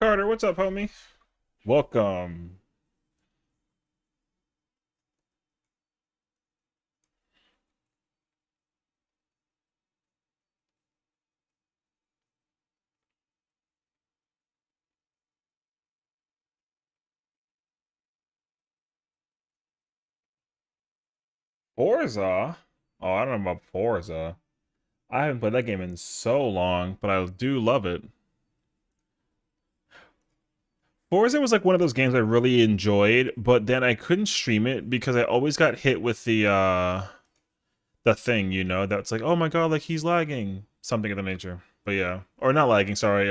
Carter, what's up, homie? Welcome. Forza? Oh, I don't know about Forza. I haven't played that game in so long, but I do love it. Forza was like one of those games I really enjoyed, but then I couldn't stream it because I always got hit with the thing, you know, that's like, oh my god, like he's lagging. Something of the nature. But yeah. Or not lagging, sorry,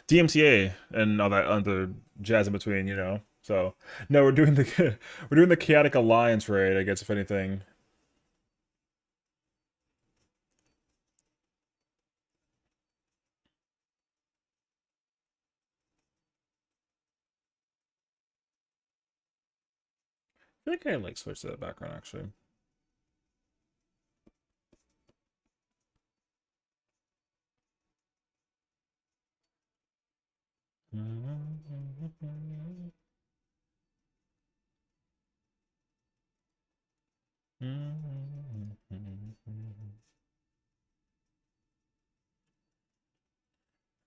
DMCA and all that other jazz in between, you know. So no, we're doing the we're doing the Chaotic Alliance raid, I guess, if anything. I think I like switch to that background actually.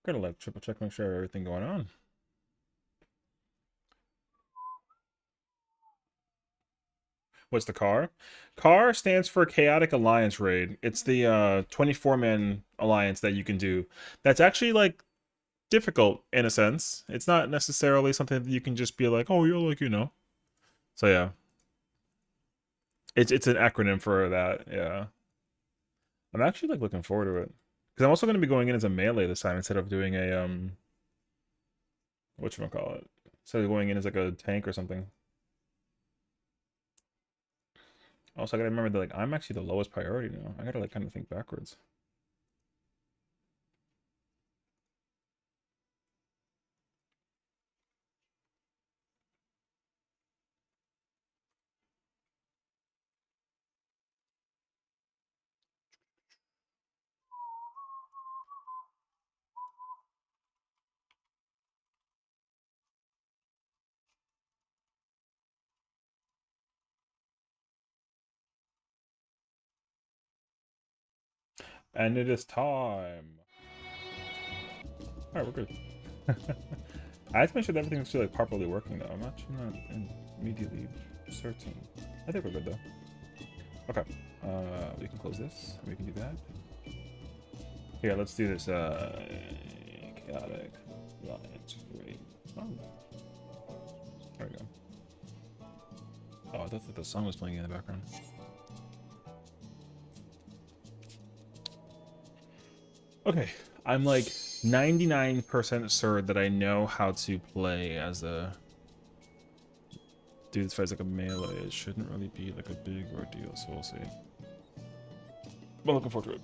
Gotta like triple check, make sure everything going on. What's the car? CAR stands for Chaotic Alliance Raid. It's the 24-man alliance that you can do. That's actually like difficult in a sense. It's not necessarily something that you can just be like, oh, you're like, you know. So yeah. It's an acronym for that, yeah. I'm actually like looking forward to it. Because I'm also gonna be going in as a melee this time instead of doing a whatchamacallit. Instead of going in as like a tank or something. Also, I gotta remember that like I'm actually the lowest priority now. I gotta like kind of think backwards. And it is time. Alright, we're good. I have to make sure that everything's still like properly working though. I'm actually not immediately certain. I think we're good though. Okay. We can close this. We can do that. Here, let's do this. Chaotic Alliance Raid Fun. There we go. Oh, I thought that the song was playing in the background. Okay, I'm like 99% sure that I know how to play as a... Dude, this fight's like a melee. It shouldn't really be like a big ordeal, so we'll see. But looking forward to it.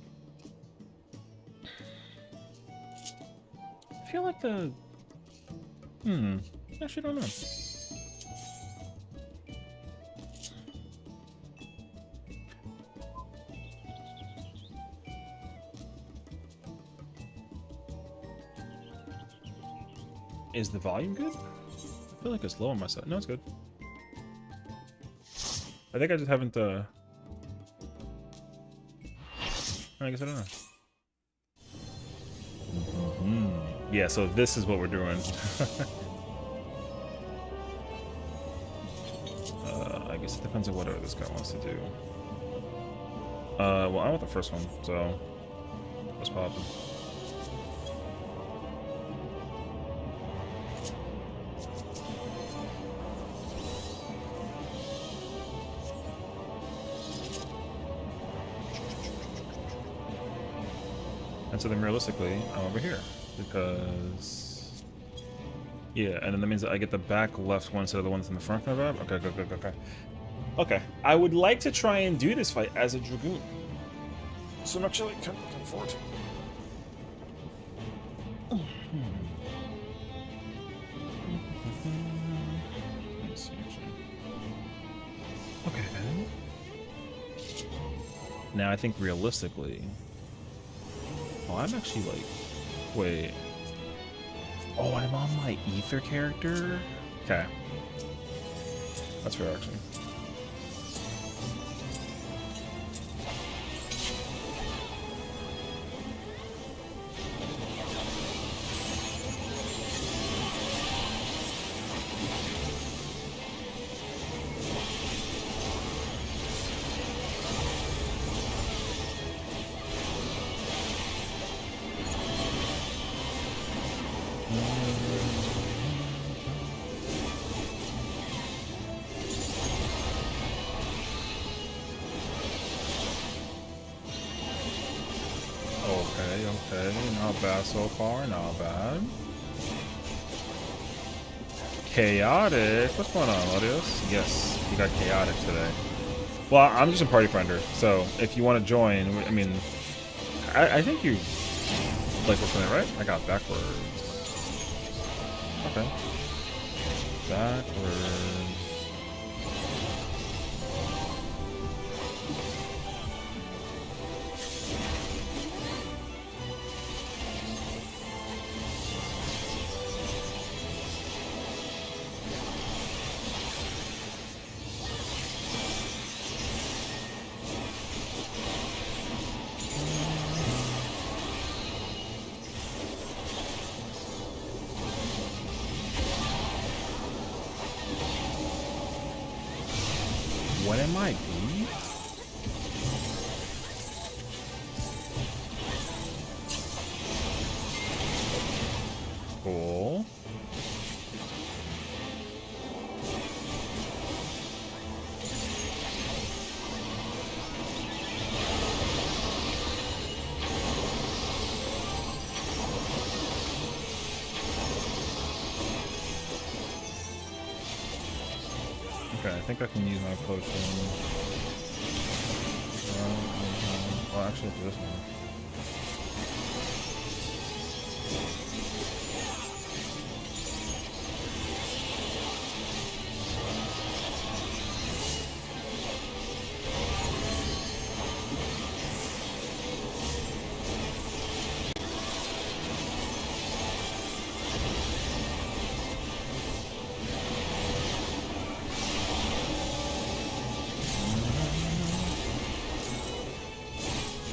I feel like the... Actually don't know. Is the volume good? I feel like it's low on my side. No, it's good. I think I just haven't, I guess I don't know. Yeah, so this is what we're doing. I guess it depends on whatever this guy wants to do. Well, I want the first one, so let's pop it. And so then realistically, I'm over here because, yeah, and then that means that I get the back left one instead of the ones in the front. Okay, okay. Okay, I would like to try and do this fight as a Dragoon. So I'm actually kind of looking forward to it. Okay, man. Now I think realistically... Oh, I'm actually like... Wait. Oh, I'm on my ether character? Okay. That's fair, actually. Okay, not bad so far, not bad. Chaotic, what's going on, Lodios? Yes, you got chaotic today. Well, I'm just a party finder, so if you want to join, I mean, I think you like what's on it, right? I got backwards. Okay. Backwards. What am I doing? Cool. Okay, I think I can use my potion. Well, actually, for this one.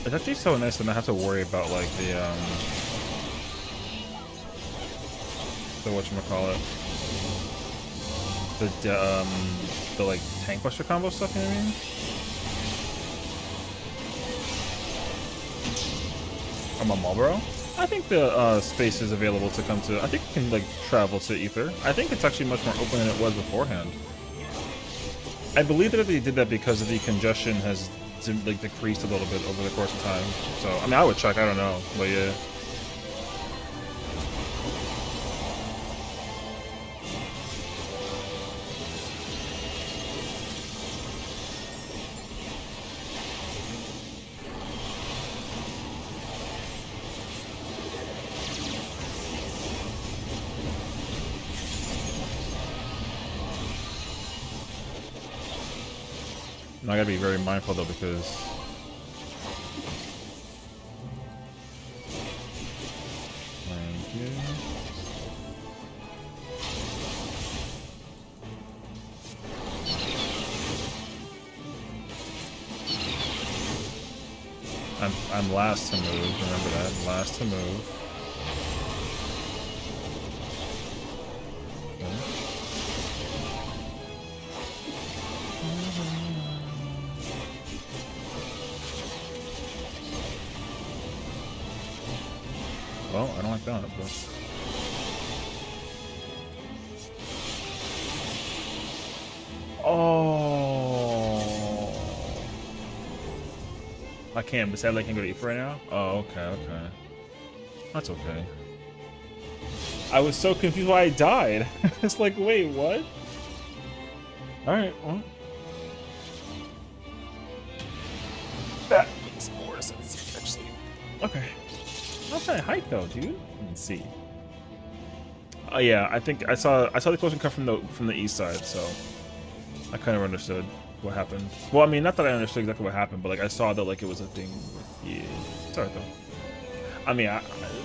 It's actually so nice to not have to worry about like the whatchamacallit, the like tank buster combo stuff, you know what I mean? I'm a Marlboro. I think the space is available to come to. I think you can like travel to Ether. I think it's actually much more open than it was beforehand. I believe that they did that because of the congestion has like decreased a little bit over the course of time. So I mean, I would check. I don't know, but yeah. I gotta be very mindful though because thank you. I'm last to move. Remember that. I'm last to move. Well, I don't like that, but... Oh! I can't, but sadly I can't go to Ether right now? Oh, okay, okay. That's okay. I was so confused why I died. It's like, wait, what? Alright, well... That makes more sense, actually. Okay. Not that hype though, dude. Let's see. Oh yeah, I think I saw the closing cut from the east side, so I kind of understood what happened. Well, I mean, not that I understood exactly what happened, but like I saw that like it was a thing. Yeah, it's alright though. I mean,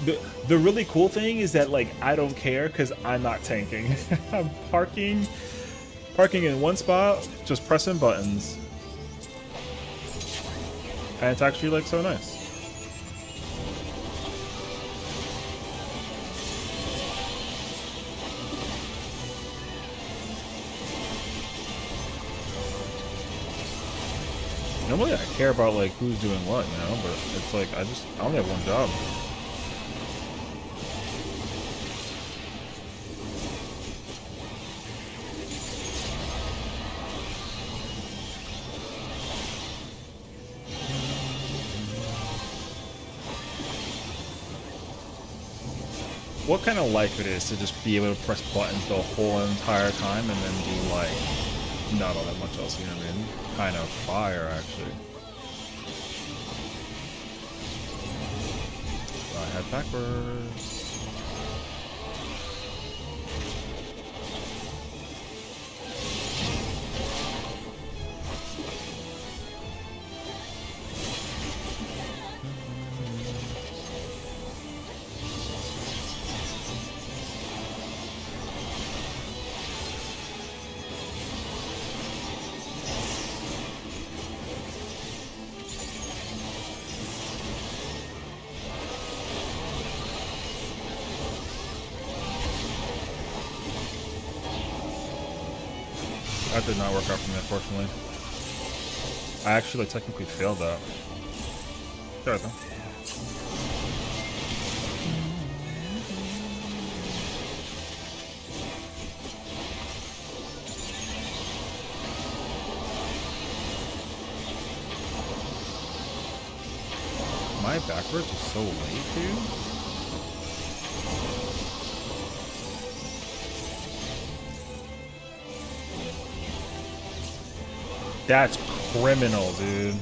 the really cool thing is that like I don't care because I'm not tanking. I'm parking in one spot, just pressing buttons, and it's actually like so nice. Normally I care about like who's doing what, you know, but it's like I only have one job. What kind of life it is to just be able to press buttons the whole entire time and then do like not all that much else, you know what I mean? Kind of fire, actually. I head backwards. That did not work out for me, unfortunately. I actually technically failed that. There, though. My backwards is so late, dude. That's criminal, dude.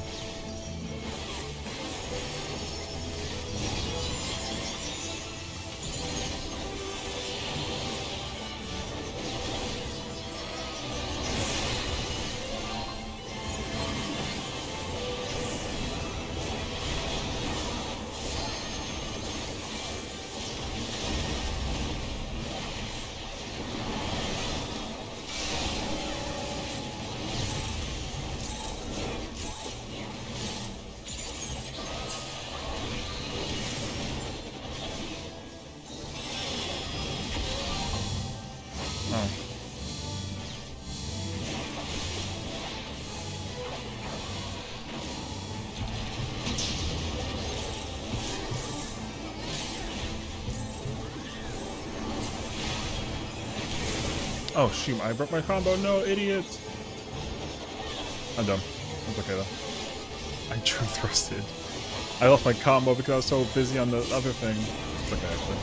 Oh shoot, I broke my combo. No, idiot. I'm dumb. It's okay though. I true thrusted. I lost my combo because I was so busy on the other thing. It's okay actually.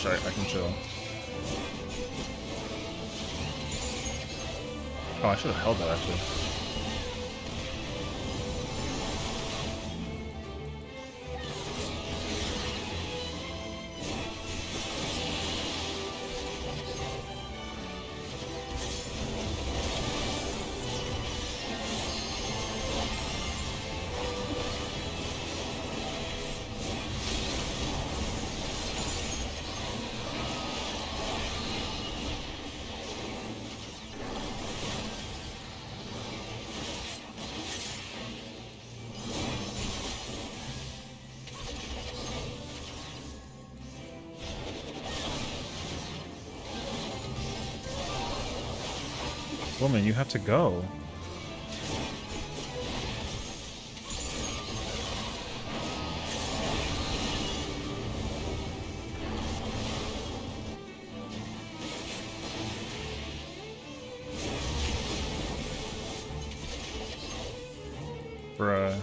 I can chill. Oh, I should have held that actually. Woman, you have to go. Bruh.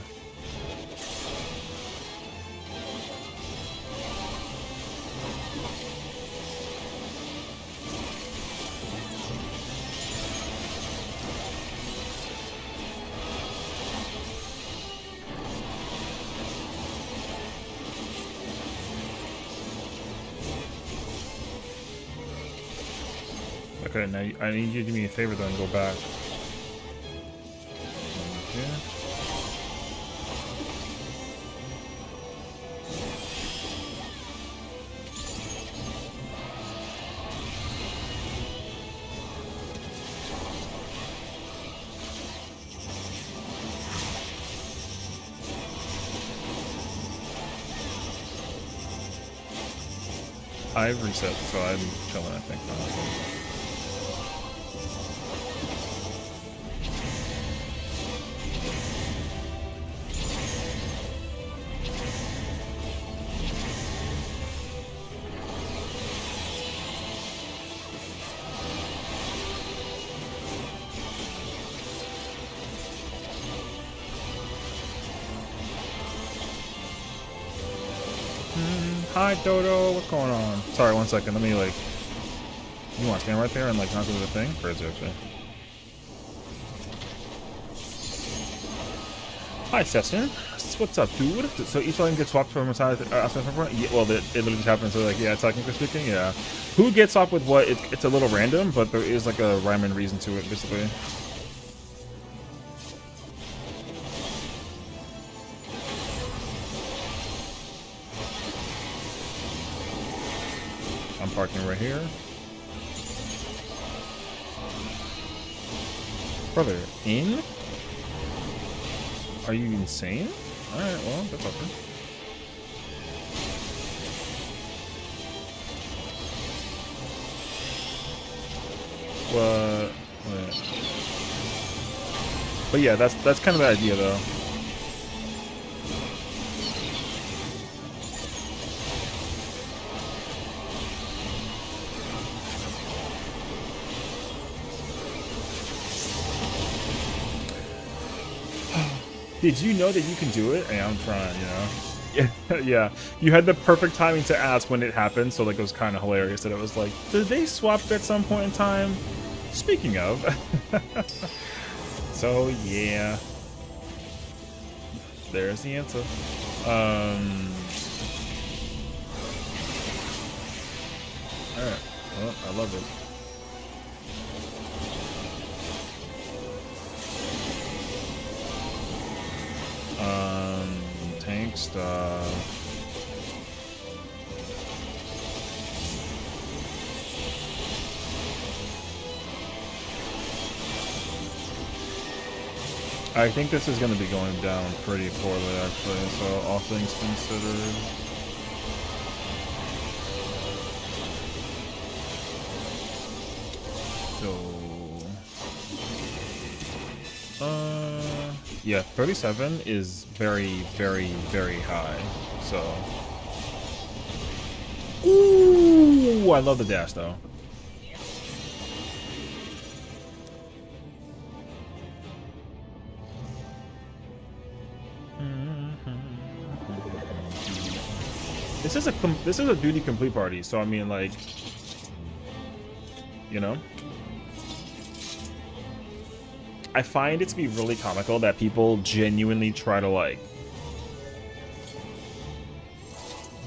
Okay, now I need you to do me a favor though and go back. Okay. I've reset, so I'm chilling, I think. Hi Dodo, what's going on? Sorry, 1 second. Let me like. You want to stand right there and like not do the thing? Crazy, actually. Hi Sessiion. What's up, dude? So each line gets swapped from a side outside from front? Yeah, well, it literally just happens. So like, yeah, technically speaking, yeah. Who gets swapped with what? It's a little random, but there is like a rhyme and reason to it, basically. I'm parking right here. Brother, in? Are you insane? Alright, well, that's okay. What? Wait. But yeah, that's kind of the idea, though. Did you know that you can do it? Hey, I'm trying, you know. Yeah, yeah. You had the perfect timing to ask when it happened, so like it was kind of hilarious that it was like, did they swap at some point in time? Speaking of. So yeah, there's the answer. All right. Well, I love it. Tank stuff. I think this is going to be going down pretty poorly, actually, so all things considered. So, yeah, 37 is very, very, very high, so. Ooh, I love the dash, though. This is a duty complete party, so I mean, like, you know. I find it to be really comical that people genuinely try to like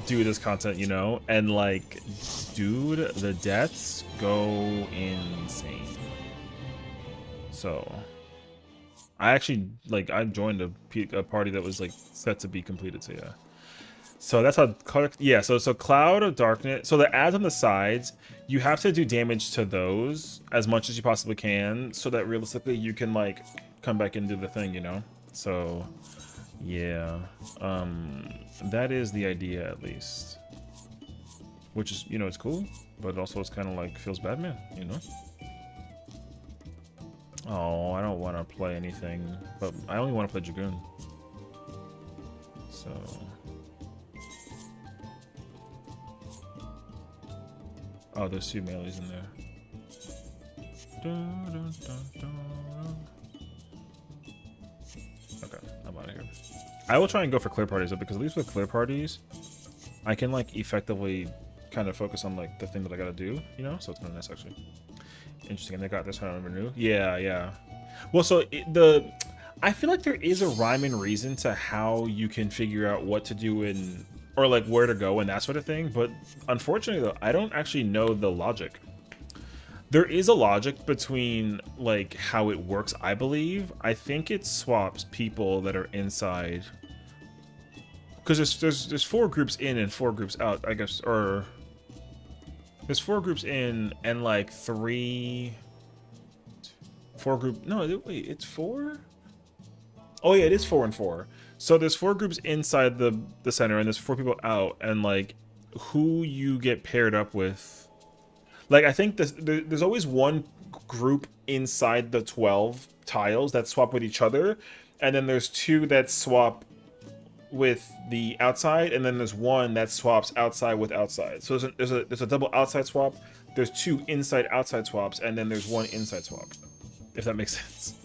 do this content, you know, and like, dude, the deaths go insane. So I actually like I joined a party that was like set to be completed. So yeah. So that's how, yeah, so Cloud of Darkness, so the ads on the sides, you have to do damage to those as much as you possibly can so that realistically you can like come back and do the thing, you know? So yeah, that is the idea at least, which is, you know, it's cool, but also it's kind of like feels bad, man, you know? Oh, I don't want to play anything, but I only want to play Dragoon. So oh, there's 2 melees in there. Okay, I'm out of I will try and go for clear parties though, because at least with clear parties, I can like effectively kind of focus on like the thing that I gotta do, you know? So it's kind of nice actually. Interesting. And they got this one I never knew. Yeah, yeah. Well, so I feel like there is a rhyme and reason to how you can figure out what to do in, or like where to go and that sort of thing. But unfortunately though, I don't actually know the logic. There is a logic between like how it works, I believe. I think it swaps people that are inside, because there's 4 groups in and 4 groups out, I guess, or there's 4 groups in and like 4 group. No, wait, it's 4. Oh yeah, it is 4 and 4. So there's 4 groups inside the center, and there's 4 people out, and like who you get paired up with. Like, I think there's always one group inside the 12 tiles that swap with each other, and then there's 2 that swap with the outside, and then there's 1 that swaps outside with outside. So there's a double outside swap, there's 2 inside outside swaps, and then there's 1 inside swap, if that makes sense.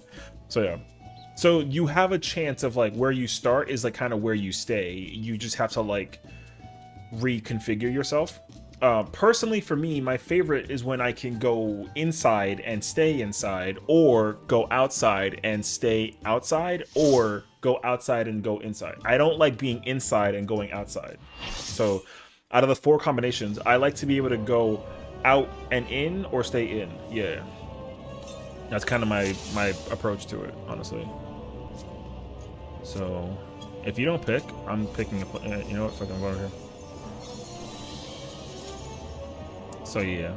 So yeah. So you have a chance of like where you start is like kind of where you stay. You just have to like reconfigure yourself. Personally, for me, my favorite is when I can go inside and stay inside, or go outside and stay outside, or go outside and go inside. I don't like being inside and going outside. So out of the 4 combinations, I like to be able to go out and in or stay in. Yeah. That's kind of my approach to it, honestly. So if you don't pick, I'm picking a, you know what, fuck, I'm going over here. So yeah,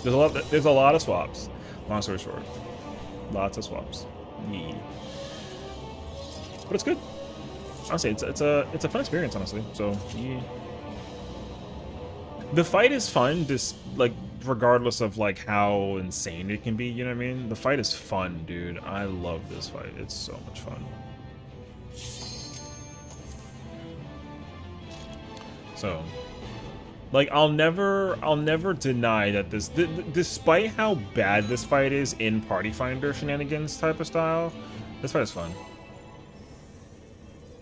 there's a lot of swaps. Long story short, lots of swaps. Yeah. But it's good. Honestly, it's a fun experience, honestly. So yeah. The fight is fun, just like regardless of like how insane it can be, you know what I mean? The fight is fun, dude. I love this fight. It's so much fun. So like, I'll never deny that this, despite how bad this fight is in Party Finder shenanigans type of style, this fight is fun.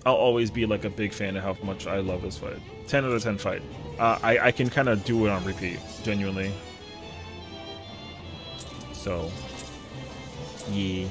I'll always be like a big fan of how much I love this fight. 10 out of 10 fight. I can kind of do it on repeat, genuinely. So, yeah.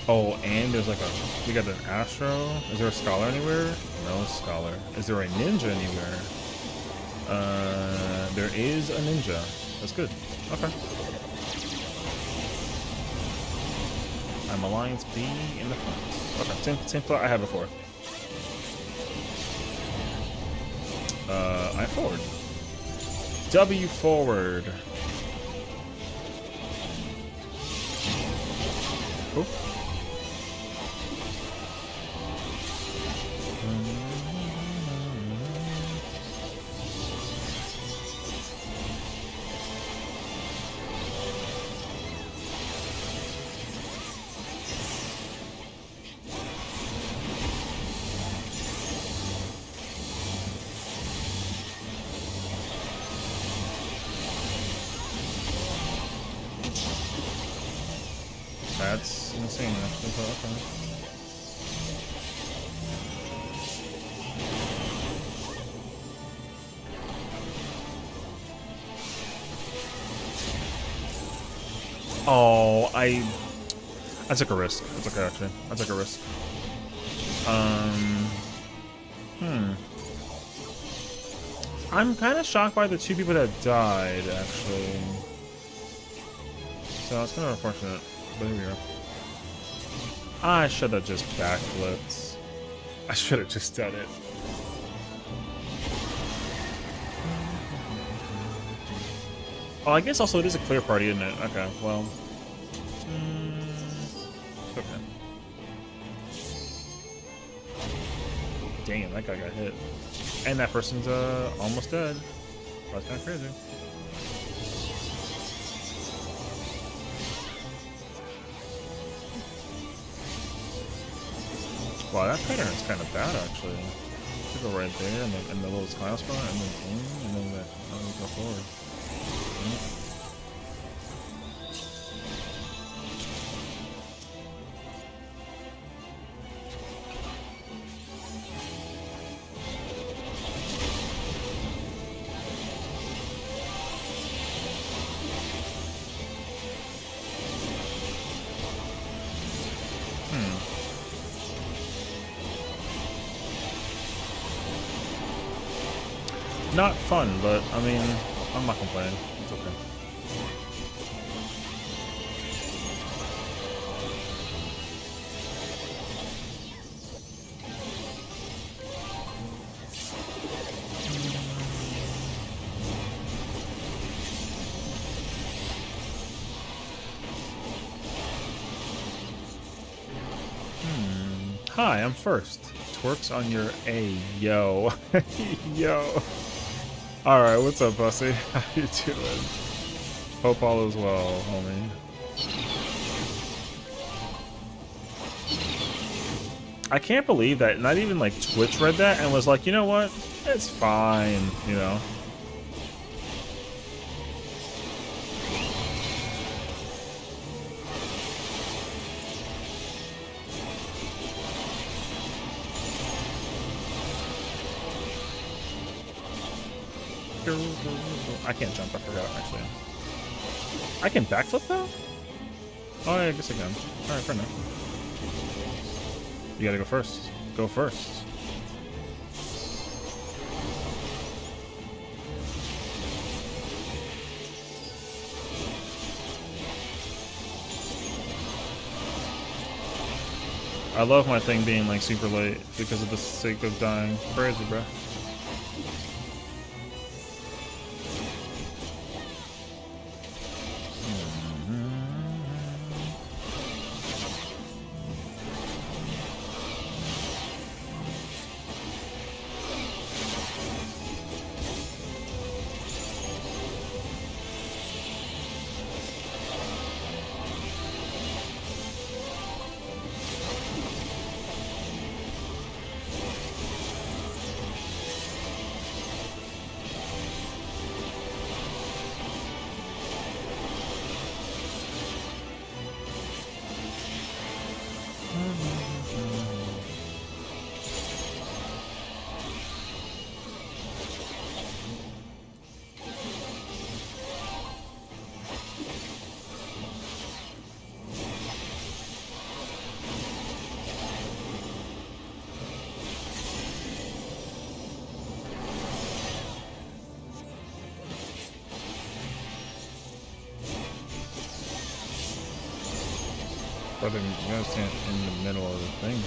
Oh, and there's like we got an Astro. Is there a Scholar anywhere? No Scholar. Is there a Ninja anywhere? There is a Ninja. That's good. Okay. I'm Alliance B in the front. Okay, same plot I had before. I forward. W forward. Cool. That's insane, actually, but okay. Oh, I took a risk. That's okay, actually. I took a risk. I'm kind of shocked by the 2 people that died, actually. So it's kind of unfortunate. But here we are. I should have just backflipped. I should have just done it. Oh, I guess also it is a clear party, isn't it? Okay, well. Okay. damn, that guy got hit. And that person's almost dead. That's kind of crazy. Wow, that pattern is kind of bad, actually. To go right there, and the little smile spot, and then boom, and then that go forward. Not fun, but I mean, I'm not complaining. It's okay. Hi, I'm first. Twerks on your A, yo. Yo. Alright, what's up, Bussy? How you doing? Hope all is well, homie. I can't believe that not even like Twitch read that and was like, you know what? It's fine, you know? I can't jump, I forgot, actually. I can backflip, though? Oh, yeah, I guess I can. Alright, fair enough. You gotta go first. Go first. I love my thing being, like, super late because of the sake of dying. Crazy, bro. Brother, you gotta stand in the middle of the thing.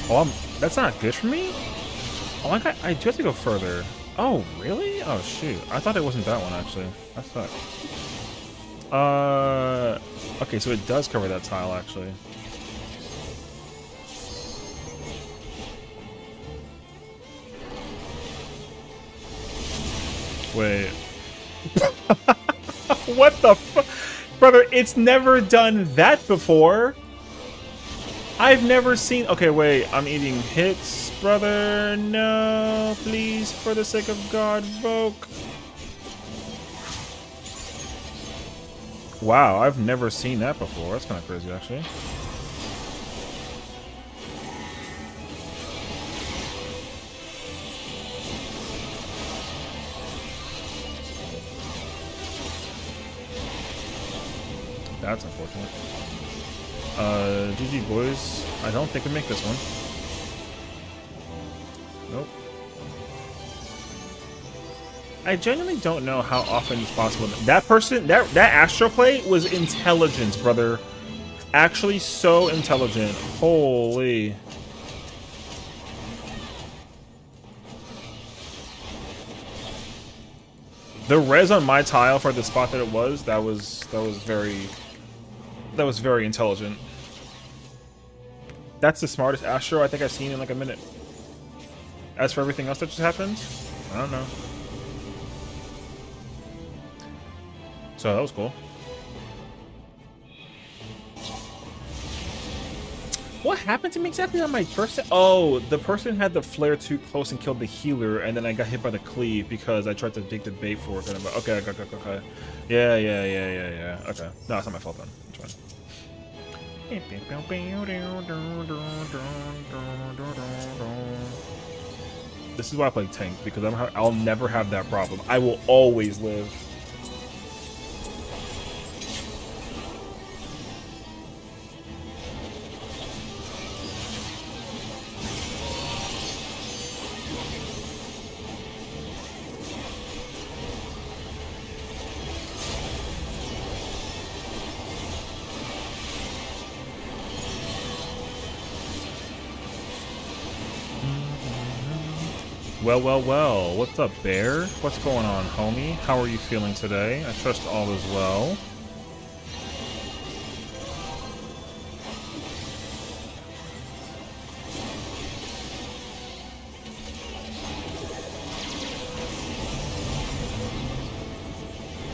Oh, that's not good for me? Oh my god, I do have to go further. Oh, really? Oh, shoot. I thought it wasn't that one, actually. That sucked. Okay, so it does cover that tile, actually. Wait. What the fuck? Brother, it's never done that before. I've never seen... Okay, wait. I'm eating hits, brother. No, please, for the sake of God, Voke. Wow, I've never seen that before. That's kind of crazy, actually. That's unfortunate. GG, boys. I don't think I make this one. Nope. I genuinely don't know how often it's possible. That person, that astral play was intelligent, brother. Actually so intelligent. Holy. The res on my tile for the spot that it was, that was very intelligent. That's the smartest astro I think I've seen in like a minute. As for everything else that just happened, I don't know. So that was cool. What happened to me exactly on my first set? Oh, the person had the flare too close and killed the healer, and then I got hit by the cleave because I tried to take the bait for it. Okay. Yeah. Okay. No, it's not my fault then. It's fine. This is why I play tank, because I'll never have that problem. I will always live. Well. What's up, Bear? What's going on, homie? How are you feeling today? I trust all is well.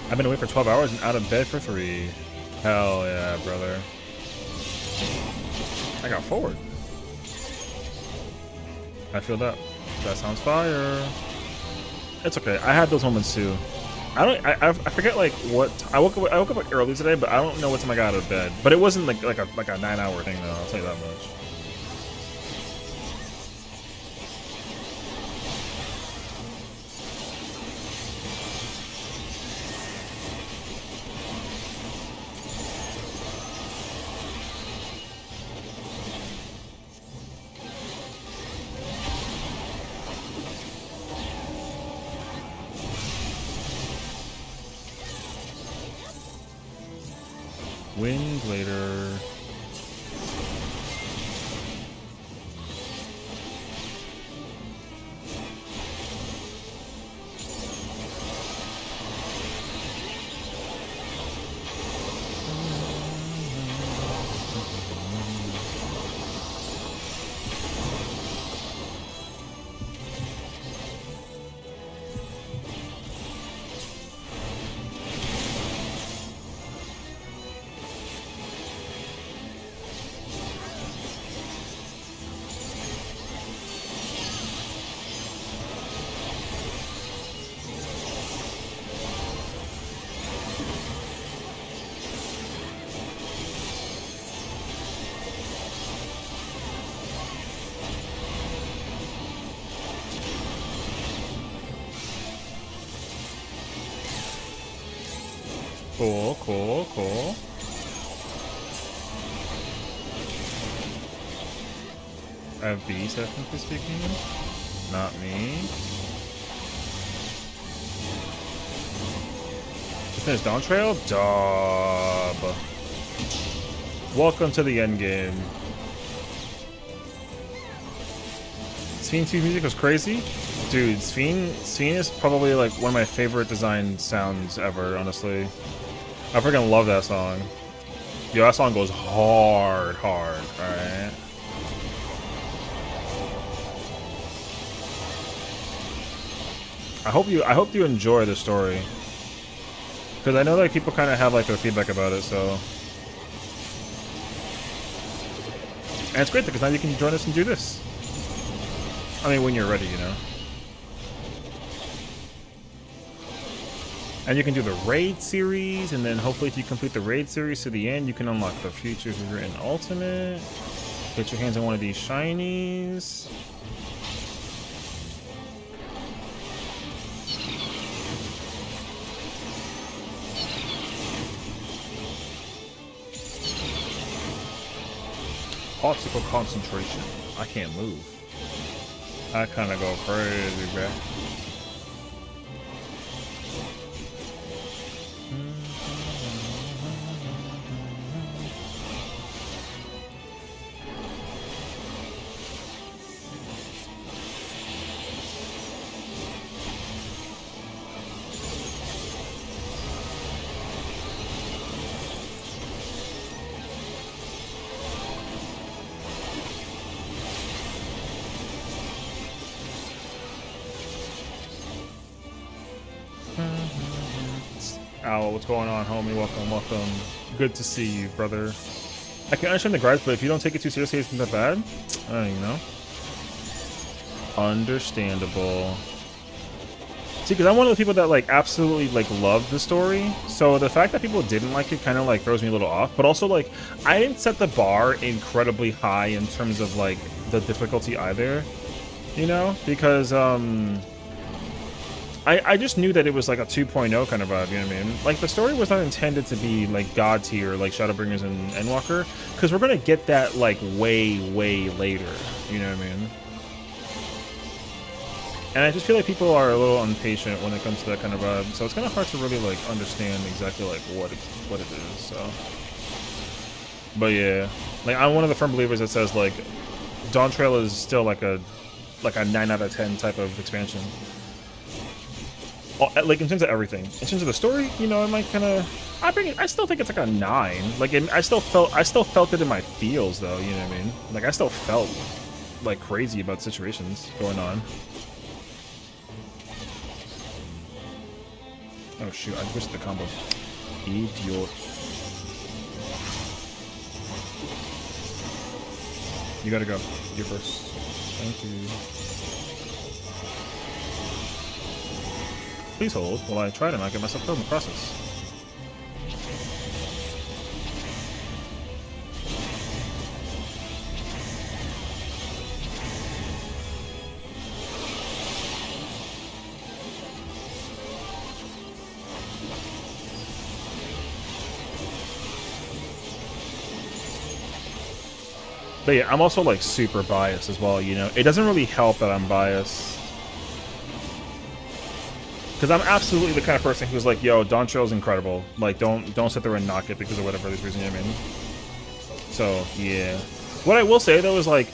I've been away for 12 hours and out of bed for 3. Hell yeah, brother. I got forward. I feel that. That sounds fire. It's okay. I had those moments too. I forget like what I woke up like early today, but I don't know what time I got out of bed. But it wasn't like a 9-hour thing though. I'll tell you that much. Wind later. Cool. I have bees, technically speaking. Not me. Just finished Dawn Trail? Dub. Welcome to the end game. Sphene 2 music was crazy. Dude, Sphene is probably like one of my favorite design sounds ever, honestly. I freaking love that song. Yo, that song goes hard, alright? I hope you enjoy the story. Because I know like people kind of have like their feedback about it, so. And it's great because now you can join us and do this. I mean, when you're ready, you know. And you can do the raid series, and then hopefully if you complete the raid series to the end, you can unlock the features if you're in Ultimate. Get your hands on one of these shinies. Optical concentration. I can't move. I kind of go crazy, bruh. Al, what's going on, homie? Welcome, welcome. Good to see you, brother. I can understand the gripes, but if you don't take it too seriously, it's not that bad. I don't even know. Understandable. See, because I'm one of the people that like absolutely like love the story, so the fact that people didn't like it kind of like throws me a little off. But also like I didn't set the bar incredibly high in terms of like the difficulty either, you know, because I just knew that it was like a 2.0 kind of vibe, you know what I mean? Like the story was not intended to be like god tier like Shadowbringers and Endwalker, because we're gonna get that like way later, you know what I mean? And I just feel like people are a little impatient when it comes to that kind of vibe, so it's kind of hard to really like understand exactly like what it is. So, but yeah, like I'm one of the firm believers that says like Dawn Trail is still like a 9 out of 10 type of expansion. Like in terms of everything, in terms of the story, you know, I might kind of I still think it's like a 9. Like I still felt it in my feels though, you know what I mean? Like I still felt like crazy about situations going on. Oh shoot, I missed the combo. Idiot. You gotta go. You first. Thank you. Please hold while I try to not get myself killed in the process. But yeah, I'm also like super biased as well, you know? It doesn't really help that I'm biased. Because I'm absolutely the kind of person who's like, yo, Dawn Trail's incredible. Like, don't sit there and knock it because of whatever this reason, you know what I mean? So, yeah. What I will say, though, is like,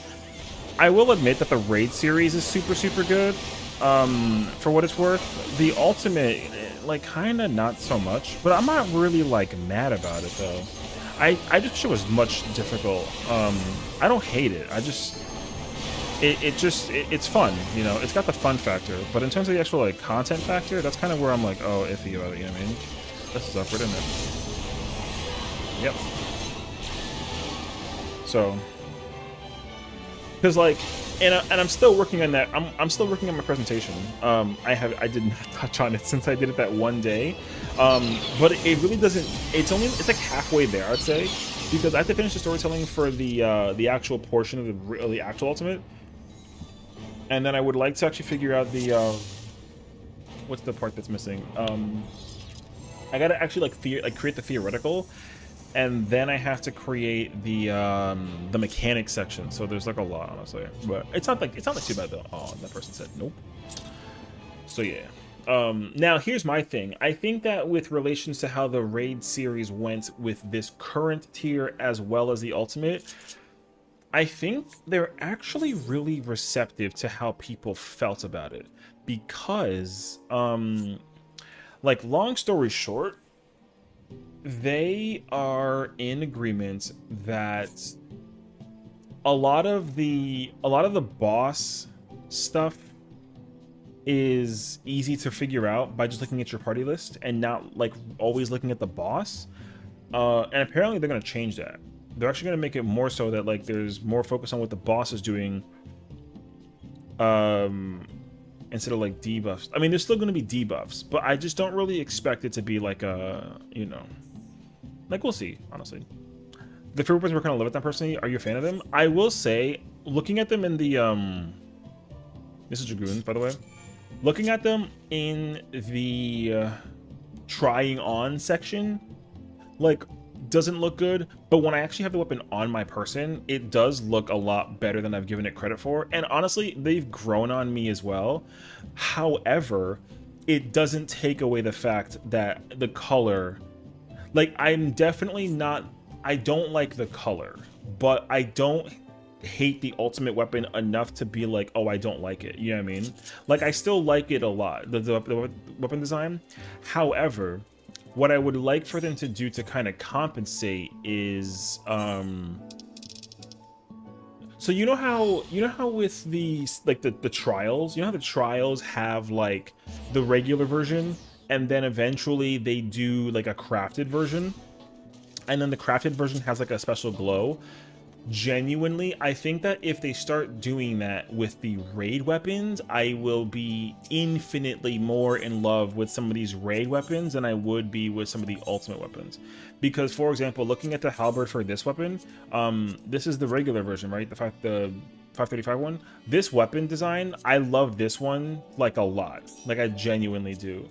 I will admit that the Raid series is super good, for what it's worth. The Ultimate, like, kind of not so much. But I'm not really, like, mad about it, though. I just wish it was much difficult. I don't hate it. I just... It's fun, you know? It's got the fun factor. But in terms of the actual, like, content factor, that's kind of where I'm like, oh, iffy about it, you know what I mean? This is awkward, isn't it? Yep. So... Because, like... And I'm still working on that. I'm still working on my presentation. I did not touch on it since I did it that one day. But it really doesn't. It's like halfway there, I'd say, because I have to finish the storytelling for the actual portion of the actual Ultimate, and then I would like to actually figure out the what's the part that's missing. I gotta actually create the theoretical. And then I have to create the mechanics section. So there's like a lot, honestly. But it's not too bad though. Oh, that person said nope. So yeah. Now here's my thing. I think that with relations to how the Raid series went with this current tier as well as the Ultimate, I think they're actually really receptive to how people felt about it. Because like, long story short, they are in agreement that a lot of the boss stuff is easy to figure out by just looking at your party list and not like always looking at the boss. And apparently they're going to change that. They're actually going to make it more so that like there's more focus on what the boss is doing, instead of like debuffs. I mean, there's still going to be debuffs, but I just don't really expect it to be like a, you know, like, we'll see, honestly. The Troopers we're gonna live with them personally. Are you a fan of them? I will say, looking at them in the this is Dragoon, by the way. Looking at them in the trying on section, like, doesn't look good. But when I actually have the weapon on my person, it does look a lot better than I've given it credit for. And honestly, they've grown on me as well. However, it doesn't take away the fact that the color... Like, I'm definitely not... I don't like the color, but I don't hate the Ultimate weapon enough to be like, oh, I don't like it. You know what I mean? Like, I still like it a lot, the weapon design. However, what I would like for them to do to kind of compensate is... So you know how with the, like, the trials, you know how the trials have, like, the regular version and then eventually they do like a crafted version, and then the crafted version has like a special glow. Genuinely, I think that if they start doing that with the raid weapons, I will be infinitely more in love with some of these raid weapons than I would be with some of the ultimate weapons. Because, for example, looking at the halberd for this weapon, this is the regular version, right? The 535 one. This weapon design, I love this one like a lot. Like, I genuinely do.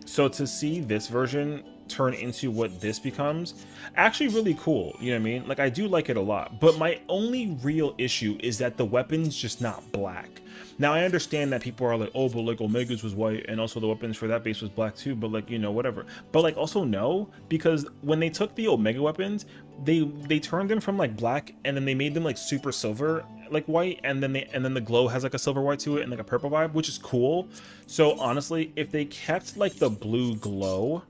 So to see this version turn into what this becomes, actually really cool, you know what I mean? Like, I do like it a lot, but my only real issue is that the weapon's just not black. Now, I understand that people are like, oh, but like Omega's was white, and also the weapons for that base was black too, but like, you know, whatever. But like, also no, because when they took the Omega weapons, they turned them from like black, and then they made them like super silver, like white, and then the glow has like a silver white to it and like a purple vibe, which is cool. So honestly, if they kept like the blue glow,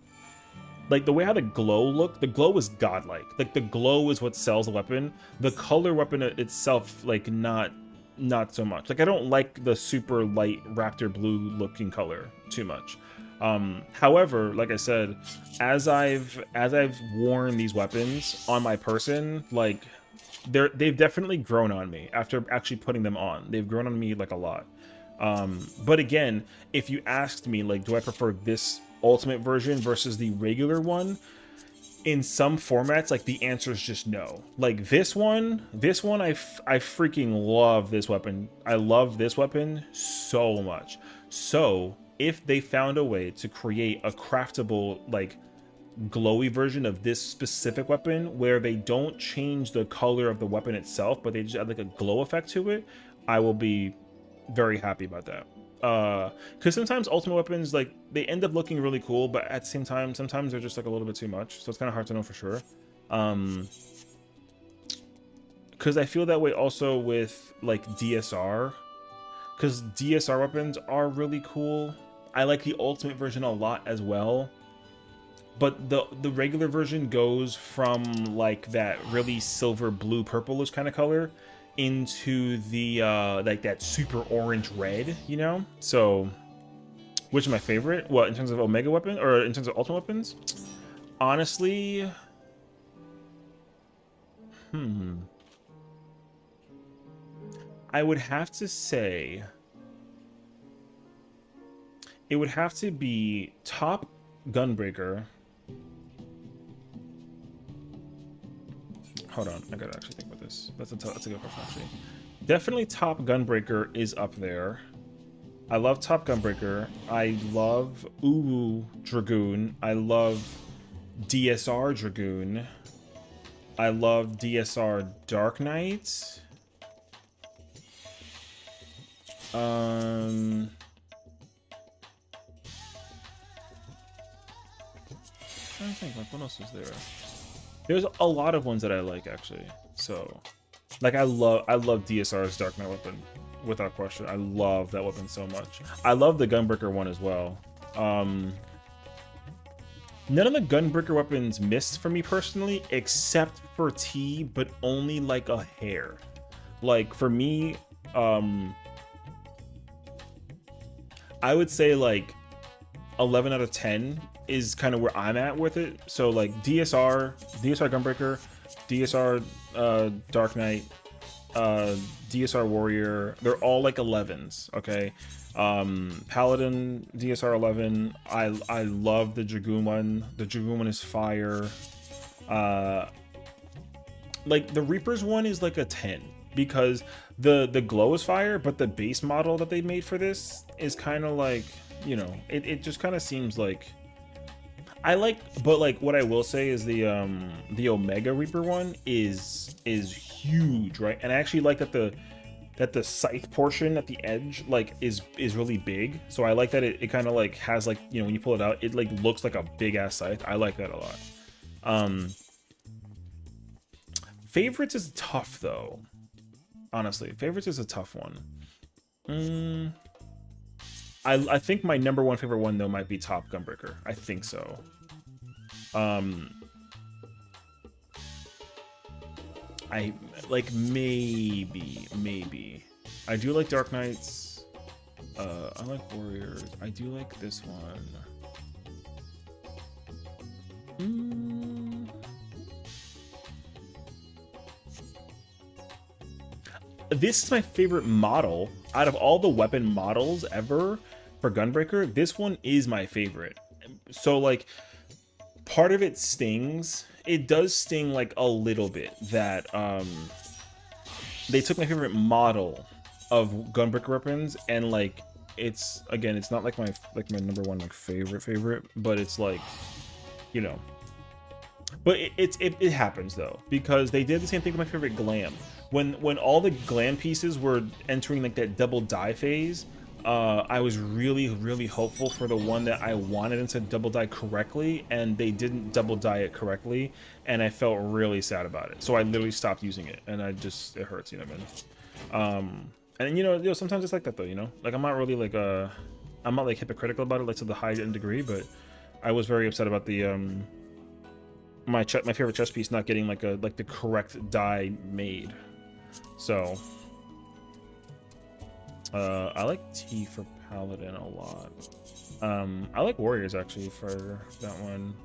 like the way how the glow looked, the glow is godlike. Like the glow is what sells the weapon. The color weapon itself, like not so much. Like I don't like the super light raptor blue looking color too much. However, like I said, as I've worn these weapons on my person, like they've definitely grown on me after actually putting them on. They've grown on me like a lot. But again, if you asked me, like, do I prefer this ultimate version versus the regular one, in some formats, like, the answer is just no. Like this one, I freaking love this weapon. I love this weapon so much. So if they found a way to create a craftable, like, glowy version of this specific weapon where they don't change the color of the weapon itself, but they just add like a glow effect to it, I will be very happy about that. Because sometimes ultimate weapons, like, they end up looking really cool, but at the same time, sometimes they're just like a little bit too much, so it's kind of hard to know for sure. Because I feel that way also with like DSR, because DSR weapons are really cool. I like the ultimate version a lot as well, but the regular version goes from like that really silver blue purplish kind of color into the like that super orange red, you know? So which is my favorite? What, in terms of Omega weapon or in terms of ultimate weapons? Honestly, I would have to say it would have to be top Gunbreaker. Hold on, I gotta actually think about this. That's a good question, actually. Definitely top Gunbreaker is up there. I love top Gunbreaker. I love Dragoon. I love DSR Dragoon. I love DSR Dark Knight. I'm trying to think, like, what else is there? There's a lot of ones that I like, actually. So, like, I love DSR's Dark Knight weapon, without question. I love that weapon so much. I love the Gunbreaker one as well. None of the Gunbreaker weapons missed for me personally, except for T, but only like a hair. Like, for me, I would say like 11 out of 10 is kind of where I'm at with it. So like DSR Gunbreaker, DSR Dark Knight, DSR Warrior, they're all like 11s, okay? Paladin, DSR 11, I love the Dragoon one. The Dragoon one is fire. Like the Reaper's one is like a 10 because the glow is fire, but the base model that they made for this is kind of like, you know, it just kind of seems like but like what I will say is the Omega Reaper one is huge, right? And I actually like that the scythe portion at the edge like is really big. So I like that it kind of like has like, you know, when you pull it out, it like looks like a big ass scythe. I like that a lot. Favorites is tough though. Honestly, favorites is a tough one. I think my number one favorite one though might be top Gunbreaker. I think so. I like maybe I do like Dark Knights. I like warriors. I do like this one. This is my favorite model out of all the weapon models ever for Gunbreaker. This one is my favorite. So like, part of it stings. It does sting like a little bit that they took my favorite model of Gunbreaker weapons, and like, it's, again, it's not like my number one like favorite, but it's like, you know. But it happens though, because they did the same thing with my favorite glam. When all the glam pieces were entering like that double die phase, I was really hopeful for the one that I wanted them to double die correctly, and they didn't double die it correctly, and I felt really sad about it. So I literally stopped using it, and it hurts, you know what I mean? And you know, sometimes it's like that though, you know. Like I'm not really like I'm not like hypocritical about it, like to the high end degree, but I was very upset about the my favorite chess piece not getting like the correct die made. So I like T for Paladin a lot. I like Warriors actually for that one.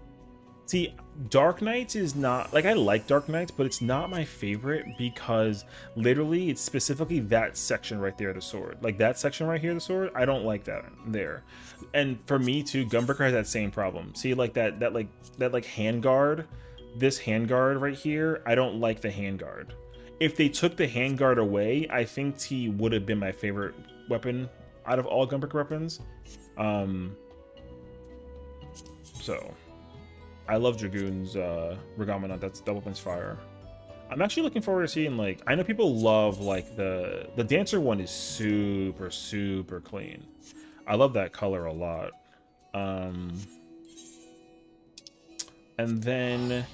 See, Dark Knights is not, like, I like Dark Knights, but it's not my favorite because literally it's specifically that section right there, the sword. Like that section right here, the sword, I don't like that there. And for me too, Gunbreaker has that same problem. See, like that handguard, this handguard right here, I don't like the handguard. If they took the handguard away, I think T would have been my favorite weapon out of all Gunbreaker weapons. So I love Dragoon's Regaminant. That weapon's fire. I'm actually looking forward to seeing, like, I know people love like the Dancer one is super clean. I love that color a lot. And then I'm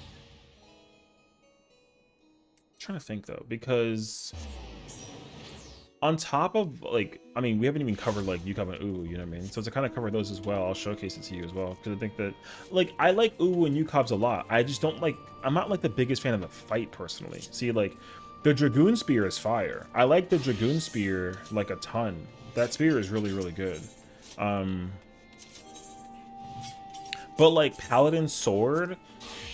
trying to think though, because on top of, like, I mean, we haven't even covered like Yukab and Uwu, you know what I mean? So to kind of cover those as well, I'll showcase it to you as well, because I think that, like, I like Uwu and Yukab's a lot. I just don't like, I'm not like the biggest fan of the fight personally. See, like, the Dragoon Spear is fire. I like the Dragoon Spear like a ton. That spear is really good. But like Paladin Sword,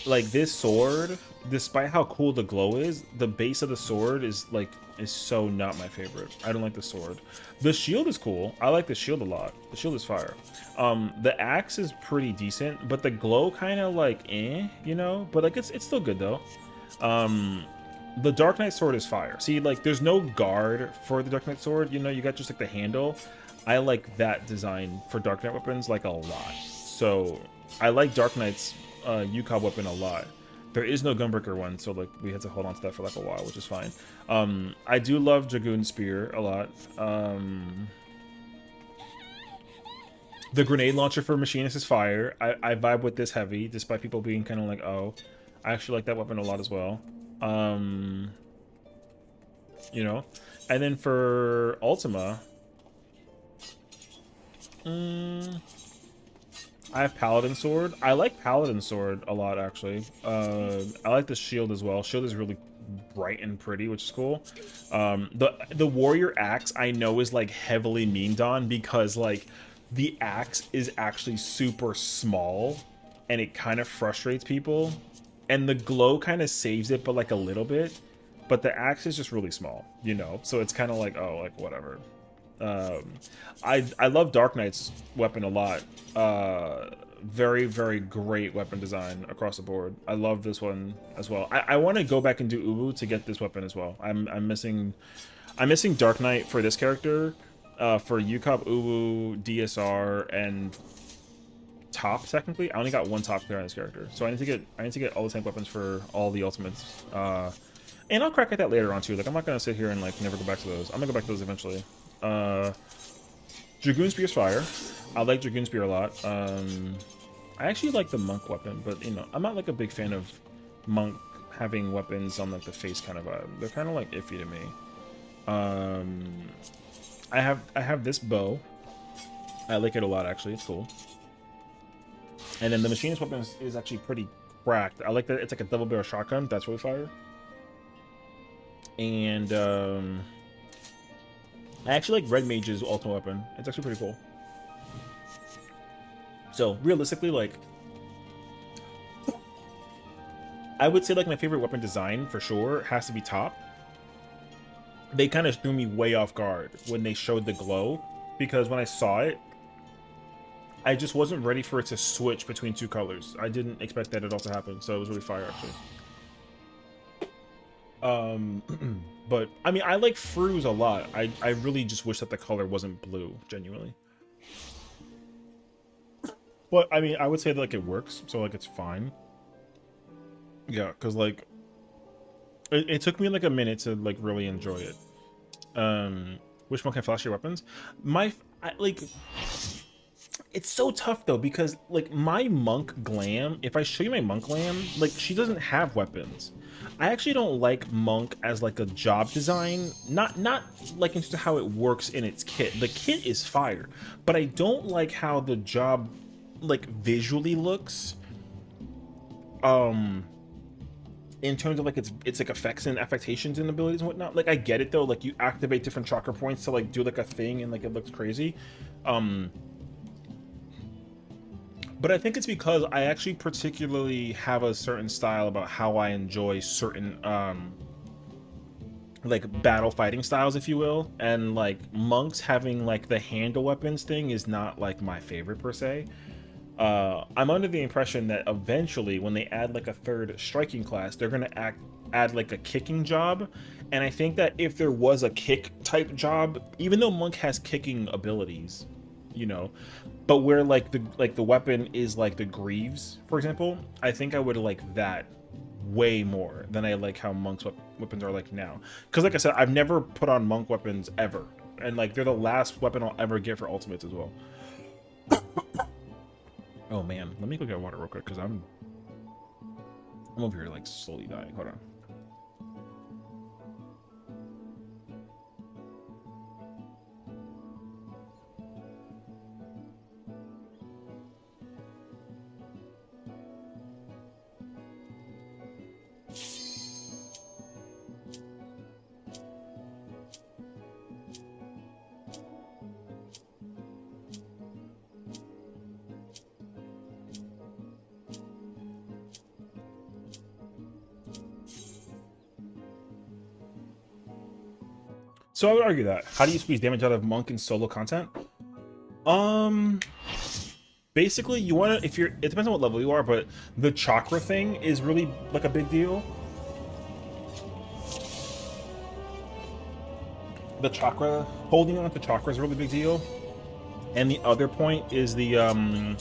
like this sword, despite how cool the glow is, the base of the sword is so not my favorite. I don't like the sword. The shield is cool. I like the shield a lot. The shield is fire. The axe is pretty decent, but the glow kind of like you know, but like it's still good though. The Dark Knight sword is fire. See, like there's no guard for the Dark Knight sword, you know, you got just like the handle. I like that design for Dark Knight weapons like a lot. So I like Dark Knight's Yukab weapon a lot. There is no Gunbreaker one, so like we had to hold on to that for like a while, which is fine. I do love Dragoon Spear a lot. The grenade launcher for Machinist is fire. I vibe with this heavy, despite people being kind of like, oh, I actually like that weapon a lot as well. You know, and then for Ultima, I have Paladin Sword. I like Paladin Sword a lot, actually. I like the shield as well. Shield is really bright and pretty, which is cool. The Warrior Axe I know is like heavily memed on because like the axe is actually super small and it kind of frustrates people. And the glow kind of saves it, but like a little bit. But the axe is just really small, you know? So it's kind of like, oh, like whatever. I love Dark Knight's weapon a lot. Very great weapon design across the board. I love this one as well. I want to go back and do Uwu to get this weapon as well. I'm missing Dark Knight for this character. For Yukab, Uwu, DSR, and top technically. I only got one top clear on this character, so I need to get all the same weapons for all the ultimates. And I'll crack at that later on too. Like I'm not gonna sit here and like never go back to those. I'm gonna go back to those eventually. Dragoon Spear's fire. I like Dragoon Spear a lot. I actually like the monk weapon, but you know, I'm not like a big fan of monk having weapons on like the face kind of vibe. They're kind of like iffy to me. I have this bow. I like it a lot actually. It's cool. And then the machinist weapon is actually pretty cracked. I like that it's like a double barrel shotgun. That's really fire. And I actually like Red Mage's ultimate weapon. It's actually pretty cool. So realistically, like, I would say like my favorite weapon design for sure has to be top. They kind of threw me way off guard when they showed the glow, because when I saw it, I just wasn't ready for it to switch between two colors. I didn't expect that at all to happen, so it was really fire actually. But I mean, I like Fruze a lot. I really just wish that the color wasn't blue, genuinely. But I mean, I would say that like it works, so like it's fine. Yeah, because like it took me like a minute to like really enjoy it. Which one can flash your weapons? Like, it's so tough though, because like my monk glam, if I show you my monk glam, like she doesn't have weapons. I actually don't like monk as like a job design, not like into how it works in its kit. The kit is fire, but I don't like how the job like visually looks. In terms of like its like effects and affectations and abilities and whatnot. Like I get it though, like you activate different chakra points to like do like a thing and like it looks crazy. But I think it's because I actually particularly have a certain style about how I enjoy certain like battle fighting styles, if you will, and like monks having like the handle weapons thing is not like my favorite per se. I'm under the impression that eventually when they add like a third striking class, they're going to add like a kicking job. And I think that if there was a kick type job, even though monk has kicking abilities, you know, but where like the weapon is like the greaves, for example, I think I would like that way more than I like how monk's weapons are like now. Because like I said, I've never put on monk weapons ever, and like they're the last weapon I'll ever get for ultimates as well. Oh man, let me go get water real quick because I'm over here like slowly dying. Hold on. So I would argue that. How do you squeeze damage out of monk in solo content? Basically you want to, it depends on what level you are, but the chakra thing is really like a big deal. The chakra, holding on to chakra is a really big deal. And the other point is the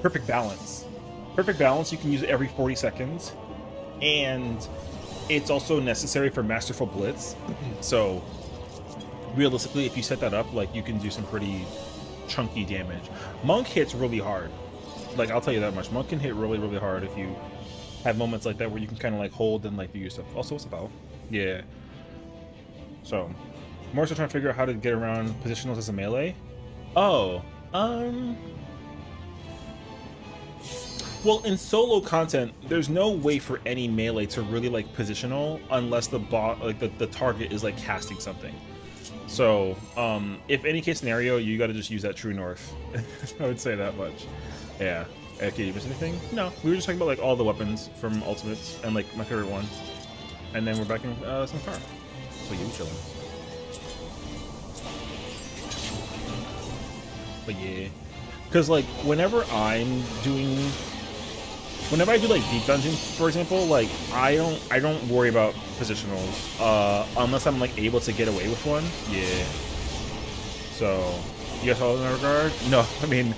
perfect balance. Perfect balance, you can use it every 40 seconds. And it's also necessary for Masterful Blitz. So realistically, if you set that up, like you can do some pretty chunky damage. Monk hits really hard. Like I'll tell you that much. Monk can hit really, really hard if you have moments like that where you can kind of like hold and like do your stuff. Also, what's the battle? Yeah. So, more so trying to figure out how to get around positionals as a melee. Oh, well, in solo content, there's no way for any melee to really like positional unless the the target is like casting something. So, if any case scenario, you got to just use that true north. I would say that much. Yeah. Okay, you miss anything? No. We were just talking about like all the weapons from Ultimates and like my favorite one, and then we're back in some car. So you chilling. But yeah, because like whenever I do like deep dungeons, for example, like I don't worry about positionals unless I'm like able to get away with one. Yeah. So you guys all in that regard? No, I mean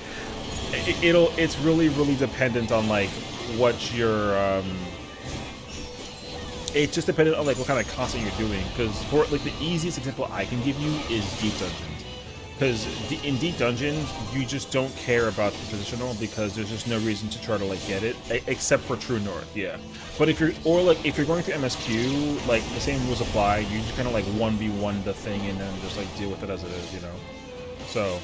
it's really dependent on like what your it's just dependent on like what kind of content you're doing. Because for like the easiest example I can give you is deep dungeons. Because in deep dungeons, you just don't care about the positional because there's just no reason to try to like get it, except for True North, yeah. But if you're if you're going through MSQ, like the same rules apply. You just kind of like 1v1 the thing and then just like deal with it as it is, you know. So,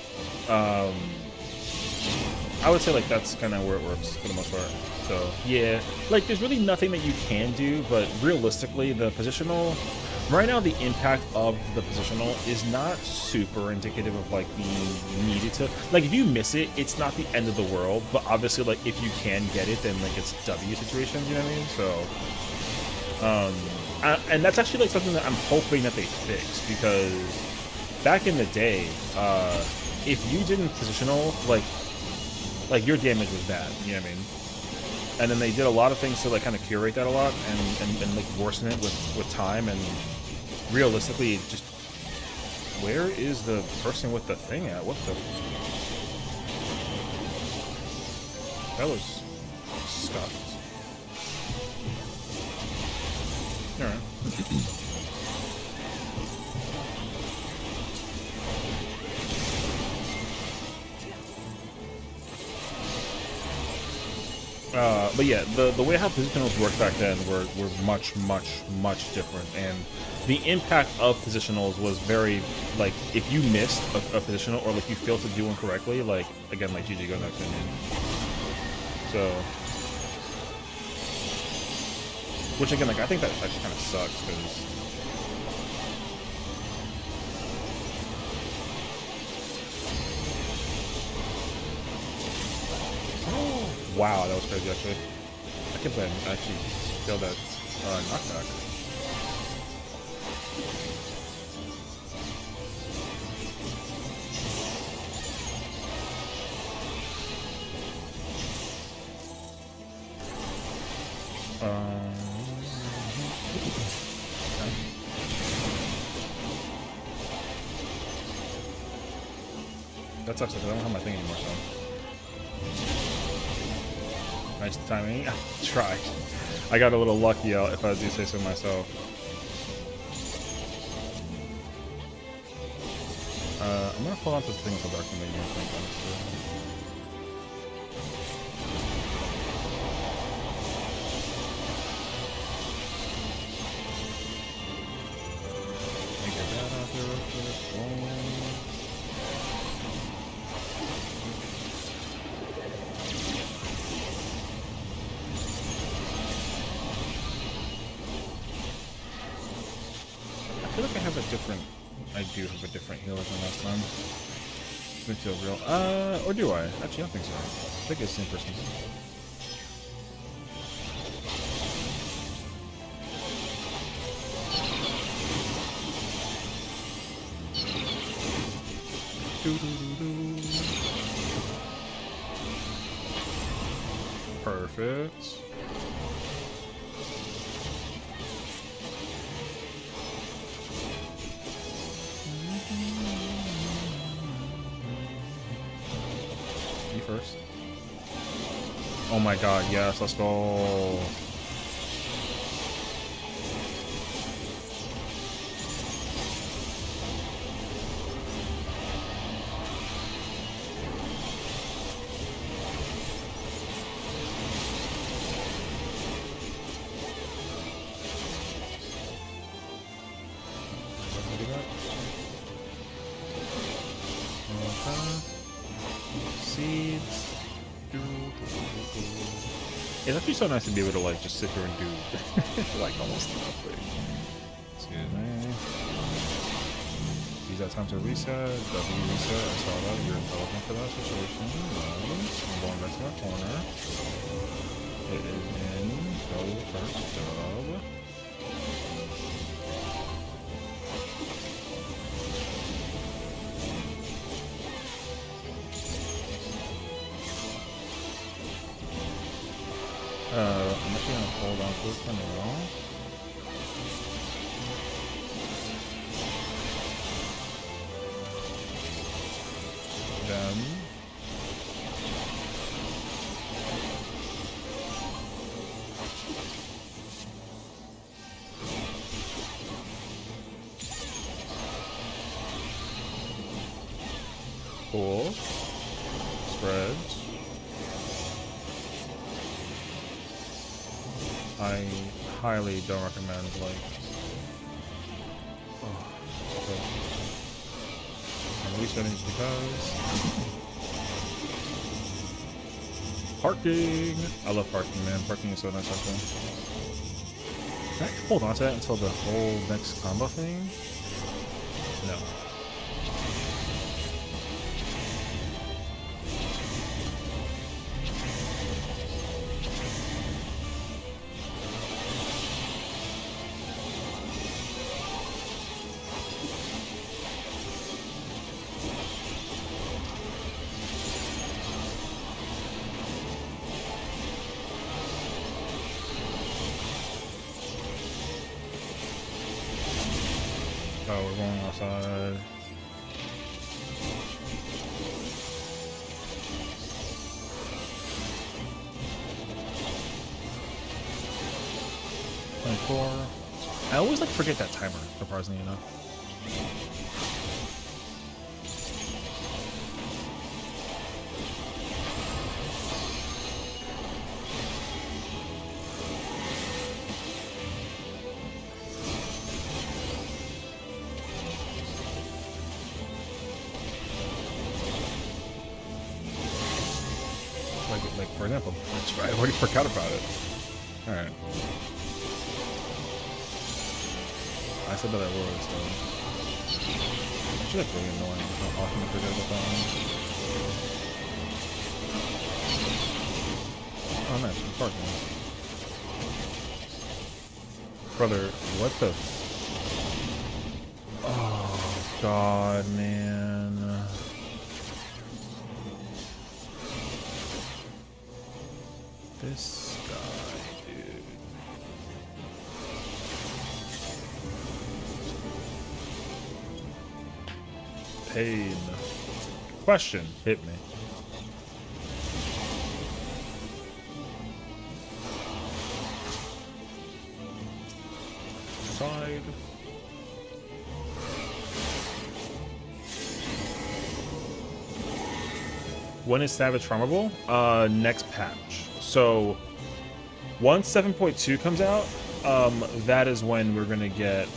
I would say like that's kind of where it works for the most part. So yeah, like there's really nothing that you can do, but realistically, the positional. Right now, the impact of the positional is not super indicative of like being needed to. Like, if you miss it, it's not the end of the world. But obviously, like if you can get it, then like it's W situations. You know what I mean? So, and that's actually like something that I'm hoping that they fix, because back in the day, if you didn't positional, like your damage was bad. You know what I mean? And then they did a lot of things to like kind of curate that a lot and like worsen it with time. And realistically, just where is the person with the thing at? What the? That was scuffed. All right. But yeah, the way how positionals worked back then were much different, and the impact of positionals was very, like, if you missed a positional or like you failed to do one correctly, like, again, like GG go next in. So, which again, like, I think that actually kind of sucks, because wow, that was crazy, actually. I can't believe I actually failed that knockback. That sucks because I don't have my thing anymore, so. Nice timing. Tried. I got a little lucky, if I do say so myself. I'm gonna hold on to the thing until dark and then you think let me get that out there real quick. Boom. I feel like I have a different. I do have a different healer than last time. Doesn't feel real. Or do I? Actually, I don't think so. I think it's the same person. Perfect. You first. Oh my god, yes, let's go. Seeds. It's actually so nice to be able to like just sit here and do like almost nothing. Excuse me. Use that time to reset. W reset. I saw that. You're intelligent for that situation. Nice. I'm going back to my corner. It is in. Go first. Dub. I'm actually gonna hold on to it for now. Then cool. Spreads. I highly don't recommend, like, I'm resetting because parking. I love parking, man. Parking is so nice out there. Can I hold on to that until the whole next combo thing? No. Oh, we're going outside. I always like forget that timer, surprisingly enough. Like for example, I already forgot about it. All right. I said that I would, so actually that's really annoying how often I forget about that one. Oh nice, I'm parking. Brother, what the oh god, man. This guy, dude. Pain. Question. Hit me. Side. When is Savage farmable? Next patch. So once 7.2 comes out, that is when we're gonna get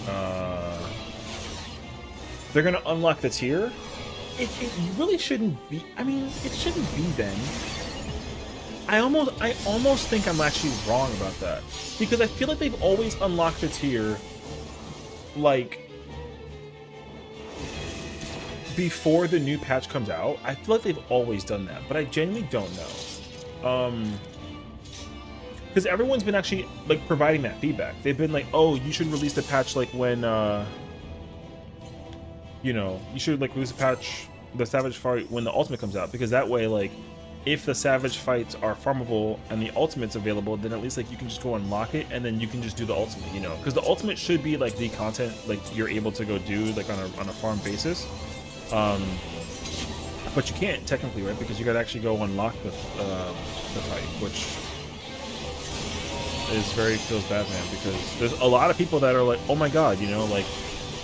they're gonna unlock the tier. It really shouldn't be. I mean, it shouldn't be then. I almost think I'm actually wrong about that, because I feel like they've always unlocked the tier like before the new patch comes out. I feel like they've always done that, but I genuinely don't know. Because everyone's been actually like providing that feedback. They've been like, oh, you should release the patch like when you know, you should like release a patch, the Savage fight, when the ultimate comes out, because that way, like, if the Savage fights are farmable and the ultimate's available, then at least like you can just go unlock it and then you can just do the ultimate, you know, because the ultimate should be like the content like you're able to go do like on a farm basis, but you can't technically, right? Because you got to actually go unlock the fight, which is feels bad, man, because there's a lot of people that are like, oh my god, you know, like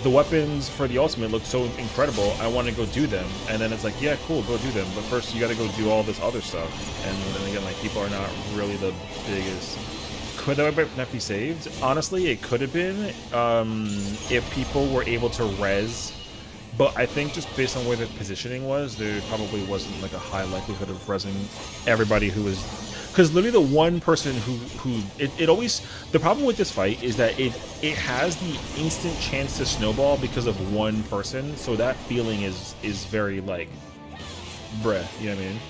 the weapons for the ultimate look so incredible, I want to go do them. And then it's like, yeah, cool, go do them, but first you got to go do all this other stuff. And then again, like, people are not really the biggest. Could that weapon not be saved? Honestly, it could have been, if people were able to res. But I think just based on where the positioning was, there probably wasn't like a high likelihood of resing everybody who was. Because literally the one person it always, the problem with this fight is that it has the instant chance to snowball because of one person, so that feeling is very like, bruh, you know what I mean?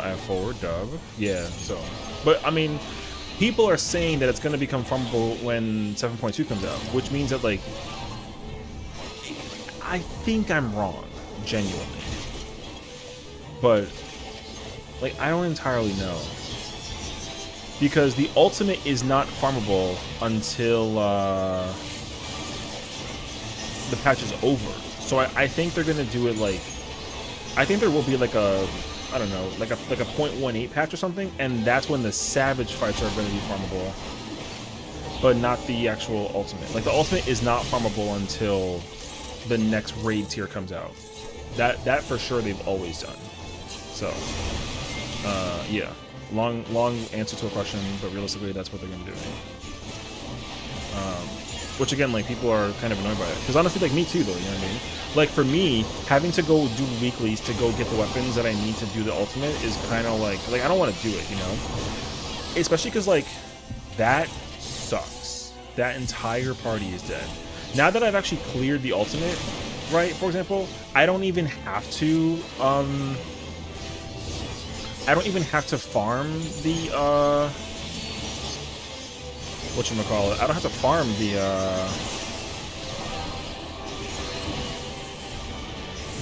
I have forward dub, yeah. So, but I mean, people are saying that it's going to become farmable when 7.2 comes out, which means that like, I think I'm wrong, genuinely, but. Like, I don't entirely know. Because the ultimate is not farmable until the patch is over. So I think they're going to do it like... I think there will be like a... I don't know, like a 0.18 patch or something. And that's when the Savage fights are going to be farmable. But not the actual ultimate. Like, the ultimate is not farmable until the next raid tier comes out. That for sure they've always done. So... yeah, long answer to a question, but realistically, that's what they're gonna do. Which again, like, people are kind of annoyed by it, because honestly, like, me too, though. You know what I mean? Like, for me, having to go do weeklies to go get the weapons that I need to do the ultimate is kind of like I don't want to do it, you know? Especially because like that sucks. That entire party is dead. Now that I've actually cleared the ultimate, right, for example, I don't even have to farm the whatchamacallit. I don't have to farm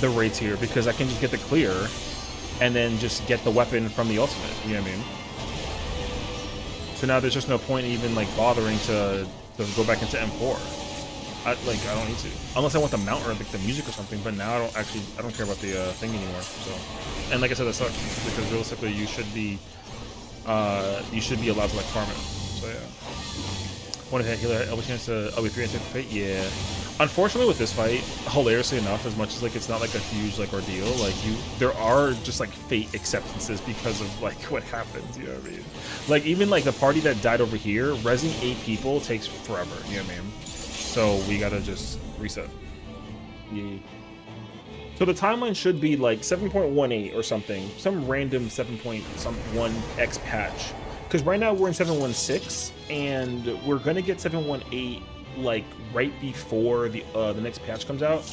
the raids here because I can just get the clear and then just get the weapon from the ultimate, you know what I mean? So now there's just no point even like bothering to go back into M4. I don't need to, unless I want the mount or like the music or something. But now I don't care about the thing anymore. So, and like I said, that sucks because realistically you should be allowed to like farm it. So yeah. One hit healer, elbow chance to LB3 and fight. Yeah. Unfortunately with this fight, hilariously enough, as much as like it's not like a huge like ordeal, like there are just like fate acceptances because of like what happens, you know what I mean? Like even like the party that died over here, resing 8 people takes forever, you know what I mean? So we gotta just reset. Yeah. So the timeline should be like 7.18 or something, some random 7.1x patch. Because right now we're in 7.16, and we're gonna get 7.18 like right before the next patch comes out.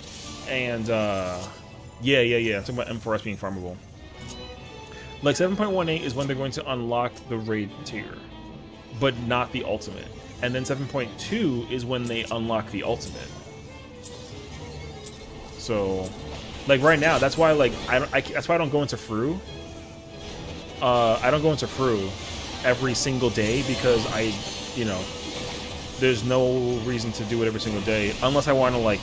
And yeah. I'm talking about M4S being farmable. Like 7.18 is when they're going to unlock the raid tier, but not the ultimate. And then 7.2 is when they unlock the ultimate. So, like right now, that's why like that's why I don't go into Fru. I don't go into Fru every single day because there's no reason to do it every single day unless I want to like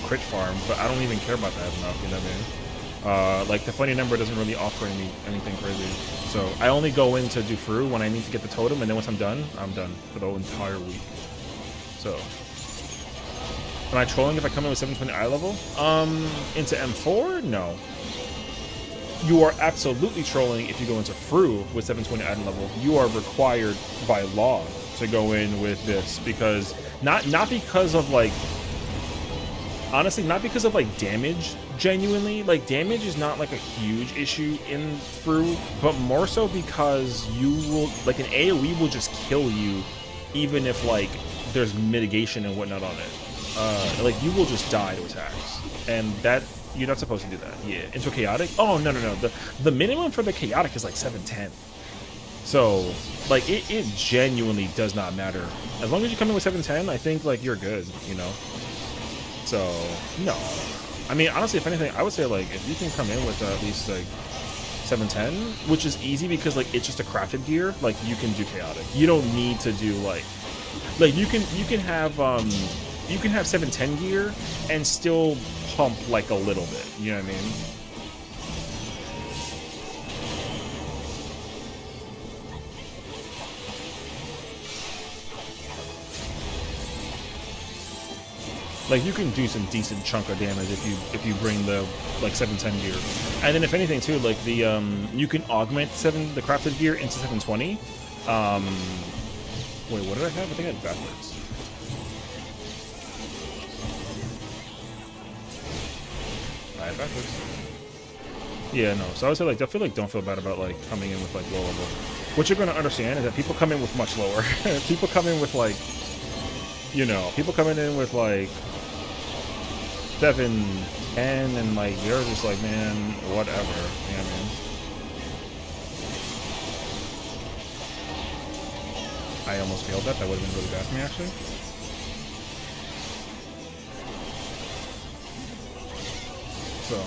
crit farm. But I don't even care about that enough. You know what I mean? Like the funny number doesn't really offer anything crazy. So I only go in to do Fru when I need to get the totem, and then once I'm done for the whole entire week. So am I trolling if I come in with 720 eye level? Into M4? No. You are absolutely trolling if you go into Fru with 720 item level. You are required by law to go in with this because not because of like honestly not because of like damage. Genuinely, like damage is not like a huge issue in Fru, but more so because you will like an AoE will just kill you even if like there's mitigation and whatnot on it. Like you will just die to attacks, and that you're not supposed to do that. Yeah, into a chaotic. Oh no. The minimum for the chaotic is like 710. So like it genuinely does not matter as long as you come in with 710. I think like you're good, you know. So no, I mean honestly, if anything, I would say like if you can come in with at least like 710, which is easy because like it's just a crafted gear. Like you can do chaotic. You don't need to do like you can have 710 gear and still pump like a little bit, you know what I mean? Like you can do some decent chunk of damage if you bring the like 710 gear. And then if anything too, like the you can augment the crafted gear into 720. Wait, what did I have? I think I had backwards. Backwards. Yeah, no. So I would say like I feel like don't feel bad about like coming in with like low level. What you're gonna understand is that people come in with much lower. People come in with like, people coming in with like 7, 10, and like you're just like, man, whatever. You know what I mean? I almost failed that. That would have been really bad for me actually. So,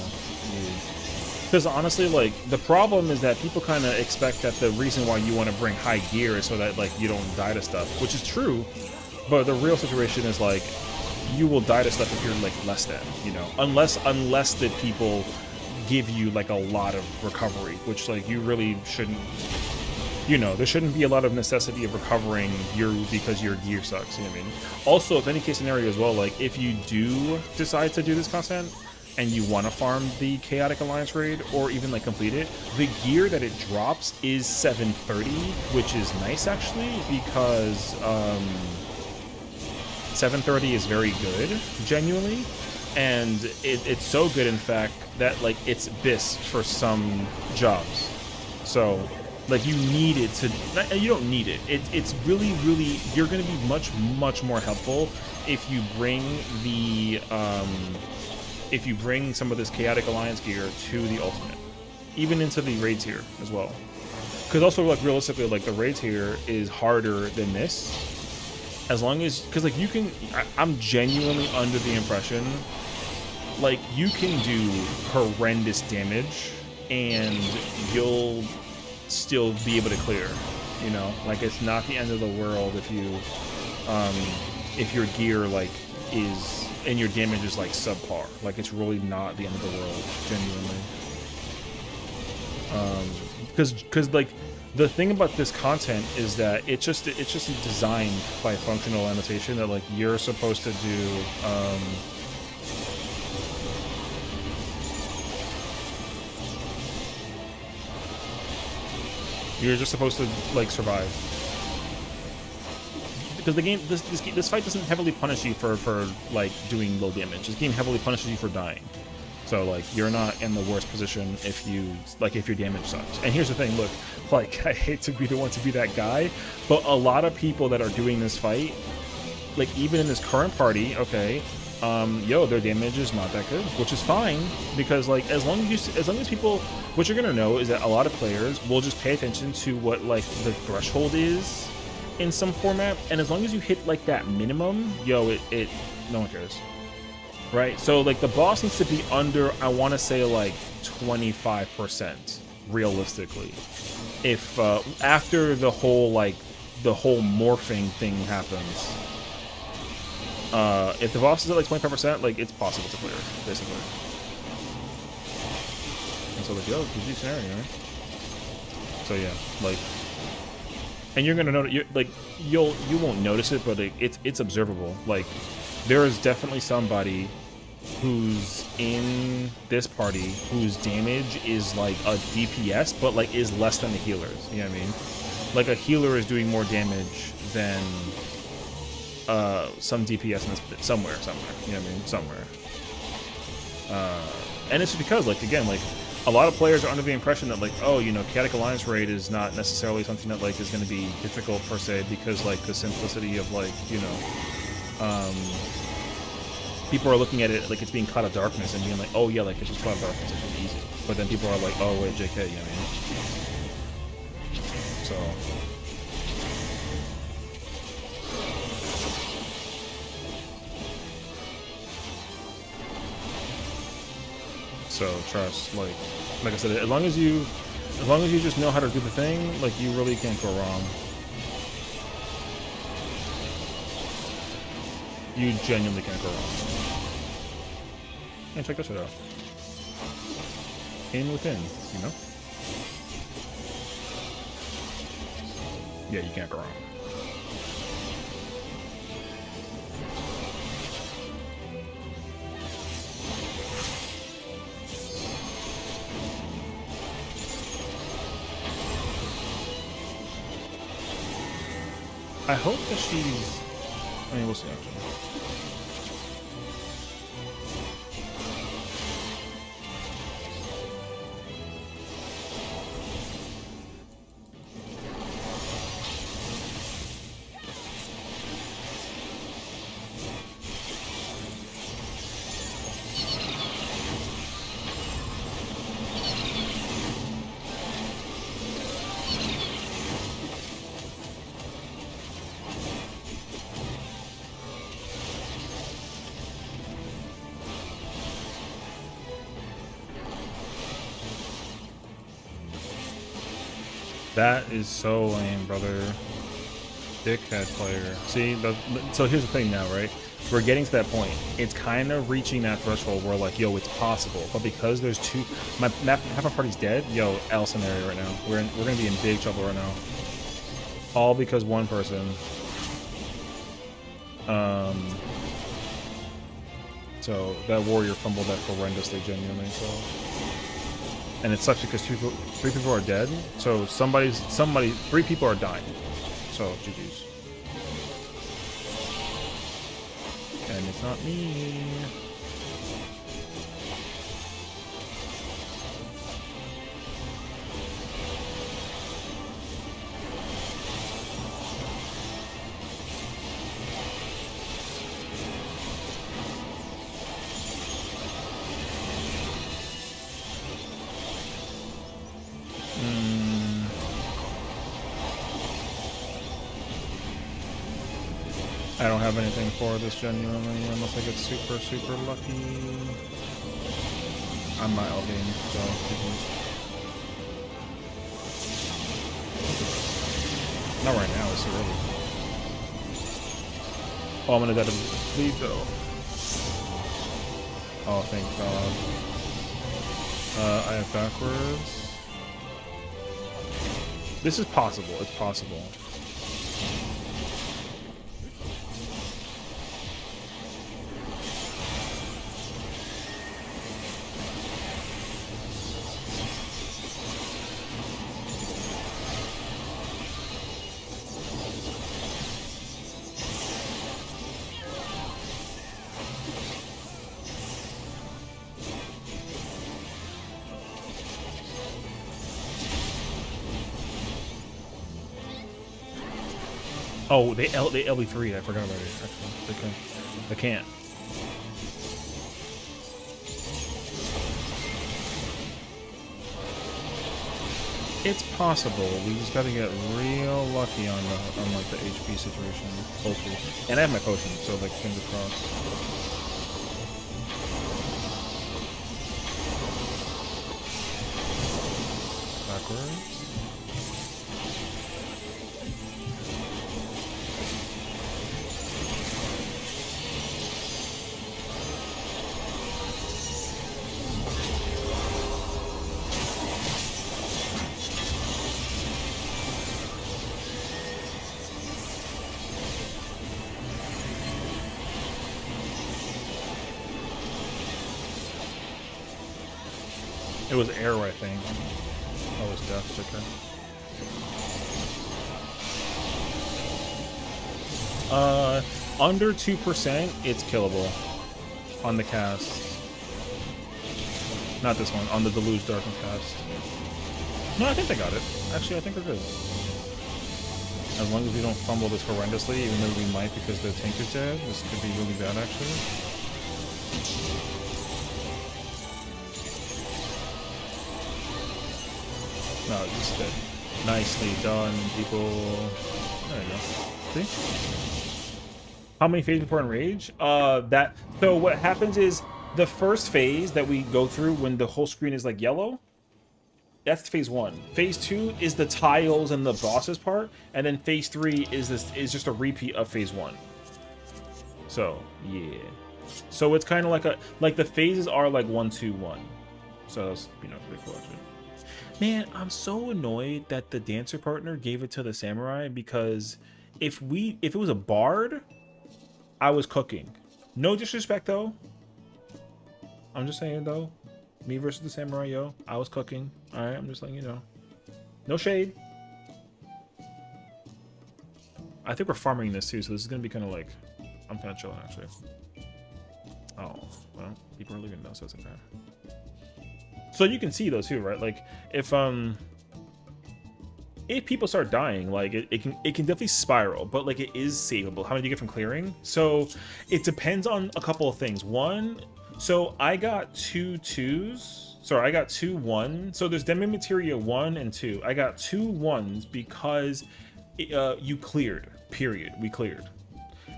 because honestly, like the problem is that people kind of expect that the reason why you want to bring high gear is so that like you don't die to stuff, which is true. But the real situation is like you will die to stuff if you're like less than, unless the people give you like a lot of recovery, which like you really shouldn't. There shouldn't be a lot of necessity of recovering because your gear sucks. You know what I mean? Also, if any case scenario as well, like if you do decide to do this content and you want to farm the Chaotic Alliance raid or even like complete it, the gear that it drops is 730, which is nice actually because 730 is very good, genuinely, and it's so good in fact that like it's BIS for some jobs. So Like, you need it to, you don't need it. It's really, really, you're going to be much, much more helpful if you bring the, if you bring some of this Chaotic Alliance gear to the Ultimate. Even into the raids here as well. Because also, like, realistically, like, the raids here is harder than this. As long as, because, like, you can, I'm genuinely under the impression, like, you can do horrendous damage and you'll still be able to clear, you know? Like, it's not the end of the world if you, if your gear, like, is, and your damage is, like, subpar. Like, it's really not the end of the world, genuinely. Because like, the thing about this content is that it's just designed by functional annotation that, like, you're supposed to do, you're just supposed to, like, survive. Because the game, this fight doesn't heavily punish you for like doing low damage. This game heavily punishes you for dying. So, like, you're not in the worst position if you, like, if your damage sucks. And here's the thing, look, like, I hate to be the one to be that guy, but a lot of people that are doing this fight, like, even in this current party, okay, their damage is not that good, which is fine, because, like, as long as people, what you're gonna know is that a lot of players will just pay attention to what, like, the threshold is in some format, and as long as you hit, like, that minimum, no one cares. Right, so, like, the boss needs to be under, I want to say, like, 25%, realistically. If, after the whole morphing thing happens, if the boss is at, like, 25%, like, it's possible to clear, basically. And so, like, GG scenario, right? So, yeah, like, and you're gonna notice, you won't notice it, but it's observable. Like, there is definitely somebody who's in this party whose damage is like a DPS, but, like, is less than the healers. You know what I mean? Like, a healer is doing more damage than some DPS in this, somewhere. You know what I mean? Somewhere. And it's because, like, again, like, a lot of players are under the impression that, like, oh, you know, Chaotic Alliance Raid is not necessarily something that, like, is going to be difficult per se, because, like, the simplicity of, like, you know, people are looking at it like it's being Cloud of Darkness and being like, oh yeah, like, it's just Cloud of Darkness, it's just easy. But then people are like, oh wait, JK, you know what I mean? So trust, like I said, as long as you just know how to do the thing, like, you really can't go wrong. You genuinely can't go wrong. And check this shit out. In within, you know? Yeah, you can't go wrong. I hope that she's, I mean, we'll see, actually. That is so lame, brother. Dickhead player. See, so here's the thing now, right? We're getting to that point. It's kind of reaching that threshold where, like, yo, it's possible. But because there's two, half my party's dead. Yo, L scenario right now. We're gonna be in big trouble right now. All because one person. So that warrior fumbled that horrendously, genuinely. So. And it sucks because three people are dead, so three people are dying. So GG's. And it's not me. I don't have anything for this genuinely, unless I get super, super lucky. I'm not LBing, so not right now, it's so early. Oh, I'm gonna die to bleed though. Oh, thank God. I have backwards. This is possible, it's possible. Oh, they LB3. I forgot about it. Actually, they can't. It's possible. We just gotta get real lucky on like the HP situation. Hopefully, and I have my potion, so like fingers crossed. Backwards. It was arrow, I think. Oh, it was death sticker. Under 2%, it's killable on the cast. Not this one, on the Deluge Darken cast. No, I think they got it. Actually, I think we're good. As long as we don't fumble this horrendously, even though we might because the tank is dead. This could be really bad, actually. No, this is good. Nicely done, people. There you go. See? How many phases before Enrage? So what happens is the first phase that we go through when the whole screen is like yellow, that's phase 1. Phase 2 is the tiles and the bosses part, and then phase 3 is just a repeat of phase 1. So yeah. So it's kind of like the phases are like 1, 2, 1. So that's pretty cool actually. Man, I'm so annoyed that the dancer partner gave it to the samurai, because if it was a bard, I was cooking. No disrespect though. I'm just saying though. Me versus the samurai, yo. I was cooking. Alright, I'm just letting you know. No shade. I think we're farming this too, so this is gonna be kinda like, I'm kinda chilling actually. Oh, well, people are leaving though, so it's okay. So you can see those too, right? Like if people start dying, like it can definitely spiral, but like it is savable. How many do you get from clearing? So it depends on a couple of things. One, so I got 2 2s. Sorry, I got 2 1s. So there's Demi Materia 1 and 2. I got 2 1s because you cleared. Period. We cleared.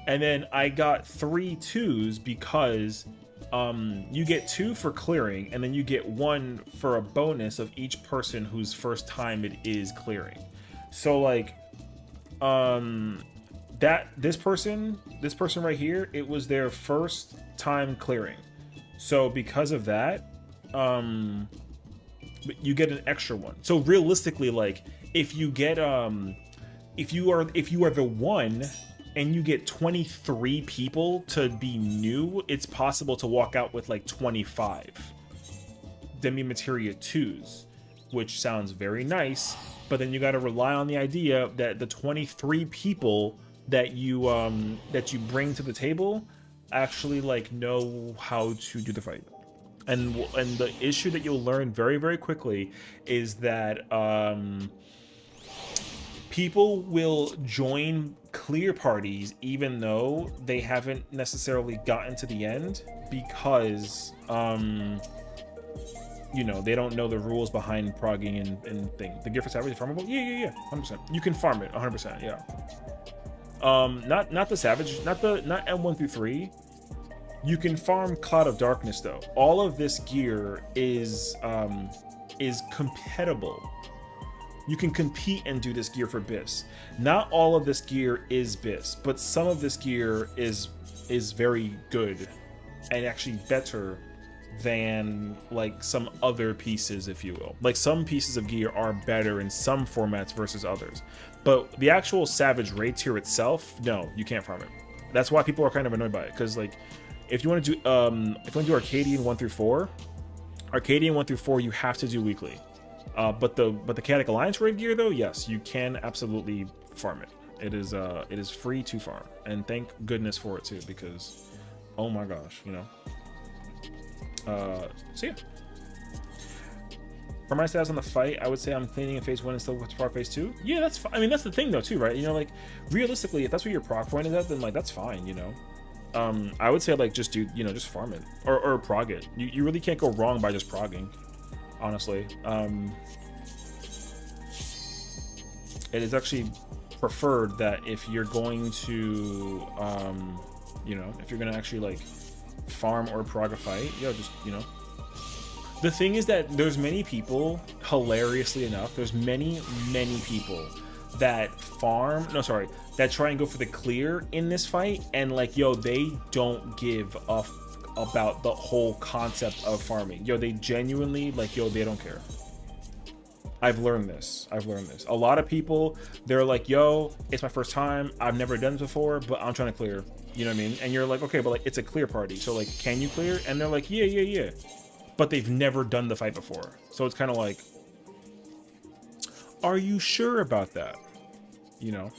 And then I got 3 2s because you get 2 for clearing, and then you get 1 for a bonus of each person whose first time it is clearing. So like this person right here, it was their first time clearing. So because of that, you get an extra 1. So realistically, like if you get if you are the 1 and you get 23 people to be new, it's possible to walk out with like 25 Demi Materia 2s, which sounds very nice, but then you got to rely on the idea that the 23 people that you bring to the table actually like know how to do the fight. And the issue that you'll learn very, very quickly is that people will join clear parties even though they haven't necessarily gotten to the end, because you know, they don't know the rules behind progging and thing. The gift for salvage is farmable? Yeah, 100%. You can farm it 100%, yeah. Not the Savage, not M1 through 3. You can farm Cloud of Darkness though. All of this gear is compatible. You can compete and do this gear for BIS. Not all of this gear is BIS, but some of this gear is very good and actually better than like some other pieces, if you will. Like some pieces of gear are better in some formats versus others. But the actual Savage raid tier itself, no, you can't farm it. That's why people are kind of annoyed by it, because like if you want to do Arcadian 1 through 4, Arcadian 1 through 4 you have to do weekly. But the Chaotic Alliance raid gear though, yes, you can absolutely farm it. It is free to farm, and thank goodness for it too, because oh my gosh, you know. So yeah. For my stats on the fight, I would say I'm cleaning in phase 1 and still with far phase 2. Yeah, that's fine. I mean, that's the thing though too, right? You know, like realistically, if that's what your proc point is at, then like that's fine, you know. I would say like just do, you know, just farm it or prog it. You really can't go wrong by just progging, honestly. It is actually preferred that if you're going to you know, if you're gonna actually like farm or prog a fight, yo, just, you know. The thing is that there's many people, hilariously enough, there's many people that that try and go for the clear in this fight, and like, yo, they don't give a about the whole concept of farming. Yo, they genuinely, like, yo, they don't care. I've learned this. A lot of people, they're like, yo, it's my first time, I've never done this before, but I'm trying to clear. You know what I mean? And you're like, okay, but like, it's a clear party, so like, can you clear? And they're like, yeah. But they've never done the fight before. So it's kind of like, are you sure about that? You know?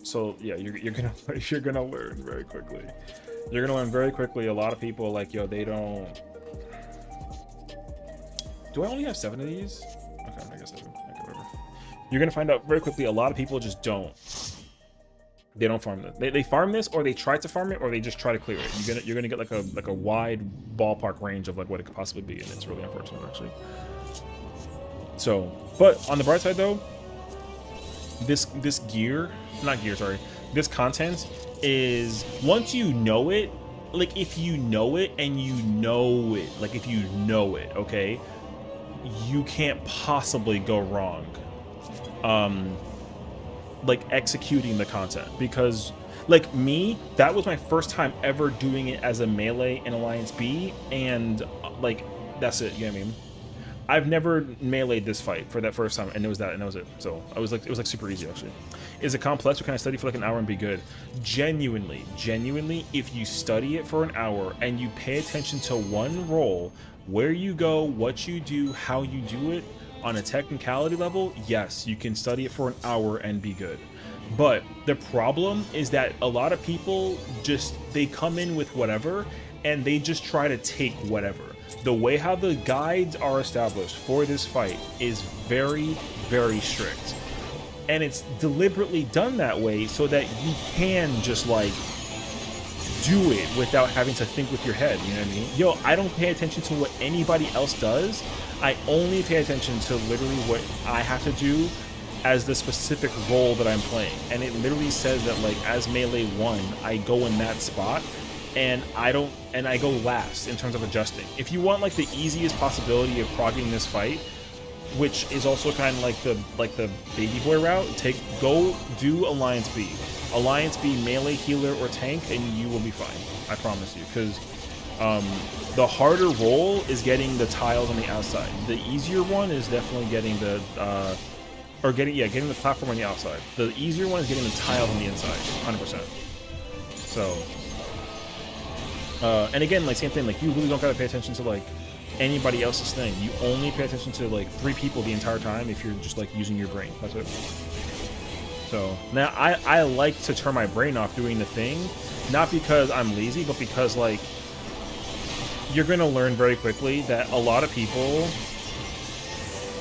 So yeah, you're gonna learn very quickly. You're gonna learn very quickly. A lot of people like, yo, they don't. Do I only have 7 of these? Okay, I guess I do. Okay, whatever. You're gonna find out very quickly. A lot of people just don't. They don't farm this. They farm this, or they try to farm it, or they just try to clear it. You're gonna get like a wide ballpark range of like what it could possibly be, and it's really unfortunate actually. So, but on the bright side though, this content is, once you know it, like if you know it and you know it, like if you know it, okay, you can't possibly go wrong. Like executing the content, because like me, that was my first time ever doing it as a melee in Alliance B, and like that's it, you know what I mean? I've never meleeed this fight for that first time, and it was it. So I was like, it was like super easy actually. Is it complex, or can I study for like an hour and be good? Genuinely, if you study it for an hour and you pay attention to one role, where you go, what you do, how you do it, on a technicality level, yes, you can study it for an hour and be good. But the problem is that a lot of people just, they come in with whatever and they just try to take whatever. The way how the guides are established for this fight is very, very strict. And it's deliberately done that way so that you can just like do it without having to think with your head, you know what I mean? Yo, I don't pay attention to what anybody else does. I only pay attention to literally what I have to do as the specific role that I'm playing. And it literally says that like as melee 1, I go in that spot, and I go last in terms of adjusting. If you want like the easiest possibility of progging this fight, which is also kind of like the baby boy route, go do Alliance B. Alliance B melee, healer, or tank, and you will be fine. I promise you, because the harder role is getting the tiles on the outside. The easier one is definitely getting the getting the platform on the outside. The easier one is getting the tiles on the inside, 100%. So, and again, like same thing. Like you really don't gotta pay attention to like anybody else's thing. You only pay attention to like 3 people the entire time if you're just like using your brain. That's it. So now I like to turn my brain off doing the thing, not because I'm lazy, but because like you're gonna learn very quickly that a lot of people,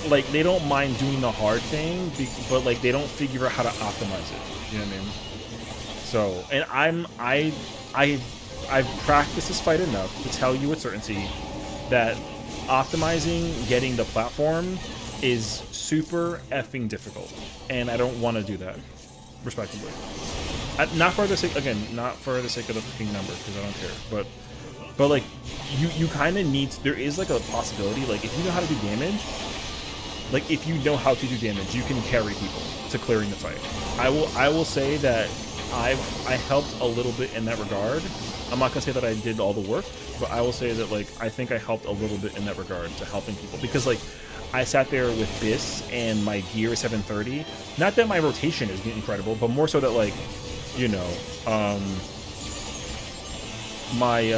like, they don't mind doing the hard thing, but like they don't figure out how to optimize it. You know what I mean? So, and I've practiced this fight enough to tell you with certainty that optimizing getting the platform is super effing difficult, and I don't want to do that. respectively. Not for the sake, again, not for the sake of the fucking number, because I don't care. But like, you kind of need. There is like a possibility, like if you know how to do damage, like if you know how to do damage, you can carry people to clearing the fight. I will say that I helped a little bit in that regard. I'm not gonna say that I did all the work, but I will say that like I think I helped a little bit in that regard to helping people, because like I sat there with this and my gear is 730. Not that my rotation is incredible, but more so that like, you know, my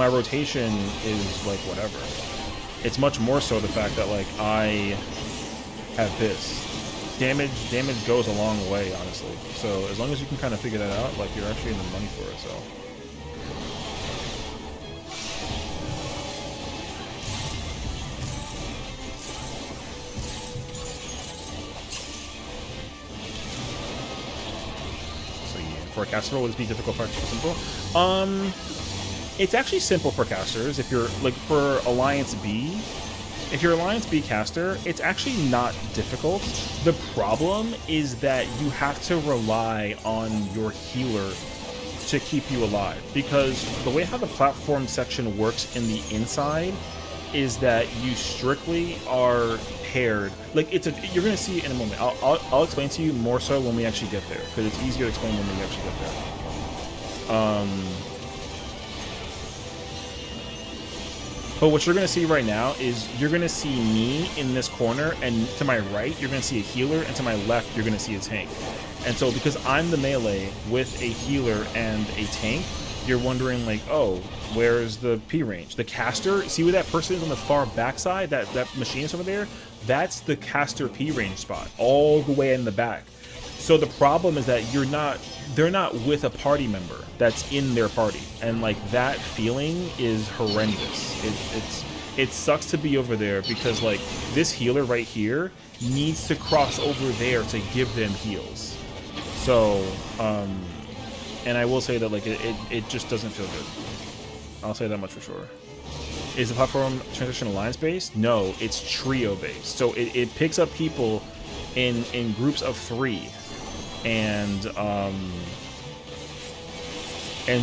rotation is like whatever. It's much more so the fact that like I have this. Damage goes a long way, honestly. So as long as you can kind of figure that out, like you're actually in the money for it. So. So yeah, for a caster roll, would this be difficult, practical, simple? It's actually simple for casters. If you're like for Alliance B. If you're Alliance B caster, it's actually not difficult. The problem is that you have to rely on your healer to keep you alive, because the way how the platform section works in the inside is that you strictly are paired. Like you're gonna see it in a moment. I'll explain to you more so when we actually get there, because it's easier to explain when we actually get there. But what you're going to see right now is you're going to see me in this corner, and to my right, you're going to see a healer, and to my left, you're going to see a tank. And so because I'm the melee with a healer and a tank, you're wondering like, oh, where's the P range? The caster, see where that person is on the far backside, that machinist over there? That's the caster P range spot, all the way in the back. So the problem is that they're not with a party member that's in their party, and like that feeling is horrendous. It sucks to be over there, because like this healer right here needs to cross over there to give them heals. So and I will say that like it just doesn't feel good. I'll say that much for sure. Is the platform transition alliance based? No, it's trio based. So it picks up people in groups of 3. And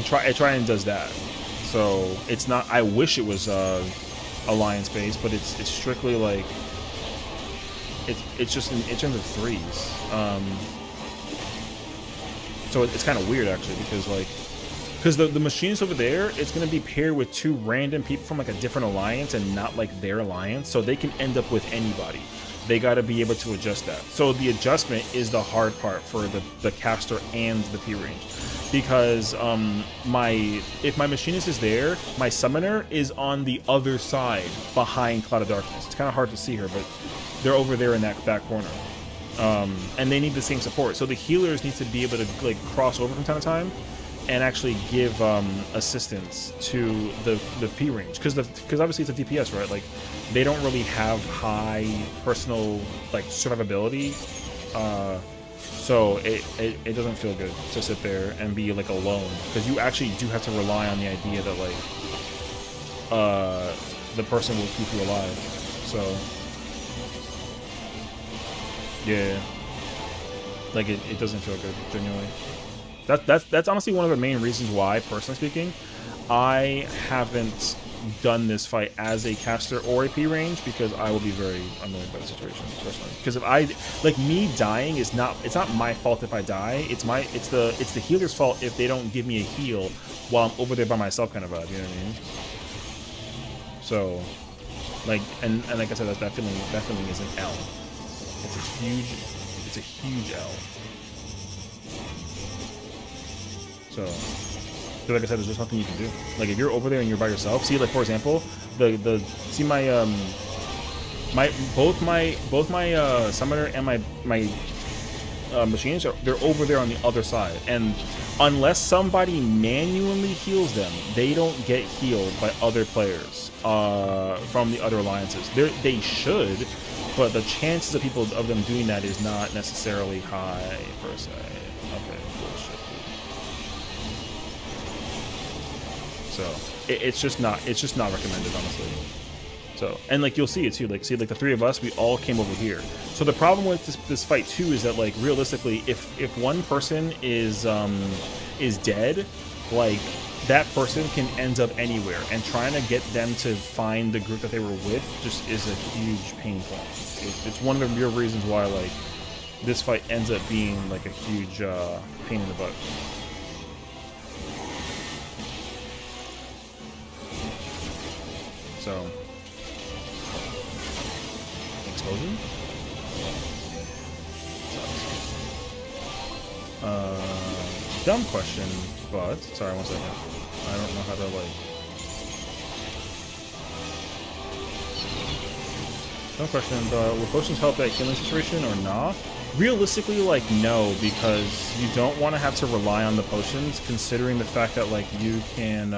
try and does that. So it's not. I wish it was alliance based, but it's strictly like it's just in terms of 3s. So it's kind of weird actually, because the machines over there, it's going to be paired with 2 random people from like a different alliance and not like their alliance, so they can end up with anybody. They got to be able to adjust that. So the adjustment is the hard part for the caster and the P range, because if my machinist is there, my summoner is on the other side behind Cloud of Darkness. It's kind of hard to see her, but they're over there in that back corner, and they need the same support. So the healers need to be able to like cross over from time to time and actually give assistance to the P range, because obviously it's a DPS, right? Like they don't really have high personal like survivability, so it doesn't feel good to sit there and be like alone, because you actually do have to rely on the idea that like the person will keep you alive. So yeah, like it doesn't feel good genuinely. That's honestly one of the main reasons why, personally speaking, I haven't done this fight as a caster or a P range, because I will be very annoyed by the situation personally. Because if me dying it's not my fault if I die. It's the healer's fault if they don't give me a heal while I'm over there by myself, kind of vibe. You know what I mean? So, like, and like I said, that feeling is an L. It's a huge L. So like I said, there's just nothing you can do. Like if you're over there and you're by yourself, see, like for example, both my summoner and my machines they're over there on the other side, and unless somebody manually heals them, they don't get healed by other players from the other alliances. They should, but the chances of them doing that is not necessarily high per se. Okay, bullshit. So it's just not recommended, honestly. So, and like you'll see it too, like see like the three of us, we all came over here. So the problem with this fight too is that like realistically, if one person is dead, like that person can end up anywhere, and trying to get them to find the group that they were with just is a huge pain point. It's one of the real reasons why like this fight ends up being like a huge pain in the butt. So. Explosion? Dumb question, but sorry, 1 second. I don't know how to like. Dumb question, but will potions help that healing situation or not? Realistically, like no, because you don't want to have to rely on the potions, considering the fact that like you can.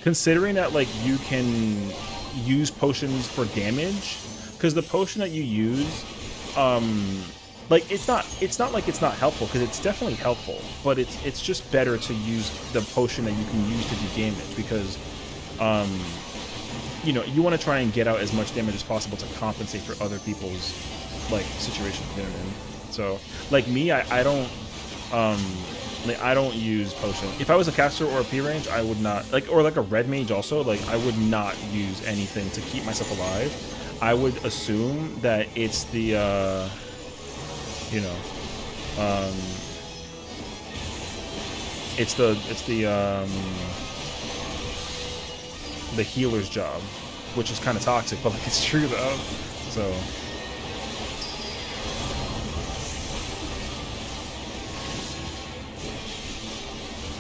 Considering that like you can use potions for damage, because the potion that you use, like it's not like it's not helpful, because it's definitely helpful, but it's just better to use the potion that you can use to do damage, because you know, you want to try and get out as much damage as possible to compensate for other people's like situations, you know what I mean? So like me, I don't like I don't use potion. If I was a caster or a P range, I would not like, or like a red mage also, like I would not use anything to keep myself alive. I would assume that it's the you know, it's the healer's job, which is kind of toxic, but like it's true though. So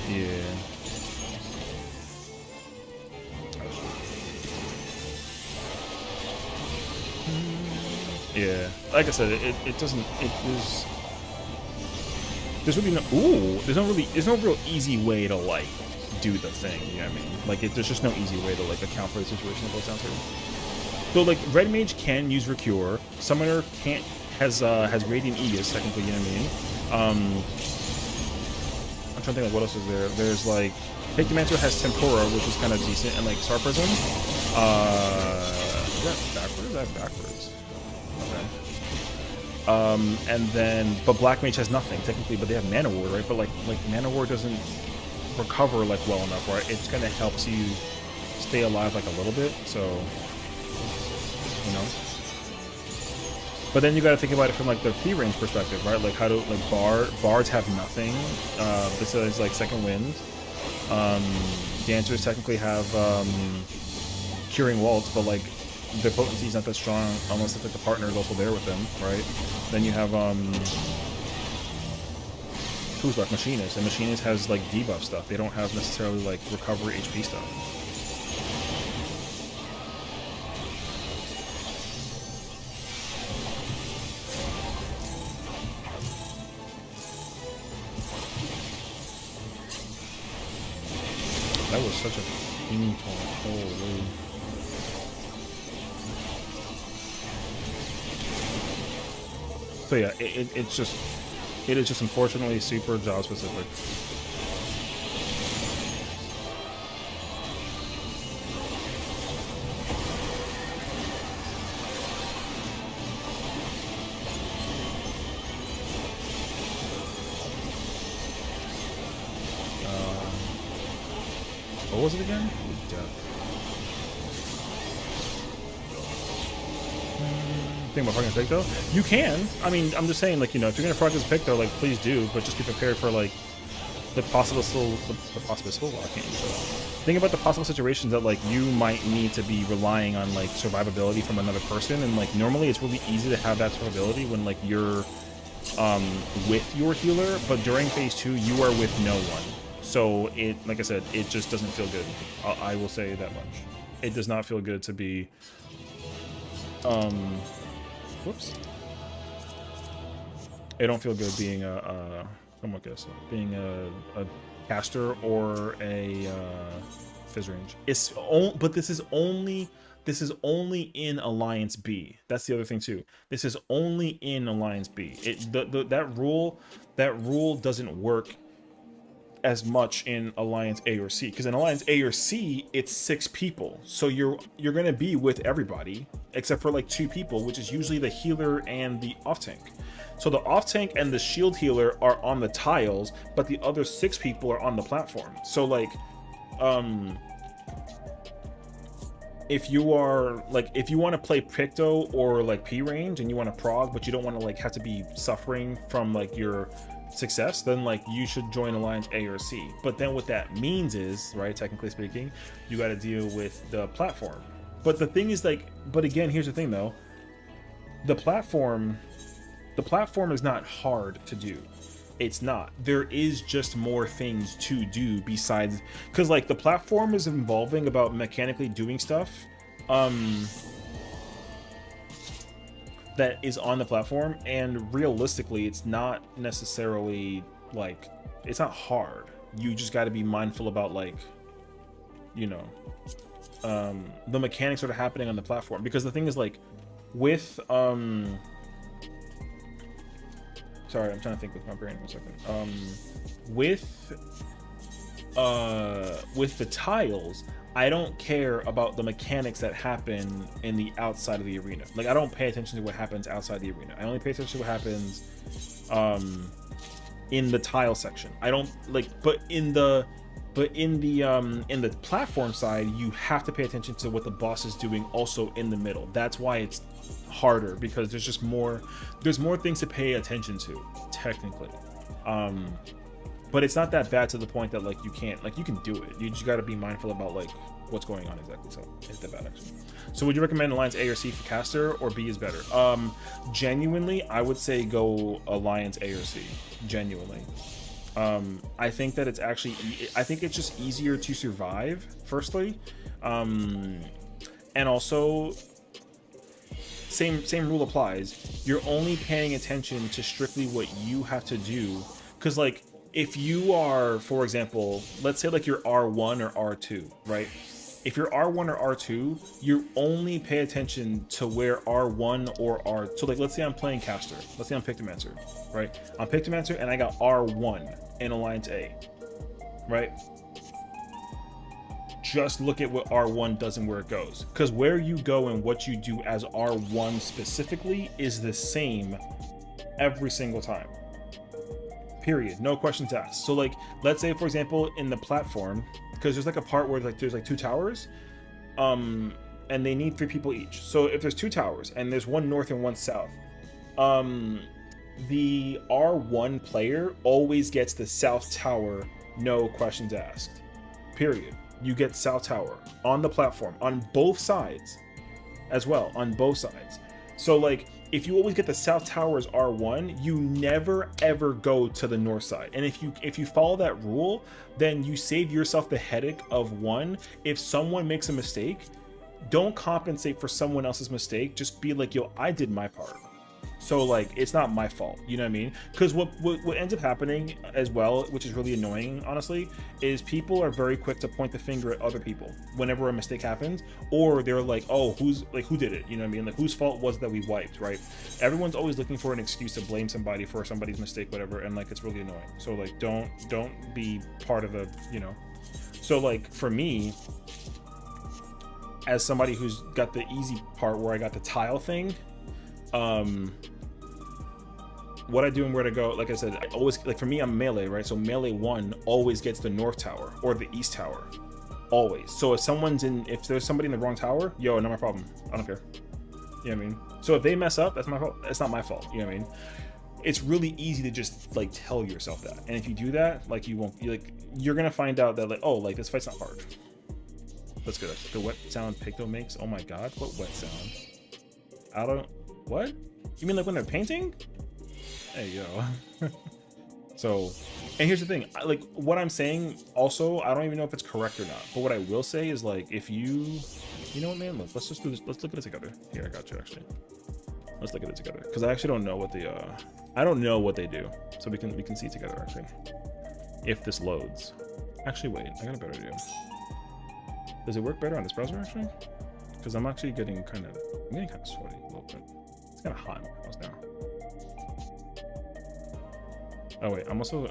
yeah. Yeah, like I said, it doesn't, there's really no, there's no real easy way to like do the thing, you know what I mean? Like there's just no easy way to like account for the situation that goes down to. So like red mage can use Recure, summoner can't, has Radiant Aegis technically, you know what I mean? I'm trying to think like what else is there. There's like Pigmancer has Tempora, which is kind of decent, and like Star Prism. Is that backwards? Is that backwards? Okay. And then, but Black Mage has nothing technically, but they have Mana Ward, right? But like Mana Ward doesn't recover like well enough, right? It kind of helps you stay alive like a little bit, so you know. But then you got to think about it from like the P range perspective, right? Like how do like bards have nothing besides like Second Wind. Dancers technically have Curing Waltz, but like their potency is not that strong unless if like, the partner is also there with them, right? Then you have who's left? Machinist, and Machinist has like debuff stuff. They don't have necessarily like recovery HP stuff. That was such a pain point. Holy. So yeah, it is just unfortunately super job specific. What was it again? Think about fucking pick though? You can. I mean, I'm just saying, like, you know, if you're gonna practice pick though, like, please do, but just be prepared for like the possible the possible. Well, I can't use that. Think about the possible situations that like you might need to be relying on like survivability from another person, and like normally it's really easy to have that survivability when like you're with your healer, but during phase 2 you are with no one. So it, like I said, it just doesn't feel good. I will say that much. It does not feel good to be whoops. It don't feel good being being a caster or a Fizz range. But this is only in Alliance B. That's the other thing too. This is only in Alliance B. That rule doesn't work as much in Alliance A or C, because in Alliance A or C it's 6 people, so you're gonna be with everybody except for like 2 people, which is usually the healer and the off tank. So the off tank and the shield healer are on the tiles, but the other 6 people are on the platform. So like if you are like, if you want to play Picto or like P range and you want to prog, but you don't want to like have to be suffering from like your success, then like you should join Alliance A or C. But then what that means is, right, technically speaking, you got to deal with the platform. But the thing is like, but again, here's the thing though, the platform is not hard to do. It's not. There is just more things to do besides, because like the platform is involving about mechanically doing stuff that is on the platform, and realistically it's not necessarily like, it's not hard. You just got to be mindful about like, you know, the mechanics that are happening on the platform. Because the thing is like with sorry, I'm trying to think with my brain 1 second. With the tiles, I don't care about the mechanics that happen in the outside of the arena. Like I don't pay attention to what happens outside the arena. I only pay attention to what happens in the tile section. I don't like, but in the platform side, you have to pay attention to what the boss is doing also in the middle. That's why it's harder, because there's just more things to pay attention to technically. But it's not that bad to the point that like you can't, like you can do it. You just got to be mindful about like what's going on exactly. So it's that bad actually. So would you recommend Alliance A or C for caster, or B is better? Genuinely, I would say go Alliance A or C. Genuinely. I think that it's actually, I think it's just easier to survive, firstly. And also, same rule applies. You're only paying attention to strictly what you have to do. Because like, if you are, for example, let's say like you're R1 or R2, right? If you're R1 or R2, you only pay attention to where R1 or R2. So like, let's say I'm playing caster. Let's say I'm Pictomancer, right? I'm Pictomancer and I got R1 in Alliance A, right? Just look at what R1 does and where it goes. Because where you go and what you do as R1 specifically is the same every single time. Period. No questions asked. So like, let's say for example in the platform, because there's like a part where like there's like 2 towers, and they need 3 people each. So if there's 2 towers and there's 1 north and 1 south, the R1 player always gets the south tower, no questions asked. Period. You get south tower on the platform on both sides as well, on both sides. So like, if you always get the south tower as R1, you never ever go to the north side. And if you follow that rule, then you save yourself the headache of, one, if someone makes a mistake, don't compensate for someone else's mistake. Just be like, yo, I did my part. So like, it's not my fault, you know what I mean? Because what ends up happening as well, which is really annoying, honestly, is people are very quick to point the finger at other people whenever a mistake happens, or they're like, oh, who did it? You know what I mean? Like, whose fault was it that we wiped, right? Everyone's always looking for an excuse to blame somebody for somebody's mistake, whatever, and like, it's really annoying. So like, don't be part of a, you know. So like, for me, as somebody who's got the easy part where I got the tile thing, what I do and where to go, like I said, I always, like for me, I'm melee, right? So melee 1 always gets the north tower or the east tower, always. So if there's somebody in the wrong tower, yo, not my problem. I don't care. You know what I mean? So if they mess up, that's my fault. That's not my fault. You know what I mean? It's really easy to just like tell yourself that, and if you do that, like you're gonna find out that like, oh, like this fight's not hard. That's good. The wet sound Picto makes. Oh my god, what wet sound? What? You mean like when they're painting? Hey, yo. So, and here's the thing, like what I'm saying also, I don't even know if it's correct or not, but what I will say is like, if you know what, man, let's just do this. Let's look at it together. Here, I got you actually. Let's look at it together, because I actually don't know what I don't know what they do. So we can see together actually. If this loads. Actually, wait, I got a better idea. Does it work better on this browser actually? Because I'm actually getting kind of sweaty a little bit. It's kind of hot in my house now. Oh wait, I'm also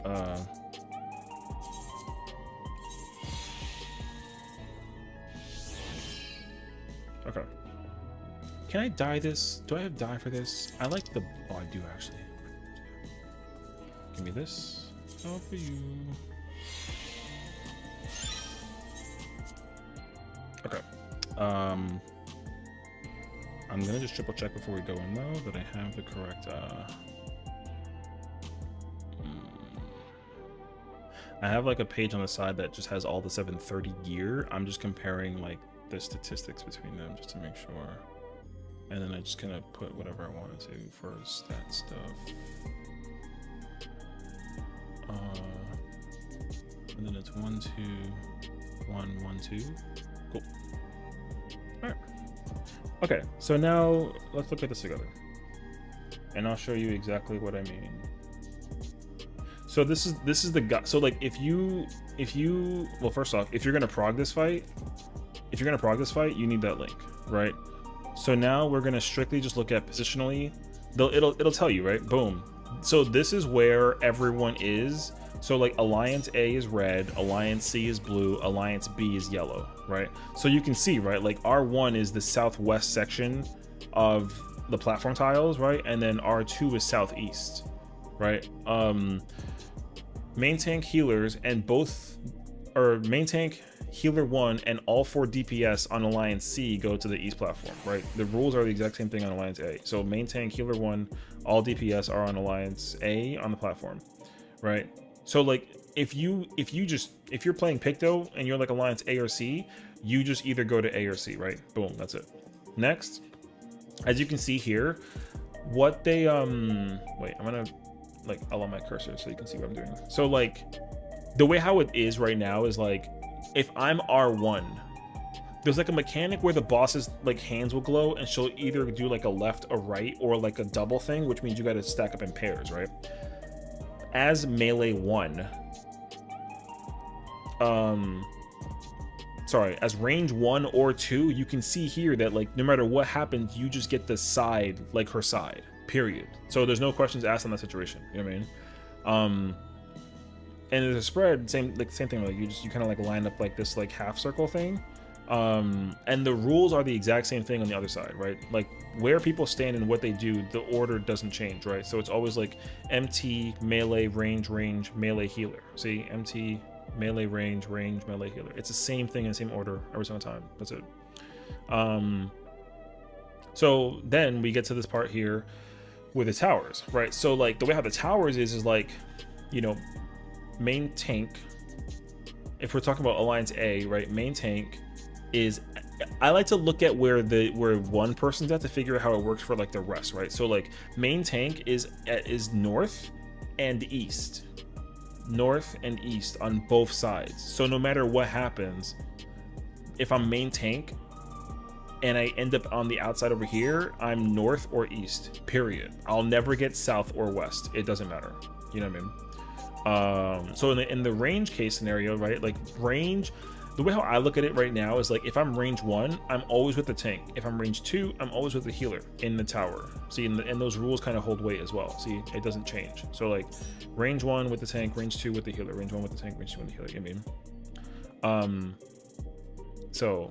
Can I dye this? Do I have dye for this? I like the... Oh, I do actually. Give me this. All for you. Okay. I'm gonna just triple check before we go in though that I have the correct I have like a page on the side that just has all the 730 gear. I'm just comparing like the statistics between them just to make sure. And then I just kind of put whatever I wanted to for stat stuff. And then it's 1 2 1 1 2. Cool. All right. Okay, so now let's look at this together, and I'll show you exactly what I mean. So this is the guy. So like if you well, first off, if you're gonna prog this fight, you need that link, right? So now we're gonna strictly just look at positionally. It'll tell you, right? Boom. So this is where everyone is. So like Alliance A is red, Alliance C is blue, Alliance B is yellow, right? So you can see, right, like R1 is the southwest section of the platform tiles, right? And then R2 is southeast, right? Main tank healers and both, or main tank healer 1 and all 4 DPS on Alliance C go to the east platform, right? The rules are the exact same thing on Alliance A. So main tank healer 1, all DPS are on Alliance A on the platform, right? So like if you're playing Picto and you're like Alliance A or C, you just either go to A or C, right? Boom, that's it. Next, as you can see here, what they wait, I'm gonna like allow my cursor so you can see what I'm doing. So like the way how it is right now is like if I'm R1, there's like a mechanic where the boss's like hands will glow and she'll either do like a left or right or like a double thing, which means you got to stack up in pairs, right? As melee 1, as range 1 or 2, you can see here that like no matter what happens, you just get the side, like her side, period. So there's no questions asked in that situation, you know what I mean? And there's a spread, same thing, like you kind of like line up like this like half circle thing. And the rules are the exact same thing on the other side, right? Like where people stand and what they do, the order doesn't change, right? So it's always like MT, melee, range, melee, healer. See, MT, melee, range, melee, healer. It's the same thing in the same order every single time. That's it. So then we get to this part here with the towers, right? So like the way how the towers is like, you know, main tank, if we're talking about Alliance A, right? Main tank is, I like to look at where one person's at to figure out how it works for like the rest, right? So like main tank is north and east on both sides. So no matter what happens, if I'm main tank and I end up on the outside over here, I'm north or east, period. I'll never get south or west. It doesn't matter. You know what I mean? So in the range case scenario, right? Like range, the way how I look at it right now is like if I'm range 1, I'm always with the tank. If I'm range 2, I'm always with the healer in the tower. See, and those rules kind of hold weight as well. See, it doesn't change. So like range 1 with the tank, range 2 with the healer, range 1 with the tank, range 2 with the healer. You know what I mean? So,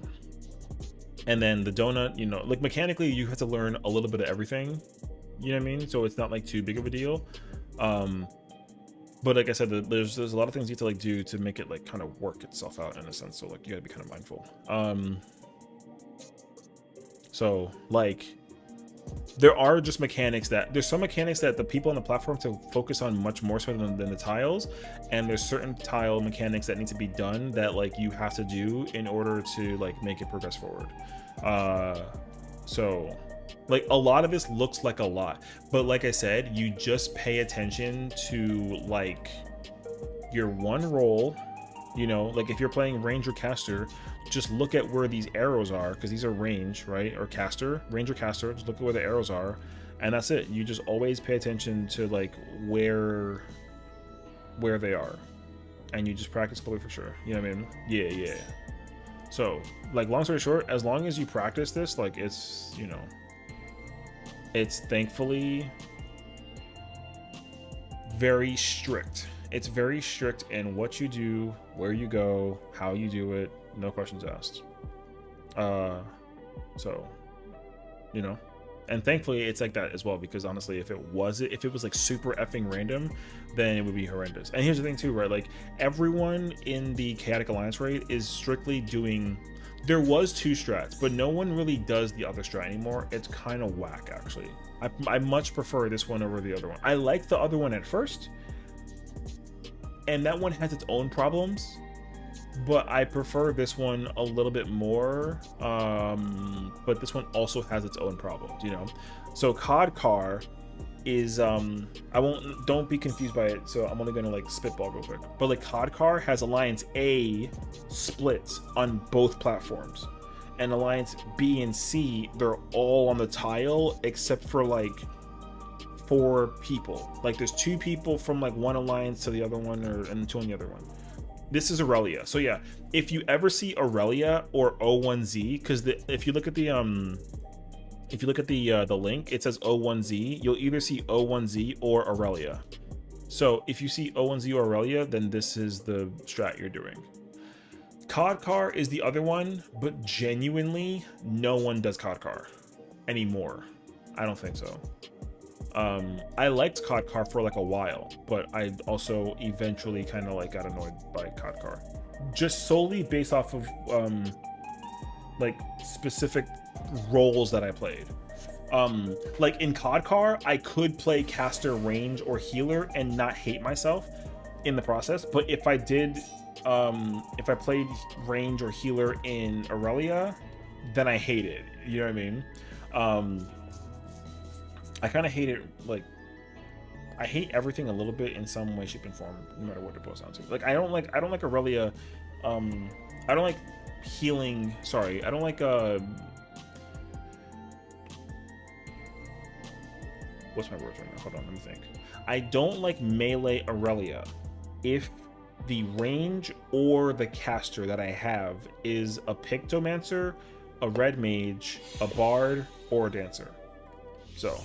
and then the donut, you know, like mechanically you have to learn a little bit of everything. You know what I mean? So it's not like too big of a deal. But like I said, there's a lot of things you have to like do to make it like kind of work itself out in a sense. So like you gotta be kind of mindful. So like there are just mechanics that there's some mechanics that the people on the platform to focus on much more so than the tiles, and there's certain tile mechanics that need to be done that like you have to do in order to like make it progress forward. So like a lot of this looks like a lot, but like I said, you just pay attention to like your one roll, you know, like if you're playing range or caster, just look at where these arrows are, because these are range, right? Or caster, range or caster, just look at where the arrows are, and that's it. You just always pay attention to like where they are, and you just practice fully for sure. You know what I mean? Yeah. So like long story short, as long as you practice this, like it's, you know, it's thankfully very strict. It's very strict in what you do, where you go, how you do it, no questions asked. So you know. And thankfully it's like that as well, because honestly, if it was like super effing random, then it would be horrendous. And here's the thing too, right? Like everyone in the Chaotic Alliance raid is strictly doing, there was 2 strats, but no one really does the other strat anymore. It's kind of whack, actually. I much prefer this one over the other one. I liked the other one at first, and that one has its own problems, but I prefer this one a little bit more. But this one also has its own problems, you know. So COD Car is don't be confused by it, so I'm only gonna like spitball real quick. But like COD Car has Alliance A splits on both platforms, and Alliance B and C, they're all on the tile except for like 4 people. Like there's 2 people from like one alliance to the other one, and 2 on the other one. This is Aurelia. So yeah, if you ever see Aurelia or O1Z, because if you look at the link, it says O1Z. You'll either see O1Z or Aurelia. So if you see O1Z or Aurelia, then this is the strat you're doing. COD Car is the other one, but genuinely, no one does COD Car anymore. I don't think so. I liked COD Car for like a while, but I also eventually kind of like got annoyed by COD Car, just solely based off of like specific roles that I played. Like in COD Car, I could play caster, range, or healer and not hate myself in the process. But if I did, if I played range or healer in Aurelia, then I hate it. You know what I mean? I kind of hate it. Like, I hate everything a little bit in some way, shape, and form, no matter what it boils down to. Like, I don't like Aurelia. I don't like healing. Sorry, I don't like what's my words right now? Hold on, let me think. I don't like melee Aurelia if the range or the caster that I have is a Pictomancer, a red mage, a bard, or a dancer. So,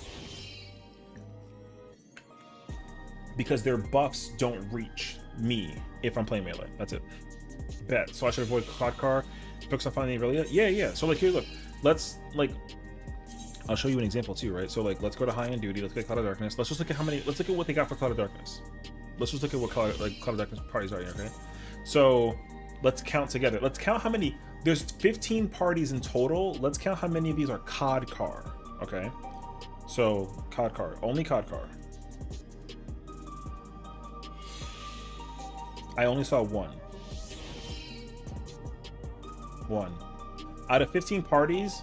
because their buffs don't reach me if I'm playing melee. That's it. Bet. So I should avoid COD Car, focus on finding Aurelia. Yeah. So like here, look. Let's like, I'll show you an example too, right? So like, let's go to high end duty. Let's get Cloud of Darkness. Let's just look at how many. Let's look at what they got for Cloud of Darkness. Let's just look at what Cloud of Darkness parties are. Okay. So let's count together. Let's count how many. There's 15 parties in total. Let's count how many of these are COD Car. Okay. So COD Car, only COD Car. I only saw one. Out of 15 parties,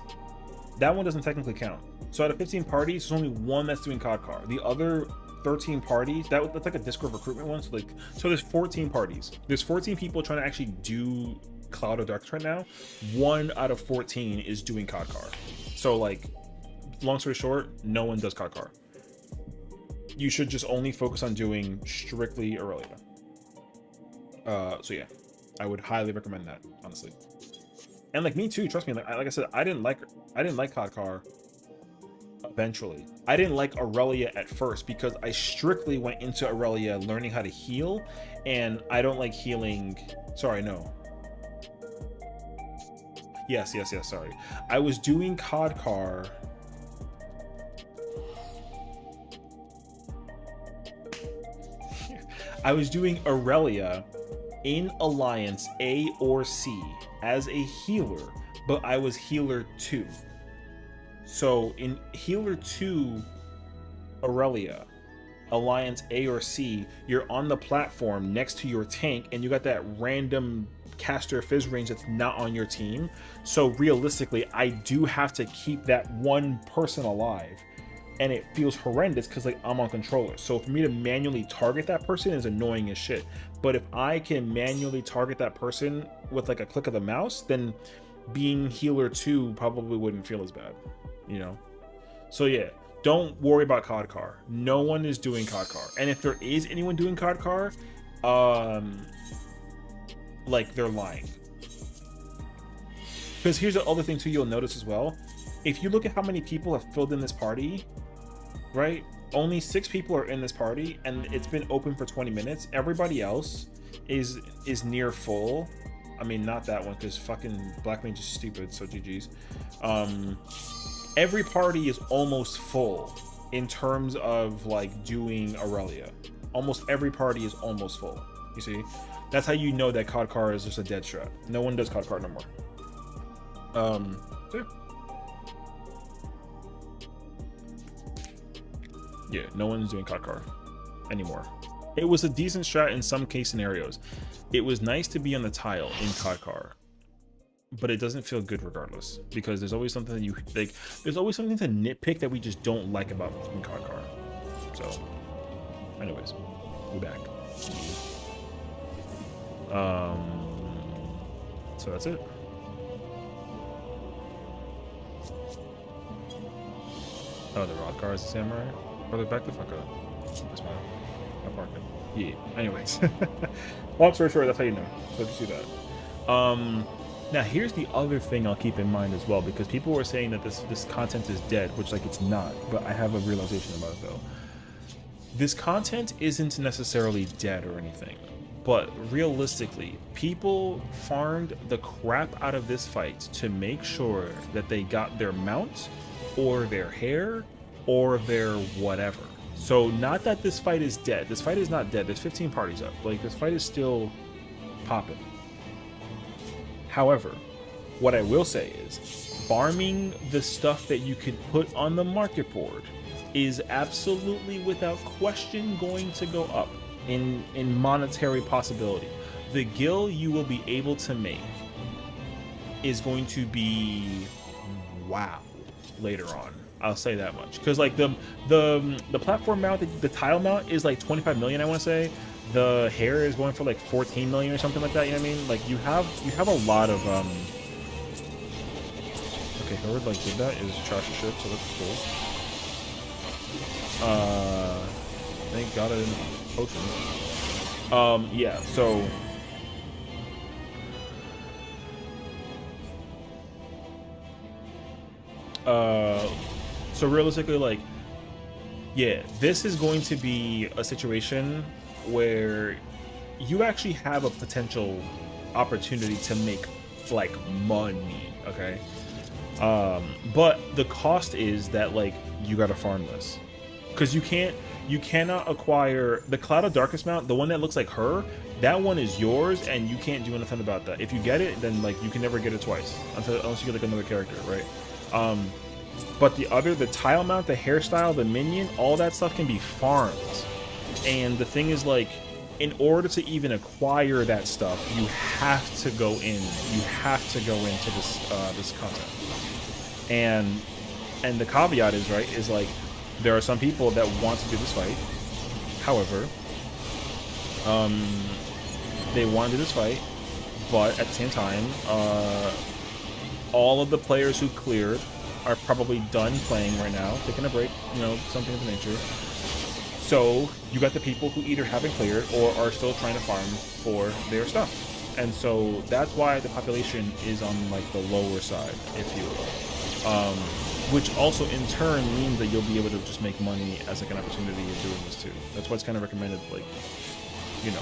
that one doesn't technically count. So out of 15 parties, there's only one that's doing COD Car. The other 13 parties, that's like a Discord recruitment one. So there's 14 parties. There's 14 people trying to actually do Cloud of Darkness right now. 1 out of 14 is doing COD Car. So like, long story short, no one does COD Car. You should just only focus on doing strictly Aurelia. So yeah, I would highly recommend that, honestly. And like me too, trust me. Like I said, I didn't like COD Car. Eventually, I didn't like Aurelia at first because I strictly went into Aurelia learning how to heal, and I don't like healing. Sorry, no. Yes. Sorry, I was doing COD Car. I was doing Aurelia in Alliance A or C as a healer, but I was healer 2. So in healer 2 Aurelia, Alliance A or C, you're on the platform next to your tank and you got that random caster fizz range that's not on your team. So realistically, I do have to keep that one person alive. And it feels horrendous because like I'm on controller. So for me to manually target that person is annoying as shit. But if I can manually target that person with like a click of the mouse, then being healer 2 probably wouldn't feel as bad, you know? So yeah, don't worry about COD Car. No one is doing COD Car. And if there is anyone doing COD Car, like they're lying. Because here's the other thing too you'll notice as well. If you look at how many people have filled in this party, right? Only 6 people are in this party and it's been open for 20 minutes. Everybody else is near full. I mean, not that one because fucking Black Mage is stupid, so GG's. every party is almost full in terms of like doing Aurelia. Almost every party is almost full. You see, that's how you know that COD car is just a dead strat. No one does COD car no more. Yeah. Yeah, no one's doing COD car anymore. It was a decent strat in some case scenarios. It was nice to be on the tile in COD car, but it doesn't feel good regardless, because there's always something that you like. There's always something to nitpick that we just don't like about in COD car. So, anyways, we're back. So that's it. Oh, the rod car is the samurai. Brother, back the fuck up. That's my apartment. Yeah. Anyways, long story short, that's how you know. So just do that. Now here's the other thing I'll keep in mind as well, because people were saying that this content is dead, which like it's not. But I have a realization about it though. This content isn't necessarily dead or anything, but realistically, people farmed the crap out of this fight to make sure that they got their mount or their hair or their whatever. So not that this fight is dead. This fight is not dead. There's 15 parties up. Like, this fight is still popping. However, what I will say is farming the stuff that you can put on the market board is absolutely without question going to go up in monetary possibility. The gil you will be able to make is going to be wow later on. I'll say that much, because like the platform mount, the tile mount is like 25 million, I want to say. The hair is going for like 14 million or something like that. You know what I mean? Like you have a lot of okay, whoever like did that is trash as shit, so that's cool. Thank God I didn't potion. Yeah, so so realistically, like, yeah, this is going to be a situation where you actually have a potential opportunity to make like money, okay? But the cost is that like you gotta farm this, because you cannot acquire the Cloud of Darkness mount, the one that looks like her. That one is yours, and you can't do anything about that. If you get it, then like you can never get it twice unless you get like another character, right? But the tile mount, the hairstyle, the minion, all that stuff can be farmed. And the thing is, like, in order to even acquire that stuff, you have to go in. You have to go into this content. And the caveat is, right, is like there are some people that want to do this fight. However, they want to do this fight, but at the same time, all of the players who cleared are probably done playing right now, taking a break, you know, something of the nature. So you got the people who either haven't cleared or are still trying to farm for their stuff. And so that's why the population is on like the lower side, if you will. Which also in turn means that you'll be able to just make money as like an opportunity of doing this too. That's why it's kind of recommended, like, you know.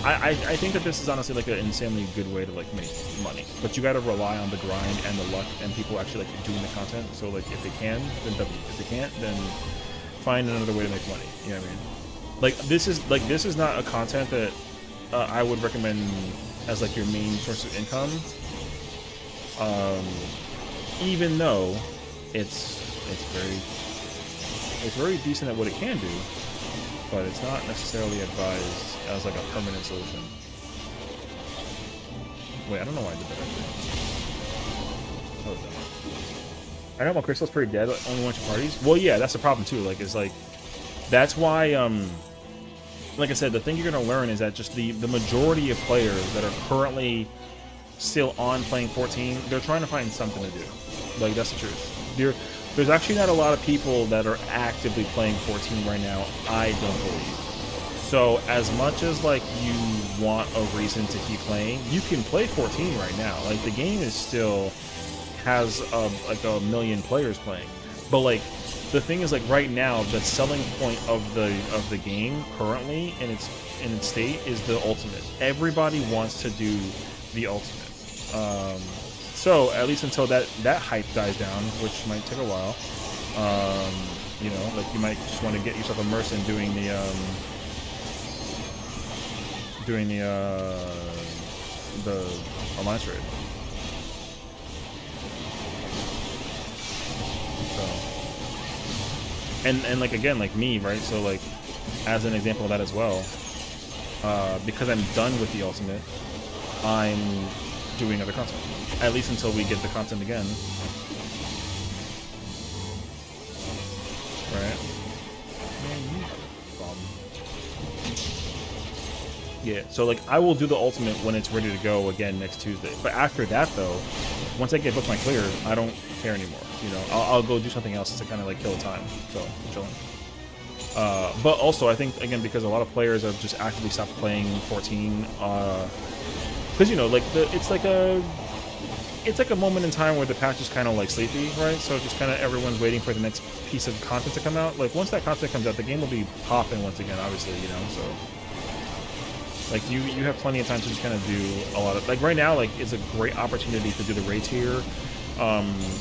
I think that this is honestly like an insanely good way to like make money, but you got to rely on the grind and the luck and people actually like doing the content. So like if they can, then W. If they can't, then find another way to make money. You know what I mean? Like this is not a content that I would recommend as like your main source of income. Even though it's very decent at what it can do, but it's not necessarily advised as like a permanent solution. Wait, I don't know why I did that actually. Oh, I know my crystal's pretty dead, like, only 1 2 parties. Well, yeah, that's the problem too. Like, it's like, that's why, like I said, the thing you're gonna learn is that just the majority of players that are currently still on playing 14, they're trying to find something to do. Like, that's the truth. There's actually not a lot of people that are actively playing 14 right now, I don't believe. So as much as like you want a reason to keep playing, you can play 14 right now. Like the game is still has like a million players playing. But like the thing is, like right now the selling point of the game currently in its state is the ultimate. Everybody wants to do the ultimate. So at least until that hype dies down, which might take a while. You know, like you might just want to get yourself immersed in doing the alliance raid. So, and like again, like me, right? So like, as an example of that as well, because I'm done with the ultimate, I'm doing other content. At least until we get the content again. Right? Yeah, so like I will do the ultimate when it's ready to go again next Tuesday. But after that though, once I get bookmark clear, I don't care anymore. You know, I'll go do something else to kind of like kill the time. So I'm chilling. But also I think again because a lot of players have just actively stopped playing 14. Because you know, like it's like a moment in time where the patch is kind of like sleepy, right? So just kind of everyone's waiting for the next piece of content to come out. Like once that content comes out, the game will be popping once again, obviously, you know. So like you have plenty of time to just kind of do a lot of like right now. Like it's a great opportunity to do the raid tier,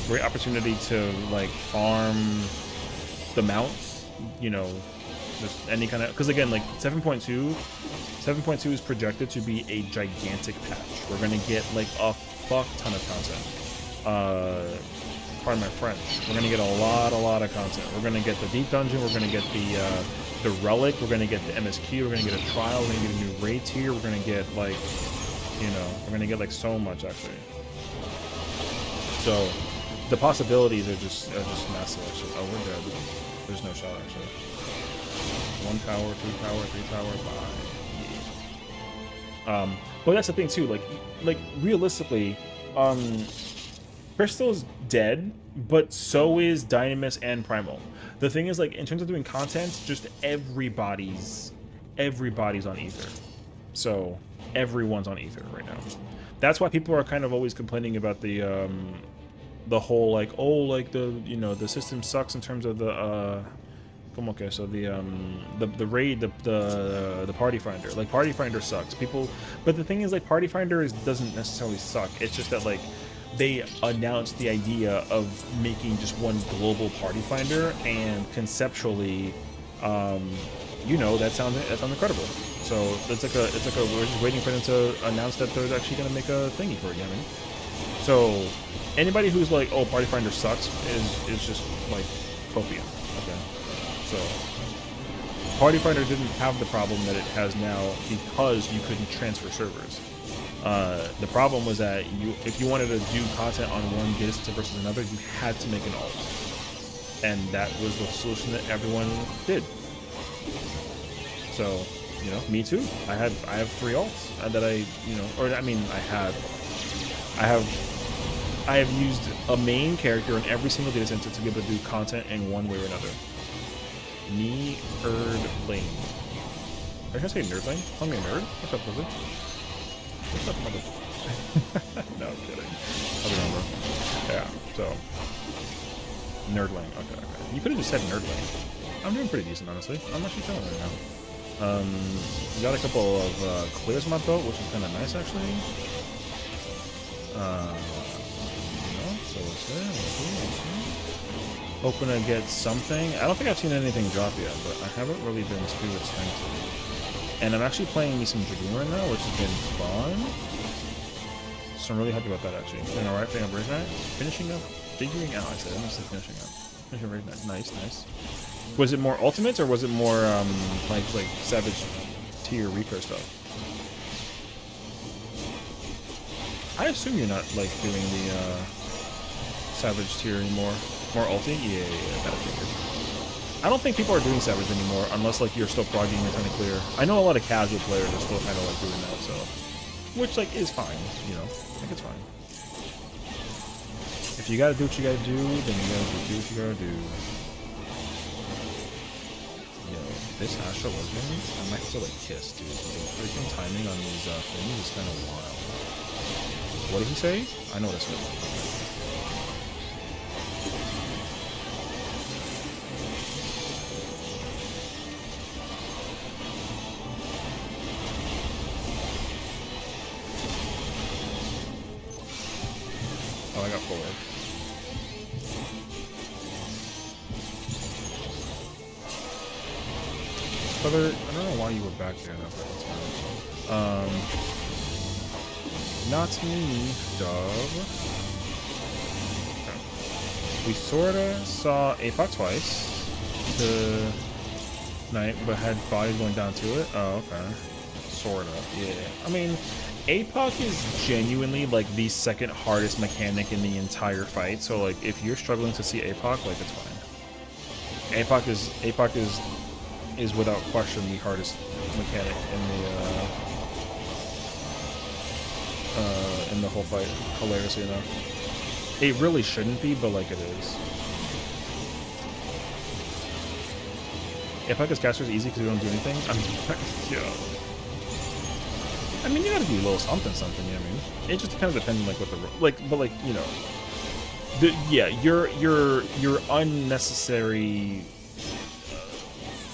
great opportunity to like farm the mounts, you know, just any kind of because again like 7.2 is projected to be a gigantic patch. We're gonna get like a fuck ton of content. Pardon my French. We're gonna get a lot of content. We're gonna get the deep dungeon. We're gonna get the relic. We're gonna get the MSQ. We're gonna get a trial. We're gonna get a new raid tier. We're gonna get like, you know, we're gonna get like so much actually. So the possibilities are just massive. Actually, oh, we're dead. There's no shot actually. 1 tower, 2 tower, 3 tower, 5. But that's the thing too. Like realistically, Crystal's dead, but so is Dynamis and Primal. The thing is, like, in terms of doing content, just everybody's on Ether. So everyone's on Ether right now. That's why people are kind of always complaining about the whole like, oh, like the system sucks in terms of the okay, so the raid, the party finder, like party finder sucks. People, but the thing is, like, party finder doesn't necessarily suck. It's just that like they announced the idea of making just one global party finder, and conceptually, you know, that sounds incredible. So it's like we're just waiting for them to announce that they're actually gonna make a thingy for it. You know what I mean? So anybody who's like, oh, party finder sucks is just like copium. Okay. So Party Finder didn't have the problem that it has now because you couldn't transfer servers. The problem was that if you wanted to do content on one data center versus another, you had to make an alt, and that was the solution that everyone did. So, you know, me too. I have 3 alts that I have used a main character in every single data center to be able to do content in one way or another. Nerdlane. Are you gonna say nerdlane? Call me a nerd? What's up, Blizzard? What's up, mother? No, I'm kidding. I'll remember. Yeah, so. Nerdlane. Okay. You could have just said nerdlane. I'm doing pretty decent, honestly. I'm actually chilling right now. Got a couple of clears on my belt, which is kind of nice, actually. So what's there? Hoping to get something. I don't think I've seen anything drop yet, but I haven't really been too attentive. And I'm actually playing me some Dragoon right now, which has been fun. So I'm really happy about that, actually. Doing alright, playing up Raid Knight. Finishing up, figuring out, I said. I'm just finishing up. Finishing Raid Knight. Nice. Was it more Ultimates, or was it more, like Savage tier Reaper stuff? I assume you're not, like, doing the, Savage tier anymore. More ulti? Yeah, that I figured. I don't think people are doing Savage anymore, unless like you're still progging and trying to clear. I know a lot of casual players are still kind of like doing that, so which like is fine, you know. I think it's fine. If you gotta do what you gotta do, then you gotta do what you gotta do. Yo, this Astra Legend, I might have to like kiss, dude. The freaking timing on these things is kind of wild. What did he say? I know what I said. forward. Brother, I don't know why you were back there that time. Not me, dog. Okay. We sorta saw APOC twice tonight, but had bodies going down to it. Oh, okay. Sorta, yeah. I mean, APOC is genuinely like the second hardest mechanic in the entire fight. So like, if you're struggling to see APOC, like it's fine. APOC is without question the hardest mechanic in the whole fight. Hilariously enough, it really shouldn't be, but like it is. APOC as caster is easy because you don't do anything. I mean, yeah. I mean, you gotta do a little something, you know what I mean? It just kind of depends on like what the but like, you know, yeah, your unnecessary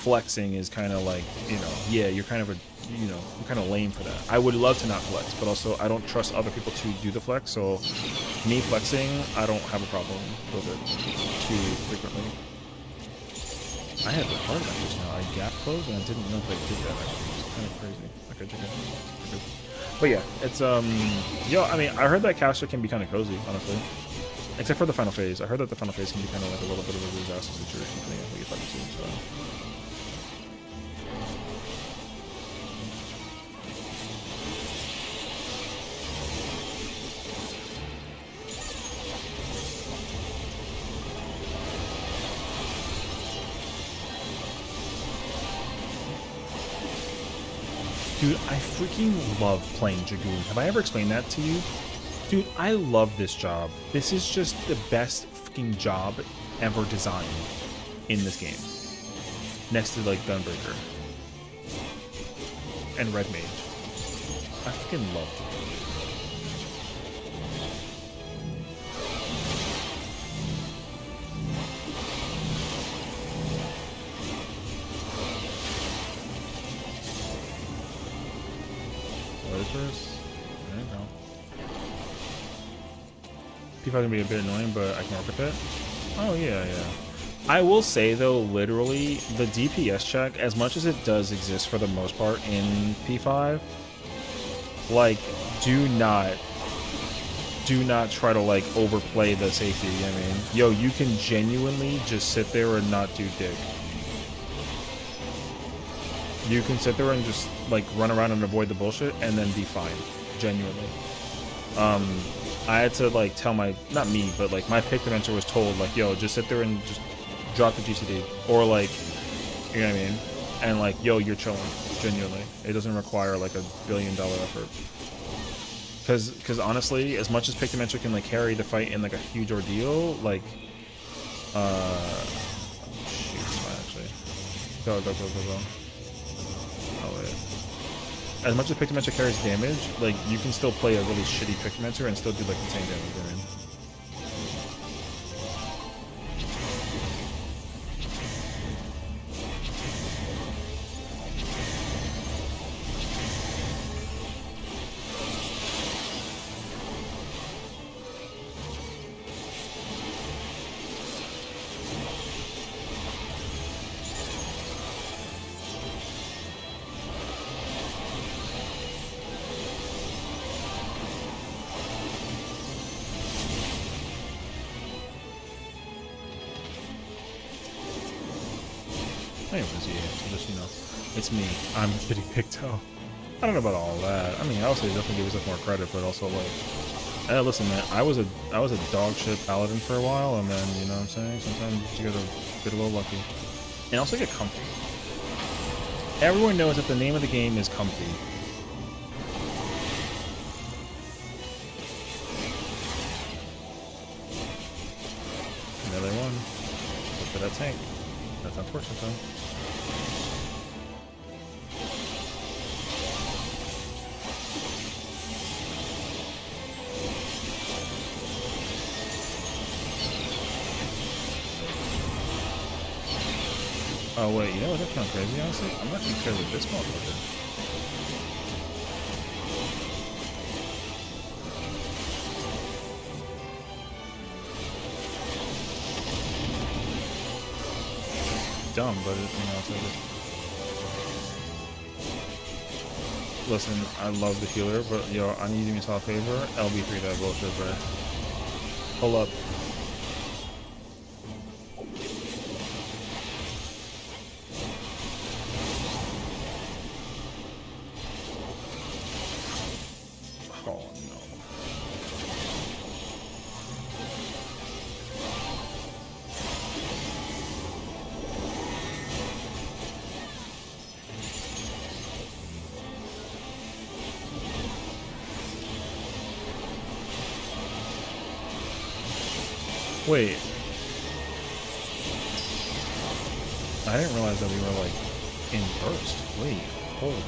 flexing is kind of like, you know, yeah, you're kind of lame for that. I would love to not flex, but also I don't trust other people to do the flex, so me flexing, I don't have a problem with it too frequently. I had the hard that just now. I gap closed and I didn't know if I did that actually. It's kind of crazy. Okay, chicken. But yeah, it's yo, I mean, I heard that caster can be kind of cozy, honestly. Except for the final phase. I heard that the final phase can be kind of like a little bit of a disaster situation thing, I think it's like it too, so. Dude, I freaking love playing Dragoon. Have I ever explained that to you? Dude, I love this job. This is just the best freaking job ever designed in this game. Next to, like, Gunbreaker. And Red Mage. I freaking love Dragoon. First. There you go. People are gonna be a bit annoying, but I can work with it. Oh yeah, yeah. I will say though, literally, the DPS check, as much as it does exist for the most part in P5, like, do not try to like overplay the safety. I mean, yo, you can genuinely just sit there and not do dick. You can sit there and just like run around and avoid the bullshit and then be fine, genuinely. I had to like tell not me, but like my pick mentor was told like, yo, just sit there and just drop the GCD, or like, you know what I mean? And like, yo, you're chilling, genuinely. It doesn't require like $1 billion effort. Because honestly, as much as pick mentor can like carry the fight in like a huge ordeal, like, shoot, it's fine actually. Go. Oh, wait. As much as Pictomancer carries damage, like, you can still play a really shitty Pictomancer and still do, like, insane damage, I mean. Anyways, yeah, so just, you know, it's me. I'm shitty Picto. I don't know about all that. I mean, I would say definitely give yourself more credit, but also, like, listen, man, I was a dog shit paladin for a while, and then, you know what I'm saying? Sometimes you gotta get a little lucky. And also get comfy. Everyone knows that the name of the game is comfy. Another one. Look for that tank. That's unfortunate, though. Oh wait, you know what? That's kind of crazy, honestly. I'm not gonna care with this motherfucker. dumb, but it's like listen, I love the healer, but yo, I need you to do yourself a favor. LB3 that bullshit, bro. Pull up. Oh no. Wait. I didn't realize that we were like in burst. Wait, hold on.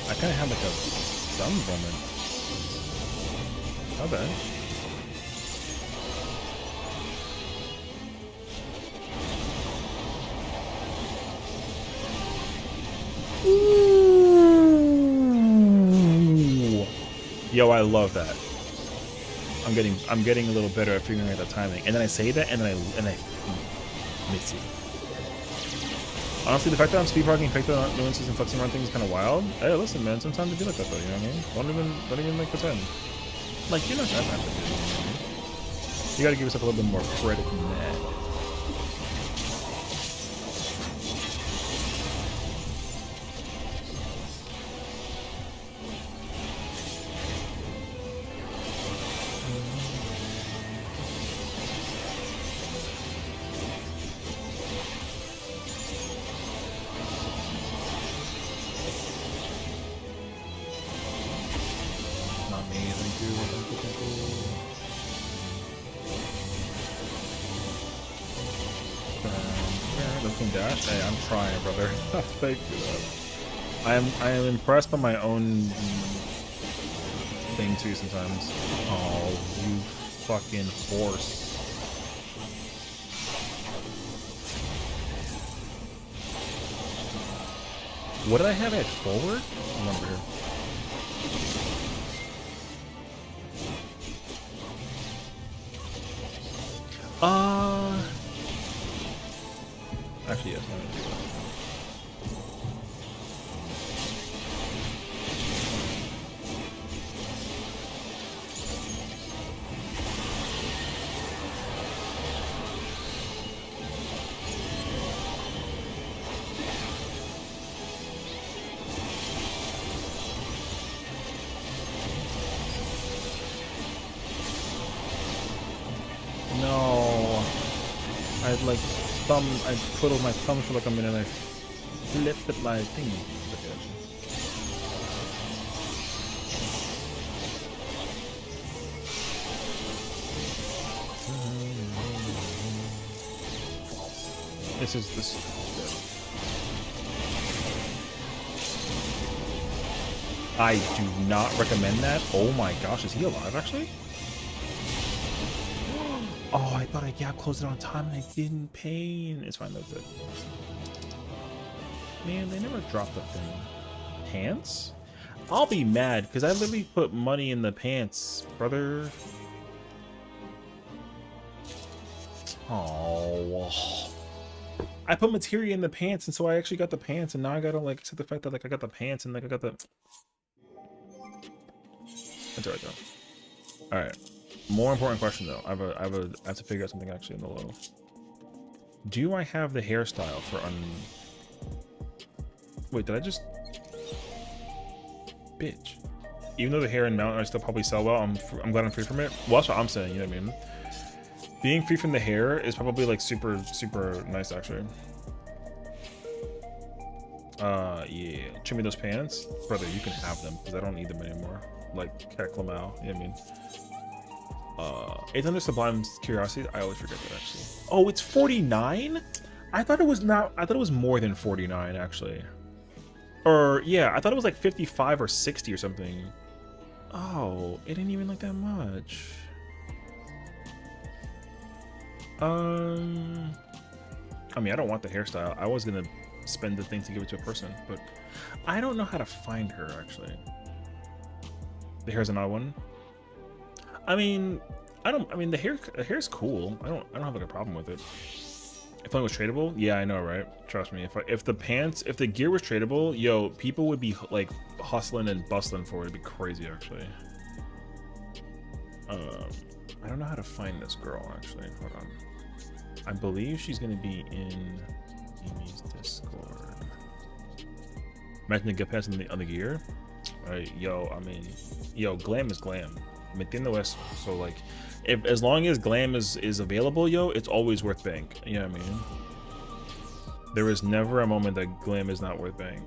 I kind of had like a dumb moment. How bad? Ooh. Yo, I love that. I'm getting a little better at figuring out the timing. And then I say that, and then I miss it. Honestly, the fact that I'm speedparking fake nuances and flexing around things is kind of wild. Hey, listen, man, sometimes it be like that, though. You know what I mean? Don't even like pretend. Like you're not that bad. You know what I mean? You gotta give yourself a little bit more credit than that. Hey, I'm trying, brother. Thank you. I am impressed by my own thing too sometimes. Oh, you fucking horse. What did I have at forward? I remember here. Actually, yes, I'm gonna do that. No, I'd like I twiddled my thumb for like a minute and I flipped at my thing. This. I do not recommend that. Oh my gosh, is he alive actually? Oh, I thought I closed it on time and I didn't pain. It's fine, that's it. Man, they never dropped the thing. Pants? I'll be mad because I literally put money in the pants, brother. Oh. I put materia in the pants, and so I actually got the pants, and now I gotta like accept the fact that like I got the pants and like I got the. That's alright though. All right. More important question though. I have to figure out something actually in the low. Do I have the hairstyle for Wait, did I just? Bitch. Even though the hair and mount I still probably sell well, I'm glad I'm free from it. Well, that's what I'm saying. You know what I mean? Being free from the hair is probably like super nice actually. Yeah. Trim me those pants, brother. You can have them because I don't need them anymore. Like Cat Lamau, you know what I mean? 800 Sublime Curiosity. I always forget that actually. Oh, it's 49? I thought it was not. I thought it was more than 49 actually. Or yeah, I thought it was like 55 or 60 or something. Oh, it ain't even like that much. I mean, I don't want the hairstyle. I was gonna spend the thing to give it to a person, but I don't know how to find her actually. The hair's another one. I mean, I mean, the hair's cool. I don't have like a problem with it. If it was tradable, yeah, I know, right? Trust me. If the gear was tradable, yo, people would be like hustling and bustling for it. It'd be crazy, actually. I don't know how to find this girl, actually. Hold on. I believe she's gonna be in Amy's Discord. Imagine the get pass on the gear. Right, yo, I mean, yo, glam is glam. Metiendo eso. So like, if as long as glam is available, yo, it's always worth bank. You know what I mean? There is never a moment that glam is not worth bank.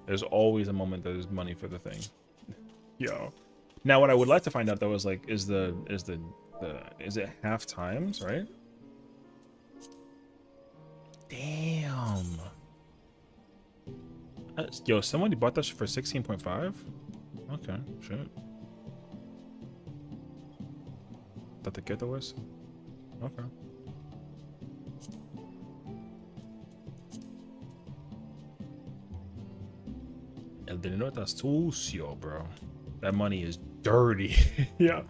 There's always a moment that there's money for the thing. Yo. Now what I would like to find out though is like, is it half times, right? Damn. Yo, somebody bought that shit for 16.5? Okay, shit. That the ghetto was? Okay. El dinero está sucio, bro. That money is dirty. Yeah.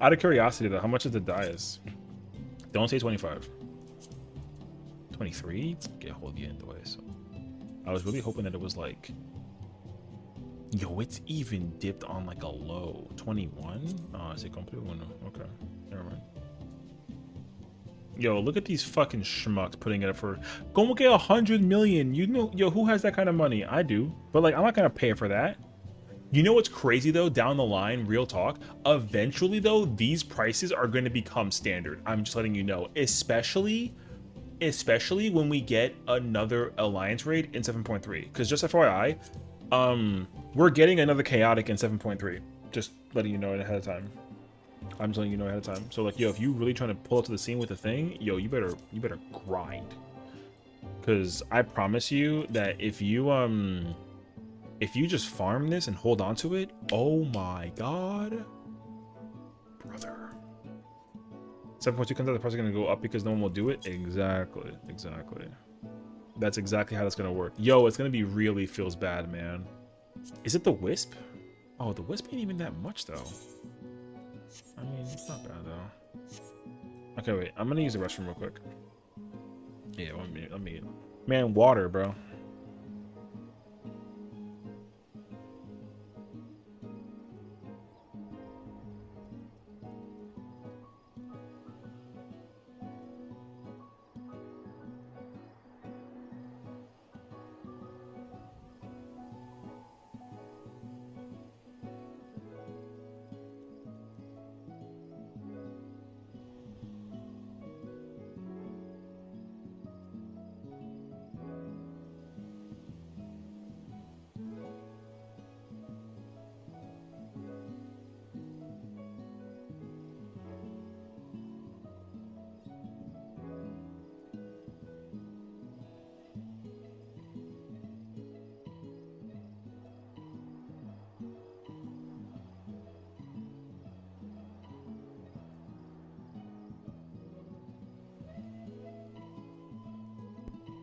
Out of curiosity though, how much is the dias? Don't say 25. 23? Get hold you in the way, so. I was really hoping that it was like, yo, it's even dipped on like a low 21. Oh, is it complete? Oh, no. Okay, never mind. Yo, look at these fucking schmucks putting it up for go get 100 million. You know, yo, who has that kind of money? I do, but like, I'm not gonna pay for that. You know what's crazy though? Down the line, real talk. Eventually though, these prices are going to become standard. I'm just letting you know, especially when we get another alliance raid in 7.3, because just FYI, we're getting another chaotic in 7.3. Just letting you know ahead of time. I'm just letting you know ahead of time. So like, yo, if you really trying to pull up to the scene with the thing, yo, you better grind, because I promise you that if you just farm this and hold on to it, oh my god, brother. 7.2 comes out, the price is going to go up because no one will do it. Exactly. That's exactly how that's going to work. Yo, it's going to be really feels bad, man. Is it the Wisp? Oh, the Wisp ain't even that much, though. I mean, it's not bad, though. Okay, wait. I'm going to use the restroom real quick. Yeah, let me. Man, water, bro.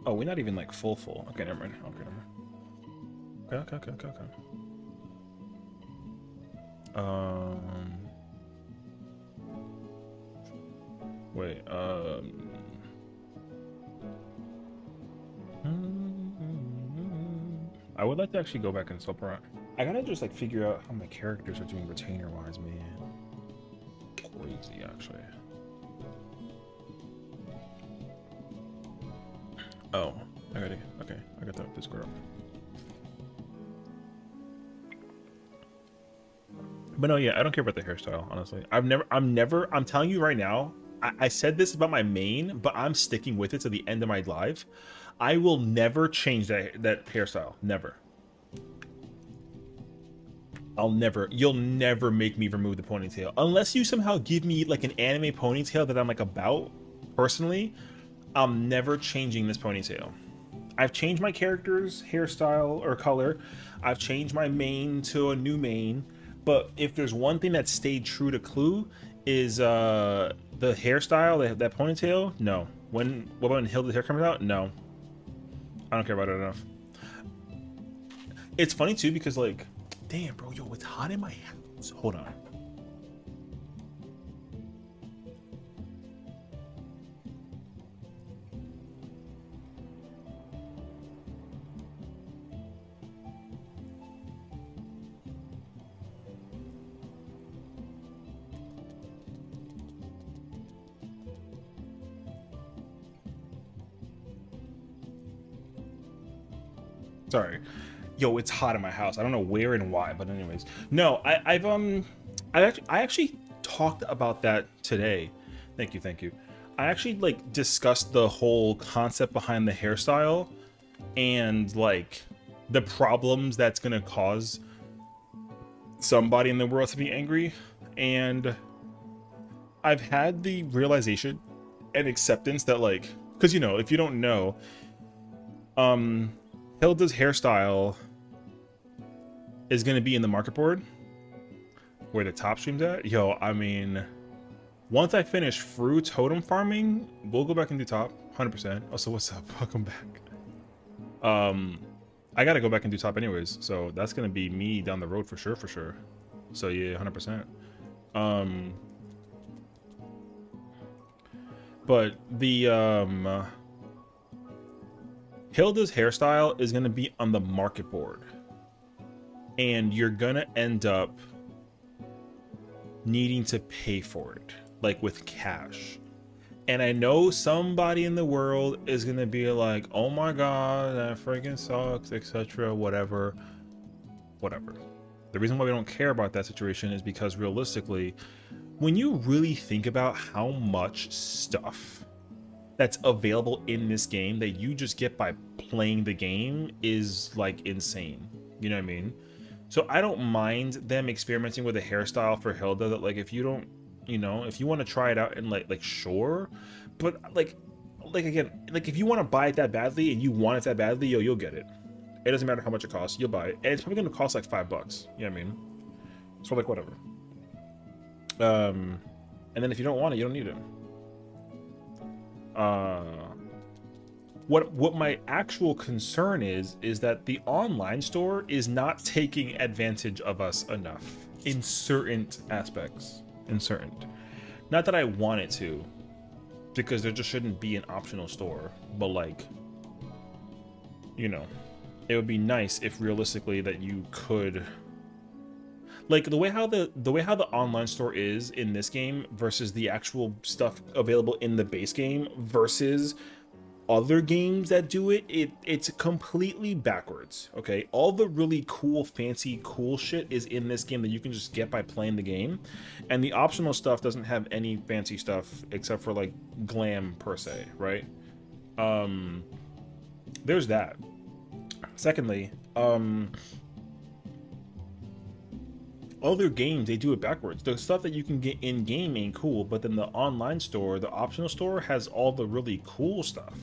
Oh, we're not even like full. Okay, never mind. Okay, never mind. Okay. Wait, I would like to actually go back and swap around. I gotta just like figure out how my characters are doing retainer wise, man. Crazy, actually. Oh, okay, I got that Discord up. But no, yeah, I don't care about the hairstyle, honestly. I'm telling you right now, I said this about my main, but I'm sticking with it to the end of my live. I will never change that hairstyle, never. You'll never make me remove the ponytail. Unless you somehow give me like an anime ponytail that I'm like about, personally, I'm never changing this ponytail. I've changed my character's hairstyle or color. I've changed my main to a new main. But if there's one thing that stayed true to Clue is the hairstyle, that ponytail, no. What about when Hilda's hair comes out? No. I don't care about it enough. It's funny too because like Damn, bro, yo, it's hot in my house. Hold on. Sorry. Yo, it's hot in my house. I don't know where and why, but anyways. No, I actually talked about that today. Thank you, thank you. I actually like discussed the whole concept behind the hairstyle and like the problems that's gonna cause somebody in the world to be angry. And I've had the realization and acceptance that like, because you know, if you don't know, Hilda's hairstyle is going to be in the market board where the top stream's at. Yo, I mean, once I finish fruit totem farming, we'll go back and do top 100%. Also, what's up? Welcome back. I got to go back and do top anyways. So that's going to be me down the road for sure. So yeah, 100%. But the, Hilda's hairstyle is going to be on the market board. And you're going to end up needing to pay for it, like with cash. And I know somebody in the world is going to be like, oh my God, that freaking sucks, etc. Whatever. The reason why we don't care about that situation is because realistically, when you really think about how much stuff that's available in this game that you just get by playing the game is like insane. You know what I mean? So I don't mind them experimenting with a hairstyle for Hilda that like, if you don't, you know, if you want to try it out and like sure, but like again, like if you want to buy it that badly and you want it that badly, yo, you'll get it. It doesn't matter how much it costs, you'll buy it. And it's probably going to cost like $5. You know what I mean? So like whatever. And then if you don't want it, you don't need it. What my actual concern is that the online store is not taking advantage of us enough in certain aspects. Not that I want it to, because there just shouldn't be an optional store, but like, you know, it would be nice if realistically that you could, like the way how the online store is in this game versus the actual stuff available in the base game versus other games that do it, it's completely backwards. Okay, all the really cool, fancy, cool shit is in this game that you can just get by playing the game, and the optional stuff doesn't have any fancy stuff except for like glam per se, right? There's that. Secondly, other games, they do it backwards. The stuff that you can get in game ain't cool, but then the online store, the optional store, has all the really cool stuff.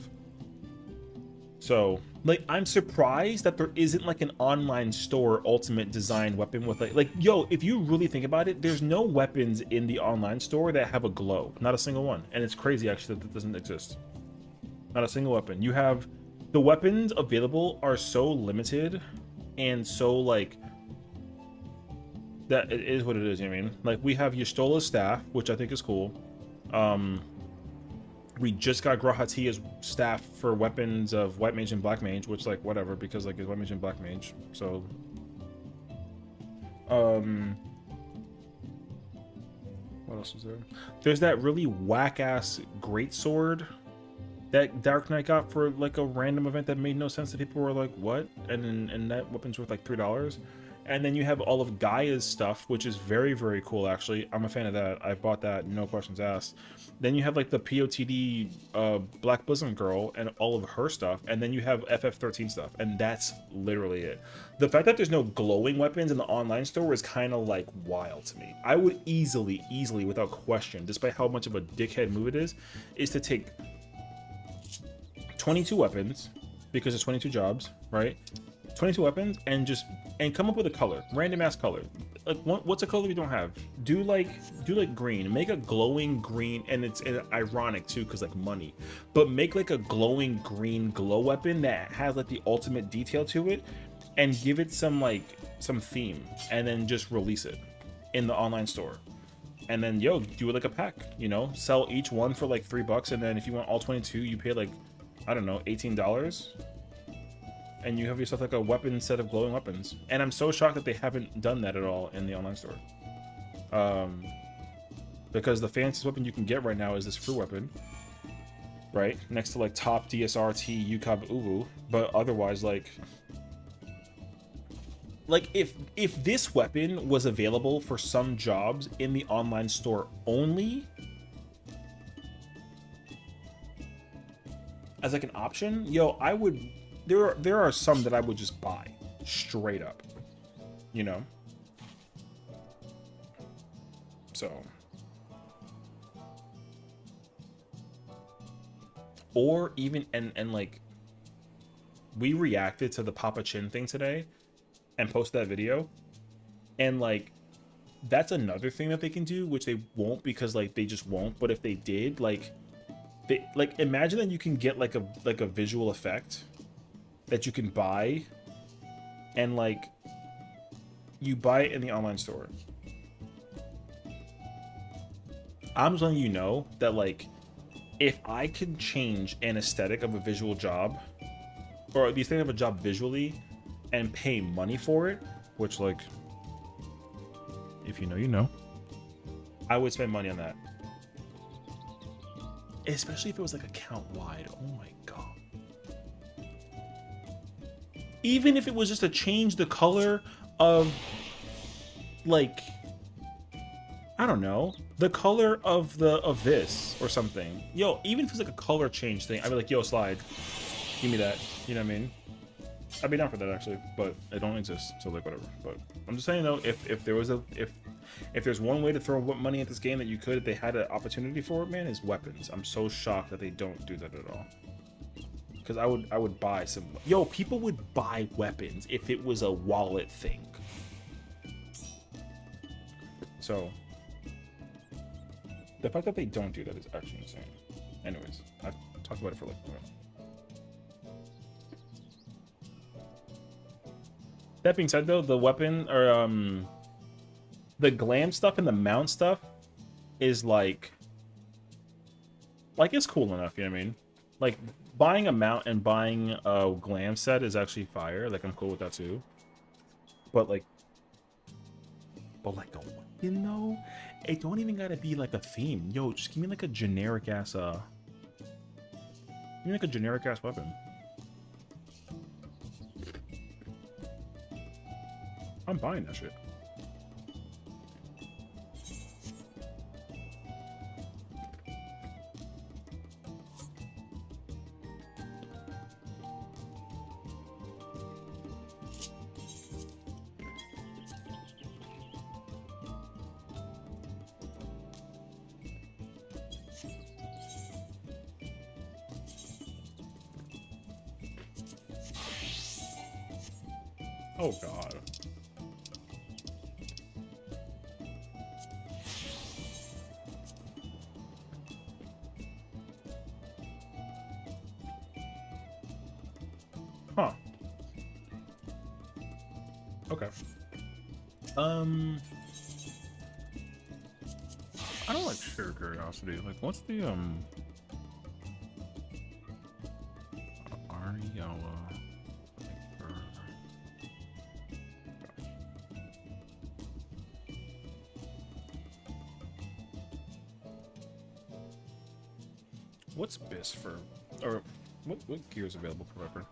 So like, I'm surprised that there isn't like an online store ultimate design weapon with like yo, if you really think about it, there's no weapons in the online store that have a glow, not a single one. And it's crazy actually that doesn't exist. Not a single weapon. You have, the weapons available are so limited and so like, that it is what it is, you know what I mean? Like we have Y'shtola's staff, which I think is cool. We just got Grahatia's staff for weapons of White Mage and Black Mage, which like whatever, because like it's White Mage and Black Mage. So what else is there? There's that really whack-ass greatsword that Dark Knight got for like a random event that made no sense to people. Were like, what? And that weapon's worth like $3. And then you have all of Gaia's stuff, which is very, very cool, actually. I'm a fan of that. I bought that, no questions asked. Then you have, like, the POTD Black Bosom Girl and all of her stuff. And then you have FF13 stuff. And that's literally it. The fact that there's no glowing weapons in the online store is kind of, like, wild to me. I would easily, without question, despite how much of a dickhead move it is to take 22 weapons, because there's 22 jobs, right? 22 weapons and come up with a color, random ass color. Like what's a color we don't have? Do like green. Make a glowing green, and it's ironic too, because like money. But make like a glowing green glow weapon that has like the ultimate detail to it. and give it some like some theme, and then just release it in the online store. And then yo, do it like a pack, you know, sell each one for like $3, and then if you want all 22, you pay like, I don't know, $18, and you have yourself like a weapon set of glowing weapons. And I'm so shocked that they haven't done that at all in the online store. Because the fanciest weapon you can get right now is this fruit weapon, right? Next to like top DSRT, UCOB, Uwu, but otherwise like if this weapon was available for some jobs in the online store only as like an option, yo, I would, there are some that I would just buy straight up, you know? So, or even, and like, we reacted to the Papa Chin thing today and posted that video, and like, that's another thing that they can do, which they won't, because like they just won't. But if they did, like, they like, imagine that you can get like a visual effect that you can buy, and like you buy it in the online store. I'm just letting you know that like, if I can change an aesthetic of a visual job, or the aesthetic of a job visually, and pay money for it, which like, if you know, you know, I would spend money on that. Especially if it was like account wide. Oh my god. Even if it was just to change the color of, like, I don't know, the color of this or something. Yo, even if it's like a color change thing, I'd be like, yo, slide, give me that. You know what I mean? I'd be down for that actually, but it don't exist, so like whatever. But I'm just saying though, if there was if there's one way to throw money at this game that you could, if they had an opportunity for it, man, is weapons. I'm so shocked that they don't do that at all. Because I would buy some. Yo, people would buy weapons if it was a wallet thing. So the fact that they don't do that is actually insane. Anyways, I've talked about it for like a minute. That being said, though, the weapon or the glam stuff and the mount stuff is like it's cool enough. You know what I mean? Like buying a mount and buying a glam set is actually fire. Like I'm cool with that too. But like a weapon though, it don't even gotta be like a theme. Yo, just give me like a generic ass weapon. I'm buying that shit. Oh god. Huh. Okay. I don't like sheer curiosity. Like, what's the Ariella? What's BIS for, or what gear is available for weapon?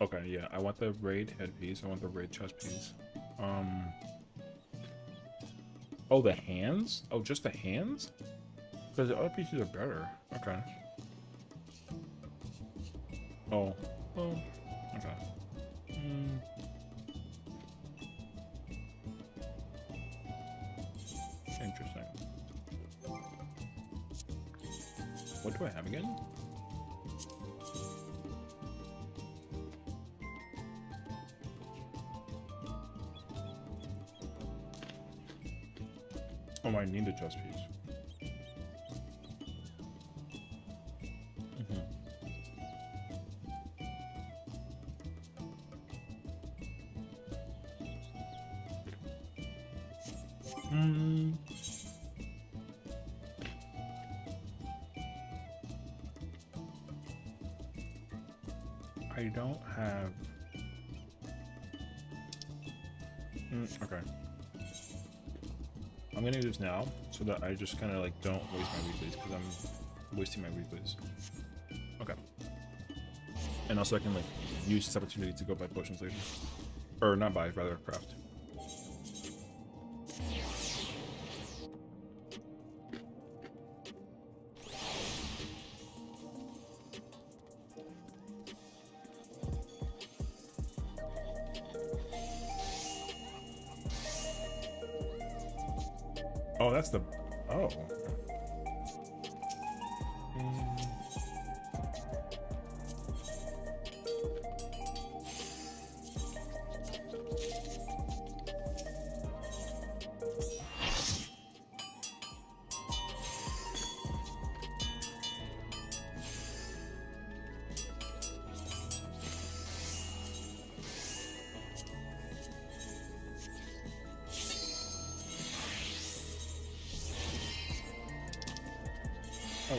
Okay, yeah, I want the raid headpiece. I want the raid chest piece. Oh, the hands? Oh, just the hands? Because the other pieces are better. Okay. Oh. Oh. Okay. Interesting. What do I have again? Oh, I need the chess piece. I don't have... okay. I'm gonna do this now so that I just kind of like don't waste my weeklies because I'm wasting my weeklies. Okay. And also I can like use this opportunity to go buy potions later. Or not buy, rather craft. Oh, that's the... oh. Oh.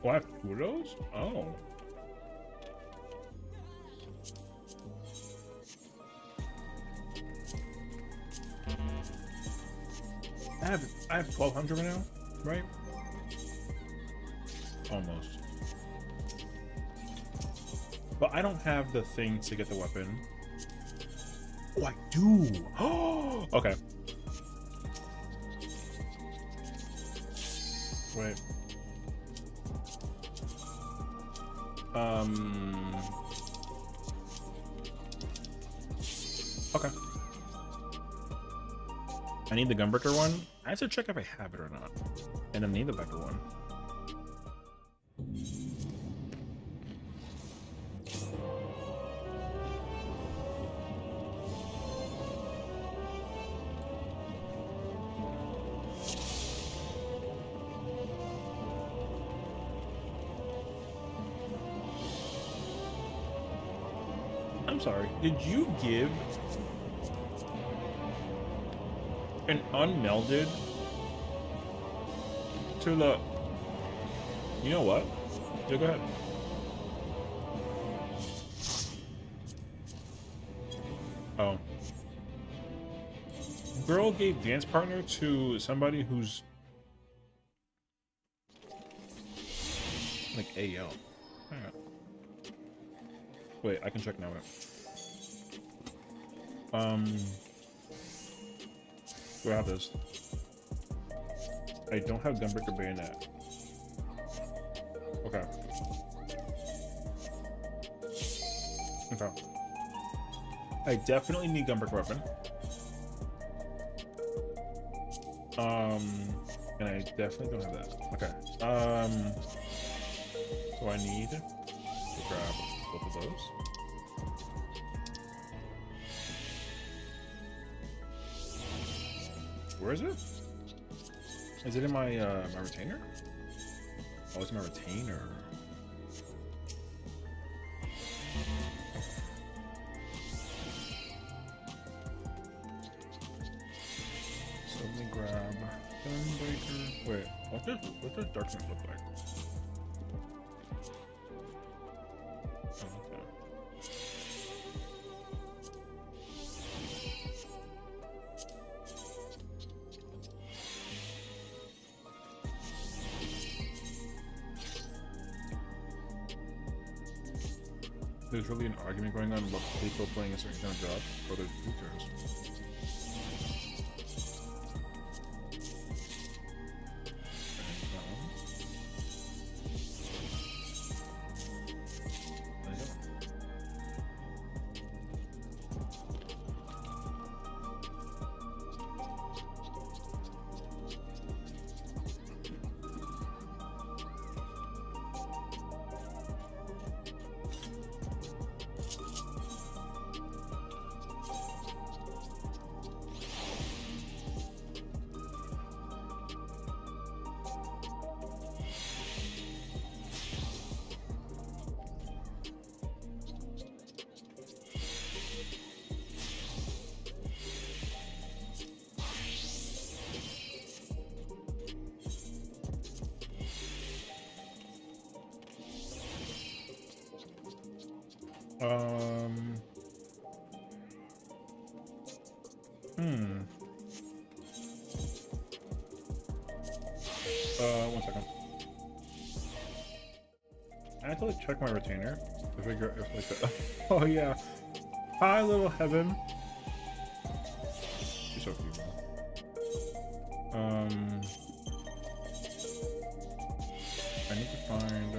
Oh, I have two of those? Oh. I have 1,200 right now, right? Almost. But I don't have the thing to get the weapon. Oh, I do. Oh, okay. Wait. Okay. I need the Gunbreaker one. I have to check if I have it or not. And I need the Becker one. I'm sorry, did you give an unmelded to the... You know what? Yeah, go ahead. Oh. Girl gave dance partner to somebody who's... like AO. Hang on. Wait, I can check now. Do I have this? I don't have Gunbreaker Bayonet. Okay. Okay. I definitely need Gunbreaker Weapon. And I definitely don't have that. Okay. So I need to grab both of those. Where is it? Is it in my my retainer? Oh, it's my retainer. So let me grab Gunbreaker. Wait, what does Darkness look like? There's really an argument going on about people playing a certain kind of job for their futures. Um. 1 second. I have to like check my retainer to figure out if like the oh yeah. Hi little heaven. She's so cute. I need to find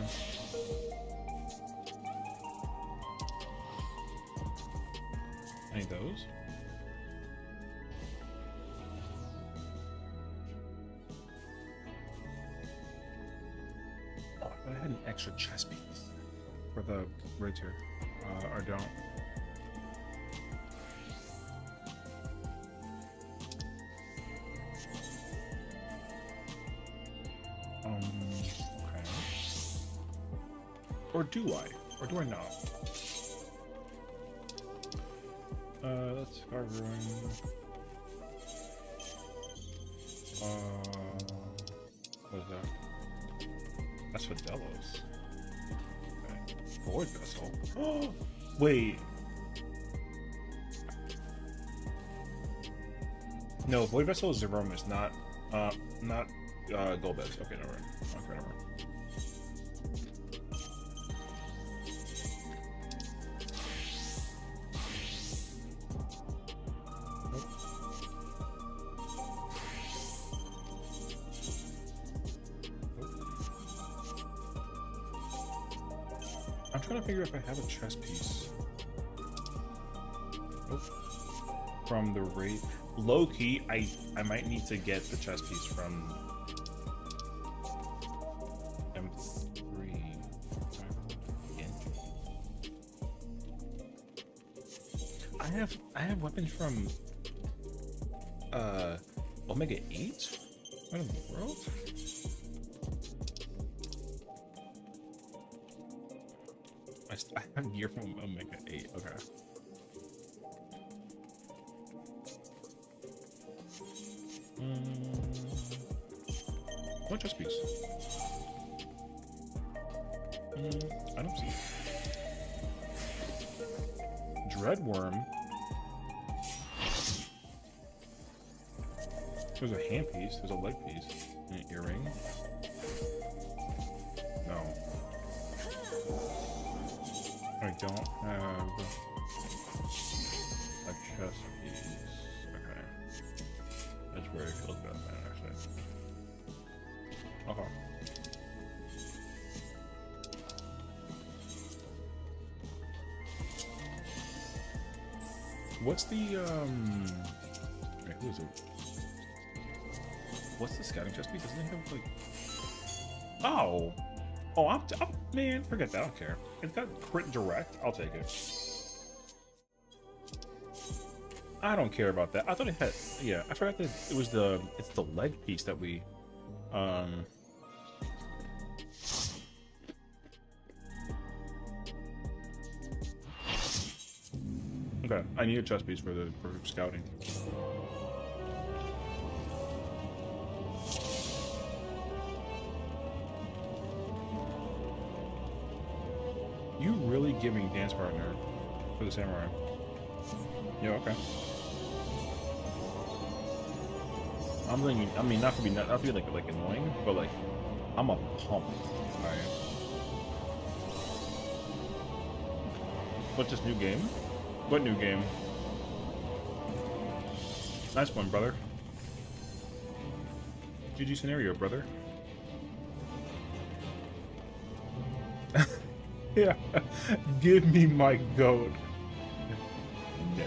any of those. Oh, I thought I had an extra chest piece for the raids here. I don't. Okay. Or do I? Or do I not? Let's Scar Ruin. What is that? That's for Delos. Okay. Void Vessel. Oh, wait. No, Void Vessel is Zeromus, not Golbez. Okay, never mind. Okay, never mind. I'm trying to figure if I have a chest piece. Nope. From the raid. Low key, I might need to get the chest piece from M3. I have weapons from Omega 8? What in the world? I have gear from Omega 8. Okay. What chest piece? I don't see it. Dreadworm. There's a hand piece. There's a leg piece. An earring. No. I don't have a chest piece. Okay. That's where it feels best, actually. Okay. What's the wait, who is it? What's the scouting chest piece? Doesn't it have like oh, I'm man, forget that. I don't care. It's got crit direct. I'll take it. I don't care about that. I thought it had. Yeah, I forgot that it was the. It's the leg piece that we. Okay, I need a chest piece for scouting. You really giving dance partner for the samurai? Yeah, okay. I'm thinking. I mean, not to be like annoying, but like, I'm a pump. Alright. What's this new game? What new game? Nice one, brother. GG scenario, brother. Yeah. Give me my goat. No.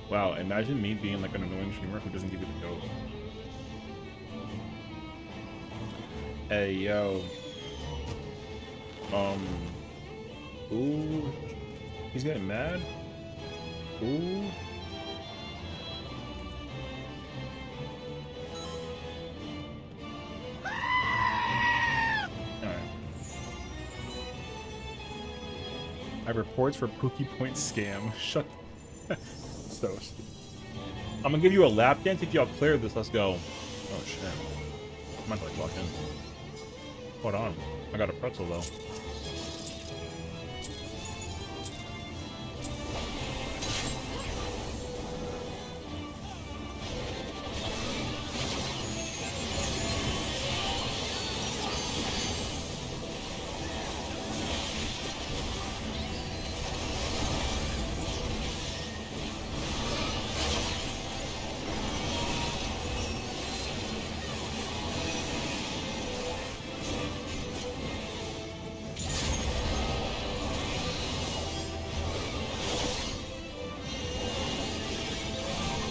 Wow, imagine me being like an annoying streamer who doesn't give you the goat. Hey, yo. Ooh. He's getting mad? Ooh. I have reports for Pookie Point scam. Shut. So. I'm gonna give you a lap dance if y'all clear this. Let's go. Oh shit. I'm not like locked in. Hold on. I got a pretzel though.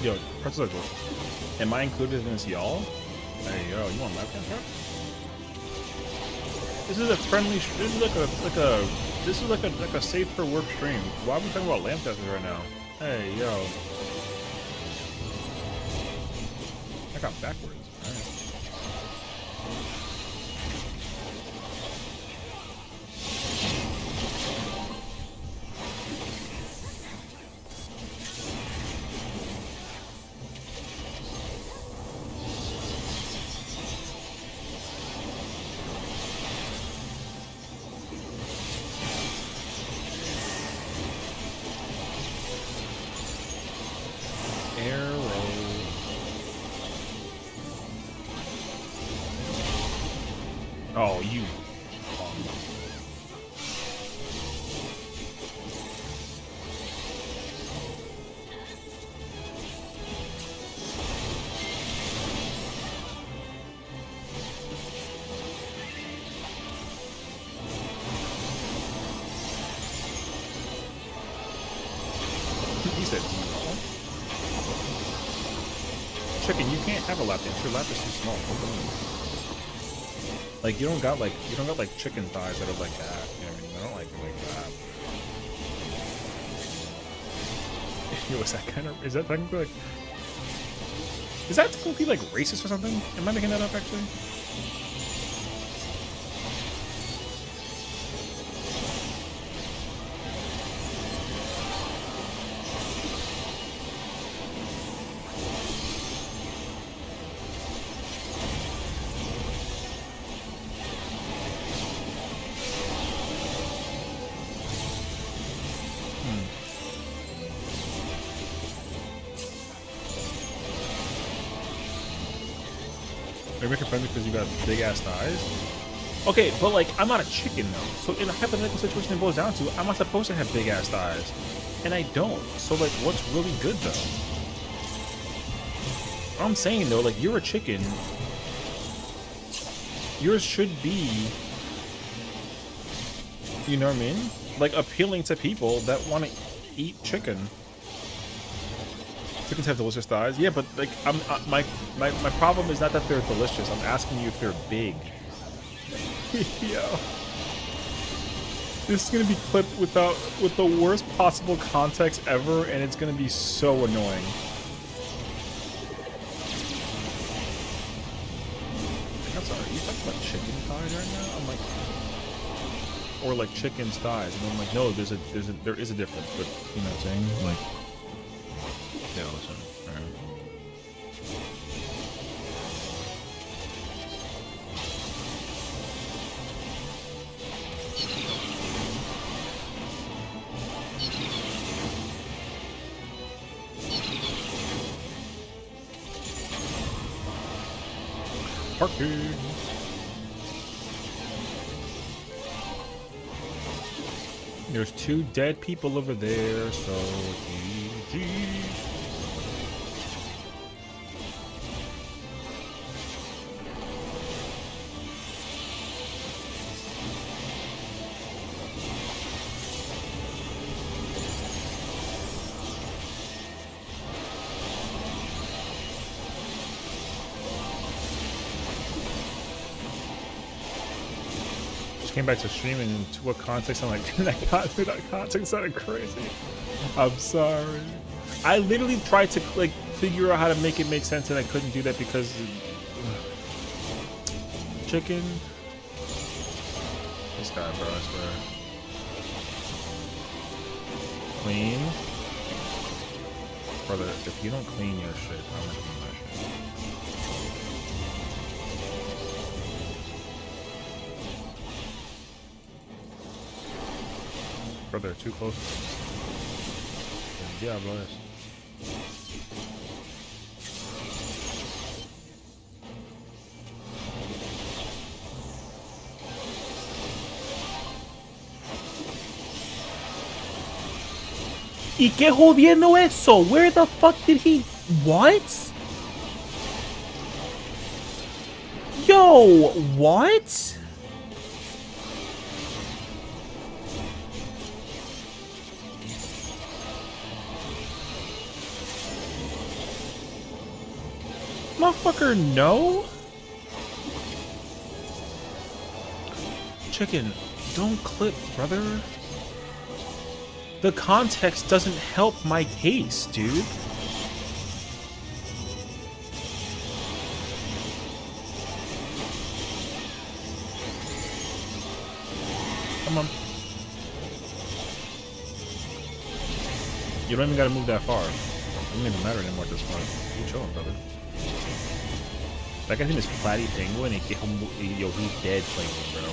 Yo, pretzels are good. Am I included in this, y'all? Hey, yo, you want lap dance, bro? This is a friendly. This is like a safe for work stream. Why are we talking about lamp dances right now? Hey, yo. I got backwards. All right. Oh, you. He said, chicken, you can't have a lap dance. Your lap is too small. Like you don't got like chicken thighs that are like that. You know what I mean? I don't like it like that. Yo, is that technically like? Is that technically like racist or something? Am I making that up actually? Are you making fun because you got big ass thighs? Okay, but like I'm not a chicken though. So in a hypothetical situation it boils down to, I'm not supposed to have big ass thighs. And I don't. So like what's really good though? I'm saying though, like you're a chicken. Yours should be, you know what I mean? Like appealing to people that want to eat chicken. Chickens have delicious thighs. Yeah, but like my problem is not that they're delicious. I'm asking you if they're big. Yo. This is gonna be clipped with the worst possible context ever, and it's gonna be so annoying. I'm sorry, you talking about chicken thighs right now? I'm like, or like chicken's thighs, and I'm like, no, there is a difference, but you know what I'm saying? Like, yeah, listen. All right. Parking. There's 2 dead people over there, so GG's. Came back to streaming into what context I'm like, that context sounded crazy. I'm sorry. I literally tried to like figure out how to make it make sense and I couldn't do that because chicken. This guy, bro, I swear. Clean. Brother, if you don't clean your shit, I'm gonna clean my shit. Brother, too close. Yeah, brothers. ¿Y qué jodiendo eso? Where the fuck did he... What? Yo, what? Motherfucker, no? Chicken, don't clip, brother. The context doesn't help my case, dude. Come on. You don't even gotta move that far. It doesn't even matter anymore at this point. You chilling, brother. That guy's name is Platy Penguin, and yo, he's dead playing him, bro.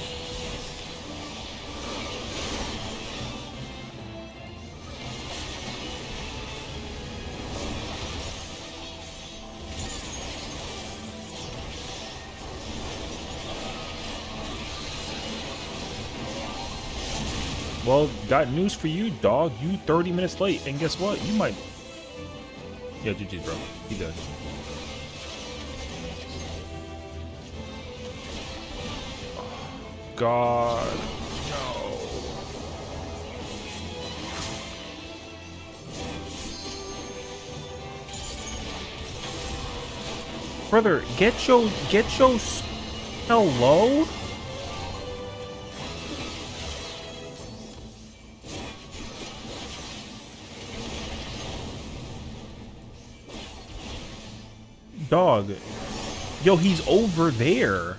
Well, got news for you, dog. You 30 minutes late, and guess what? You might... Yeah, GG's, bro. He dead. God, no. Brother, get your hello? Dog. Yo, he's over there.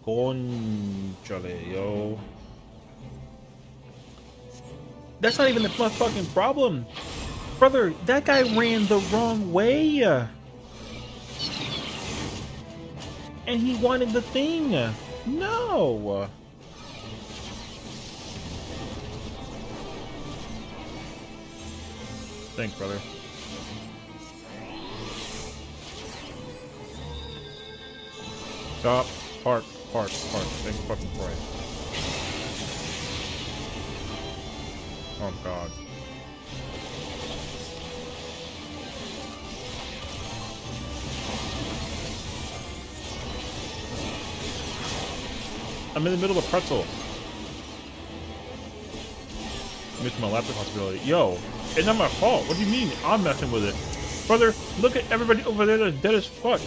Conchale, yo. That's not even the fucking problem. Brother, that guy ran the wrong way. And he wanted the thing. No. Thanks, brother. Stop. Park. Thanks fucking Christ. Oh God. I'm in the middle of a pretzel. Missed my laptop possibility. Yo, it's not my fault. What do you mean I'm messing with it? Brother, look at everybody over there that's dead as fuck.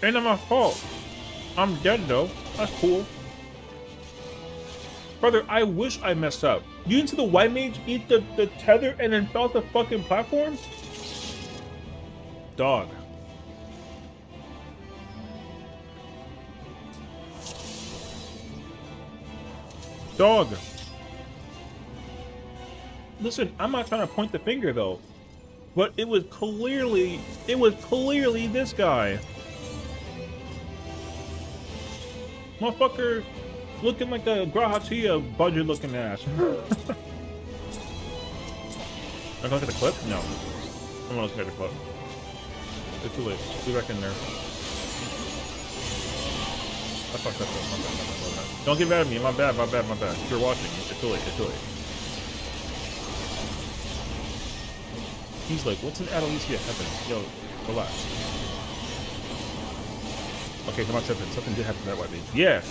Ain't not my fault. I'm dead though. That's cool. Brother, I wish I messed up. You didn't see the white mage eat the tether and then fell off the fucking platform? Dog. Dog. Listen, I'm not trying to point the finger though. But it was clearly this guy. Motherfucker looking like a Grahatia budget looking ass. I'm gonna look at the clip? No. I'm gonna look at the clip. It's too late. Be back in there. I fucked up. My bad. Don't get mad at me. My bad. If you're watching, it's too late. He's like, what's an Adelicia happening? Yo, relax. Okay, come on, tripping. Something did happen to that white mage. Yeah,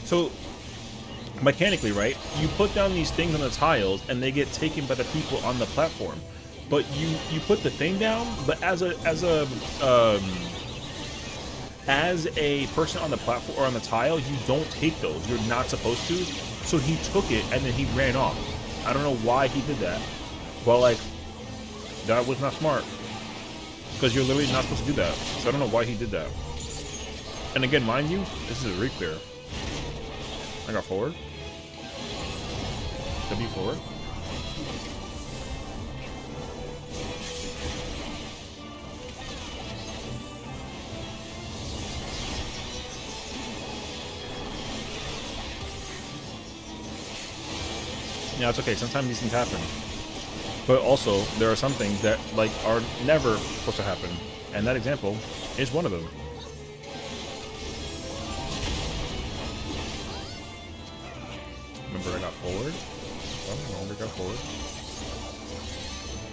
so mechanically, right? You put down these things on the tiles, and they get taken by the people on the platform. But you put the thing down, but as a person on the platform or on the tile, you don't take those. You're not supposed to. So he took it and then he ran off. I don't know why he did that, but like that was not smart because you're literally not supposed to do that. So I don't know why he did that. And again, mind you, this is a re-clear. I got forward. W forward. Yeah, it's okay. Sometimes these things happen. But also, there are some things that, like, are never supposed to happen. And that example is one of them. Remember, I got forward. Oh, remember, I got forward.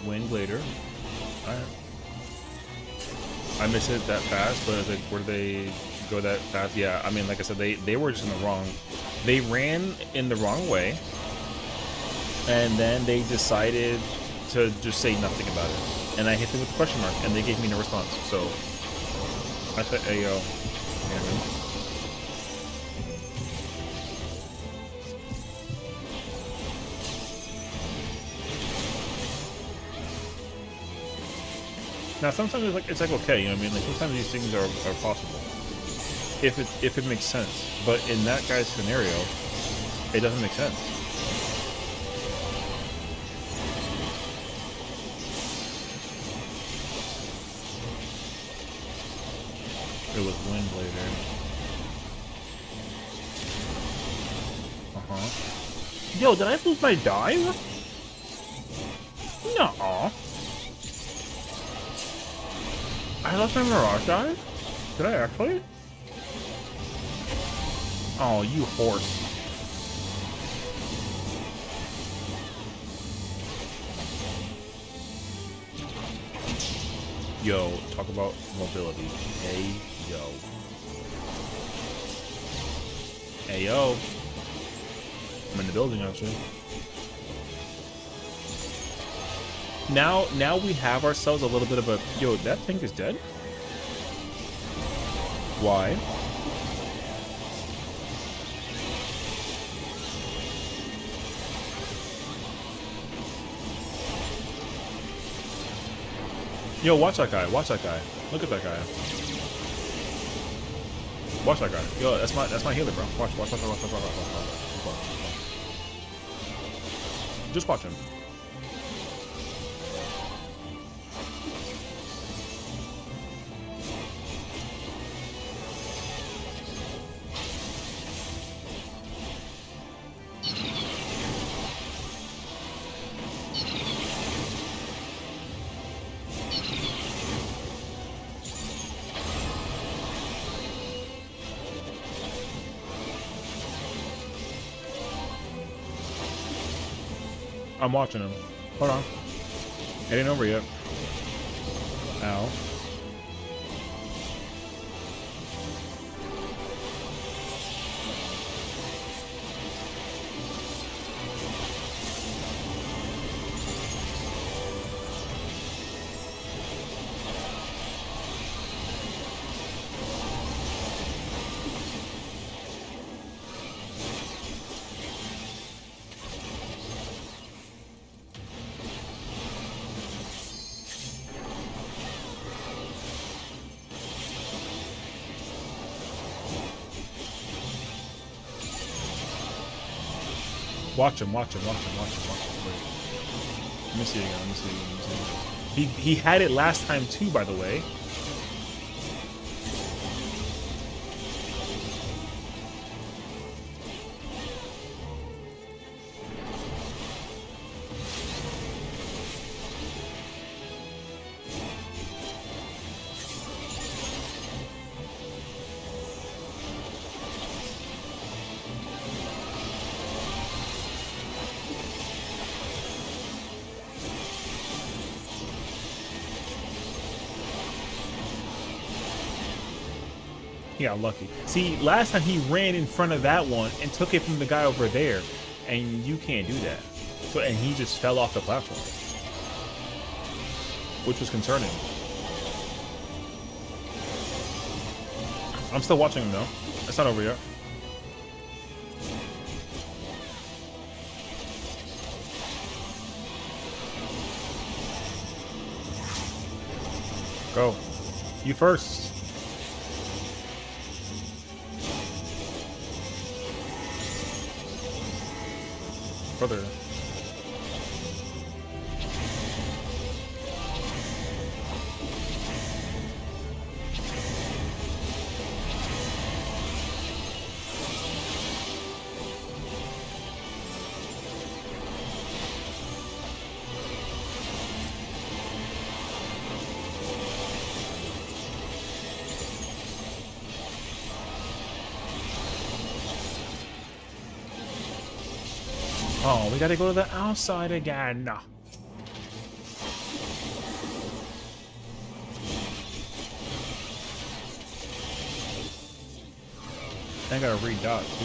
Wing later. Alright. I missed it that fast, but like, where did they go that fast? Yeah, I mean, like I said, they were just in the wrong... They ran in the wrong way. And then they decided to just say nothing about it. And I hit them with a question mark, and they gave me no response. So, I said, hey, yo. Now, sometimes it's like okay, you know what I mean? Like, sometimes these things are possible. If it makes sense. But in that guy's scenario, it doesn't make sense. It was wind later. Yo, did I lose my dive? No. I lost my Mirage dive? Did I actually? Oh, you horse. Yo, talk about mobility. Hey, yo. Hey, yo. I'm in the building, actually. Now we have ourselves a little bit of a... Yo, that tank is dead? Why? Yo, watch that guy. Watch that guy. Look at that guy. Watch that guy. Yo, that's my healer, bro. Watch. Just watch him. I'm watching him. Hold on. It ain't over yet. Ow. Watch him. Wait. Let me see again. He had it last time too, by the way. He got lucky. See, last time he ran in front of that one and took it from the guy over there, and you can't do that. So, and he just fell off the platform, which was concerning. I'm still watching him though. It's not over yet. Go. You first. Brother. Oh, we gotta go to the outside again. I gotta re-dot too.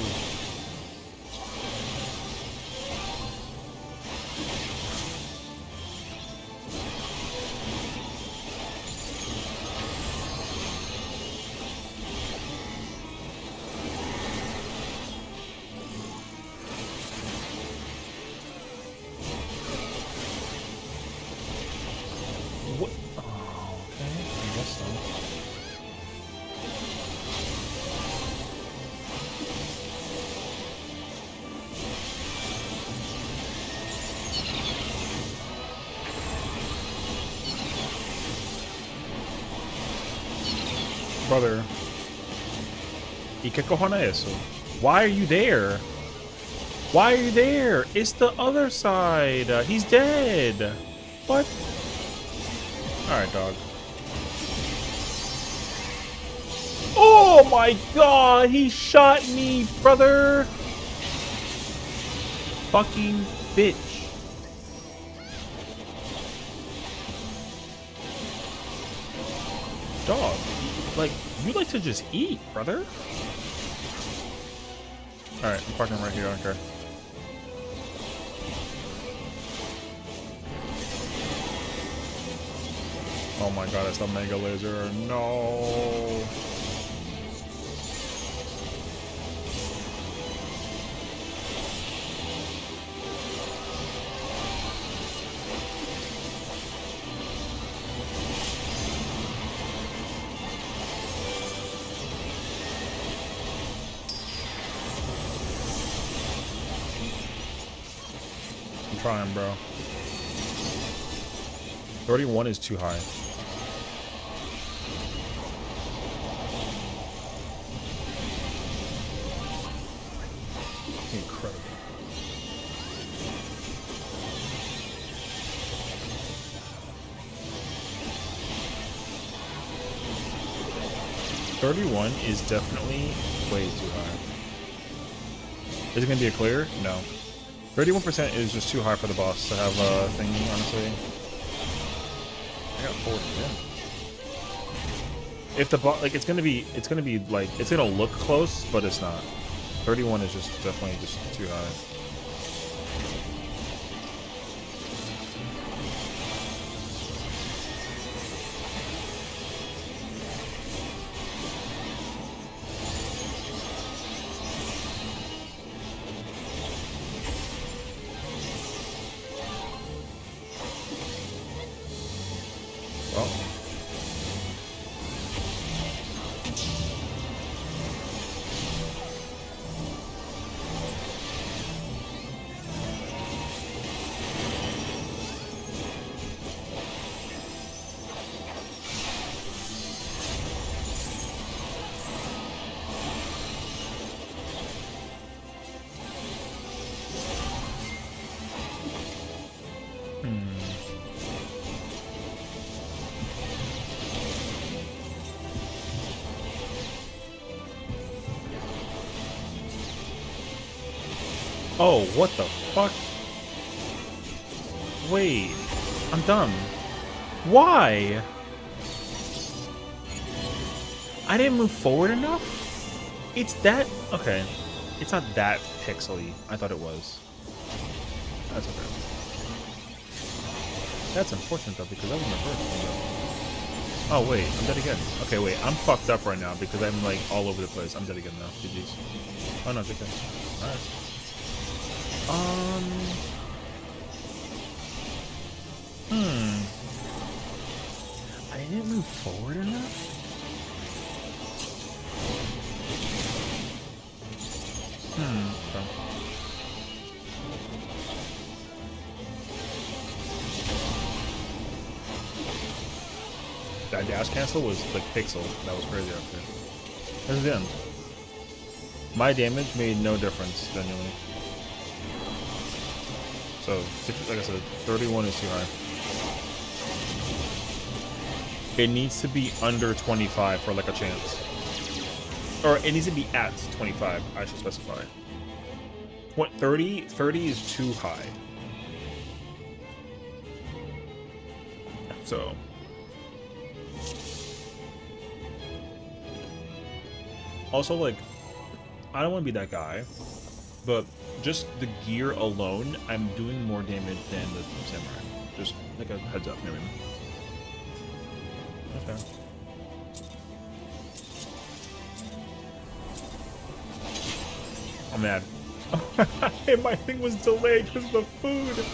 What? Oh, okay. I guess so. Brother. ¿Y qué cojones eso? Why are you there? Why are you there? It's the other side. He's dead. What? Alright, dog. Oh my god! He shot me, brother! Fucking bitch. Dog. Like, you like to just eat, brother? Alright, I'm parking right here, I don't care. Oh my god, it's the Mega Laser. No. I'm trying, bro. 31 is too high. Incredible. $31 is definitely way too high. Is it gonna be a clear? No. 31% is just too high for the boss to have a thing, honestly. I got 40. Yeah. If the boss, like, it's gonna be like, it's gonna look close, but it's not. 31 is just definitely just too high. Well. Oh, what the fuck? Wait, I'm dumb. Why? I didn't move forward enough? It's that... Okay. It's not that pixely. I thought it was. That's okay. That's unfortunate, though, because that was my first one. Oh, wait. I'm dead again. Okay, wait. I'm fucked up right now because I'm, like, all over the place. I'm dead again now. GG's. Oh, no, it's okay. Alright. I didn't move forward enough? Okay. That dash cancel was like pixel. That was crazy up there. That's the end. My damage made no difference, genuinely. So, like I said, 31 is too high. It needs to be under 25 for like a chance. Or it needs to be at 25, I should specify. What, 30? 30 is too high. So. Also, like, I don't want to be that guy, but just the gear alone, I'm doing more damage than the samurai. Just like a heads up, maybe. Okay. I'm mad. My thing was delayed because of the food.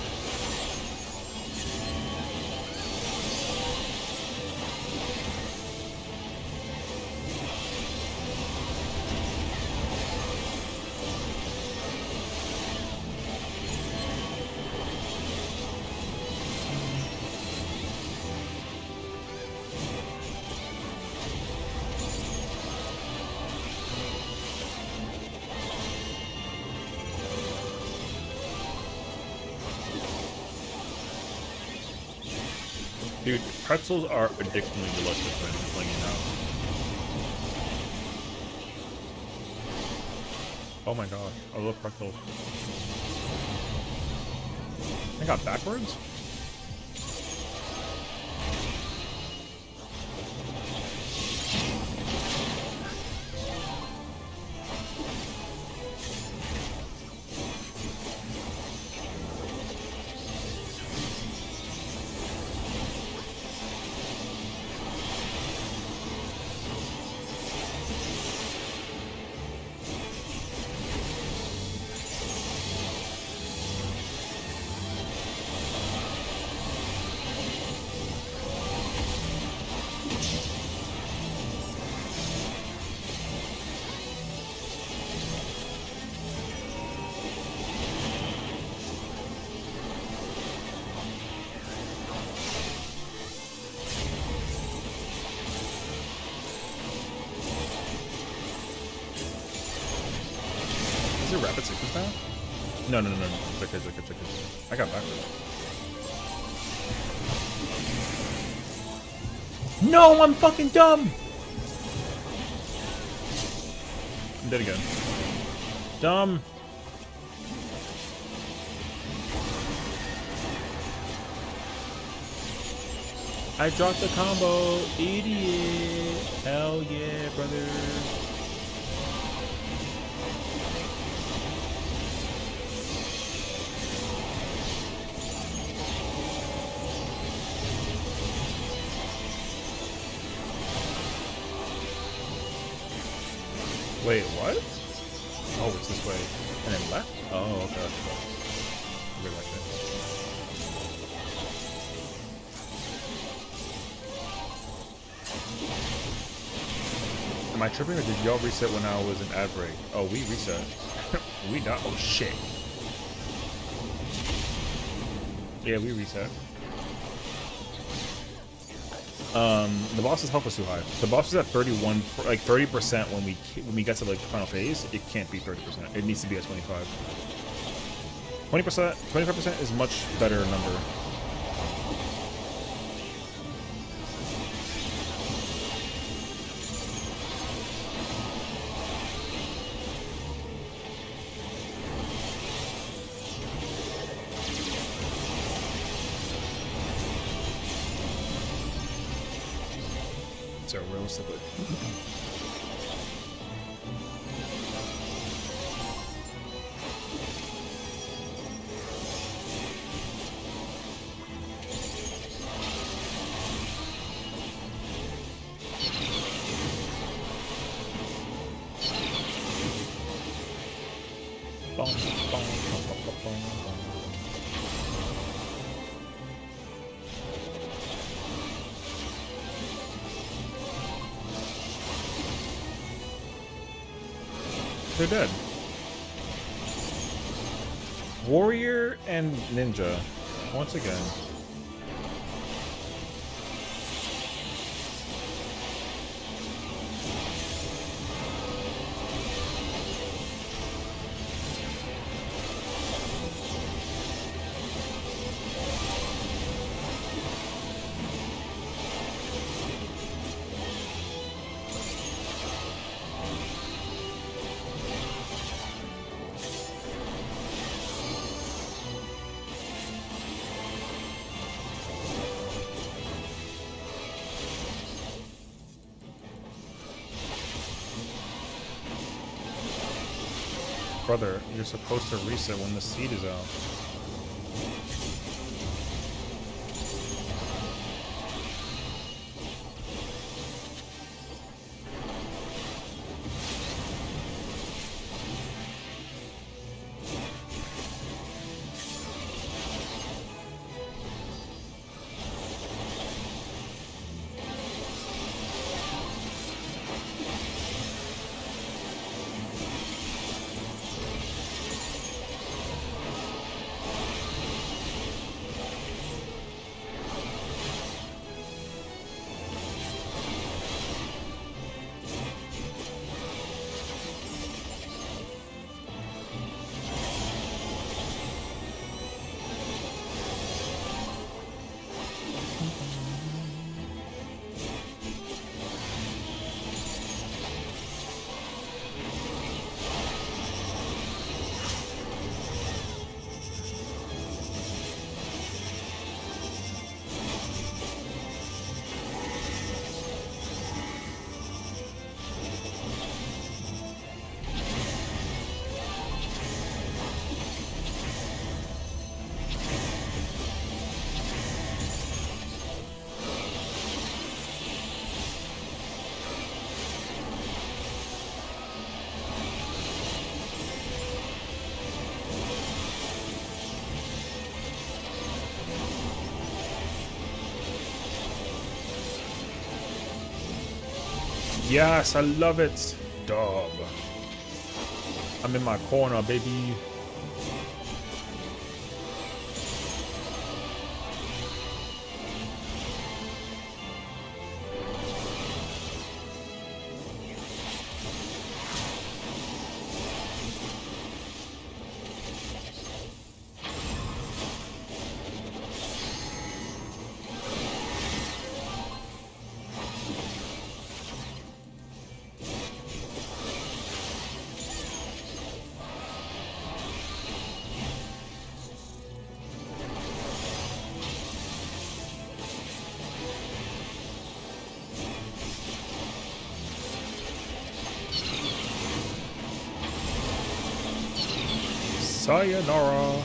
Dude, pretzels are addictingly delicious when I'm playing it out. Oh my god, I love pretzels. I got backwards? Is it rapid sequence now? No. It's okay. I got backwards. No, I'm fucking dumb! I'm dead again. Dumb. I dropped the combo. Idiot. Hell yeah, brother. Wait, what? Oh, it's this way. And then left? Oh, okay. I'll be back there. Am I tripping or did y'all reset when I was in ad break? Oh, we reset. We not. Oh, shit. Yeah, we reset. The boss's health is too high. The boss is at 31, like 30% when we get to like the final phase. It can't be 30%. It needs to be at 25. 20%, 25% is much better number. So realistically. They're dead. Warrior and Ninja, once again. Brother, you're supposed to reset when the seed is out. Yes, I love it. Dog. I'm in my corner, baby. Sayonara.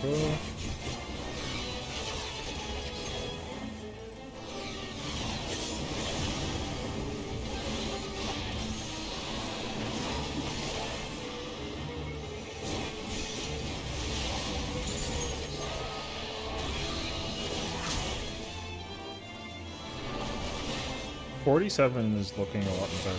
Go. 47 is looking a lot better.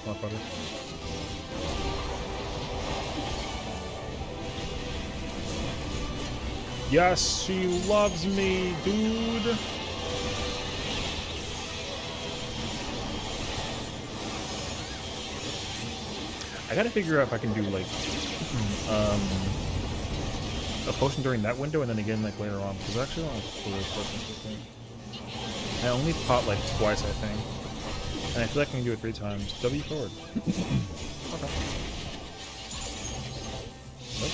Not better. Yes, she loves me, dude. I gotta figure out if I can do like a potion during that window and then again like later on, because actually I don't have those potions. I only pot like twice, I think. And I feel like I can do it 3 times. W forward. Okay. Nope.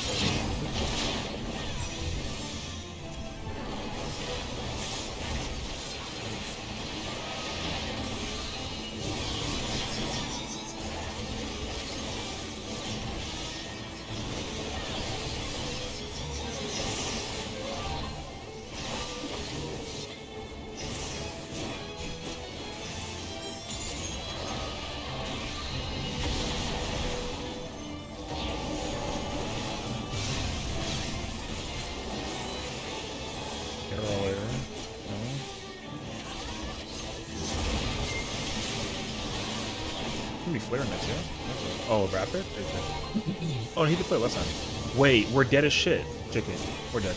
Gonna be flare next, yeah? Oh, rapid? Oh, he did play last time. Wait, we're dead as shit. Chicken. We're dead.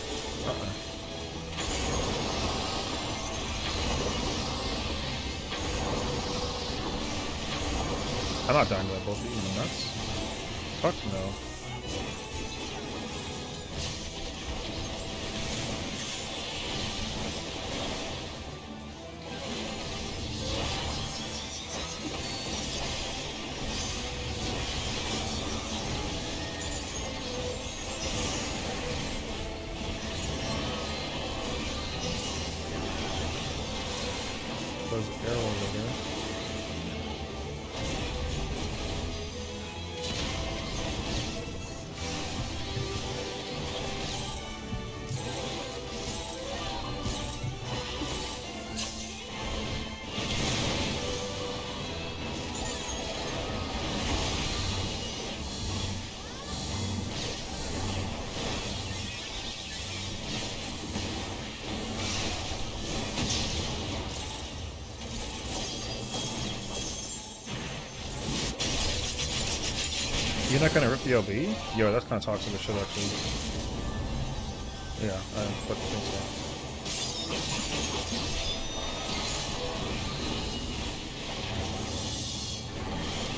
I'm not dying to that bullshit. You nuts? Fuck no. Those arrows over there. You're not gonna rip the LB? Yo, that's kind of toxic as shit, actually. Yeah, I fucking think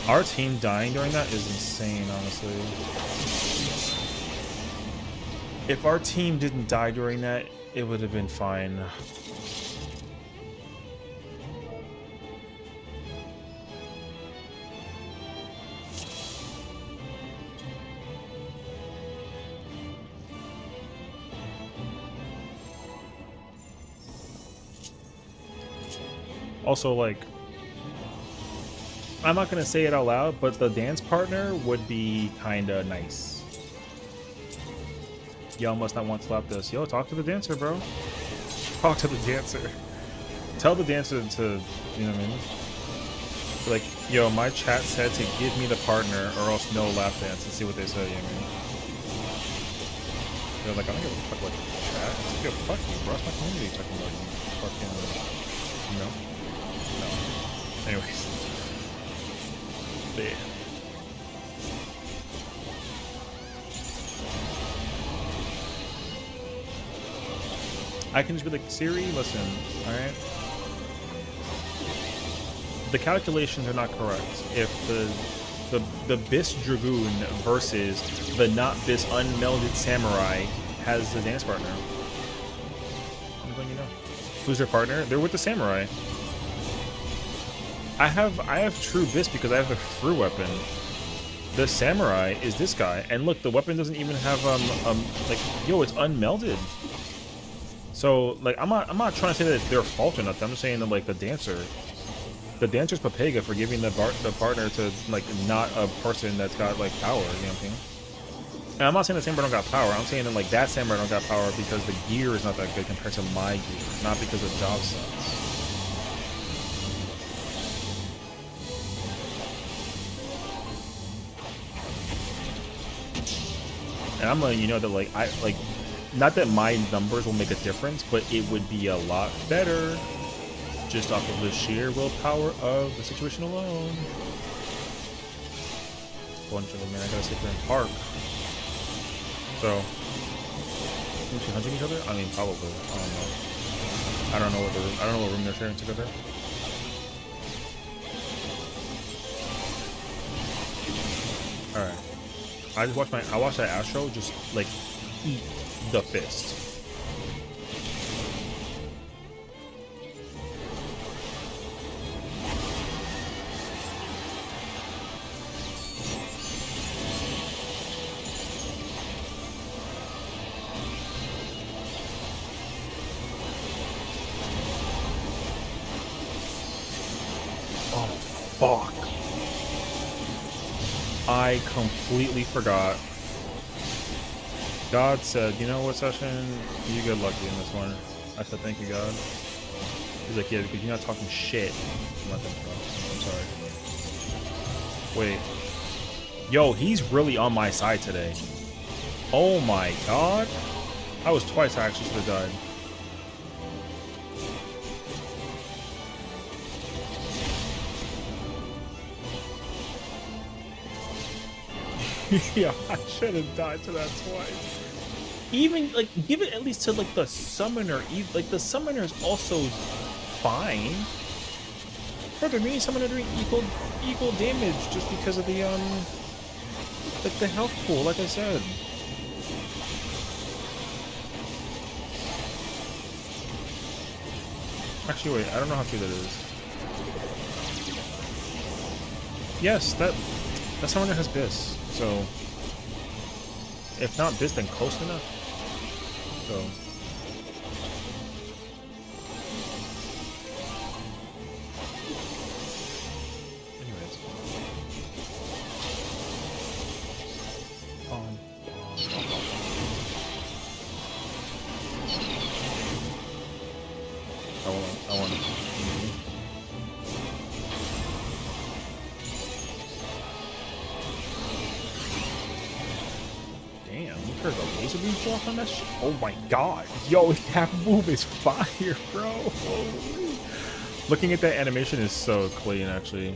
so. Our team dying during that is insane, honestly. If our team didn't die during that, it would have been fine. Also, like, I'm not gonna say it out loud, but the dance partner would be kinda nice. Y'all must not want to slap this. Yo, talk to the dancer, bro. Talk to the dancer. Tell the dancer to, you know what I mean? Like, yo, my chat said to give me the partner or else no lap dance and see what they say, you know what I mean? They're like, I don't give a fuck about chat. Yo, fuck you, bro. It's my community talking about you. Fucking, you know? No. Anyways. But yeah. I can just be like, Siri, listen, alright? The calculations are not correct. If the Bis Dragoon versus the not Bis Unmelded Samurai has the dance partner. I'm letting you know. Who's their partner? They're with the Samurai. I have true Bis because I have the Fru weapon. The Samurai is this guy, and look, the weapon doesn't even have like, yo, it's unmelded. So like, I'm not trying to say that it's their fault or nothing. I'm just saying that like the dancer's Papega for giving the partner to like not a person that's got like power. You know what I'm saying? And I'm not saying the Samurai don't got power. I'm saying that like that Samurai don't got power because the gear is not that good compared to my gear, not because the job sucks. And I'm letting you know that like not that my numbers will make a difference, but it would be a lot better just off of the sheer willpower of the situation alone. Bunch of them, man. I gotta sit there and park. So, is she hunting each other? I mean, probably. I don't know. I don't know what room they're sharing together. All right. I watched that Astro just like eat the fist. Oh fuck. I completely forgot. God said, you know what, Sessiion? You get lucky in this one. I said, thank you, God. He's like, yeah, because you're not talking shit. I'm sorry. Wait. Yo, he's really on my side today. Oh my God. I was twice I actually should have died. Yeah, I should have died to that twice. Even like give it at least to like the summoner. Like the summoner is also fine. Brother, me and summoner doing equal damage just because of the like the health pool, like I said. Actually, wait, I don't know how true that is. Yes, that summoner has Biss, so if not Biss, then close enough. So anyways. I want Damn, look at the laser beam off on that shit. Oh my god. Yo, that move is fire, bro. Holy. Looking at that animation is so clean, actually.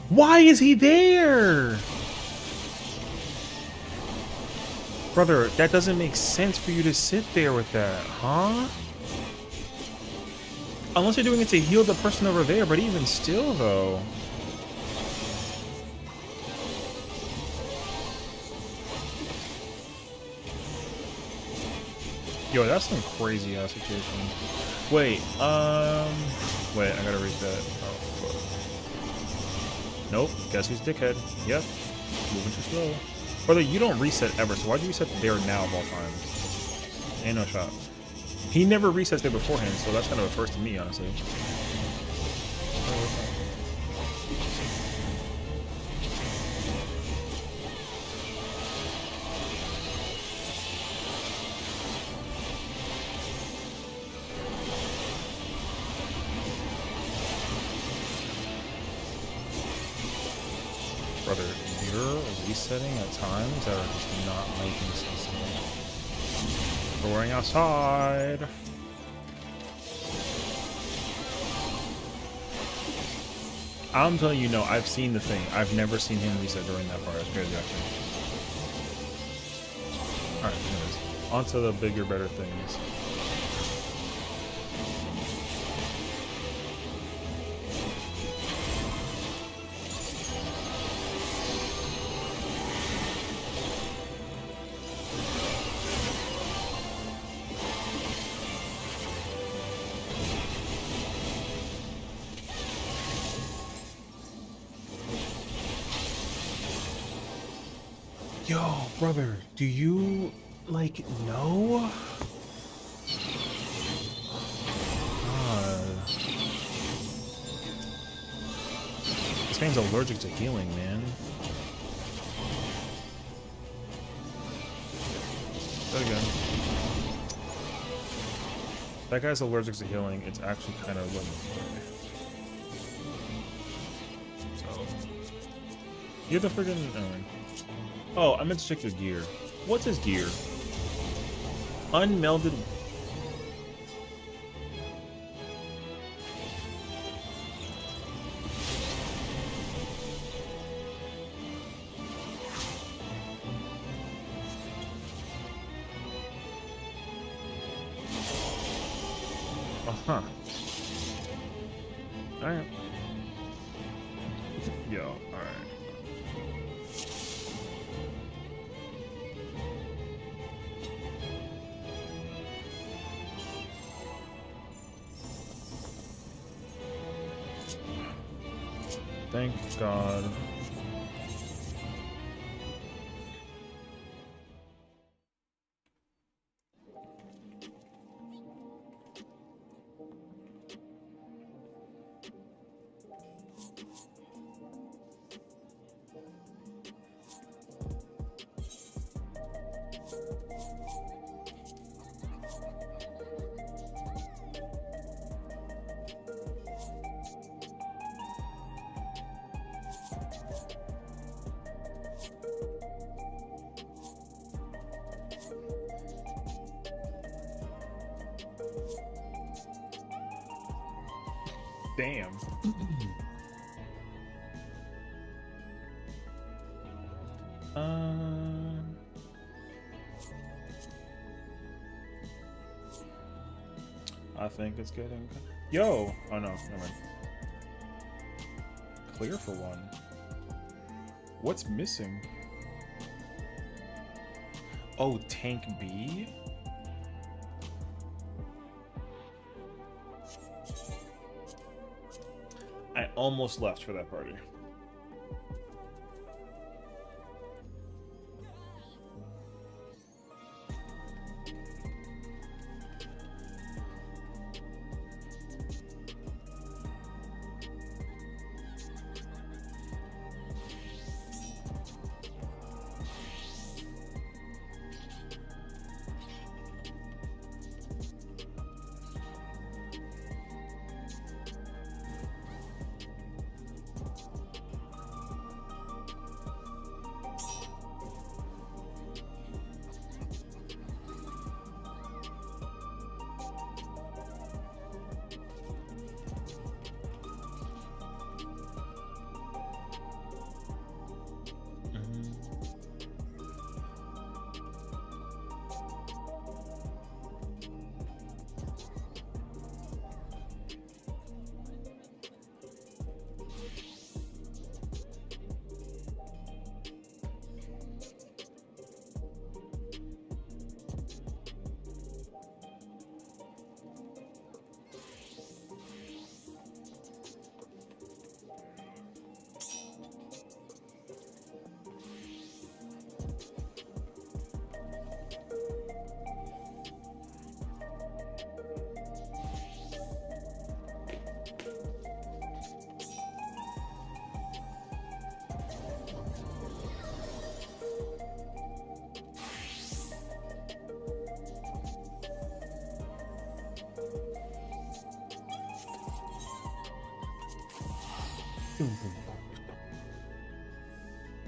Why is he there? Brother, that doesn't make sense for you to sit there with that, huh? Unless you're doing it to heal the person over there, but even still, though. Yo, that's some crazy ass situation. Wait, wait, I gotta read that. Oh, fuck. Nope, guess who's dickhead? Yep, moving too slow. Brother, you don't reset ever, so why'd you reset there now of all times? Ain't no shot. He never resets there beforehand, so that's kind of a first to me, honestly. Brother, you're resetting at times that are just not making sense to me. We're going outside. I'm telling you, no, I've seen the thing. I've never seen him reset during that part. It's crazy, actually. Alright, anyways. On to the bigger, better things. Yo, brother, do you, like, know? This man's allergic to healing, man. There we go. That guy's allergic to healing. It's actually kind of like... So... You have to friggin'... Oh, I meant to check his gear. What's his gear? Unmelded... Huh. Alright. Yo, alright. Thank God. Damn. I think it's getting... Yo! Oh no, never mind. Clear for one. What's missing? Oh, Tank B? I almost left for that party.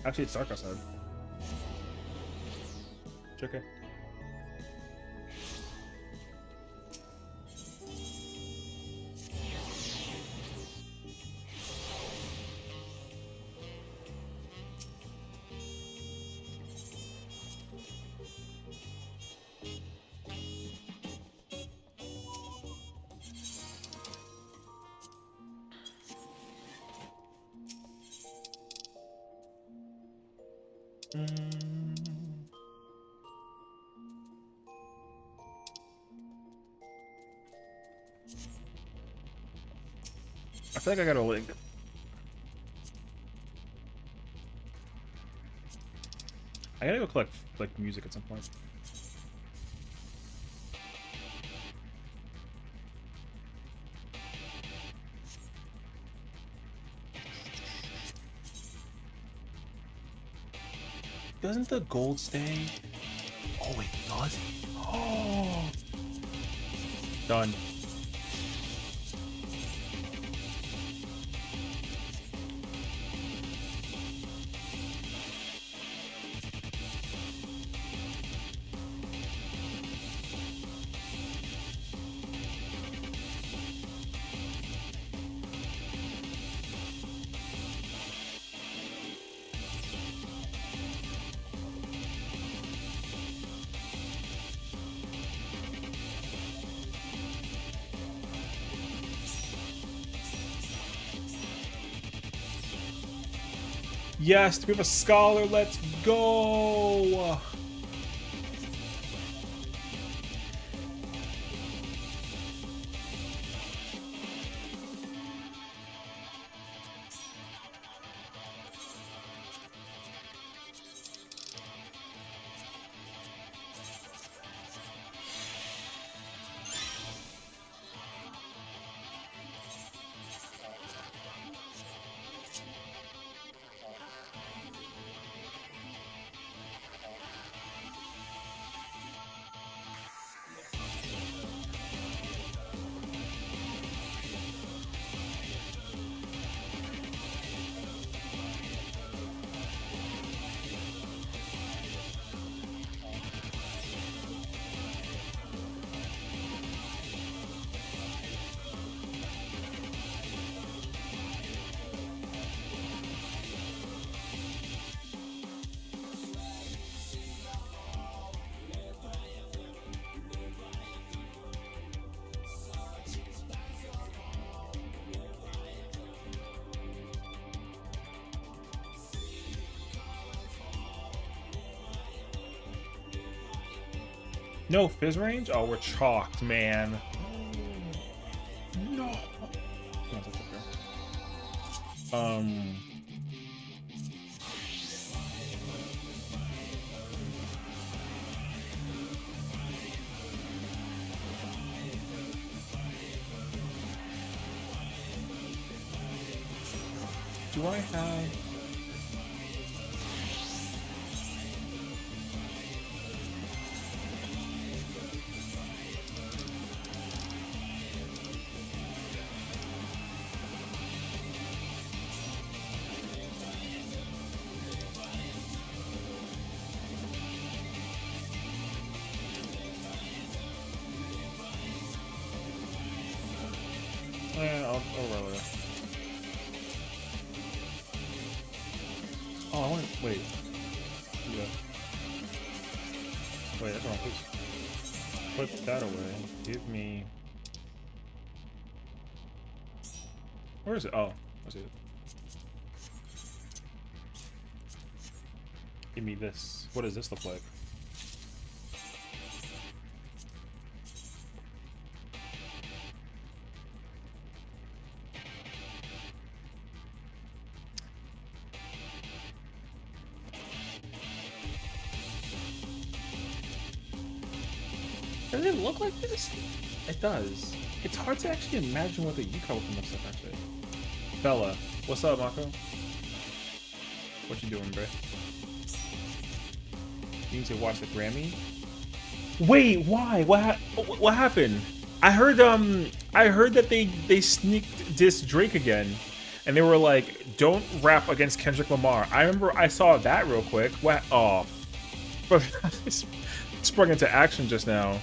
Actually, it's dark outside. It's okay. I feel like I got a link. I gotta go collect like music at some point. Doesn't the gold stay? Oh, it does. Oh, done. Yes, we have a scholar. Let's go. No fizz range? Oh, we're chalked, man. No. Do I have... I'll roll it. Oh, I want to... Wait. Yeah. Wait, that's wrong. Please. Put that away. Give me... Where is it? Oh, I see it. Give me this. What does this look like? Does it look like this? It does. It's hard to actually imagine what the Yuka weapon looks like, actually. Bella, what's up, Mako? What you doing, bro? You need to watch the Grammy? Wait, why? What happened? I heard that they sneaked diss Drake again, and they were like, "Don't rap against Kendrick Lamar." I remember I saw that real quick. What? Oh, bro, sprung into action just now.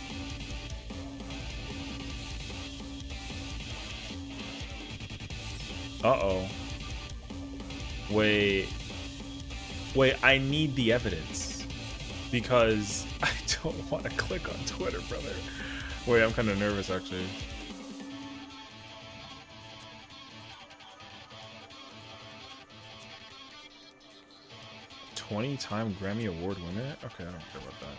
Uh-oh. Wait, I need the evidence because I don't want to click on Twitter, brother. Wait, I'm kind of nervous, actually. "20-time Grammy Award winner?" Okay, I don't care about that.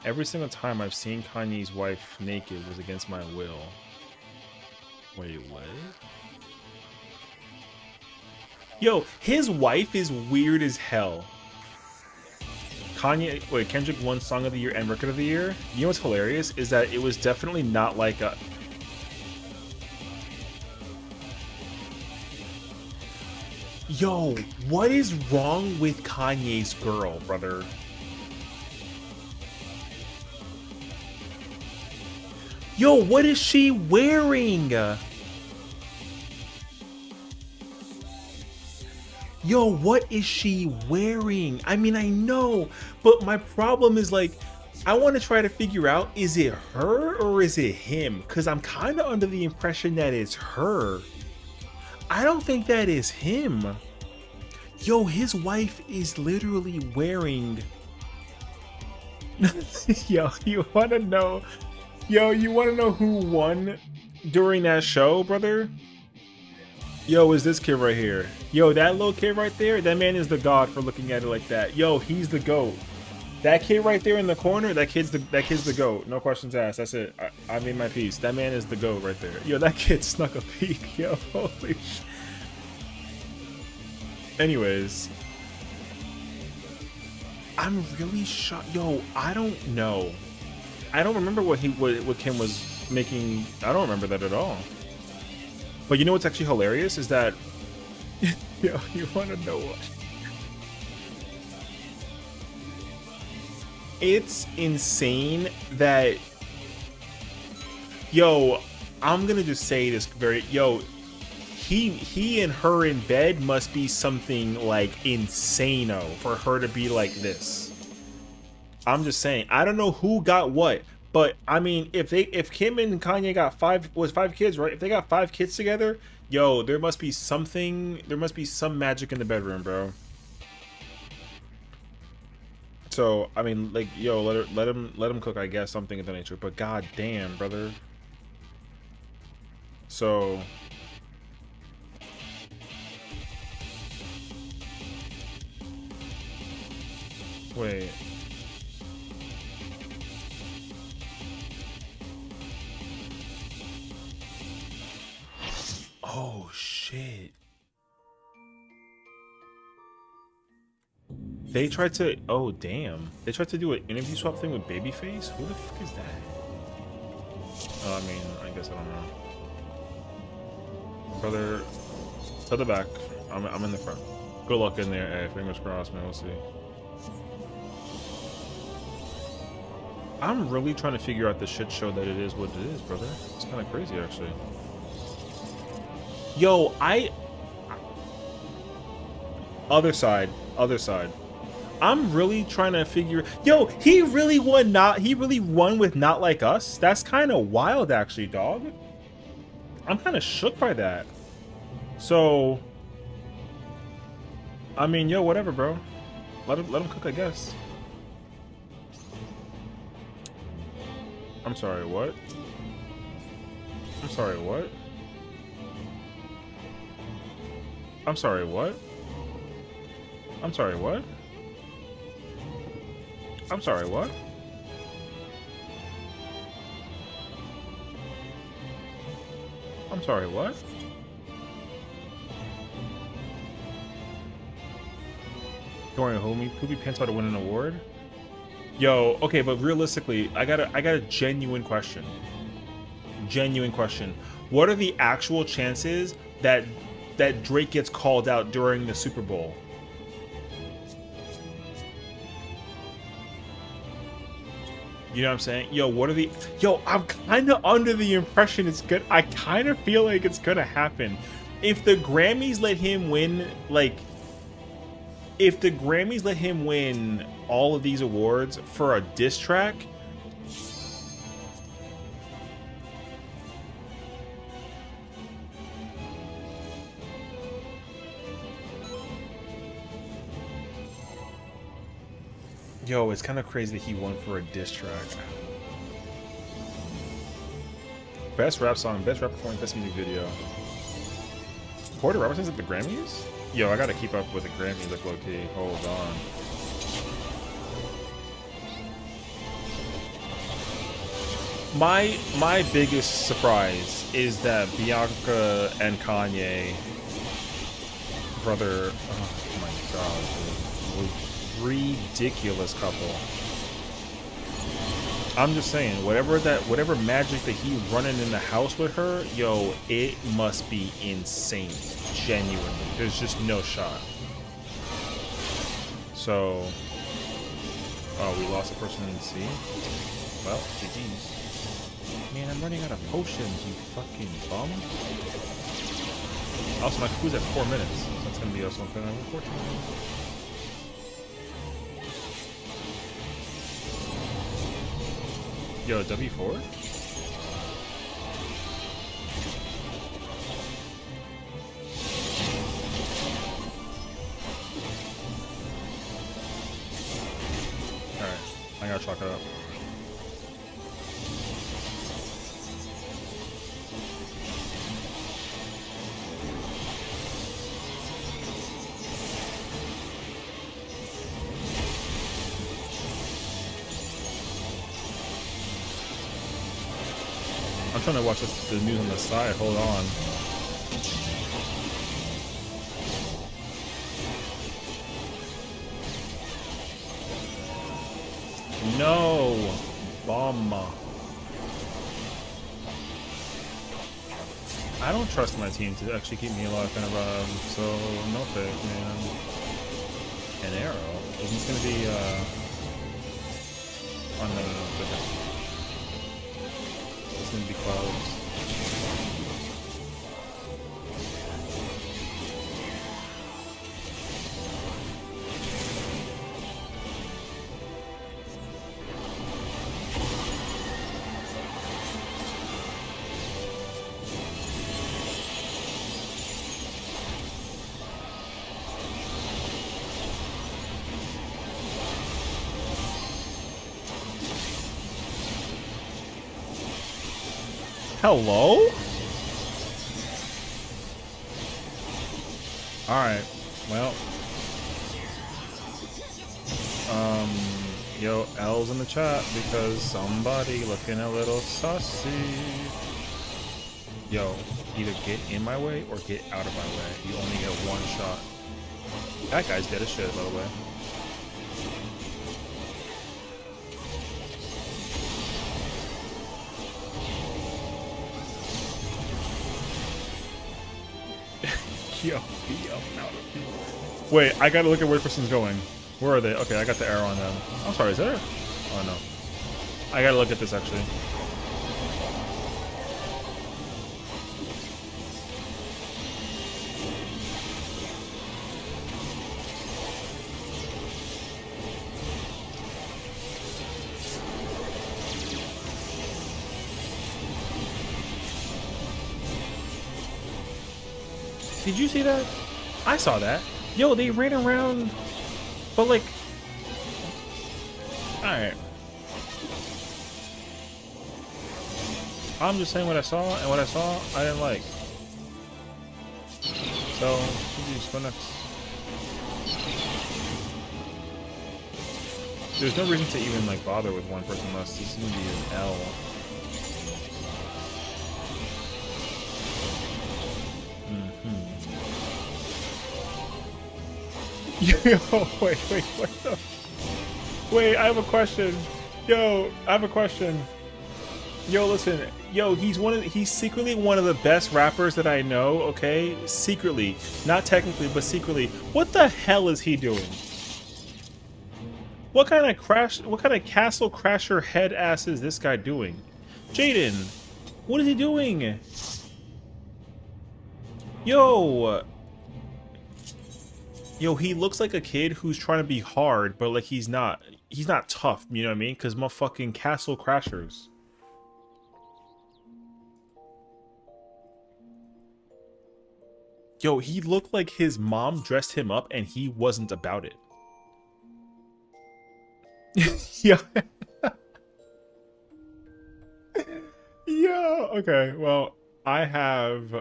"Every single time I've seen Kanye's wife naked was against my will." Wait, what? Yo, his wife is weird as hell. Kendrick won Song of the Year and Record of the Year. You know what's hilarious is that it was definitely not like a... Yo, what is wrong with Kanye's girl, brother? Yo, what is she wearing? Yo, what is she wearing? I mean, I know, but my problem is like, I want to try to figure out, is it her or is it him? Because I'm kind of under the impression that it's her. I don't think that is him. Yo, his wife is literally wearing... Yo, you want to know... Yo, you want to know who won during that show, brother? Yo, is this kid right here? Yo, that little kid right there, that man is the god for looking at it like that. Yo, he's the GOAT. That kid right there in the corner, that kid's the GOAT. No questions asked. That's it. I made my piece. That man is the GOAT right there. Yo, that kid snuck a peek. Yo, holy sh. Anyways, I'm really shocked. Yo, I don't know. I don't remember what Kim was making. I don't remember that at all. But you know what's actually hilarious is that, yo, you want to know what? It's insane that, yo, I'm gonna just say this yo, he and her in bed must be something like insano for her to be like this. I'm just saying, I don't know who got what, but I mean, if Kim and Kanye got five kids, right? If they got 5 kids together, yo, there must be some magic in the bedroom, bro. So I mean, like, yo, let him cook, I guess, something of that nature. But god damn, brother. So wait. Oh shit. They tried to, oh damn. They tried to do an interview swap thing with Babyface? Who the fuck is that? Oh, I mean, I guess I don't know. Brother, to the back. I'm in the front. Good luck in there. Hey, fingers crossed, man. We'll see. I'm really trying to figure out the shit show that it is what it is, brother. It's kind of crazy, actually. Yo, other side. I'm really trying to figure. Yo, he really won with Not Like Us. That's kind of wild, actually, dog. I'm kind of shook by that. So, I mean, yo, whatever, bro. Let him cook, I guess. I'm sorry, what? I'm sorry, what? I'm sorry, what? I'm sorry, what? I'm sorry, what? I'm sorry, what? Don't worry, homie. Poopy Pants about to win an award? Yo, okay, but realistically, I got a genuine question. Genuine question. What are the actual chances that Drake gets called out during the Super Bowl? You know what I'm saying? Yo, what are the... Yo, I'm kind of under the impression it's good. I kind of feel like it's gonna happen. If the Grammys let him win, like... If the Grammys let him win all of these awards for a diss track... Yo, it's kind of crazy that he won for a diss track. Best rap song, best rap performance, best music video. Porter Robinson's at the Grammys? Yo, I gotta keep up with the Grammys, like, low-key. Hold on. My biggest surprise is that Bianca and Kanye, brother, oh my god, dude. Ridiculous couple. I'm just saying, whatever magic that he running in the house with her, yo, it must be insane. Genuinely, there's just no shot. So, oh, we lost a person in the sea. Well, GG's. Man, I'm running out of potions, you fucking bum. Also, my food's at 4 minutes. That's gonna be also kind of unfortunate. Yo, W4? Alright, I gotta chalk it up. trying to watch the news on the side. Hold on. No, bomb. I don't trust my team to actually keep me alive, kind of. So no pick, man. An arrow. Isn't this gonna be Oh no, okay. It's gonna be clouds. Hello? Alright, well. Yo, L's in the chat because somebody looking a little sussy. Yo, either get in my way or get out of my way. You only get one shot. That guy's dead as shit, by the way. Yo, wait, I gotta look at where the person's going. Where are they? Okay, I got the arrow on them. I'm sorry, is there? Oh no. I gotta look at this actually. Did you see that? I saw that. Yo, they ran around, but like, all right. I'm just saying what I saw, and what I saw, I didn't like. So, just go next. There's no reason to even like bother with one person unless this is gonna be an L. Yo, wait, what the? Wait, I have a question. Yo, I have a question. Yo, listen. Yo, he's secretly one of the best rappers that I know, okay? Secretly. Not technically, but secretly. What the hell is he doing? What kind of castle crasher head ass is this guy doing? Jaden, what is he doing? Yo, he looks like a kid who's trying to be hard, but like he's not tough, you know what I mean? Because motherfucking castle crashers. Yo, he looked like his mom dressed him up and he wasn't about it. Yeah. Yeah, okay. Well, I have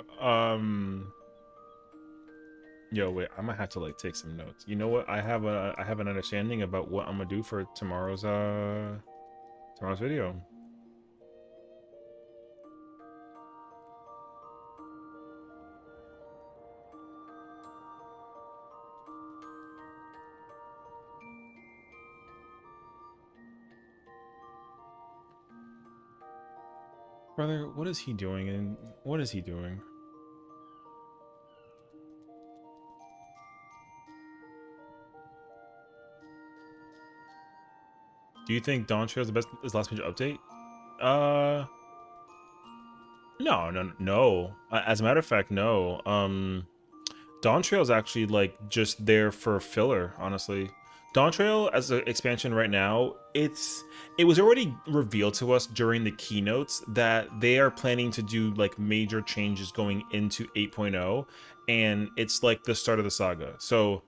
yo, wait, I'm gonna have to like take some notes. You know what? I have an understanding about what I'm gonna do for tomorrow's video. Brother, what is he doing and what is he doing? Do you think Dawn Trail is the best last major update? No. As a matter of fact, no. Dawn Trail is actually like just there for filler, honestly. Dawn Trail as an expansion right now, it was already revealed to us during the keynotes that they are planning to do like major changes going into 8.0, and it's like the start of the saga. So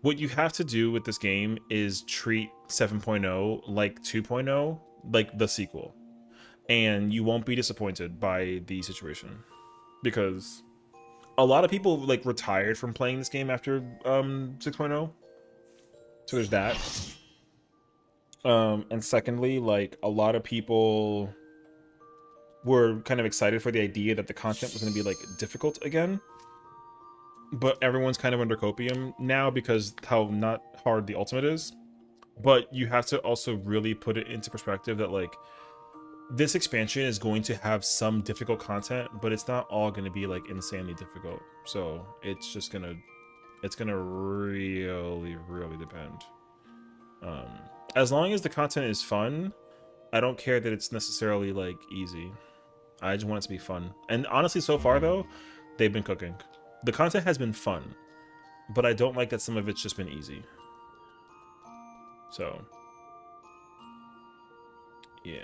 what you have to do with this game is treat 7.0 like 2.0, like the sequel. And you won't be disappointed by the situation. Because a lot of people like retired from playing this game after 6.0. So there's that. And secondly, like a lot of people were kind of excited for the idea that the content was going to be like difficult again. But everyone's kind of under copium now because how not hard the ultimate is. But you have to also really put it into perspective that like this expansion is going to have some difficult content, but it's not all going to be like insanely difficult. So it's just gonna really depend. As long as the content is fun, I don't care that it's necessarily like easy. I just want it to be fun. And honestly, so far though, they've been cooking. The content has been fun, but I don't like that some of it's just been easy. So, yeah.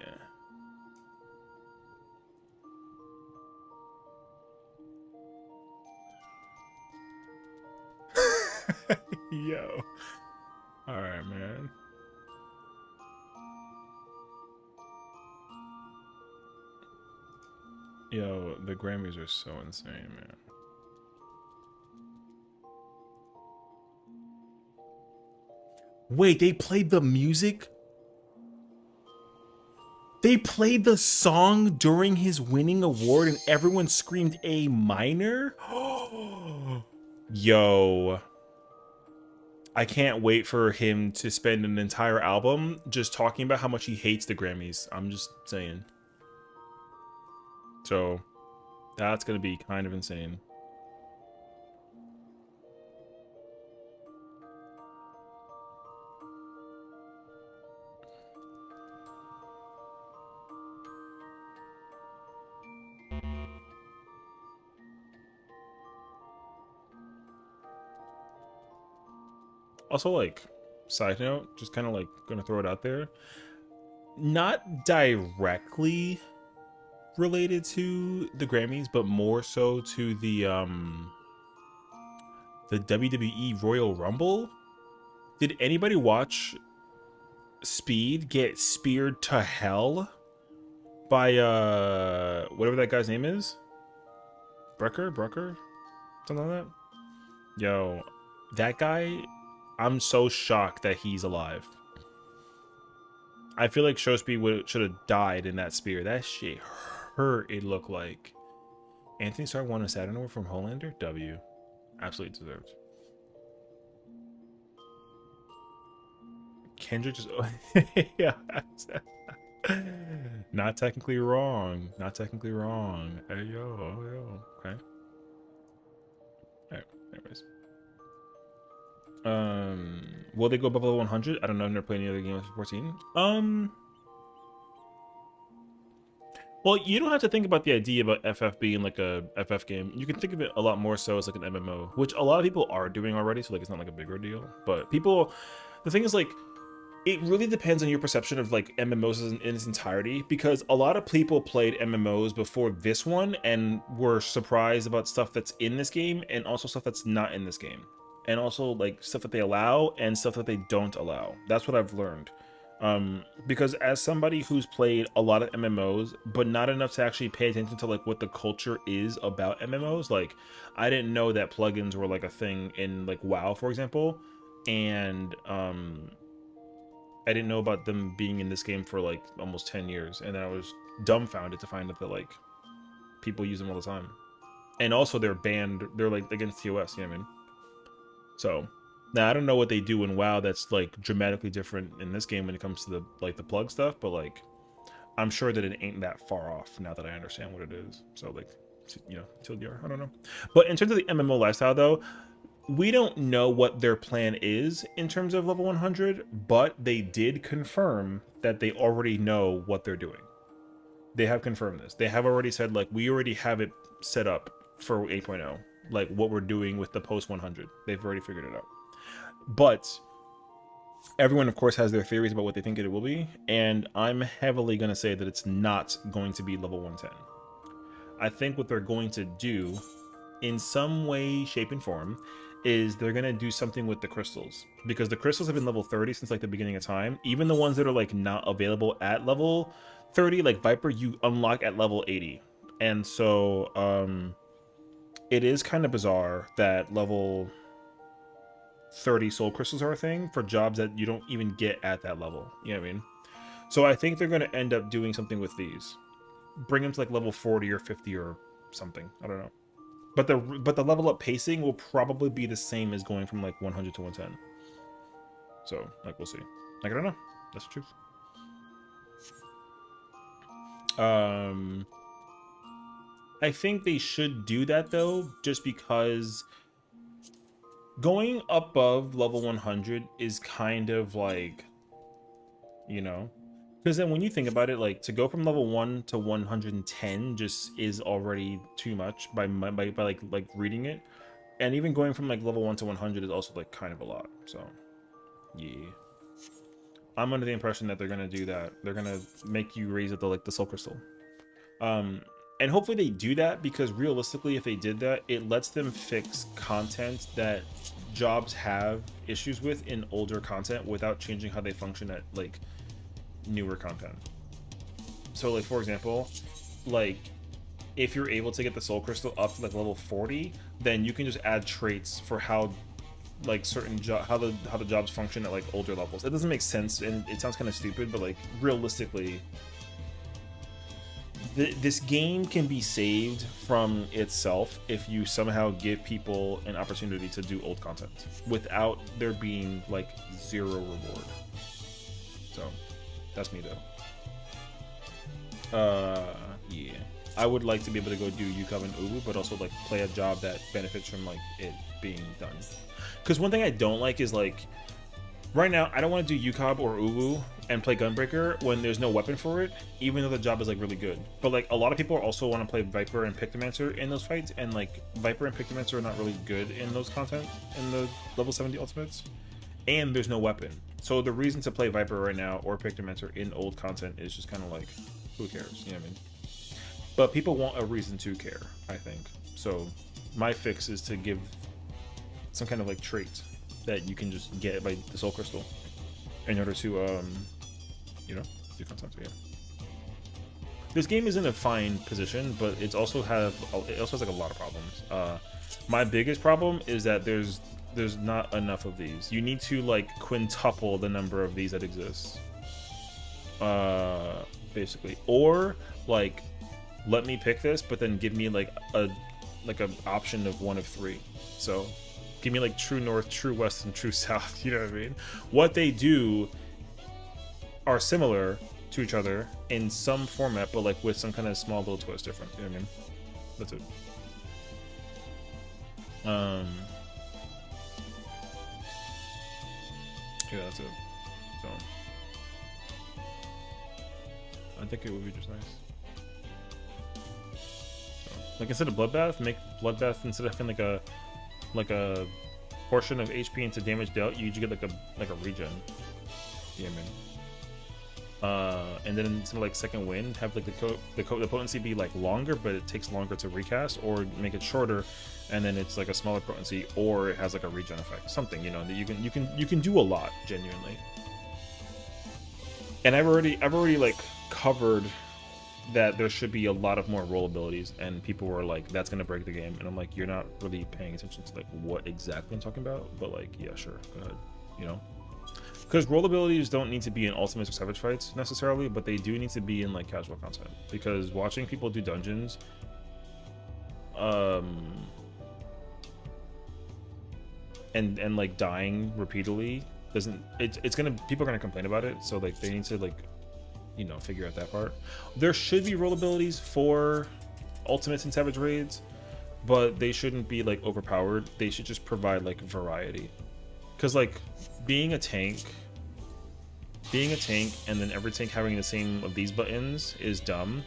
Yo. Alright, man. Yo, the Grammys are so insane, man. Wait, they played the music? They played the song during his winning award and everyone screamed A minor? Yo. I can't wait for him to spend an entire album just talking about how much he hates the Grammys. I'm just saying. So, that's gonna be kind of insane. Also, like, side note, just kind of like gonna throw it out there. Not directly related to the Grammys, but more so to the WWE Royal Rumble. Did anybody watch Speed get speared to hell by whatever that guy's name is? Brucker? Something like that? Yo, that guy, I'm so shocked that he's alive. I feel like Speed should have died in that spear. That shit hurt, it looked like. Anthony Starr won a Saturn Award from Homelander? W. Absolutely deserved. Kendrick just... yeah. Not technically wrong. Not technically wrong. Hey, yo. Oh, yo. Okay. Alright, anyways. Will they go above level 100? I don't know. I've never played any other game with 14. Well, you don't have to think about the idea about FF being like a FF game. You can think of it a lot more so as like an MMO, which a lot of people are doing already, so like it's not like a bigger deal. But people, the thing is like, it really depends on your perception of like MMOs in its entirety, because a lot of people played MMOs before this one and were surprised about stuff that's in this game and also stuff that's not in this game. And also like stuff that they allow and stuff that they don't allow. That's what I've learned. Because as somebody who's played a lot of MMOs, but not enough to actually pay attention to like what the culture is about MMOs, like I didn't know that plugins were like a thing in like WoW, for example, and I didn't know about them being in this game for like almost 10 years, and I was dumbfounded to find out that like people use them all the time, and also they're banned. They're like against TOS, you know what I mean? So. Now I don't know what they do in WoW that's like dramatically different in this game when it comes to the like the plug stuff, but like I'm sure that it ain't that far off now that I understand what it is. So like, you know, TLDR, I don't know. But in terms of the MMO lifestyle though, we don't know what their plan is in terms of level 100, but they did confirm that they already know what they're doing. They have confirmed this. They have already said like, we already have it set up for 8.0, like what we're doing with the post 100. They've already figured it out. But everyone, of course, has their theories about what they think it will be, and I'm heavily going to say that it's not going to be level 110. I think what they're going to do, in some way, shape, and form, is they're going to do something with the crystals. Because the crystals have been level 30 since, like, the beginning of time. Even the ones that are, like, not available at level 30, like Viper, you unlock at level 80. And so, it is kind of bizarre that level 30 soul crystals are a thing for jobs that you don't even get at that level. You know what I mean? So I think they're going to end up doing something with these. bring him to like level 40 or 50 or something. I don't know. But the level up pacing will probably be the same as going from like 100 to 110. So like we'll see. Like I don't know. That's the truth. I think they should do that though, just because going above level 100 is kind of like, you know, because then when you think about it, like to go from level 1 to 110 just is already too much by like reading it, and even going from like level 1 to 100 is also like kind of a lot. So yeah, I'm under the impression that they're gonna do that. They're gonna make you raise it to like the soul crystal. And hopefully they do that, because realistically, if they did that, it lets them fix content that jobs have issues with in older content without changing how they function at like newer content. So like for example, like if you're able to get the soul crystal up to like level 40, then you can just add traits for how like certain how the jobs function at like older levels. It doesn't make sense and it sounds kind of stupid, but like realistically, this game can be saved from itself if you somehow give people an opportunity to do old content without there being like zero reward. So that's me though. Yeah, I would like to be able to go do UCOB and Ubu, but also like play a job that benefits from like it being done. Because one thing I don't like is like right now I don't want to do UCOB or Ubu and play Gunbreaker when there's no weapon for it, even though the job is like really good. But like a lot of people also want to play Viper and Pictomancer in those fights, and like Viper and Pictomancer are not really good in those content in the level 70 ultimates, and there's no weapon. So the reason to play Viper right now or Pictomancer in old content is just kind of like, who cares? You know what I mean? But people want a reason to care, I think. So my fix is to give some kind of like trait that you can just get by the Soul Crystal in order to, you know, do content. So, yeah. This game is in a fine position, but it also has like a lot of problems. My biggest problem is that there's not enough of these. You need to like quintuple the number of these that exist, basically, or like let me pick this, but then give me like an option of one of three. So give me like true north, true west, and true south. You know what I mean? What they do are similar to each other in some format, but like with some kind of small little twist different. You know what I mean? That's it. Yeah, that's it. So I think it would be just nice. So, like instead of bloodbath, make bloodbath instead of having like a portion of HP into damage dealt, you get like a regen. Yeah, man. And then instead of like second wind, have like the potency be like longer, but it takes longer to recast, or make it shorter, and then it's like a smaller potency, or it has like a regen effect, something, you know, that you can do a lot genuinely. And I've already like covered that there should be a lot of more roll abilities, and people were like, that's gonna break the game, and I'm like, you're not really paying attention to like what exactly I'm talking about, but like, yeah, sure, go ahead, you know. Because roll abilities don't need to be in ultimates or savage fights necessarily, but they do need to be in like casual content. Because watching people do dungeons, and like dying repeatedly doesn't. People are gonna complain about it. So like they need to like, you know, figure out that part. There should be roll abilities for ultimates and savage raids, but they shouldn't be like overpowered. They should just provide like variety. Because like being a tank and then every tank having the same of these buttons is dumb,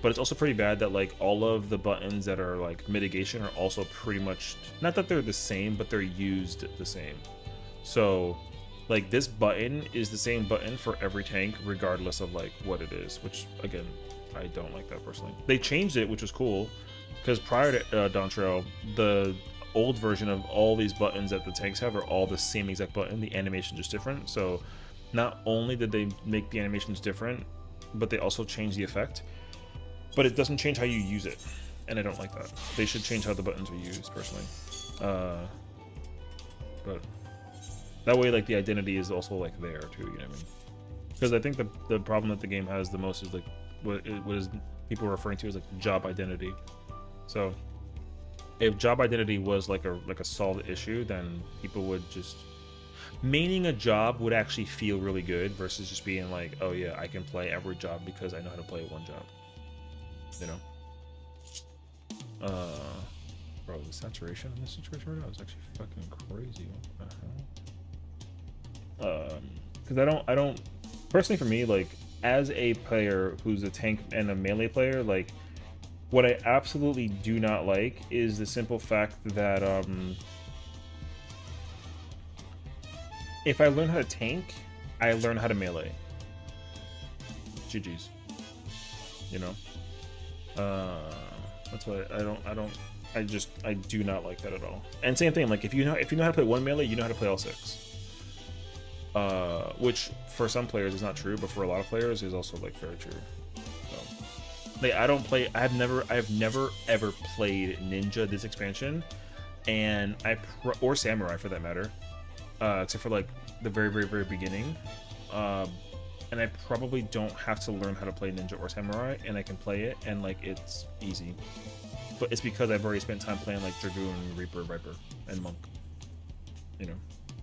but it's also pretty bad that like all of the buttons that are like mitigation are also pretty much, not that they're the same, but they're used the same. So like this button is the same button for every tank regardless of like what it is, which again, I don't like that personally. They changed it, which was cool, because prior to Dawn Trail, the old version of all these buttons that the tanks have are all the same exact button, the animation just different. So not only did they make the animations different, but they also changed the effect, but it doesn't change how you use it, and I don't like that. They should change how the buttons are used personally, but that way like the identity is also like there too, you know what I mean? Because I think the problem that the game has the most is like what is people are referring to as like job identity. So if job identity was like a solved issue, then people would just maining a job would actually feel really good versus just being like, oh yeah, I can play every job because I know how to play one job. You know. Bro, the saturation in this situation right now is actually fucking crazy. What the hell? Because I don't personally, for me, like as a player who's a tank and a melee player, like what I absolutely do not like is the simple fact that if I learn how to tank, I learn how to melee. GG's. You know. That's why I do not like that at all. And same thing, like if you know how to play one melee, you know how to play all six. Which for some players is not true, but for a lot of players is also like very true. So, like I have never ever played ninja this expansion, and or samurai for that matter, except for like the very beginning. And I probably don't have to learn how to play ninja or samurai, and I can play it, and like it's easy. But it's because I've already spent time playing like Dragoon, Reaper, Viper, and Monk. You know,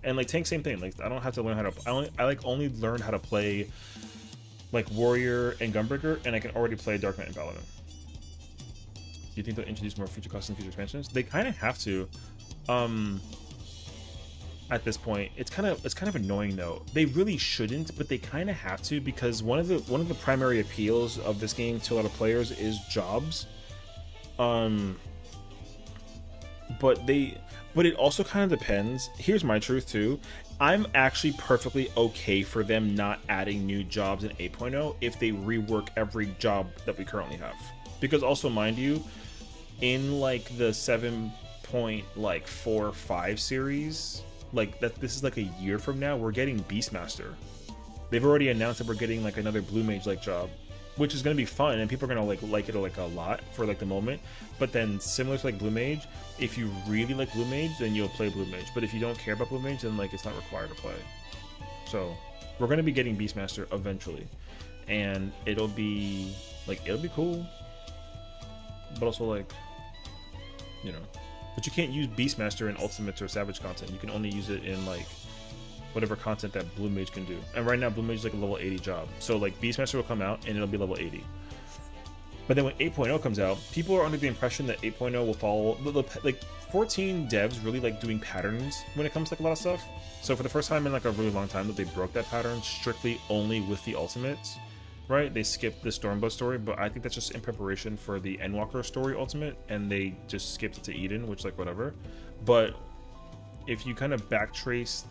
and like tank, same thing. Like I don't have to learn how to. I only learn how to play like Warrior and Gunbreaker, and I can already play Dark Knight and Paladin. Do you think they'll introduce more feature costs in future expansions? They kind of have to. At this point, it's kind of annoying though. They really shouldn't, but they kind of have to, because one of the primary appeals of this game to a lot of players is jobs. But it also kind of depends. Here's my truth too. I'm actually perfectly okay for them not adding new jobs in 8.0 if they rework every job that we currently have. Because also, mind you, in like the 7.45 series, like that, this is like a year from now, we're getting Beastmaster. They've already announced that we're getting like another Blue Mage like job, which is going to be fun, and people are going to like it like a lot for like the moment. But then similar to like Blue Mage, if you really like Blue Mage, then you'll play Blue Mage. But if you don't care about Blue Mage, then like it's not required to play. So we're going to be getting Beastmaster eventually, and it'll be cool, but also like, you know. But you can't use Beastmaster in Ultimates or Savage content. You can only use it in like whatever content that Blue Mage can do. And right now Blue Mage is like a level 80 job. So like Beastmaster will come out and it'll be level 80. But then when 8.0 comes out, people are under the impression that 8.0 will follow like 14 devs really like doing patterns when it comes to like a lot of stuff. So for the first time in like a really long time that they broke that pattern strictly only with the Ultimates. Right, they skipped the Stormblood story, but I think that's just in preparation for the Endwalker story ultimate, and they just skipped it to Eden, which like whatever. But if you kind of backtrace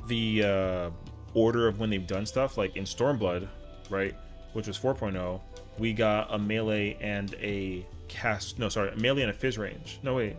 the order of when they've done stuff, like in Stormblood, right, which was 4.0, we got a melee and a melee and a fizz range. No wait,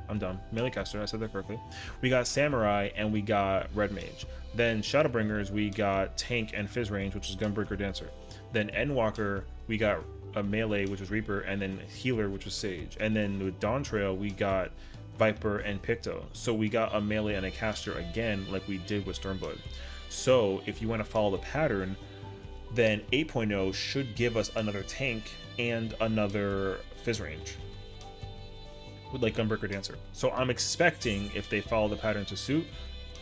I'm dumb. Melee caster, I said that correctly. We got Samurai and we got Red Mage. Then Shadowbringers, we got Tank and Fizz Range, which is Gunbreaker Dancer. Then Endwalker, we got a Melee, which was Reaper, and then Healer, which was Sage. And then with Dawn Trail, we got Viper and Picto. So we got a Melee and a caster again, like we did with Stormblood. So if you want to follow the pattern, then 8.0 should give us another Tank and another Fizz Range with like Gunbreaker Dancer. So I'm expecting, if they follow the pattern to suit,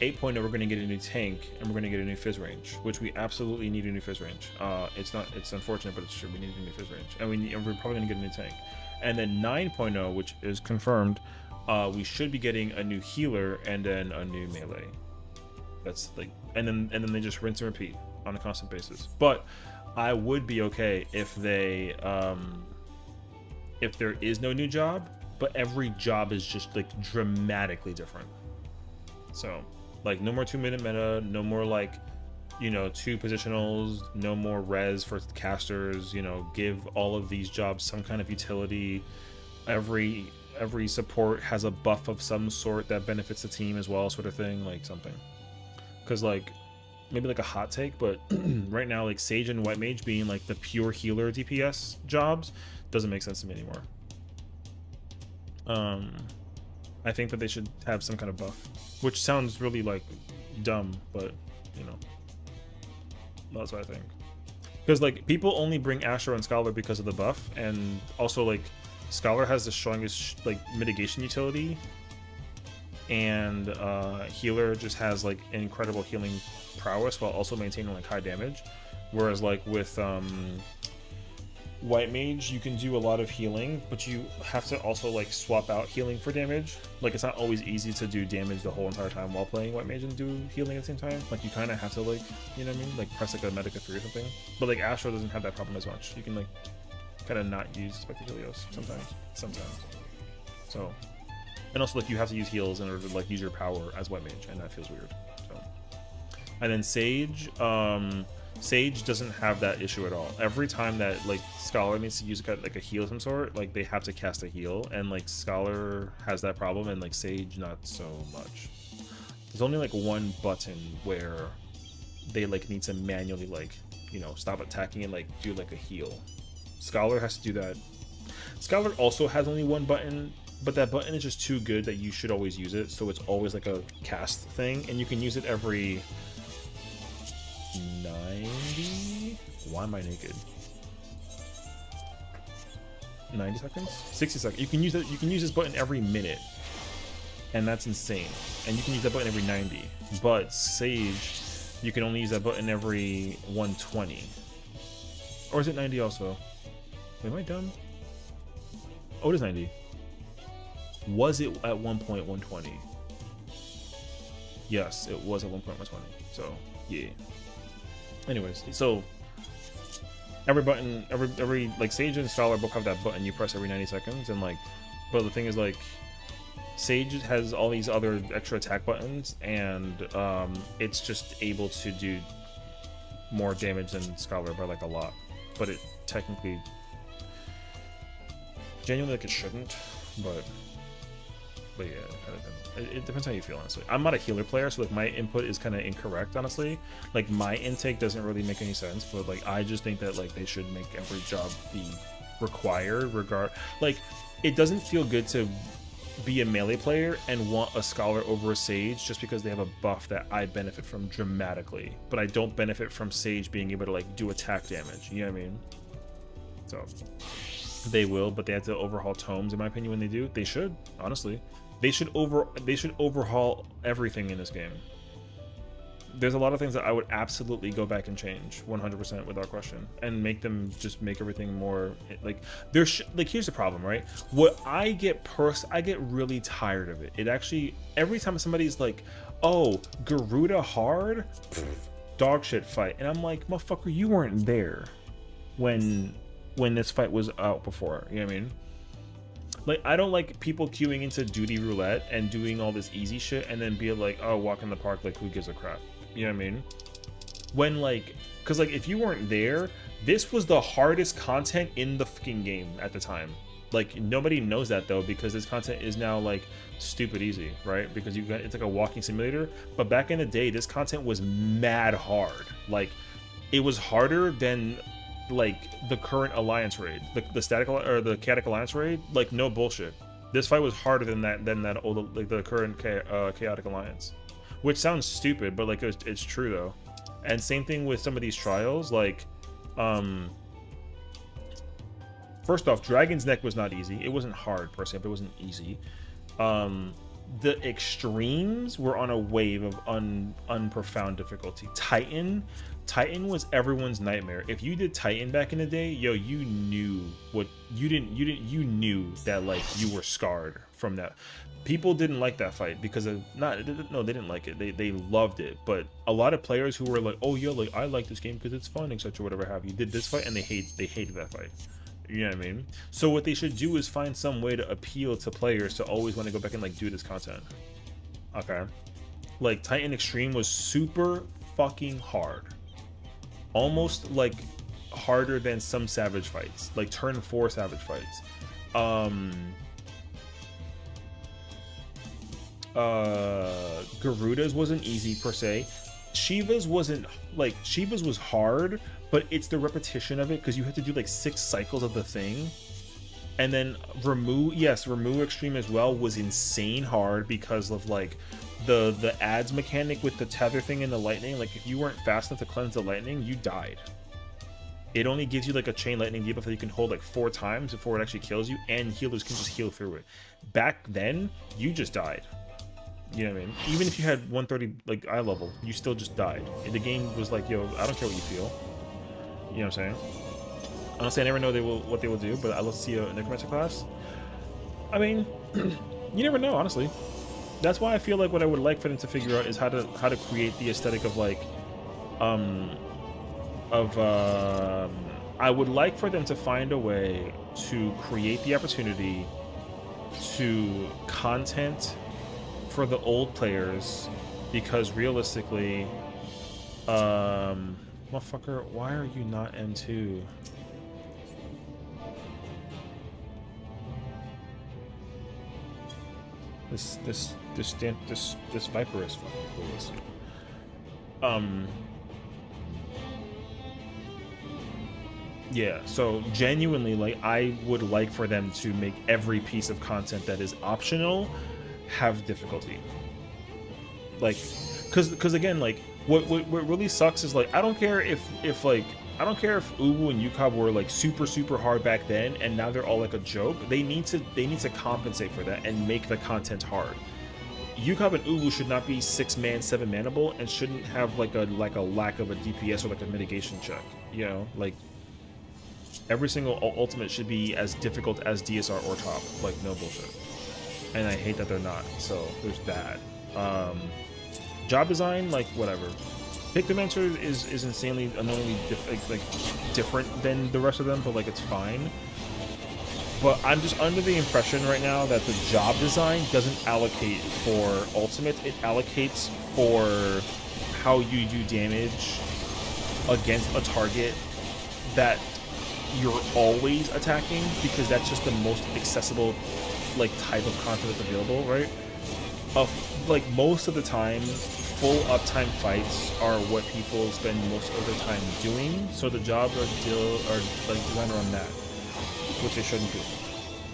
8.0 we're going to get a new Tank and we're going to get a new Fizz Range, which we absolutely need a new Fizz Range. It's unfortunate, but it's true. We need a new Fizz Range, and we're probably going to get a new Tank. And then 9.0, which is confirmed, we should be getting a new Healer and then a new Melee. That's like, and then they just rinse and repeat on a constant basis. But I would be okay if they if there is no new job, but every job is just like dramatically different. So like no more 2-minute meta, no more like, you know, 2 positionals, no more res for casters, you know, give all of these jobs some kind of utility. Every support has a buff of some sort that benefits the team as well, sort of thing, like something. Because like maybe like a hot take, but right now like Sage and White Mage being like the pure healer DPS jobs doesn't make sense to me anymore. I think that they should have some kind of buff, which sounds really like dumb, but you know, that's what I think. Because like people only bring Astro and Scholar because of the buff, and also like Scholar has the strongest like mitigation utility, and Healer just has like incredible healing prowess while also maintaining like high damage. Whereas like with White Mage, you can do a lot of healing, but you have to also like swap out healing for damage. Like it's not always easy to do damage the whole entire time while playing White Mage and do healing at the same time. Like you kind of have to like, you know what I mean? Like press like a Medica 3 or something. But like Astro doesn't have that problem as much. You can like kind of not use Spectre Helios sometimes. So, and also like you have to use heals in order to like use your power as White Mage, and that feels weird. So, and then Sage, Sage doesn't have that issue at all. Every time that like Scholar needs to use like a heal of some sort, like they have to cast a heal, and like Scholar has that problem, and like Sage not so much. There's only like one button where they like need to manually like, you know, stop attacking and like do like a heal. Scholar has to do that. Scholar also has only one button, but that button is just too good that you should always use it, so it's always like a cast thing, and you can use it every 90? Why am I naked? 90 seconds? 60 seconds. You can use it. You can use this button every minute, and that's insane. And you can use that button every 90. But Sage, you can only use that button every 120. Or is it 90 also? Wait, am I dumb? Oh, it is 90. Was it at one point 120? Yes, it was at 1.120. So yeah. Anyways, so every button, every like Sage and Scholar both have that button you press every 90 seconds, and like, but the thing is like, Sage has all these other extra attack buttons, and it's just able to do more damage than Scholar by like a lot, but it technically, genuinely like it shouldn't, but yeah, it depends how you feel, honestly. I'm not a healer player, so like my input is kind of incorrect, honestly. Like my intake doesn't really make any sense, but like I just think that like they should make every job be required like it doesn't feel good to be a melee player and want a Scholar over a Sage just because they have a buff that I benefit from dramatically, but I don't benefit from Sage being able to like do attack damage, you know what I mean? So they will, but they have to overhaul tomes in my opinion. When they do, they should, honestly. They should overhaul everything in this game. There's a lot of things that I would absolutely go back and change 100% without question, and make them just make everything more like like here's the problem, right? What I get really tired of it. It actually, every time somebody's like, oh, Garuda hard, dog shit fight, and I'm like, motherfucker, you weren't there when this fight was out before, you know what I mean? Like, I don't like people queuing into duty roulette and doing all this easy shit and then be like, oh, walk in the park, like, who gives a crap? You know what I mean? When, like, because, like, if you weren't there, this was the hardest content in the fucking game at the time. Like, nobody knows that, though, because this content is now, like, stupid easy, right? Because it's like a walking simulator. But back in the day, this content was mad hard. Like, it was harder than like the current Alliance raid, the static or the Chaotic Alliance raid. Like, no bullshit, this fight was harder than that old, like the current Chaotic Alliance, which sounds stupid, but like it's true though. And same thing with some of these trials. Like, first off, Dragon's Neck was not easy. It wasn't hard per se, but it wasn't easy. The extremes were on a wave of unprofound difficulty. Titan was everyone's nightmare. If you did Titan back in the day, yo, you knew you knew that like you were scarred from that. People didn't like that fight because of they didn't like it. They loved it. But a lot of players who were like, oh yeah, like I like this game because it's fun, etc., whatever have you, did this fight and they hated that fight. You know what I mean? So what they should do is find some way to appeal to players to always want to go back and like do this content. Okay, like Titan Extreme was super fucking hard. Almost like harder than some Savage fights, like turn 4 Savage fights. Garuda's wasn't easy per se. Shiva's wasn't like, Shiva's was hard, but it's the repetition of it because you have to do like 6 cycles of the thing. And then Ramuh Extreme as well was insane hard because of like the ads mechanic with the tether thing and the lightning. Like, if you weren't fast enough to cleanse the lightning, you died. it only gives you like a chain lightning debuff that you can hold like 4 times before it actually kills you, and healers can just heal through it. Back then, you just died. You know what I mean? Even if you had 130 like eye level, you still just died. And the game was like, yo, I don't care what you feel. You know what I'm saying? Honestly, I never know what they will do, but I love to see a necromancer class. I mean, you never know, honestly. That's why I feel like what I would like for them to figure out is how to create the aesthetic of like I would like for them to find a way to create the opportunity to content for the old players, because realistically, motherfucker, why are you not M2? This Viper is fucking cool. Yeah, so genuinely, like, I would like for them to make every piece of content that is optional have difficulty. Like, cause again, like, what really sucks is like, I don't care if Uwu and Yukab were like super hard back then, and now they're all like a joke. They need to compensate for that and make the content hard. Yukab and Uwu should not be 6-man, 7-manable, and shouldn't have like a lack of a DPS or like a mitigation check. You know, like every single ultimate should be as difficult as DSR or top. Like, no bullshit. And I hate that they're not. So there's that. Job design, like, whatever. Pigmentor is insanely annoyingly different than the rest of them, but like, it's fine. But I'm just under the impression right now that the job design doesn't allocate for ultimate. It allocates for how you do damage against a target that you're always attacking, because that's just the most accessible like type of content that's available, right? Like, most of the time, full uptime fights are what people spend most of their time doing, so the jobs are like designed around that, which they shouldn't be.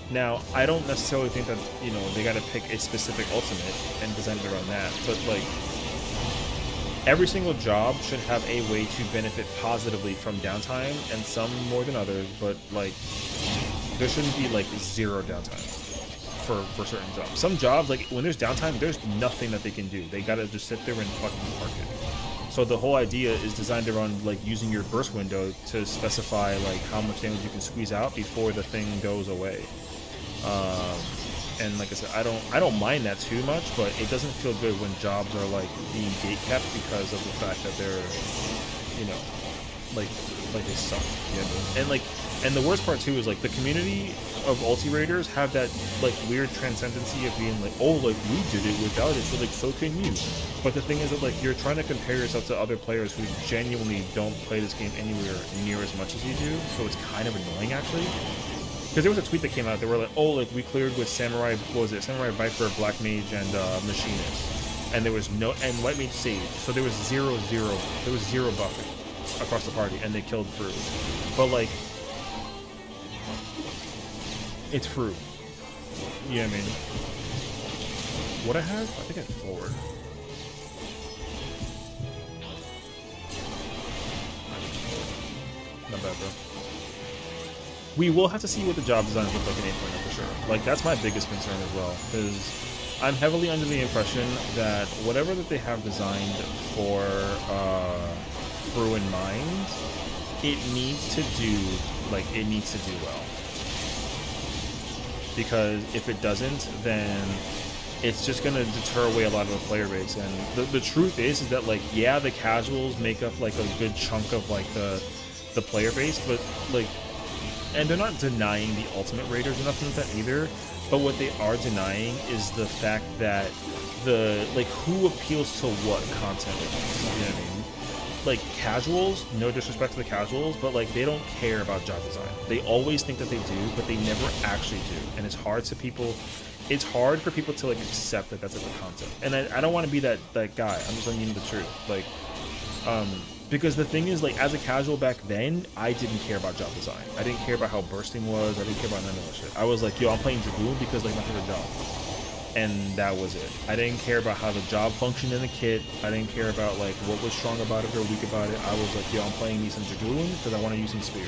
Now, I don't necessarily think that, you know, they gotta pick a specific ultimate and design it around that, but like, every single job should have a way to benefit positively from downtime, and some more than others, but like, there shouldn't be like 0 downtime for certain jobs. Some jobs, like, when there's downtime, there's nothing that they can do. They gotta just sit there and fucking park it. So the whole idea is designed around like using your burst window to specify like how much damage you can squeeze out before the thing goes away. And like I said, I don't mind that too much, but it doesn't feel good when jobs are like being gatekept because of the fact that they're, you know, like they suck. You know? And the worst part too is like the community of ulti raiders have that like weird transcendency of being like, oh, like, we did it without it, so like, so can you. But the thing is that like, you're trying to compare yourself to other players who genuinely don't play this game anywhere near as much as you do, so it's kind of annoying actually. Because there was a tweet that came out, they were like, oh, like, we cleared with Samurai, what was it, Samurai Viper, Black Mage, and Machinist. And there was no, and White Mage saved, so there was 0-0, there was 0 buffing across the party, and they killed through. But like, it's through. You know what I mean? What I have? I think I have forward. Not bad, bro. We will have to see what the job designs look like in 8.0 for sure. Like, that's my biggest concern as well, because I'm heavily under the impression that whatever that they have designed for Through in mind, it needs to do well. Because if it doesn't, then it's just going to deter away a lot of the player base. And the truth is that, like, yeah, the casuals make up like a good chunk of like the player base, but like, and they're not denying the ultimate raiders or nothing like that either, but what they are denying is the fact that who appeals to what content, you know what I mean? Like, casuals, no disrespect to the casuals, but like, they don't care about job design. They always think that they do, but they never actually do. And it's hard for people to like accept that that's like the content. And I don't want to be that guy. I'm just letting you know the truth. Like, because the thing is, like, as a casual back then, I didn't care about job design. I didn't care about how bursting was. I didn't care about none of that shit. I was like, yo, I'm playing Dragoon because like my favorite job. and that was it. I didn't care about how the job functioned in the kit. I didn't care about like what was strong about it or weak about it. I was like, yo, I'm playing me some Dragoon because I want to use some Spear.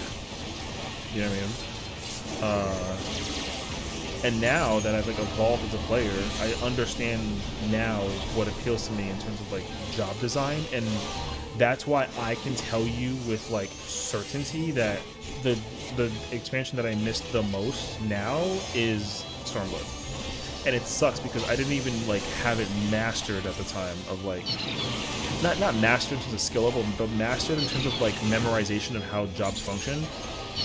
You know what I mean? And now that I've like evolved as a player, I understand now what appeals to me in terms of like job design, and that's why I can tell you with like certainty that the expansion that I missed the most now is Stormblood. And it sucks because I didn't even like have it mastered at the time of like not mastered in terms of skill level, but mastered in terms of like memorization of how jobs function.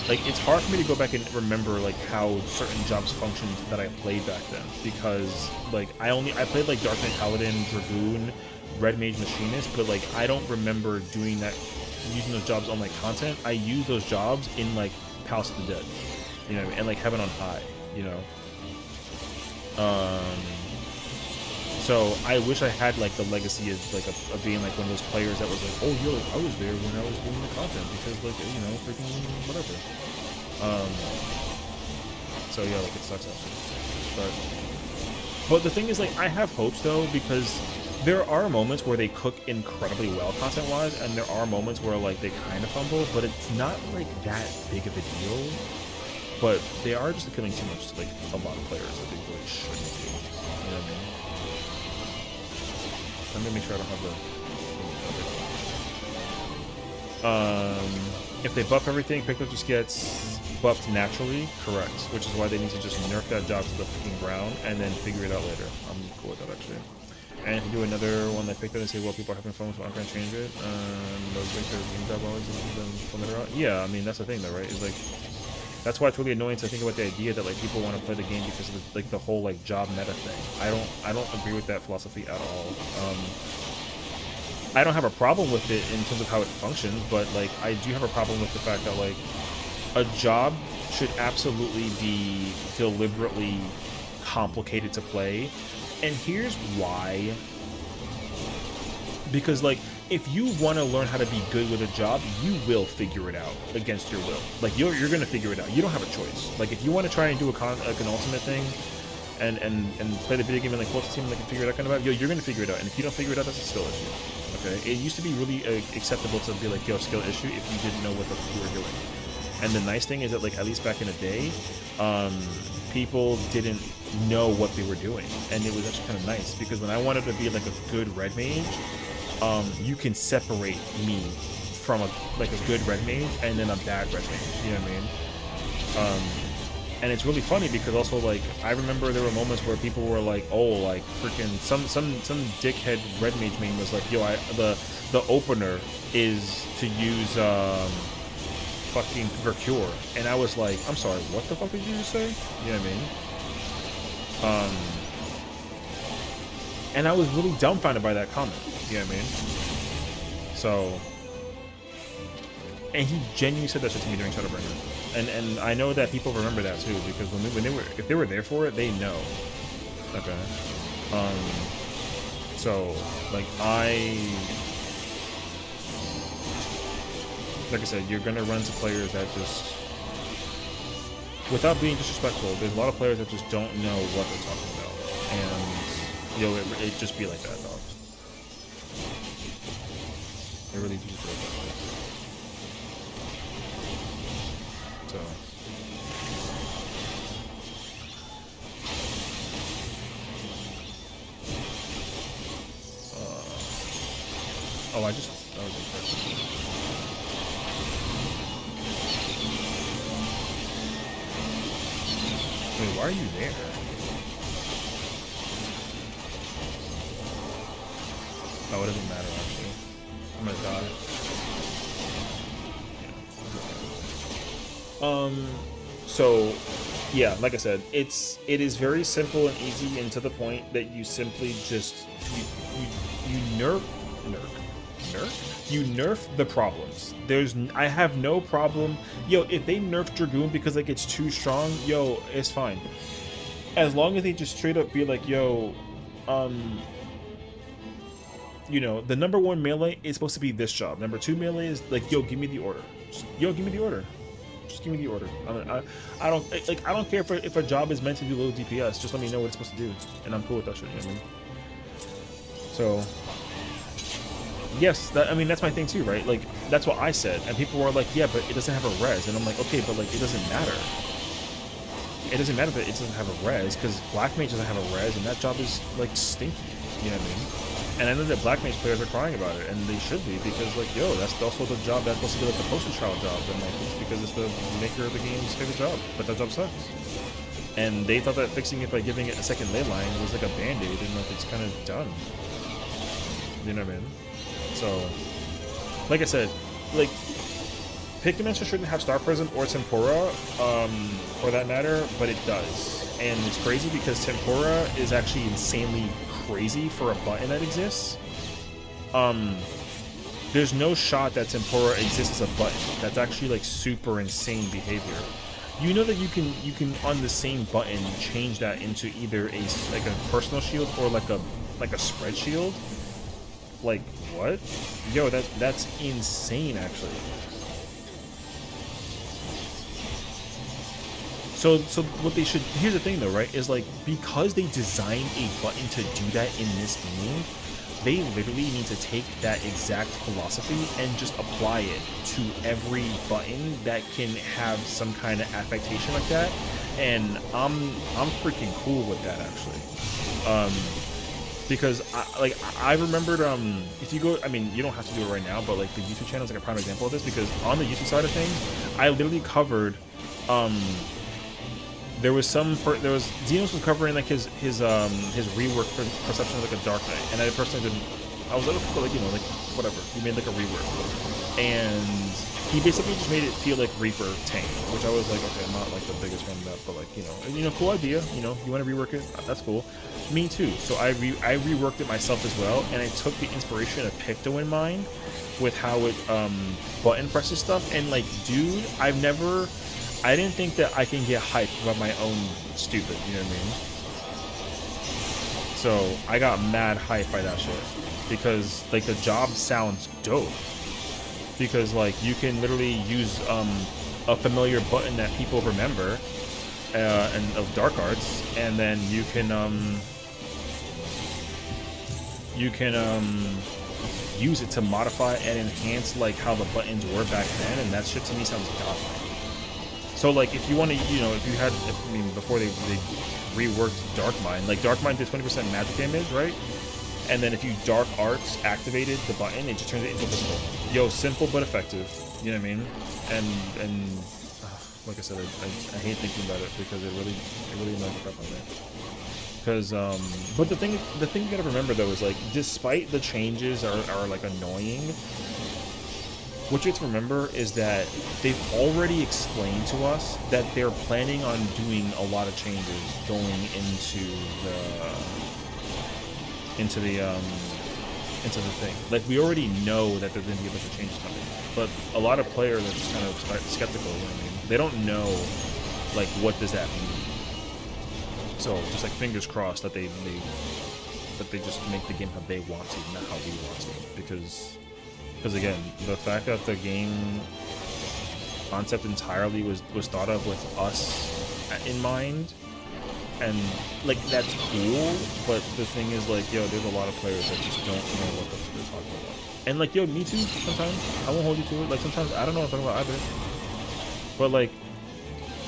Like, it's hard for me to go back and remember like how certain jobs functioned that I played back then, because like I played like Dark Knight Paladin, Dragoon, Red Mage, Machinist, but like I don't remember doing that, using those jobs on like content. I use those jobs in like Palace of the Dead, you know, and like Heaven on High, you know. So I wish I had like the legacy of like of being like one of those players that was like, oh yo, I was there when I was doing the content because like, you know, freaking whatever. So yeah, like it sucks actually. But the thing is, like, I have hopes though, because there are moments where they cook incredibly well content wise, and there are moments where like they kind of fumble, but it's not like that big of a deal. But they are just appealing too much to like a lot of players that they really shouldn't do. You know what I mean? Let me make sure I don't have the... if they buff everything, Pickup just gets buffed naturally, correct. Which is why they need to just nerf that job to the freaking ground and then figure it out later. I'm cool with that actually. And if you do another one that picked up and say, well, people are having fun, so I'm going to change it. Those like their game job always fun it out. Yeah, I mean that's the thing though, right? It's like, that's why it's really annoying to think about the idea that like people want to play the game because of the, like the whole like job meta thing. I don't agree with that philosophy at all. I don't have a problem with it in terms of how it functions, but like I do have a problem with the fact that like a job should absolutely be deliberately complicated to play. And here's why. Because like, if you want to learn how to be good with a job, you will figure it out against your will. Like you're gonna figure it out. You don't have a choice. Like if you want to try and do like an ultimate thing, and play the video game and like force the team like figure it out kind of vibe, yo, you're gonna figure it out. And if you don't figure it out, that's a skill issue. Okay. It used to be really acceptable to be like, yo, skill issue if you didn't know what the fuck you were doing. And the nice thing is that like at least back in the day, people didn't know what they were doing, and it was actually kind of nice because when I wanted to be like a good red mage, you can separate me from a good red mage and then a bad red mage. You know what I mean? And it's really funny because also like I remember there were moments where people were like, oh, like freaking some dickhead red mage main was like, yo, the opener is to use fucking Vercure, and I was like, I'm sorry, what the fuck did you just say? You know what I mean? And I was really dumbfounded by that comment. You know what I mean? So, and he genuinely said that shit to me during Shadowbringers, and I know that people remember that too because when they were, if they were there for it, they know. Okay. So like like I said, you're gonna run to players that just, without being disrespectful, there's a lot of players that just don't know what they're talking about, and yo, it just be like that, dog. It really do feel like that. So. Oh, that was impressive. Wait, why are you there? Oh, it doesn't matter actually. I'm gonna die. So yeah, like I said, it is very simple and easy and to the point that you simply just you nerf the problems. I have no problem. Yo, if they nerf Dragoon because like it's too strong, yo, it's fine. As long as they just straight up be like, yo, you know, the number 1 melee is supposed to be this job. Number 2 melee is like, yo, give me the order. Just, yo, give me the order. Just give me the order. I don't like. I don't care if a job is meant to do low DPS. Just let me know what it's supposed to do, and I'm cool with that shit. You know what I mean? So, yes, I mean that's my thing too, right? Like that's what I said, and people were like, "Yeah, but it doesn't have a res," and I'm like, "Okay, but like it doesn't matter. It doesn't matter that it doesn't have a res because Black Mage doesn't have a res, and that job is like stinky." You know what I mean? And I know that Black Mage players are crying about it, and they should be, because, like, yo, that's also the job that's supposed to be, like, the poster child job, and, like, it's because it's the maker of the game's favorite job, but that job sucks. And they thought that fixing it by giving it a second ley line was, like, a band-aid, and, like, it's kind of done. You know what I mean? So, like I said, like, Pigmentor shouldn't have Star Prism or Tempura, for that matter, but it does. And it's crazy because Tempura is actually insanely crazy for a button that exists. There's no shot that Tempura exists as a button. That's actually like super insane behavior. You know that you can on the same button change that into either a personal shield or like a spread shield. Like what? Yo, that's insane actually. So what they should, here's the thing though, right, is like, because they designed a button to do that in this game, they literally need to take that exact philosophy and just apply it to every button that can have some kind of affectation like that. And I'm freaking cool with that actually. Because I remembered, if you go, I mean, you don't have to do it right now, but like the YouTube channel is like a prime example of this, because on the YouTube side of things, I literally covered, Xenos was covering like his rework perception of like a Dark Knight, and I personally didn't. I was like, like, you know, like whatever. He made like a rework, and he basically just made it feel like Reaper tank, which I was like, okay, I'm not like the biggest fan of that, but like, you know, cool idea. You know, you want to rework it? That's cool. Me too. So I reworked it myself as well, and I took the inspiration of Picto in mind with how it button presses stuff, and like, dude, I didn't think that I can get hyped about my own stupid, you know what I mean? So I got mad hyped by that shit, because like the job sounds dope. Because like you can literally use a familiar button that people remember and of Dark Arts, and then you can use it to modify and enhance like how the buttons were back then, and that shit to me sounds godlike. So like if you want to, you know, I mean before they reworked Darkmind, like Darkmind did 20% magic damage, right? And then if you Dark Arts activated the button, it just turns it into physical. Yo, simple but effective. You know what I mean? And like I said, I hate thinking about it because it really annoys the crap out of me. Because but the thing you gotta remember though is like, despite the changes are like annoying, what you have to remember is that they've already explained to us that they're planning on doing a lot of changes going into the thing. Like, we already know that there's going to be a bunch of changes coming, but a lot of players are just kind of skeptical. You know what I mean? They don't know, like, what does that mean. So just like fingers crossed that they just make the game how they want to, not how we want to, because again, the fact that the game concept entirely was thought of with us in mind, and like that's cool, but the thing is like, yo, there's a lot of players that just don't know what the fuck they're talking about. And like, yo, me too, sometimes. I won't hold you to it. Like sometimes I don't know what I'm talking about either.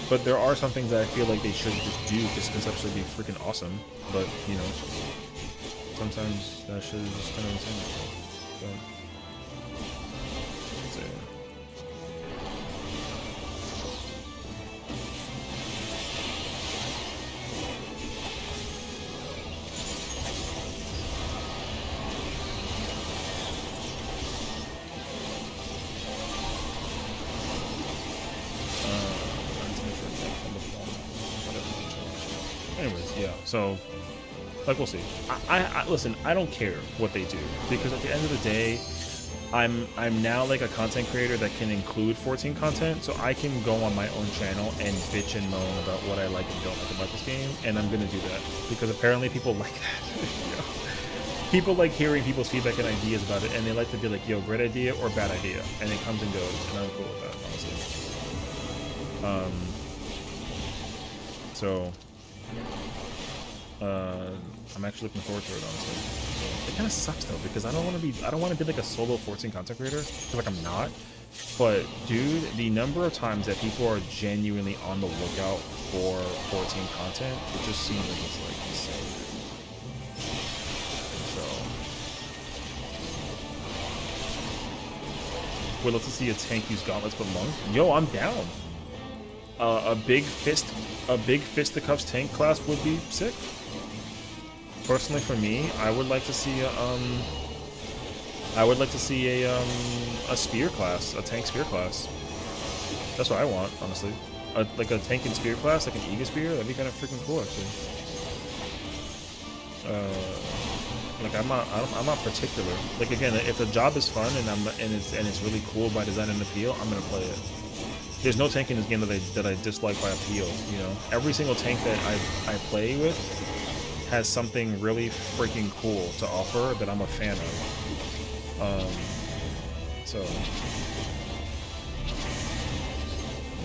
But there are some things that I feel like they should just do just conceptually be freaking awesome. But, you know, sometimes that shit is just kind of insane. So, anyways, yeah, so like we'll see. I listen, I don't care what they do, because at the end of the day, I'm now like a content creator that can include 14 content, so I can go on my own channel and bitch and moan about what I like and don't like about this game, and I'm gonna do that because apparently people like that. You know? People like hearing people's feedback and ideas about it, and they like to be like, yo, great idea or bad idea, and it comes and goes, and I'm cool with that, honestly. So I'm actually looking forward to it, honestly. It kind of sucks though, because I don't want to be like a solo 14 content creator, because like I'm not. But dude, the number of times that people are genuinely on the lookout for 14 content, it just seems like it's like insane. So would love to see a tank use gauntlets with monk. Yo, I'm down. A big fisticuffs tank class would be sick. Personally, for me, I would like to see a spear class, a tank spear class. That's what I want, honestly. Like a tank and spear class, like an Ega spear. That'd be kind of freaking cool, actually. Like I'm not particular. Like again, if the job is fun and it's really cool by design and appeal, I'm gonna play it. There's no tank in this game that I dislike by appeal. You know, every single tank that I play with has something really freaking cool to offer that I'm a fan of. So, you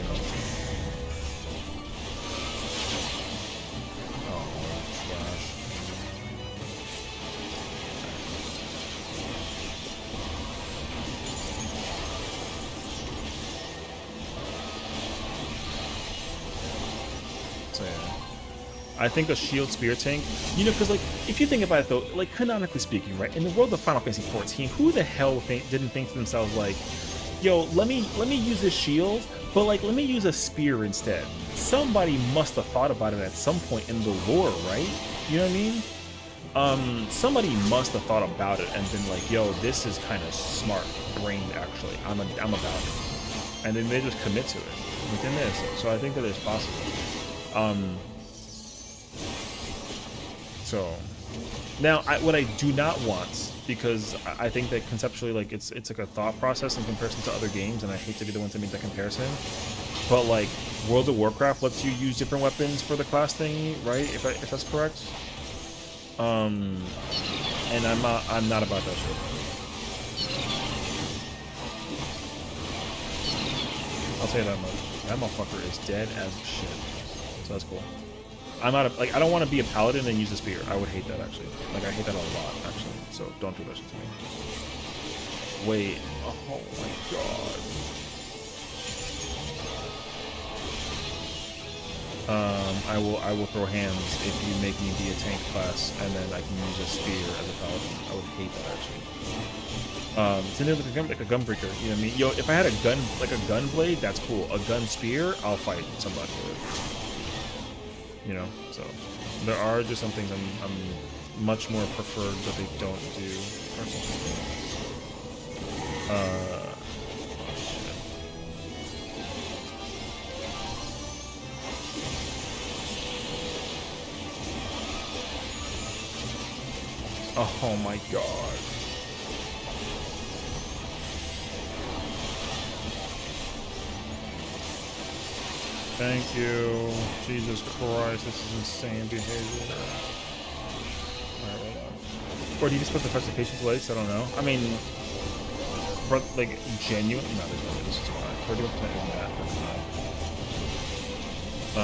know. Oh, gosh. So, yeah. I think a shield spear tank, you know, because like if you think about it though, like canonically speaking, right, in the world of Final Fantasy 14, who the hell didn't think to themselves like, yo, let me use this shield, but like let me use a spear instead. Somebody must have thought about it at some point in the lore, right? You know what I mean? Somebody must have thought about it and been like, yo, this is kind of smart brained actually. I'm about it, and then they just commit to it within this. So I think that it's possible. So now, what I do not want, because I think that conceptually, like it's like a thought process in comparison to other games, and I hate to be the one to make that comparison. But like World of Warcraft lets you use different weapons for the class thingy, right? If that's correct. And I'm not about that shit. I'll tell you that much. That motherfucker is dead as shit. So that's cool. I'm not like I don't want to be a paladin and use a spear. I would hate that actually. Like I hate that a lot actually. So don't do that shit to me. Wait. Oh my god. I will throw hands if you make me be a tank class and then I can use a spear as a paladin. I would hate that actually. It's like a gun breaker. You know what I mean? Yo, if I had a gun like a gun blade, that's cool. A gun spear, I'll fight somebody with it. You know, so there are just some things I'm much more preferred that they don't do or something. Oh my god. Thank you. Jesus Christ, this is insane behavior. Alright, or do you just put the specifications legs? I don't know. I mean, like, genuine? No, there's no way this is why. 31% of that.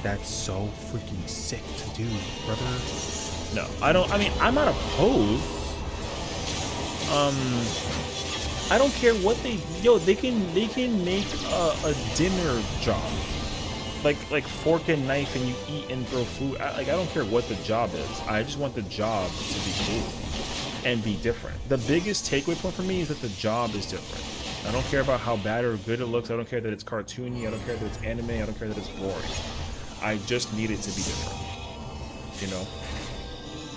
That's so freaking sick to do, brother. No, I don't. I mean, I'm not opposed. I don't care what they. Yo, they can make a dinner job, like fork and knife, and you eat and throw food. I don't care what the job is. I just want the job to be cool and be different. The biggest takeaway point for me is that the job is different. I don't care about how bad or good it looks. I don't care that it's cartoony. I don't care that it's anime. I don't care that it's boring. I just need it to be different. You know,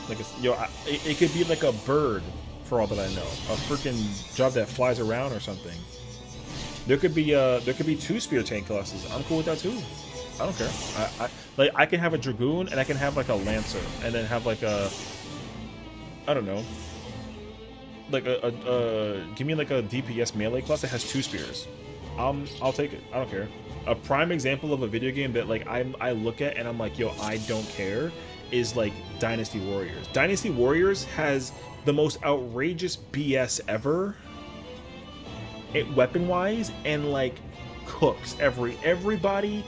like it could be like a bird. For all that I know, a freaking job that flies around or something. There could be 2 spear tank classes. I'm cool with that too. I don't care. I can have a dragoon and I can have like a lancer and then have like a, I don't know, like give me like a DPS melee class that has 2 spears. I'll take it. I don't care. A prime example of a video game that like I look at and I'm like, yo, I don't care, is like Dynasty Warriors. Dynasty Warriors has the most outrageous BS ever, weapon-wise, and like cooks. Everybody,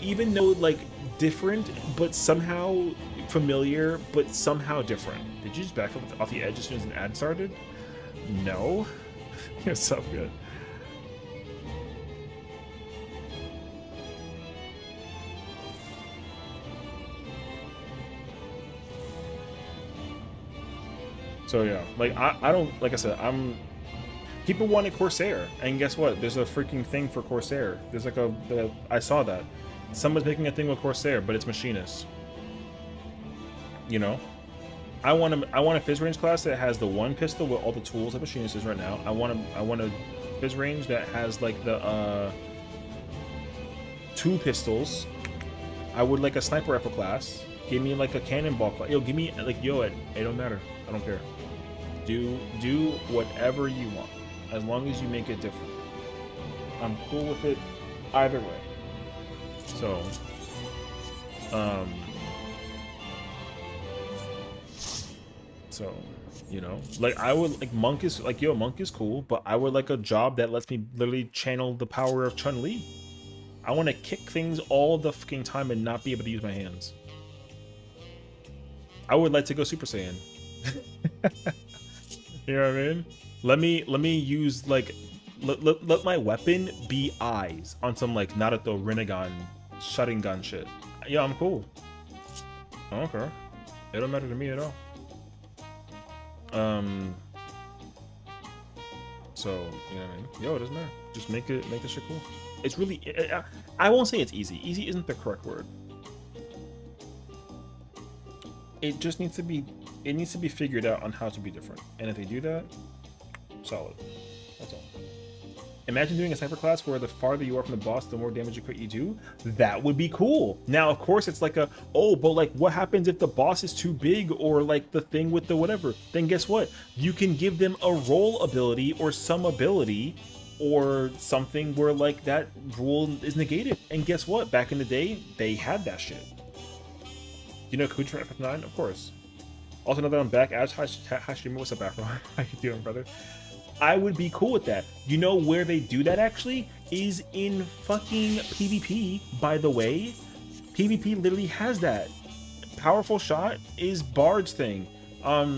even though like different, but somehow familiar, but somehow different. Did you just back up off the edge as soon as an ad started? No. You're so good. So yeah, like I don't, like I said, people wanted Corsair, and guess what? There's a freaking thing for Corsair. There's like I saw that. Someone's making a thing with Corsair, but it's Machinist. You know? I want a Fizz range class that has the one pistol with all the tools that Machinist is right now. I want a Fizz range that has like the 2 pistols. I would like a sniper rifle class. Give me like a cannonball class. Yo, give me like it don't matter. I don't care. Do whatever you want, as long as you make it different. I'm cool with it either way. So, you know, like I would like Monk is like, yo, Monk is cool, but I would like a job that lets me literally channel the power of Chun-Li. I want to kick things all the fucking time and not be able to use my hands. I would like to go Super Saiyan. You know what I mean? Let me use like let my weapon be eyes on some like Naruto Rinnegan shutting gun shit. Yeah, I'm cool. I don't care. It don't matter to me at all. So, you know what I mean? Yo, it doesn't matter. Just make the shit cool. It's really, I won't say it's easy. Easy isn't the correct word. It just needs to be, figured out on how to be different. And if they do that, solid. That's all. Imagine doing a sniper class where the farther you are from the boss, the more damage you do. That would be cool. Now, of course, it's like but like, what happens if the boss is too big, or like the thing with the whatever? Then guess what? You can give them a roll ability or some ability or something where like that rule is negated. And guess what? Back in the day, they had that shit. You know Kuch from FF9? Of course. Also know that I'm back. Ash Hashima, what's up, Afro? How you doing, brother? I would be cool with that. You know where they do that actually? Is in fucking PvP, by the way. PvP literally has that. Powerful shot is Bard's thing. Or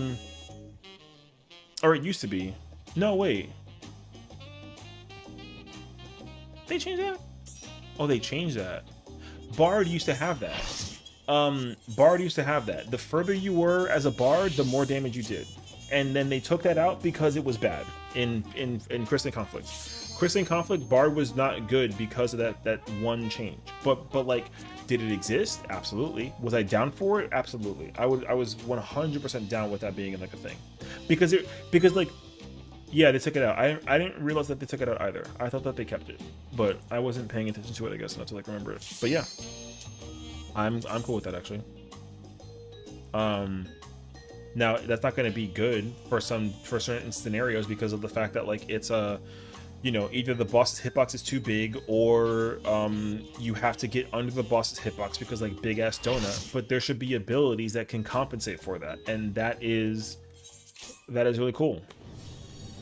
it used to be. No, wait. They changed that? Oh, they changed that. Bard used to have that. Bard used to have that. The further you were as a Bard, the more damage you did. And then they took that out because it was bad in Crystalline Conflict. Crystalline Conflict, Bard was not good because of that one change. But like, did it exist? Absolutely. Was I down for it? Absolutely. I was 100% down with that being like a thing. Because like, yeah, they took it out. I didn't realize that they took it out either. I thought that they kept it, but I wasn't paying attention to it, I guess, enough to like remember it. But yeah, I'm cool with that actually. Now that's not going to be good for certain scenarios because of the fact that like it's you know, either the boss's hitbox is too big or you have to get under the boss's hitbox because like big ass donut. But there should be abilities that can compensate for that, and that is really cool.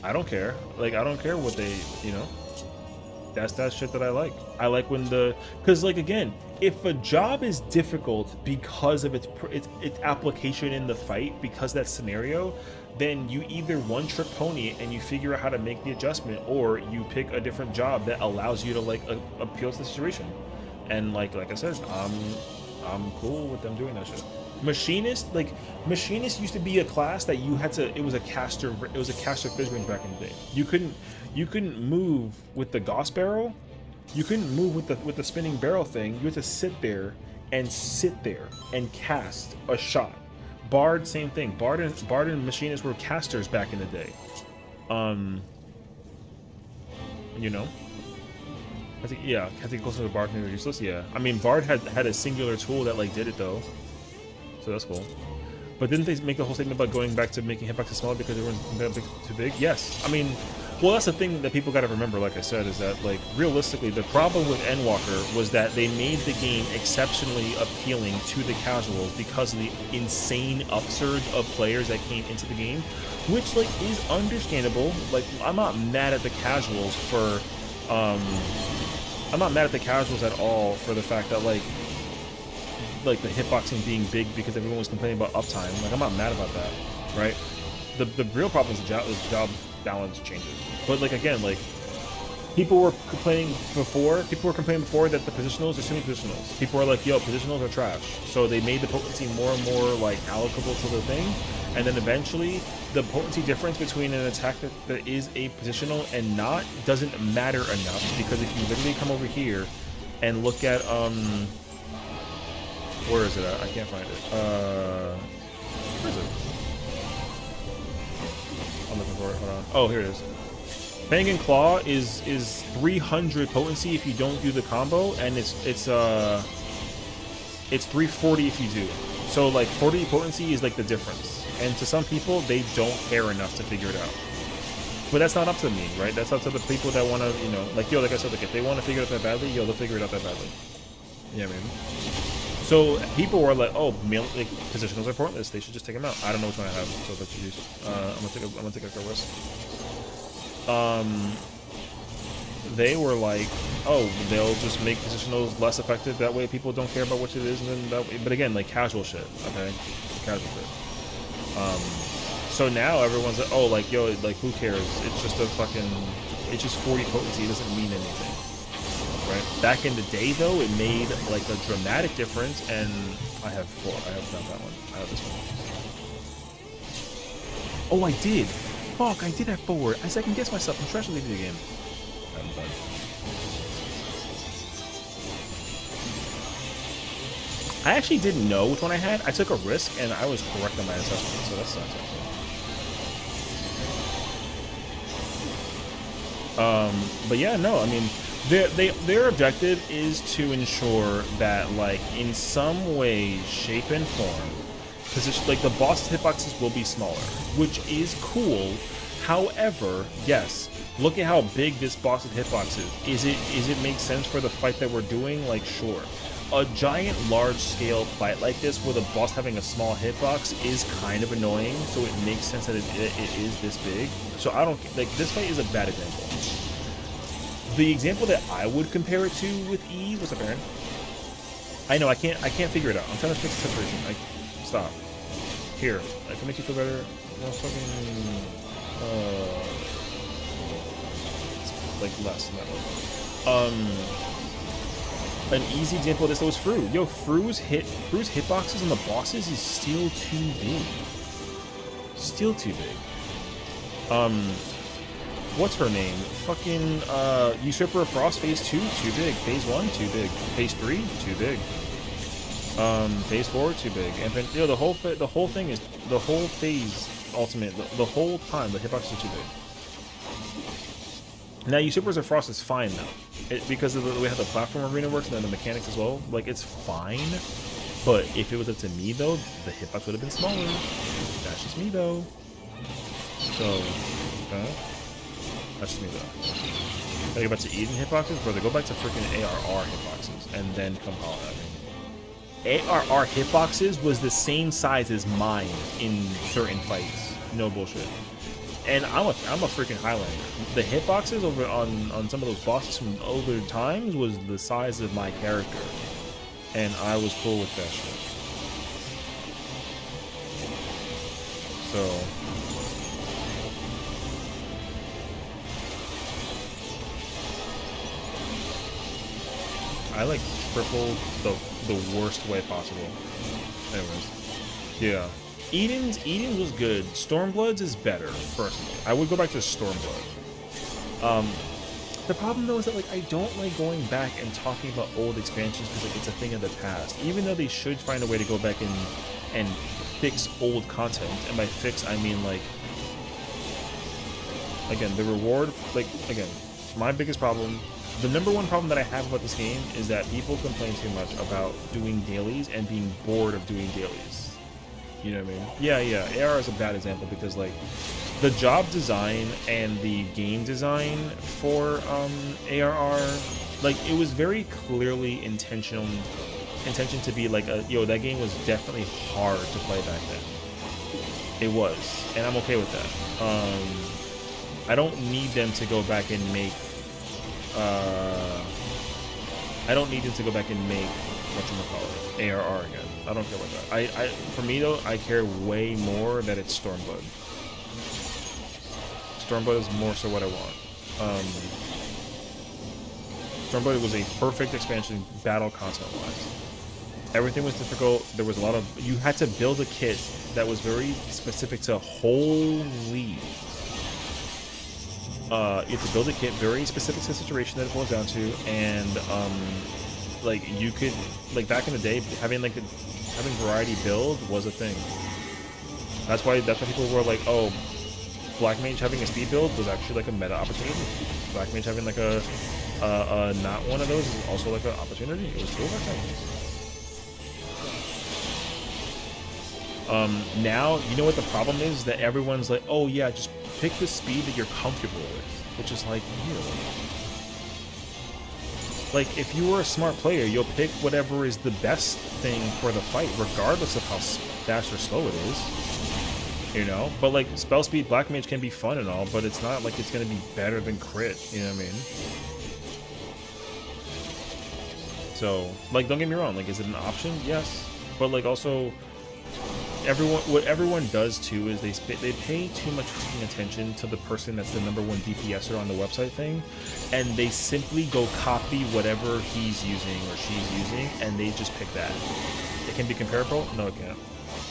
I don't care. Like, I don't care what they, you know. That's that shit that I like. I like when because like again, if a job is difficult because of its application in the fight, because that scenario, then you either one trick pony it and you figure out how to make the adjustment, or you pick a different job that allows you to like appeal to the situation. And like I said, I'm cool with them doing that shit. Machinist used to be a class that you had to, it was a caster Fizz range back in the day. You couldn't move with the Gauss barrel. You couldn't move with the spinning barrel thing. You had to sit there and cast a shot. Bard, same thing. Bard and Machinist were casters back in the day. You know, I think closer to the Bard maybe useless. Yeah, I mean Bard had a singular tool that like did it though. So that's cool. But didn't they make the whole statement about going back to making hitboxes smaller because they weren't too big? Yes. I mean, well, that's the thing that people got to remember, like I said, is that, like, realistically, the problem with Endwalker was that they made the game exceptionally appealing to the casuals because of the insane upsurge of players that came into the game, which, like, is understandable. Like, I'm not mad at the casuals for I'm not mad at the casuals at all for the fact that like the hitboxing being big because everyone was complaining about uptime. Like I'm not mad about that, right? The real problem is the job balance changes. But like again, like people were complaining before that the positionals are semi-positionals. People were like, yo, positionals are trash. So they made the potency more and more like allocable to the thing. And then eventually the potency difference between an attack that is a positional and not doesn't matter enough, because if you literally come over here and look at where is it at? I can't find it. Where is it? I'm looking for it. Hold on. Oh, here it is. Fang and Claw is 300 potency if you don't do the combo, and it's 340 if you do. So like 40 potency is like the difference. And to some people, they don't care enough to figure it out. But that's not up to me, right? That's up to the people that want to, you know, like, yo, like I said, like if they want to figure it out that badly, yo, they'll figure it out that badly. Yeah, man. So people were like, "Oh, like, positionals are pointless. They should just take them out." I don't know which one I have, so let's use. I'm gonna take a go risk. They were like, "Oh, they'll just make positionals less effective. That way, people don't care about which it is." And then that way, but again, like casual shit. Okay, casual shit. So now everyone's like, "Oh, like yo, like who cares? It's just a fucking, it's just 40 potency. It doesn't mean anything." Right? Back in the day, though, it made like a dramatic difference, and I have four. I have not that one. I have this one. Oh, I did. Fuck, I did have four. I second guessed myself. I'm trash at the video game. I'm done. I actually didn't know which one I had. I took a risk, and I was correct on my assessment, so that sucks. But yeah, no, I mean. Their objective is to ensure that, like, in some way, shape, and form, position, like the boss hitboxes will be smaller, which is cool. However, yes, look at how big this boss hitbox is. Is it make sense for the fight that we're doing? Like, sure. A giant, large-scale fight like this, with a boss having a small hitbox, is kind of annoying. So it makes sense that it is this big. So I don't like this fight is a bad example. The example that I would compare it to with ease, what's up, Aaron? I know I can't figure it out. I'm trying to fix the separation. Like, stop. Here, I can make you feel better. No fucking like less than that one. An easy example of this was Fru. Yo, Fru's hitboxes on the bosses is still too big. Still too big. What's her name? Fucking Usurper of Frost Phase 2, too big. Phase 1, too big. Phase 3, too big. Phase 4, too big. And then, you know, the whole thing is the whole phase ultimate. The whole time the hitboxes are too big. Now, Usurpers of Frost is fine though, because of the way how the platform arena works and then the mechanics as well. Like, it's fine. But if it was up to me though, the hitbox would have been smaller. That's just me though. So, that's just me though. Gotta go back to Eden hitboxes, brother. Go back to freaking ARR hitboxes and then come holler at me. ARR hitboxes was the same size as mine in certain fights. No bullshit. And I'm a freaking Highlander. The hitboxes over on some of those bosses from older times was the size of my character. And I was cool with that shit. So I like triple the worst way possible. Anyways. Yeah. Eden's was good. Stormblood's is better, personally. I would go back to Stormblood. The problem though is that like I don't like going back and talking about old expansions because like it's a thing of the past. Even though they should find a way to go back and fix old content. And by fix I mean like again the reward my biggest problem. The number one problem that I have about this game is that people complain too much about doing dailies and being bored of doing dailies. You know what I mean? Yeah. AR is a bad example because like the job design and the game design for ARR, like it was very clearly intention to be like that game was definitely hard to play back then. It was, and I'm okay with that. I don't need them to go back and make I don't need him to go back and make whatchamacallit, ARR again. I don't care about that. For me though, I care way more that it's Stormblood. Stormblood is more so what I want. Stormblood was a perfect expansion battle content-wise. Everything was difficult. There was a lot of... You had to build a kit that was very specific to holy. You have to build a kit very specific to the situation that it boils down to, and like you could, like back in the day, having variety build was a thing. That's why people were like, oh, Black Mage having a speed build was actually like a meta opportunity. Black Mage having like a not one of those is also like an opportunity. It was cool back then. Now, you know what the problem is? That everyone's like, oh yeah, just pick the speed that you're comfortable with, which is like, ew. Like, if you were a smart player, you'll pick whatever is the best thing for the fight, regardless of how fast or slow it is. You know? But like, spell speed Black Mage can be fun and all, but it's not like it's gonna be better than crit, you know what I mean? So, like, don't get me wrong, like, is it an option? Yes. But like, also... what everyone does too is they pay too much fucking attention to the person that's the #1 DPSer on the website thing, and they simply go copy whatever he's using or she's using, and they just pick that. It can be comparable? No, it can't.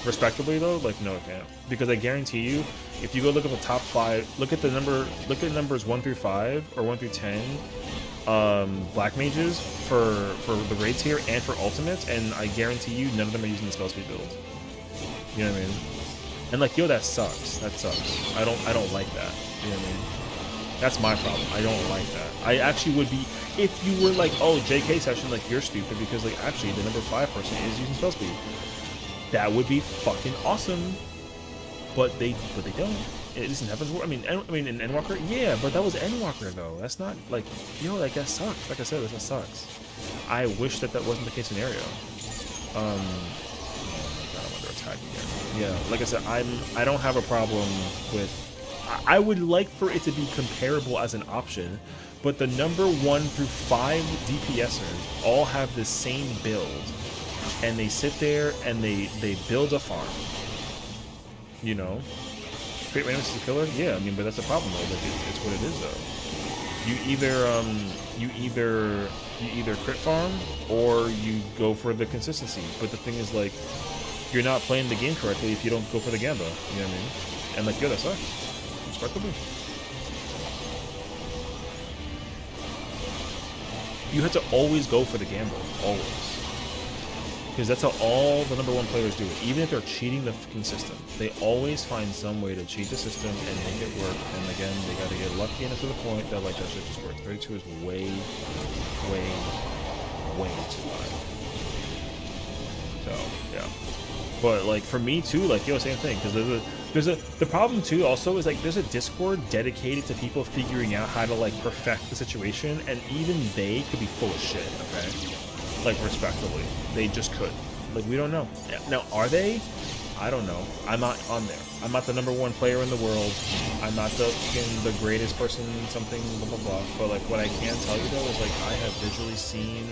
Respectably though, like no, it can't. Because I guarantee you, if you go look at the top 5, look at numbers 1 through 5 or 1 through 10, Black Mages for the raid tier and for ultimates, and I guarantee you none of them are using the spell speed build. You know what I mean? And like, yo, that sucks. That sucks. I don't like that. You know what I mean? That's my problem. I don't like that. I actually would be, if you were like, oh, JK session, like you're stupid because like actually the number 5 person is using spell speed. That would be fucking awesome. But they don't. It isn't happens. I mean in Endwalker, yeah, but that was Endwalker though. That's not like, yo, like that sucks. Like I said, that sucks. I wish that wasn't the case scenario. Yeah, like I said, I don't have a problem with... I would like for it to be comparable as an option, but the number 1 through 5 DPSers all have the same build, and they sit there and they build a farm. You know? Crit randomness is a killer? Yeah, I mean, but that's a problem though. Like, it's what it is though. You either crit farm or you go for the consistency. But the thing is, like, you're not playing the game correctly if you don't go for the Gamba. You know what I mean? And like, yo, that sucks. Respectably. You have to always go for the Gamba. Always. Because that's how all the #1 players do it. Even if they're cheating the fucking system, they always find some way to cheat the system and make it work. And again, they gotta get lucky enough to the point that like that shit just works. 32 is way too high. So yeah. But like for me too, like yo, same thing. Because the problem too also is like there's a Discord dedicated to people figuring out how to like perfect the situation, and even they could be full of shit. Okay. Like, respectively. They just could. Like, we don't know. Now, are they? I don't know. I'm not on there. I'm not the #1 player in the world. I'm not the greatest person, something, blah, blah, blah. But, like, what I can tell you, though, is, like, I have visually seen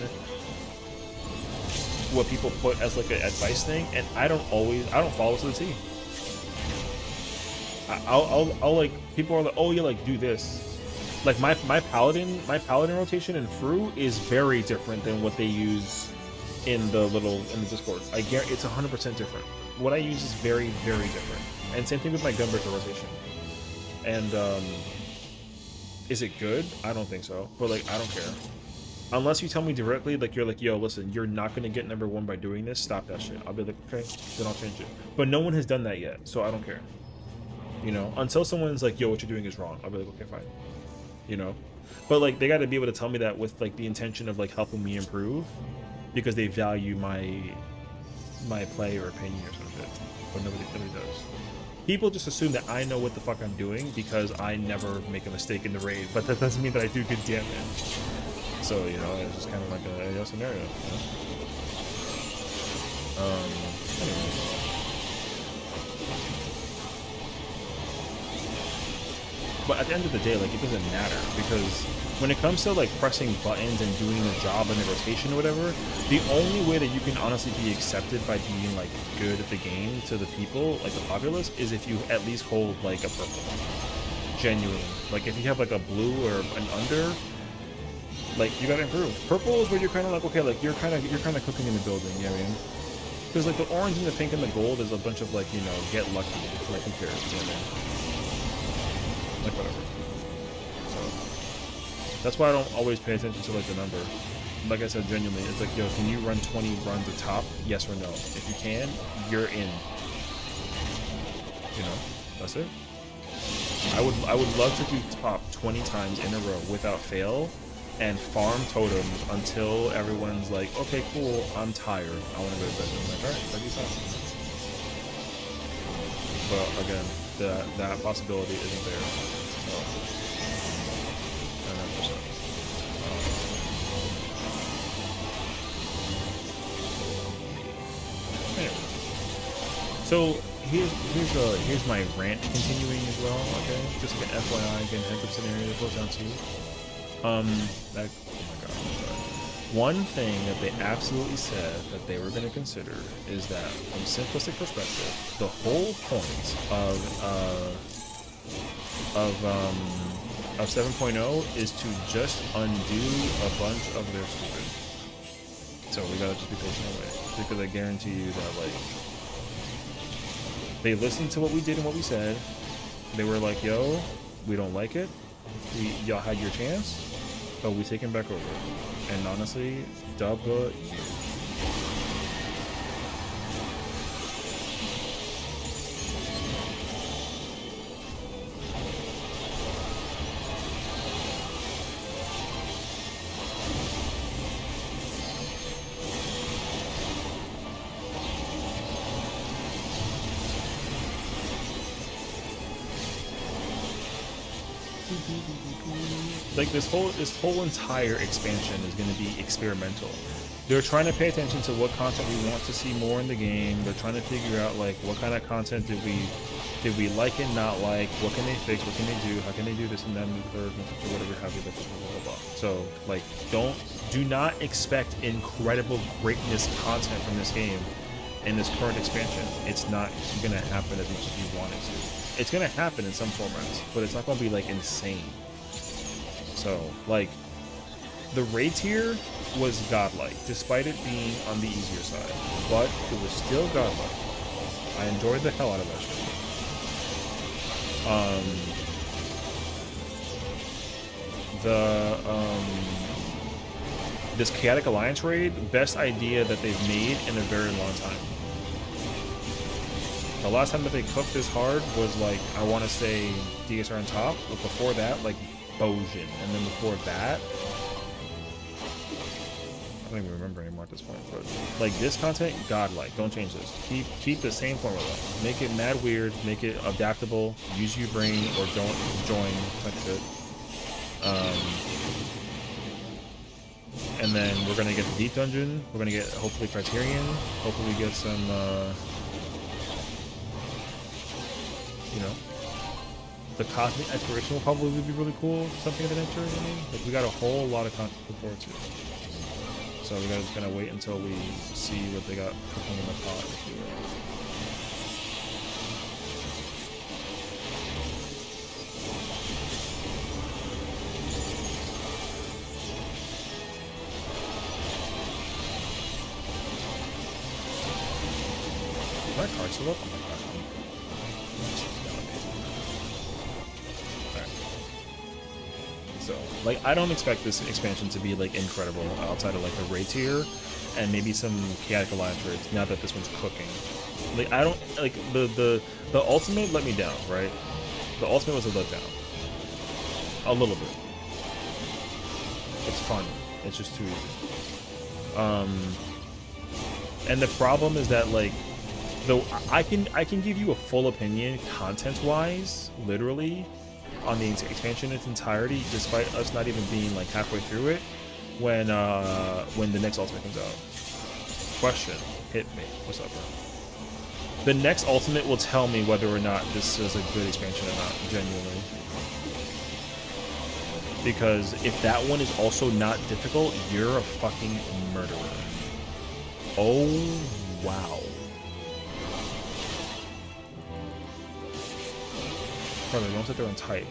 what people put as, like, an advice thing, and I don't follow to the T. I'll, like, people are like, oh, yeah, like, do this. Like my paladin rotation in Fru is very different than what they use in the Discord. I guarantee it's 100% different. What I use is very, very different. And same thing with my Gunbreaker rotation. And is it good? I don't think so. But like, I don't care. Unless you tell me directly, like you're like, yo, listen, you're not gonna get #1 by doing this. Stop that shit. I'll be like, okay, then I'll change it. But no one has done that yet, so I don't care. You know, until someone's like, yo, what you're doing is wrong. I'll be like, okay, fine. You know, but like they got to be able to tell me that with like the intention of like helping me improve, because they value my play or opinion or something. But nobody does. People just assume that I know what the fuck I'm doing because I never make a mistake in the raid, but that doesn't mean that I do good damage. So you know, it's just kind of like a scenario. You know? Anyways. But at the end of the day, like, it doesn't matter, because when it comes to like pressing buttons and doing the job in the rotation or whatever, the only way that you can honestly be accepted by being like good at the game to the people, like the populace, is if you at least hold like a purple. Genuine. Like if you have like a blue or an under, like you gotta improve. Purple is where you're kind of like, okay, like you're kind of cooking in the building. You know what I mean? Because like the orange and the pink and the gold is a bunch of like, you know, get lucky. Like who cares? You know what I mean? Like whatever. So that's why I don't always pay attention to like the number. Like I said, genuinely, it's like, yo, can you run 20 runs at top? Yes or no? If you can, you're in. You know, that's it. I would love to do top 20 times in a row without fail and farm totems until everyone's like, okay, cool, I'm tired, I want to go to bed. I'm like, alright, that'd be fine. But again, that possibility isn't there. So, 100%. Anyway. So here's my rant continuing as well, okay? Just like an FYI, again, heads up scenario that goes down to you. Oh my god, one thing that they absolutely said that they were going to consider is that, from simplistic perspective, the whole point of 7.0 is to just undo a bunch of their stupid. So we gotta just be patient and wait, because I guarantee you that, like, they listened to what we did and what we said. They were like, yo, we don't like it. Y'all had your chance, but we taking back over. And honestly, W. Like this whole entire expansion is going to be experimental. They're trying to pay attention to what content we want to see more in the game. They're trying to figure out like what kind of content did we like and not like, what can they fix, what can they do, how can they do this and that and the third and whatever have you, blah, blah, blah, blah. So like do not expect incredible greatness content from this game in this current expansion. It's not gonna happen as much as you want it to. It's gonna happen in some formats, but it's not gonna be like insane. So, like, the raid tier was godlike, despite it being on the easier side, but it was still godlike. I enjoyed the hell out of that shit. This Chaotic Alliance raid, best idea that they've made in a very long time. The last time that they cooked this hard was, like, I want to say DSR on top, but before that, like, Bojin, and then before that, I don't even remember anymore at this point, but like this content, godlike. Don't change this. Keep the same formula. Make it mad weird, make it adaptable, use your brain or don't join type shit. And then we're gonna get the deep dungeon, we're gonna get hopefully Criterion, hopefully get some you know, the cosmic exploration will probably be really cool, something of the nature, you know? Like, we got a whole lot of content to look forward to. So we gotta just kind of wait until we see what they got cooking in the pot, if you will. Is my card still up? Oh my god. So, like, I don't expect this expansion to be, like, incredible outside of, like, the raid tier and maybe some Chaotic Alliance raids, now that this one's cooking. Like, I don't, like, the ultimate let me down, right? The ultimate was a letdown. A little bit. It's fun. It's just too easy. And the problem is that, like, though I can give you a full opinion content-wise, literally, on the expansion in its entirety, despite us not even being like halfway through it, when the next ultimate comes out. Question, hit me. What's up, bro? The next ultimate will tell me whether or not this is a good expansion or not, genuinely. Because if that one is also not difficult, you're a fucking murderer. Oh, wow. Brother, don't sit there and type.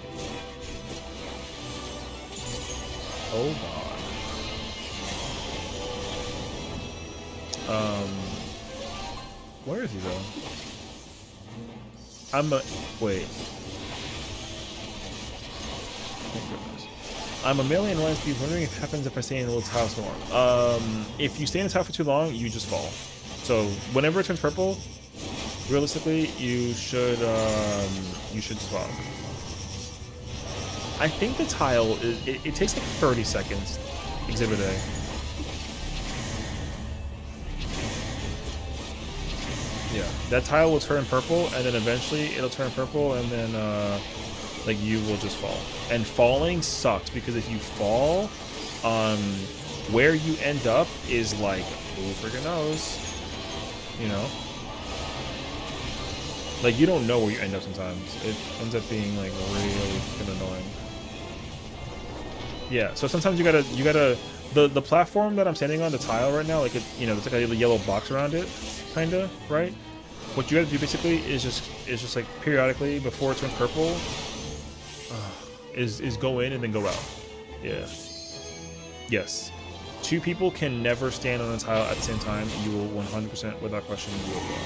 Oh, God. Where is he, though? Wait. I'm a melee in Alliance Speed, wondering if it happens if I stay in a little tile storm. If you stay in the tile for too long, you just fall. So whenever it turns purple, realistically, you should swap. I think the tile is it takes like 30 seconds. Exhibit A. Yeah, that tile will turn purple, and then eventually it'll turn purple, and then like you will just fall. And falling sucks because if you fall, where you end up is like, who freaking knows? You know, like you don't know where you end up sometimes. It ends up being like really freaking annoying. Yeah, so sometimes you gotta the platform that I'm standing on, the tile right now, like there's like a yellow box around it, kinda, right? What you gotta do basically is just like periodically before it turns purple, is go in and then go out. Yeah. Yes. Two people can never stand on a tile at the same time. You will 100% without question you will fall.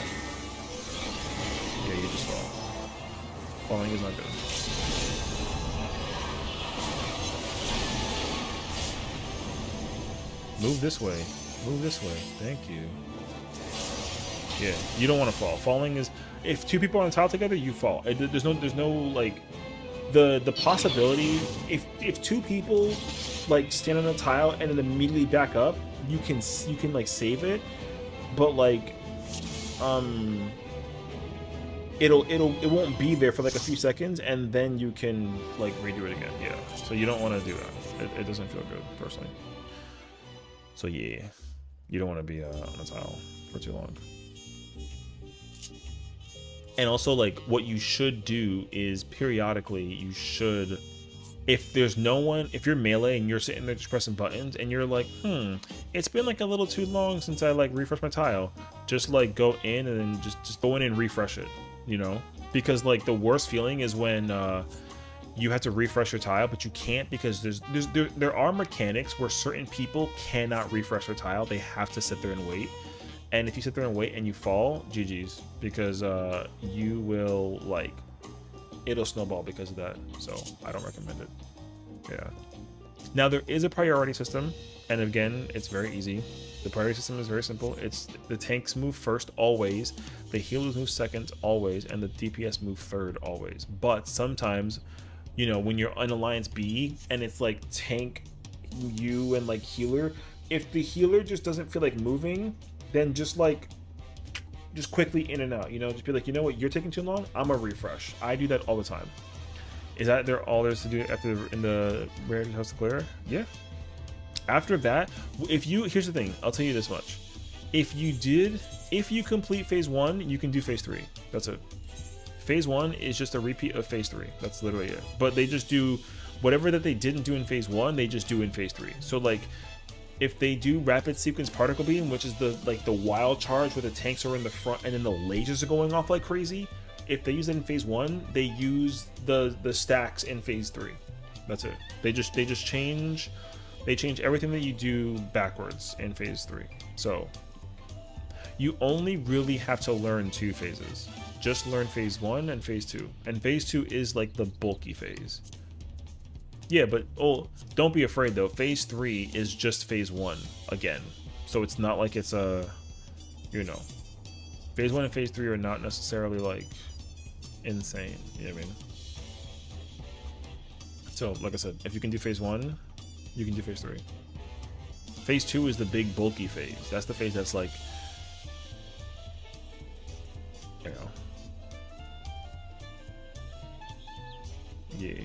Yeah, you just fall. Falling is not good. Move this way. Move this way. Thank you. Yeah, you don't want to fall. Falling is, if two people are on a tile together, you fall. There's no like, the possibility, if two people like stand on a tile and then immediately back up, you can like save it, but like, it won't be there for like a few seconds, and then you can like redo it again. Yeah, so you don't want to do that. It doesn't feel good personally. So yeah, you don't want to be on a tile for too long. And also, like, what you should do is periodically you should, if there's no one, if you're melee and you're sitting there just pressing buttons and you're like, it's been like a little too long since I like refreshed my tile, just like go in and then just go in and refresh it, you know? Because like the worst feeling is when you have to refresh your tile, but you can't, because there are mechanics where certain people cannot refresh their tile. They have to sit there and wait. And if you sit there and wait and you fall, GG's, because you will, like, it'll snowball because of that. So I don't recommend it. Yeah. Now there is a priority system, and again, it's very easy. The priority system is very simple. It's the tanks move first always, the healers move second always, and the DPS move third always. But sometimes, you know, when you're on Alliance B and it's like tank, you, and like healer, if the healer just doesn't feel like moving, then just quickly in and out, you know, just be like, you know what, you're taking too long, I'm gonna refresh. I do that all the time. Is that all there's to do after in the rare house to clear? Yeah. After that, here's the thing, I'll tell you this much. If you complete phase 1, you can do phase 3. That's it. Phase 1 is just a repeat of phase 3. That's literally it. But they just do whatever that they didn't do in phase 1, they just do in phase 3. So like, if they do rapid sequence particle beam, which is the wild charge where the tanks are in the front and then the lasers are going off like crazy, if they use it in phase 1, they use the stacks in phase 3. That's it. They change everything that you do backwards in phase 3. So you only really have to learn 2 phases. Just learn phase 1 and phase 2. And phase 2 is like the bulky phase. Yeah, but don't be afraid though. Phase 3 is just phase 1 again. So it's not like it's you know, phase 1 and phase 3 are not necessarily like insane. You know what I mean? So like I said, if you can do phase 1, you can do phase 3. Phase 2 is the big bulky phase. That's the phase that's like, you know, yeah.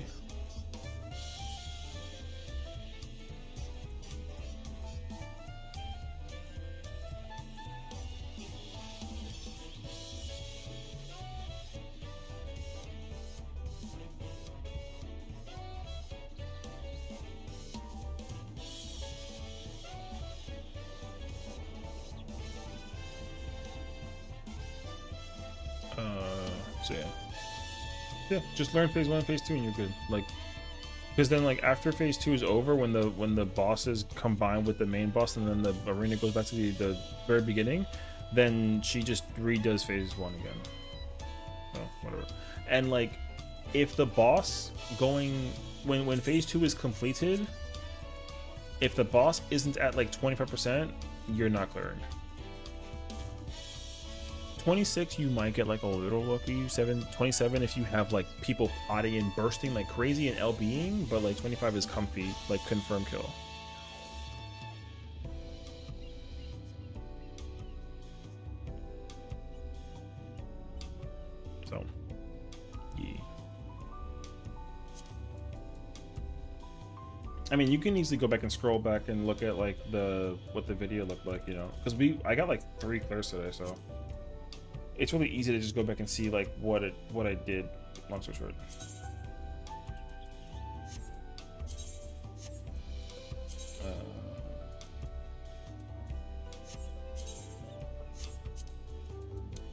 So yeah, just learn phase 1 and phase 2 and you're good. Like, because then like after phase 2 is over, when the bosses combine with the main boss and then the arena goes back to the very beginning, then she just redoes phase 1 again. So whatever. And like, if the boss going when phase 2 is completed, if the boss isn't at like 25%, you're not clearing. 26, you might get like a little lucky. 27 if you have like people potting and bursting like crazy and LBing, but like 25 is comfy, like confirm kill. So, yeah. I mean, you can easily go back and scroll back and look at like what the video looked like, you know, because I got like 3 clears today, so it's really easy to just go back and see like what I did. Long story short.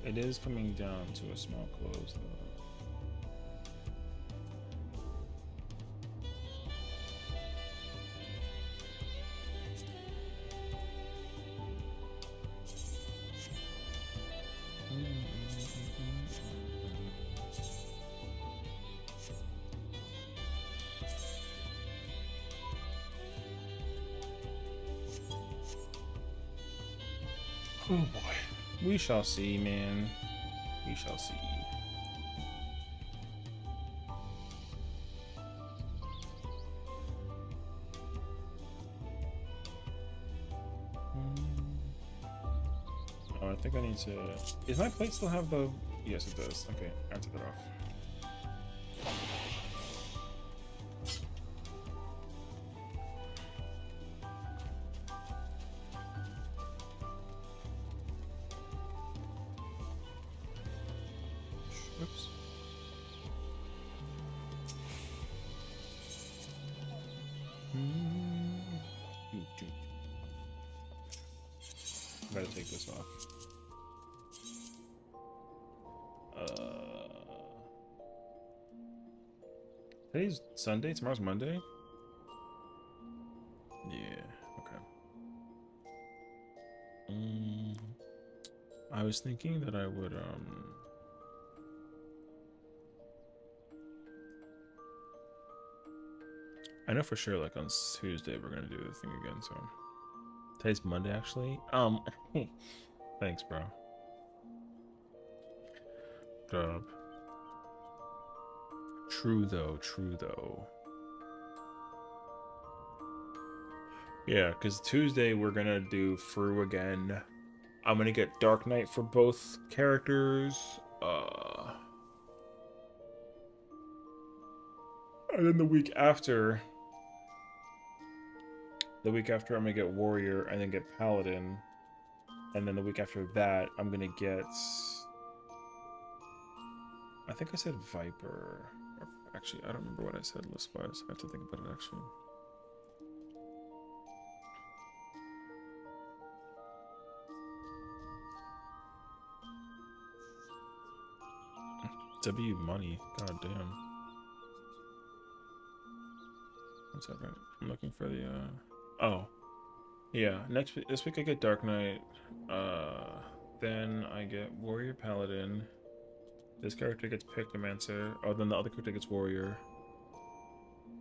It is coming down to a small close though. Oh boy. We shall see, man. We shall see. Oh, I think I need to... Is my plate still have the... Yes, it does. Okay, I took it off. Oops. I gotta take this off. Today's Sunday, tomorrow's Monday? Yeah, okay. I was thinking that I would, I know for sure, like on Tuesday, we're gonna do the thing again, so. Today's Monday, actually. Thanks, bro. Dub. True though, true though. Yeah, because Tuesday we're gonna do Fru again. I'm gonna get Dark Knight for both characters. And then the week after, I'm gonna get Warrior and then get Paladin. And then the week after that, I'm gonna get... I think I said Viper. Or actually, I don't remember what I said list-wise. I have to think about it, actually. W money. God damn. What's up, right? I'm looking for the, Oh. Yeah, this week I get Dark Knight. Then I get Warrior Paladin. This character gets Pictomancer. Oh, then the other character gets Warrior.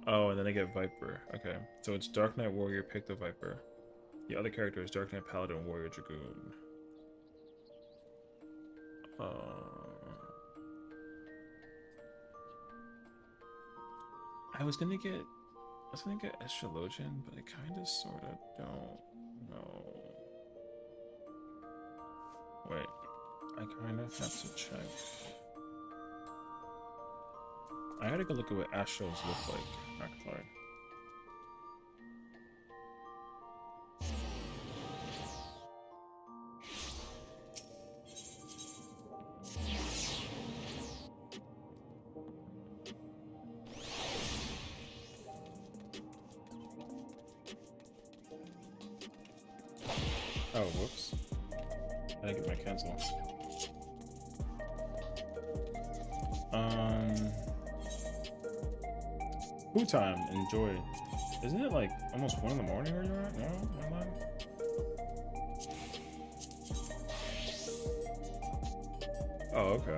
Oh, and then I get Viper. Okay, so it's Dark Knight, Warrior, Picto, Viper. The other character is Dark Knight, Paladin, Warrior, Dragoon. I was gonna get Astrologian, but I kind of sort of don't know. Wait, I kind of have to check. I gotta go look at what Astros look like, actually. Oh, whoops. I didn't get my cancel. Food time. Enjoy. Isn't it like almost 1 in the morning where you're at? No? Am I lying? Oh, okay.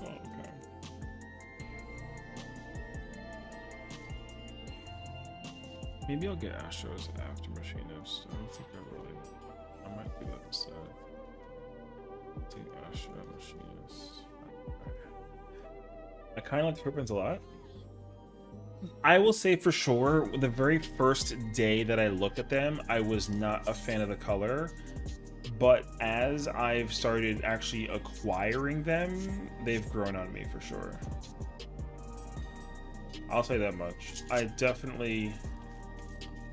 Oh, okay. Maybe I'll get Astros after Machinist. I don't think I might do that instead. Take Astro Machinist. I kind of like the footprints a lot. I will say for sure, the very first day that I looked at them, I was not a fan of the color. But as I've started actually acquiring them, they've grown on me for sure. I'll say that much. I definitely...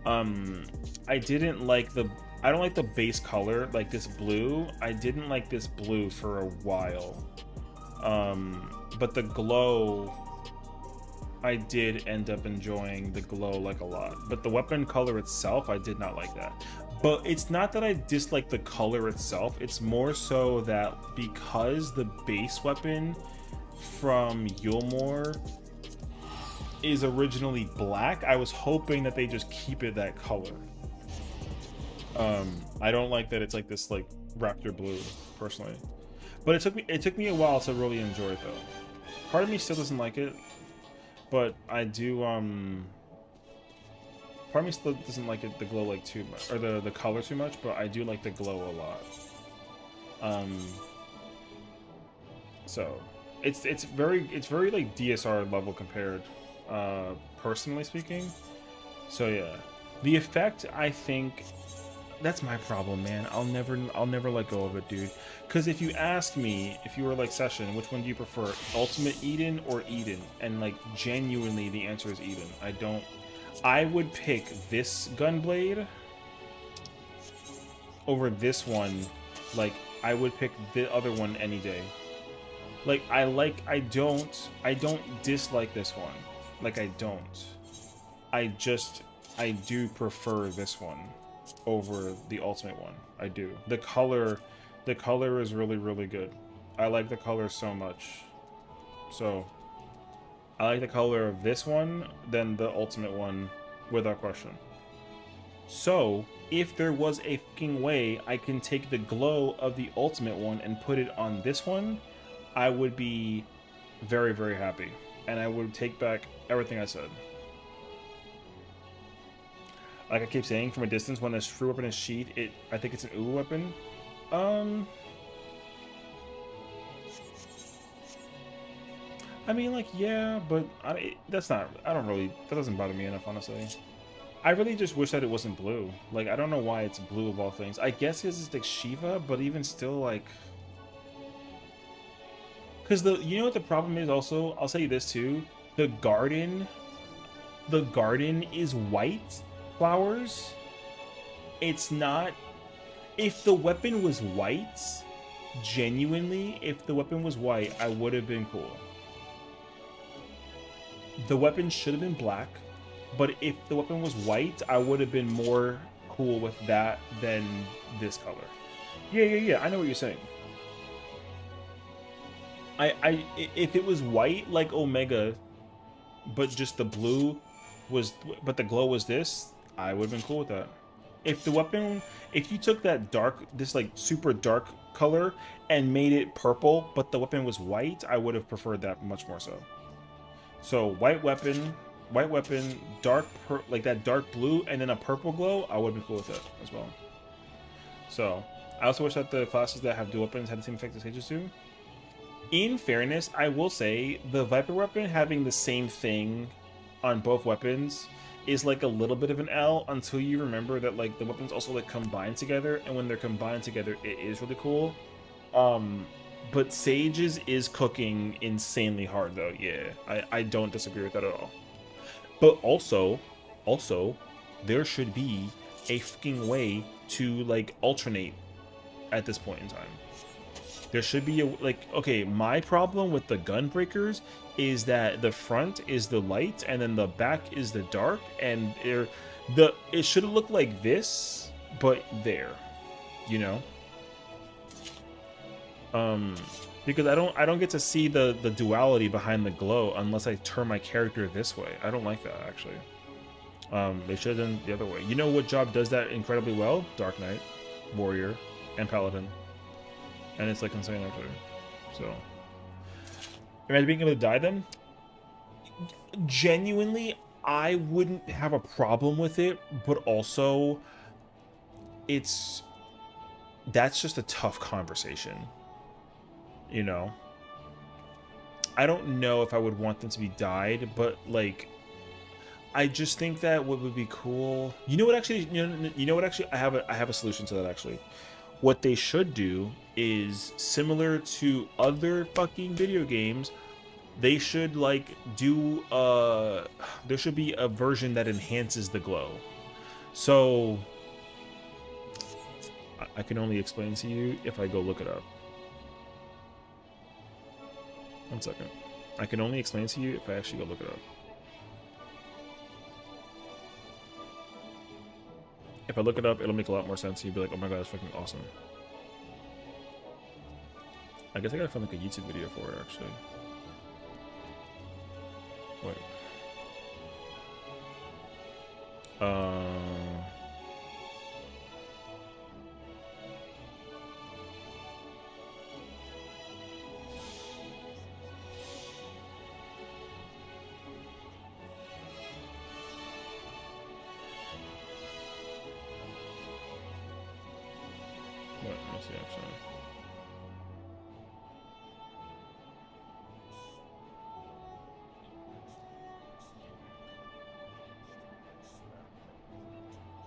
I didn't like the... I don't like the base color, like this blue. I didn't like this blue for a while. But the glow... I did end up enjoying the glow like a lot. But the weapon color itself, I did not like that. But it's not that I dislike the color itself. It's more so that because the base weapon from Yulmore is originally black, I was hoping that they just keep it that color. I don't like that it's like this like raptor blue, personally. But it took me a while to really enjoy it though. Part of me still doesn't like it. But I do, part of me still doesn't like it, the glow like too much, or the color too much, but I do like the glow a lot. So it's very like DSR level compared, personally speaking. So yeah, the effect, I think that's my problem, man. I'll never let go of it, dude. Because if you ask me, if you were like Sessiion, which one do you prefer, Ultimate Eden or Eden? And like genuinely, the answer is Eden. I would pick this Gunblade over this one. Like I would pick the other one any day. Like I don't dislike this one. Like I don't. I do prefer this one over the ultimate one. I do. The color is really, really good. I like the color so much. So I like the color of this one than the ultimate one, without question. So if there was a fucking way I can take the glow of the ultimate one and put it on this one, I would be very, very happy. And I would take back everything I said. Like I keep saying, from a distance, when a true weapon is sheath, I think it's an ooh weapon. I mean, like, yeah, but that doesn't bother me enough, honestly. I really just wish that it wasn't blue. Like, I don't know why it's blue of all things. I guess it's like Shiva, but even still, like... Because you know what the problem is also? I'll say this too. The garden is white flowers. It's not... If the weapon was white, genuinely, if the weapon was white, I would have been cool. The weapon should have been black, but if the weapon was white, I would have been more cool with that than this color. Yeah, I know what you're saying. If it was white like Omega, but just the blue was, but the glow was this, I would have been cool with that. If you took that this like super dark color and made it purple, but the weapon was white, I would have preferred that much more so. So white weapon, like that dark blue, and then a purple glow, I would be cool with it as well. So I also wish that the classes that have dual weapons had the same effect as Sages do. In fairness, I will say the Viper weapon having the same thing on both weapons is like a little bit of an L until you remember that like the weapons also like combine together, and when they're combined together, it is really cool. But Sage's is cooking insanely hard though. Yeah, I don't disagree with that at all. But also, there should be a fucking way to like alternate at this point in time. There should be a, like, okay, my problem with the gun breakers is that the front is the light and then the back is the dark, and it should look like this, but there, you know? Because I don't get to see the duality behind the glow unless I turn my character this way. I don't like that, actually. They should have done the other way. You know what job does that incredibly well? Dark Knight, Warrior, and Paladin. And it's like insane, actually. So, imagine being able to dye them. Genuinely, I wouldn't have a problem with it, but also, that's just a tough conversation. You know, I don't know if I would want them to be dyed, but like, I just think that what would be cool. You know what? Actually, you know what? Actually, I have a solution to that. Actually, what they should do is similar to other fucking video games. They should like do there should be a version that enhances the glow. So I can only explain to you if I go look it up. 1 second. I can only explain to you if I actually go look it up. If I look it up, it'll make a lot more sense. You'll be like, oh my god, that's fucking awesome. I guess I gotta find like a YouTube video for it, actually. Wait. What? Let me see, actually.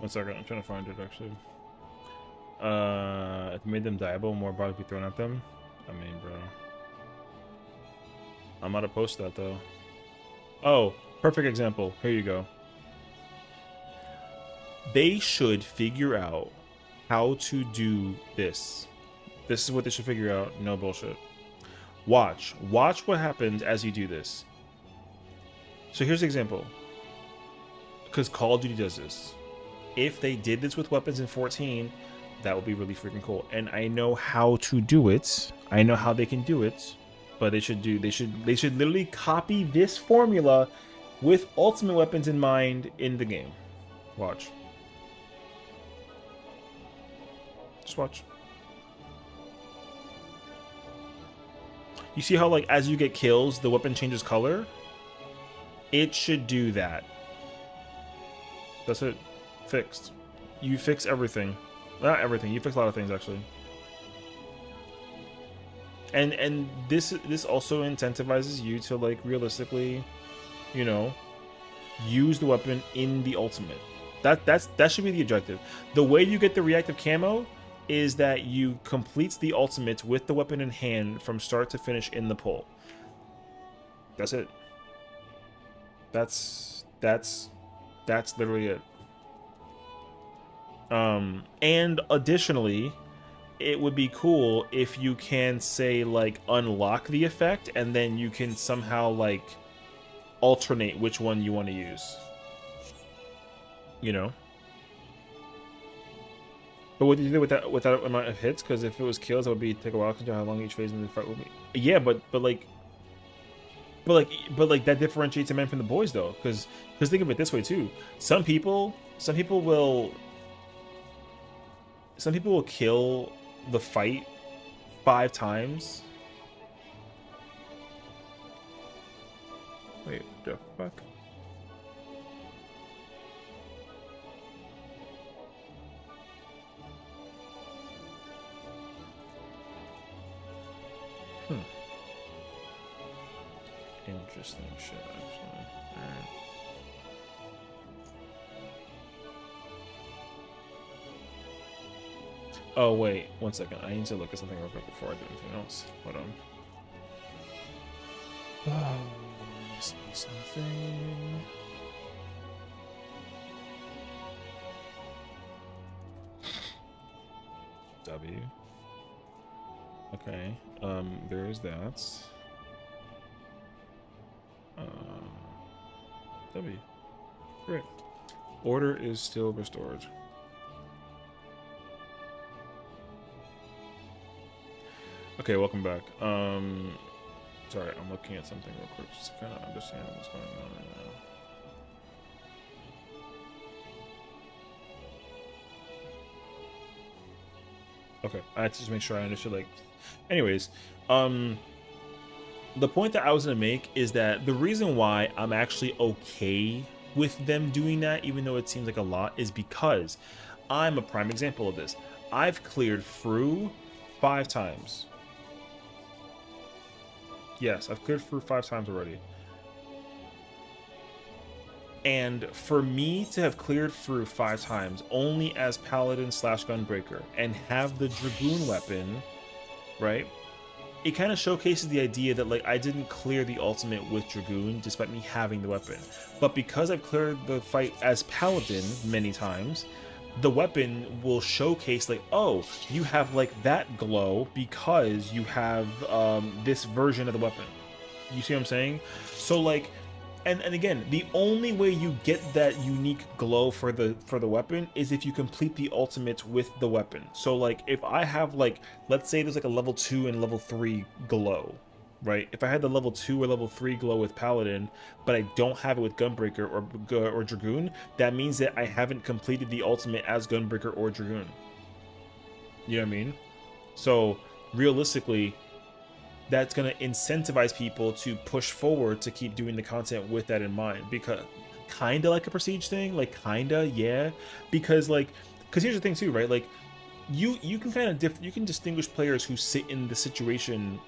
One second, I'm trying to find it, actually. If it made them dieable, more bodies be thrown at them. I mean, bro. I'm not opposed to that, though. Oh, perfect example. Here you go. They should figure out how to do this. This is what they should figure out. No bullshit. Watch what happens as you do this. So here's the example. Because Call of Duty does this. If they did this with weapons in 14, that would be really freaking cool. And I know how to do it. I know how they can do it. But they should literally copy this formula with ultimate weapons in mind in the game. Watch. Just watch. You see how, like, as you get kills, the weapon changes color? It should do that. That's it. Fixed. You fix everything. Not everything. You fix a lot of things, actually. And this also incentivizes you to, like, realistically, you know, use the weapon in the ultimate. That should be the objective. The way you get the reactive camo is that you complete the ultimate with the weapon in hand from start to finish in the pull. That's it. That's literally it. And additionally, it would be cool if you can say, like, unlock the effect and then you can somehow, like, alternate which one you want to use. You know? But what did you do with that amount of hits? Because if it was kills, it would be take a while to how long each phase in the fight would be. Yeah, but like that differentiates the men from the boys, though. Because think of it this way too. Some people will kill the fight 5 times. Wait, the fuck? Interesting shit, actually. Alright. Oh, wait. 1 second. I need to look at something real quick before I do anything else. Hold on. Oh, let me see something. W. Okay, there is that. W. Great. Order is still restored. Okay, welcome back. Sorry, I'm looking at something real quick just to kind of understand what's going on right now. Okay, I had to just make sure I understood, like... Anyways, the point that I was going to make is that the reason why I'm actually okay with them doing that, even though it seems like a lot, is because I'm a prime example of this. I've cleared through 5 times. Yes, I've cleared through 5 times already. And for me to have cleared through 5 times only as Paladin / Gunbreaker and have the Dragoon weapon, right? It kind of showcases the idea that, like, I didn't clear the ultimate with Dragoon despite me having the weapon. But because I've cleared the fight as Paladin many times, the weapon will showcase, like, oh, you have, like, that glow because you have this version of the weapon. You see what I'm saying? So, like, and again, the only way you get that unique glow for the weapon is if you complete the ultimate with the weapon. So, like, if I have, like, let's say there's like a level 2 and level 3 glow, right? If I had the level 2 or level 3 glow with Paladin, but I don't have it with Gunbreaker or Dragoon, that means that I haven't completed the ultimate as Gunbreaker or Dragoon. You know what I mean? So, realistically, that's going to incentivize people to push forward to keep doing the content with that in mind, because kind of like a prestige thing, like, kind of, yeah, because here's the thing too, right? Like, you can kind of you can distinguish players who sit in the situation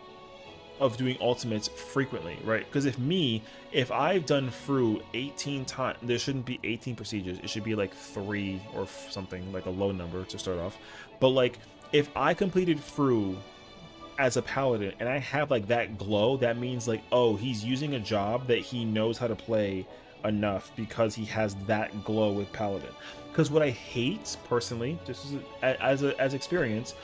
of doing ultimates frequently, right? Because if I've done through 18 times, there shouldn't be 18 procedures, it should be like 3 or something, like a low number to start off. But, like, if I completed through as a Paladin and I have, like, that glow, that means, like, oh, he's using a job that he knows how to play enough because he has that glow with Paladin. Because what I hate personally, just as experience,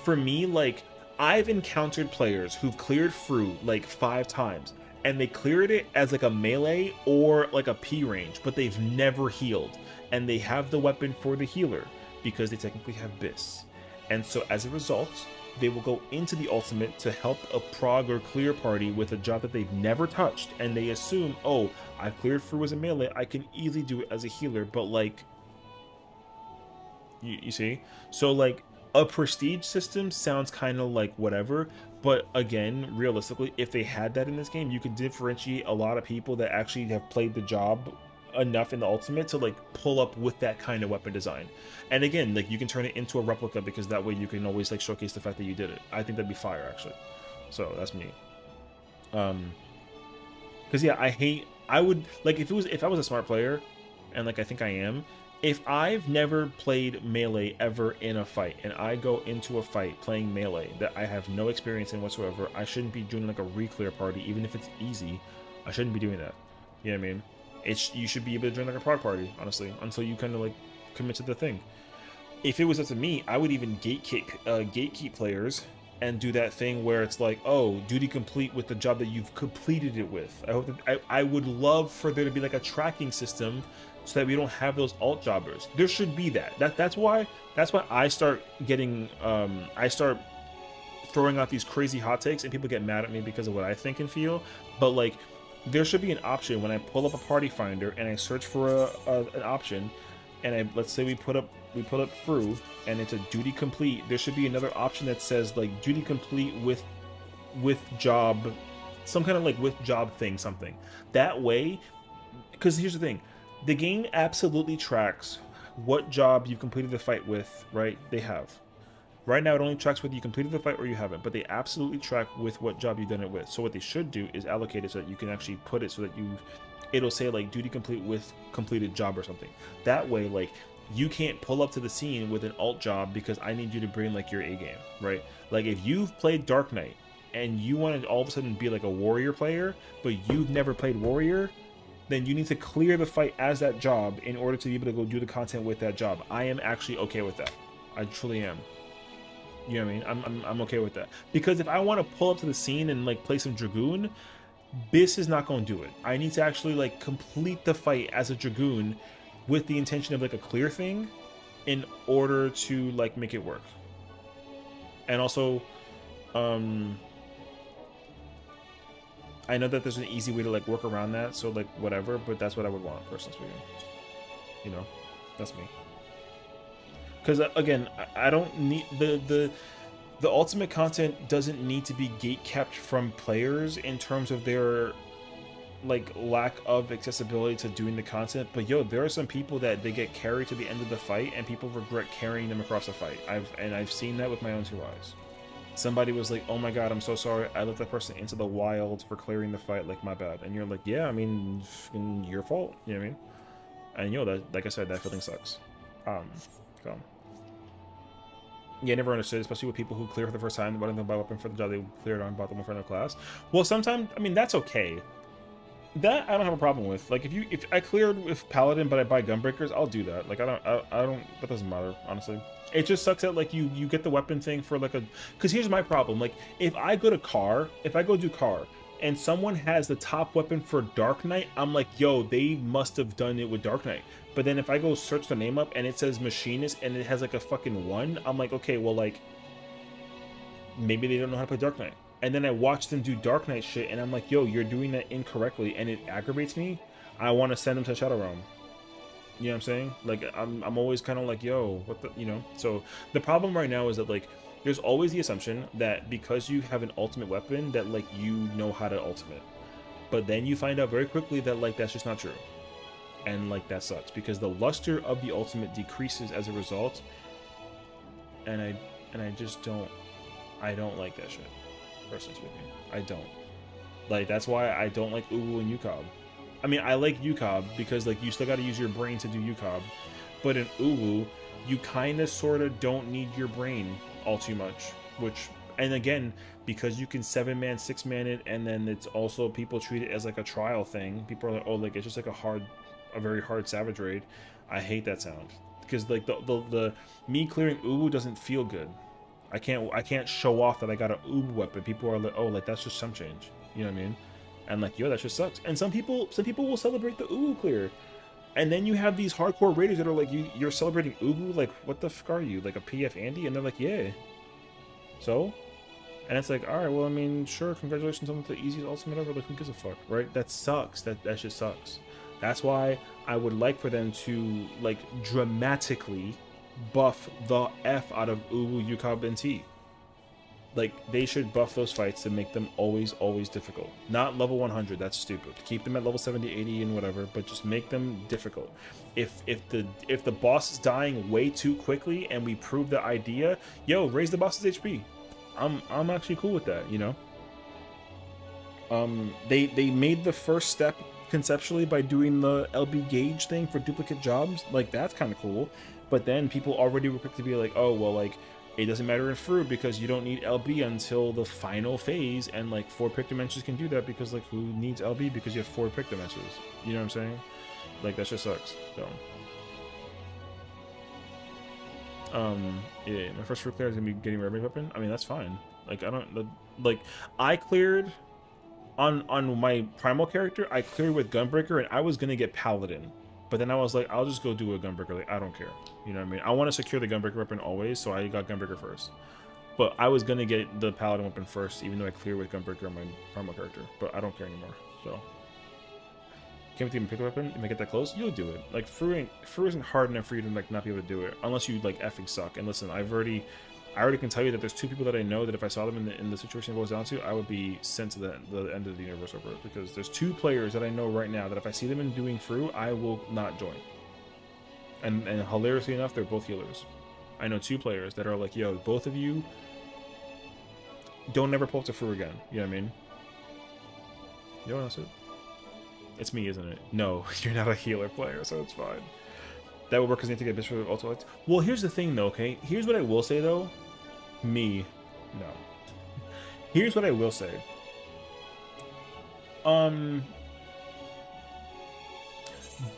for me, like, I've encountered players who've cleared through like 5 times and they cleared it as like a melee or like a P range, but they've never healed, and they have the weapon for the healer because they technically have BIS. And so as a result, they will go into the ultimate to help a prog or clear party with a job that they've never touched, and they assume, oh, I've cleared through as a melee, I can easily do it as a healer. But, like, you see? So, like, a prestige system sounds kind of like whatever, but again, realistically, if they had that in this game, you could differentiate a lot of people that actually have played the job enough in the ultimate to, like, pull up with that kind of weapon design. And again, like, you can turn it into a replica because that way you can always, like, showcase the fact that you did it. I think that'd be fire, actually. So that's me. Because yeah, I would, like, if I was a smart player, and, like, I think I am, if I've never played melee ever in a fight and I go into a fight playing melee that I have no experience in whatsoever, I shouldn't be doing, like, a re-clear party. Even if it's easy, I shouldn't be doing that. You know what I mean? You should be able to join, like, a prog party, honestly, until you kind of, like, commit to the thing. If it was up to me, I would even gatekeep players and do that thing where it's like, oh, duty complete with the job that you've completed it with. I would love for there to be, like, a tracking system so that we don't have those alt jobbers. There should be that. That's why I start getting I start throwing out these crazy hot takes and people get mad at me because of what I think and feel. But, like, there should be an option when I pull up a party finder and I search for an option, and let's say we put up through and it's a duty complete. There should be another option that says, like, duty complete with job, some kind of, like, with job thing, something. That way, because here's the thing, the game absolutely tracks what job you've completed the fight with, right? They have. Right now, it only tracks whether you completed the fight or you haven't, but they absolutely track with what job you've done it with. So what they should do is allocate it so that you can actually put it so that it'll say, like, duty complete with completed job or something. That way, like, you can't pull up to the scene with an alt job because I need you to bring, like, your A game, right? Like, if you've played Dark Knight and you want to all of a sudden be, like, a warrior player, but you've never played warrior, then you need to clear the fight as that job in order to be able to go do the content with that job. I am actually okay with that. I truly am. You know what I mean? I'm okay with that. Because if I want to pull up to the scene and like play some Dragoon, Biss is not going to do it. I need to actually like complete the fight as a Dragoon with the intention of like a clear thing in order to like make it work. And also, I know that there's an easy way to like work around that, so like whatever, but that's what I would want, personally speaking. You know, that's me. Because again, I don't need the ultimate content doesn't need to be gate kept from players in terms of their like lack of accessibility to doing the content. But yo, there are some people that they get carried to the end of the fight and people regret carrying them across the fight. I've seen that with my own 2 eyes. Somebody was like, oh my god, I'm so sorry, I let that person into the wild for clearing the fight, like my bad. And you're like, yeah, I mean, your fault, you know what I mean? And you know, that, like I said, that feeling sucks. So yeah, I never understood, especially with people who clear for the first time, running them by weapon for the job they cleared on, bought them in front of class. Well, sometimes, I mean, that's okay. That I don't have a problem with. Like, if I cleared with Paladin, but I buy Gunbreakers, I'll do that. Like, I don't, that doesn't matter, honestly. It just sucks that, like, you get the weapon thing for, like, because here's my problem. Like, if I go do car, and someone has the top weapon for Dark Knight, I'm like, yo, they must have done it with Dark Knight. But then if I go search the name up and it says Machinist and it has like a fucking 1, I'm like, okay, well, like, maybe they don't know how to play Dark Knight. And then I watch them do Dark Knight shit and I'm like, yo, you're doing that incorrectly and it aggravates me. I want to send them to Shadow Realm. You know what I'm saying? Like, I'm always kind of like, yo, what the, you know? So the problem right now is that, like, there's always the assumption that because you have an ultimate weapon that, like, you know how to ultimate. But then you find out very quickly that, like, that's just not true. And, like, that sucks. Because the luster of the ultimate decreases as a result. And I just don't... I don't like that shit. Personally speaking. I don't. Like, that's why I don't like Uwu and Yukob. I mean, I like Yukob because, like, you still gotta use your brain to do Yukob. But in Uwu, you kind of sort of don't need your brain all too much. Which, and again, because you can 7-man, 6-man it, and then it's also, people treat it as like a trial thing. People are like, oh, like, it's just like a very hard Savage Raid. I hate that sound. Because, like, the me clearing Uwu doesn't feel good. I can't show off that I got an Uwu weapon. People are like, oh, like, that's just some change. You know what I mean? And like, yo, that just sucks. And some people will celebrate the Uwu clear. And then you have these hardcore raiders that are like, you're celebrating Uwu? Like, what the fuck are you? Like a PF Andy? And they're like, yeah. So? And it's like, alright, well, I mean, sure, congratulations on the easiest ultimate ever. Like, who gives a fuck, right? That sucks. That just sucks. That's why I would like for them to, like, dramatically buff the F out of Uwu, Yukob, and T. Like, they should buff those fights to make them always difficult. Not level 100, that's stupid. Keep them at level 70, 80, and whatever, but just make them difficult. If the boss is dying way too quickly and we prove the idea, yo, raise the boss's HP. I'm actually cool with that, you know? They made the first step conceptually by doing the LB gauge thing for duplicate jobs. Like, that's kind of cool. But then people already were quick to be like, oh, well, like, it doesn't matter in Fruit because you don't need LB until the final phase, and like 4 pick dimensions can do that because, like, who needs LB because you have 4 pick dimensions? You know what I'm saying? Like, that just sucks. So, yeah, my first Fruit clear is gonna be getting Red Weapon. I mean, that's fine. Like, I don't like. I cleared on my primal character. I cleared with Gunbreaker, and I was gonna get Paladin. But then I was like, I'll just go do a Gunbreaker. Like, I don't care. You know what I mean? I want to secure the Gunbreaker weapon always, so I got Gunbreaker first. But I was going to get the Paladin weapon first, even though I clear with Gunbreaker on my primal character. But I don't care anymore, so. Can't even pick a weapon and make it that close? You'll do it. Like, Fruit isn't hard enough for you to, like, not be able to do it. Unless you, like, effing suck. And listen, I already can tell you that there's 2 people that I know that if I saw them in the situation it goes down to, I would be sent to the end of the universe over it. Because there's 2 players that I know right now that if I see them in doing Fruit, I will not join. And hilariously enough, they're both healers. I know 2 players that are like, yo, both of you don't never pull up to Fruit again. You know what I mean? You know what else? It's me, isn't it? No, you're not a healer player, so it's fine. That would work because they need to get bits for the ultimate. Well, here's the thing, though, okay? Here's what I will say, though. Me. No. Here's what I will say.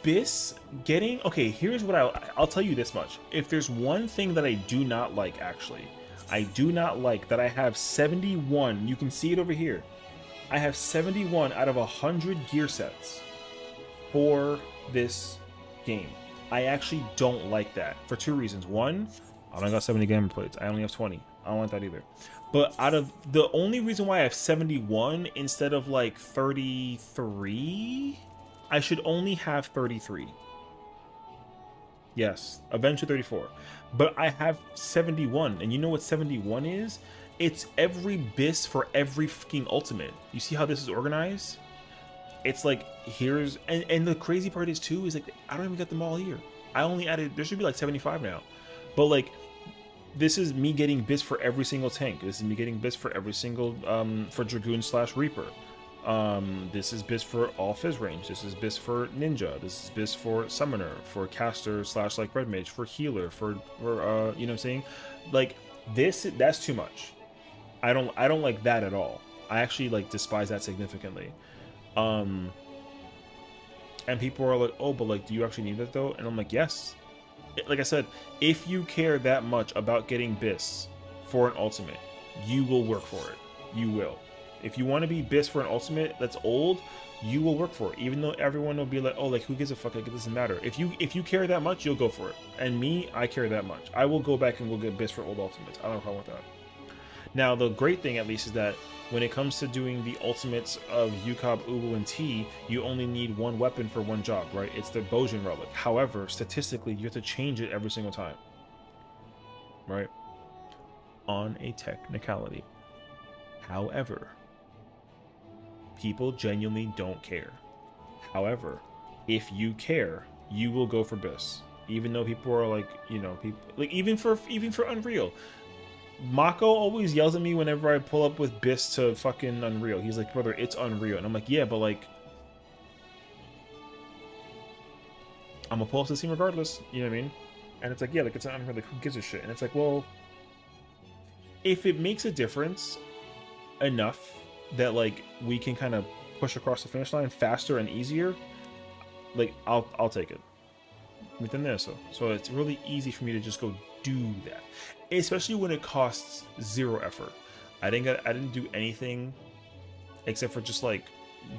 Biss getting... Okay, here's what I'll tell you this much. If there's one thing that I do not like, actually, I do not like that I have 71. You can see it over here. I have 71 out of 100 gear sets for this game. I actually don't like that for two reasons. One, I don't got 70 gamer plates. I only have 20. I don't want that either. But out of the only reason why I have 71 instead of like 33, I should only have 33. Yes, eventually 34. But I have 71, and you know what 71 is? It's every bis for every fucking ultimate. You see how this is organized? It's like, here's, and the crazy part is too, is like, I don't even get them all here. I only added, there should be like 75 now. But like, this is me getting bis for every single tank. This is me getting bis for every single, for Dragoon / Reaper. This is bis for all Fizz range. This is bis for Ninja. This is bis for Summoner, for Caster / like Red Mage, for Healer, for you know what I'm saying? Like, that's too much. I don't like that at all. I actually like despise that significantly. And people are like, oh, but like, do you actually need that though? And I'm like, yes. Like I said, if you care that much about getting bis for an ultimate, you will work for it. You will. If you want to be bis for an ultimate that's old, you will work for it. Even though everyone will be like, oh, like, who gives a fuck? Like, it doesn't matter. If you care that much, you'll go for it. And me, I care that much. I will go back and go get bis for old ultimates. I don't have a problem with that. Now, the great thing, at least, is that when it comes to doing the ultimates of Yukab, Uwu, and T, you only need one weapon for one job, right? It's the Bojin Relic. However, statistically, you have to change it every single time, right? On a technicality. However, people genuinely don't care. However, if you care, you will go for bis. Even though people are like, you know, people like even for Unreal. Mako always yells at me whenever I pull up with bis to fucking Unreal. He's like, brother, it's Unreal. And I'm like, yeah, but like, I'm gonna pull up the scene regardless. You know what I mean? And it's like, yeah, like, it's Unreal. Like, who gives a shit? And it's like, well, if it makes a difference enough that like we can kind of push across the finish line faster and easier, like, I'll take it. So it's really easy for me to just go do that, especially when it costs zero effort. I didn't do anything except for just like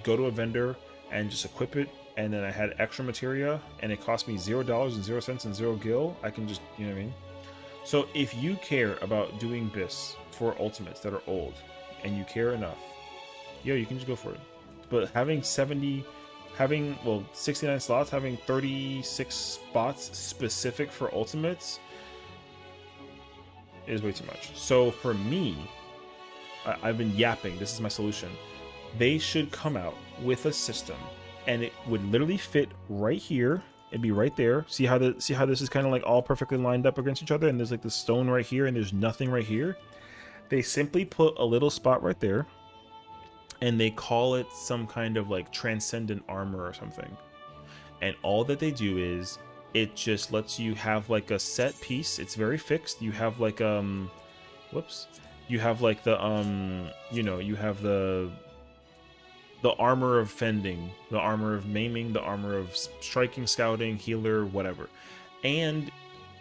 go to a vendor and just equip it, and then I had extra materia, and it cost me $0 and 0 cents and 0 gil. I can just, you know what I mean? So if you care about doing bis for ultimates that are old, and you care enough, yo, you can just go for it. But having 69 slots, having 36 spots specific for ultimates is way too much. So for me, I've been yapping. This is my solution. They should come out with a system, and it would literally fit right here. It'd be right there. See how this is kind of like all perfectly lined up against each other, and there's like the stone right here, and there's nothing right here. They simply put a little spot right there, and they call it some kind of like transcendent armor or something. And all that they do is it just lets you have like a set piece. It's very fixed. You have like you have like the you know, you have the armor of fending, the armor of maiming, the armor of striking, scouting, healer, whatever. And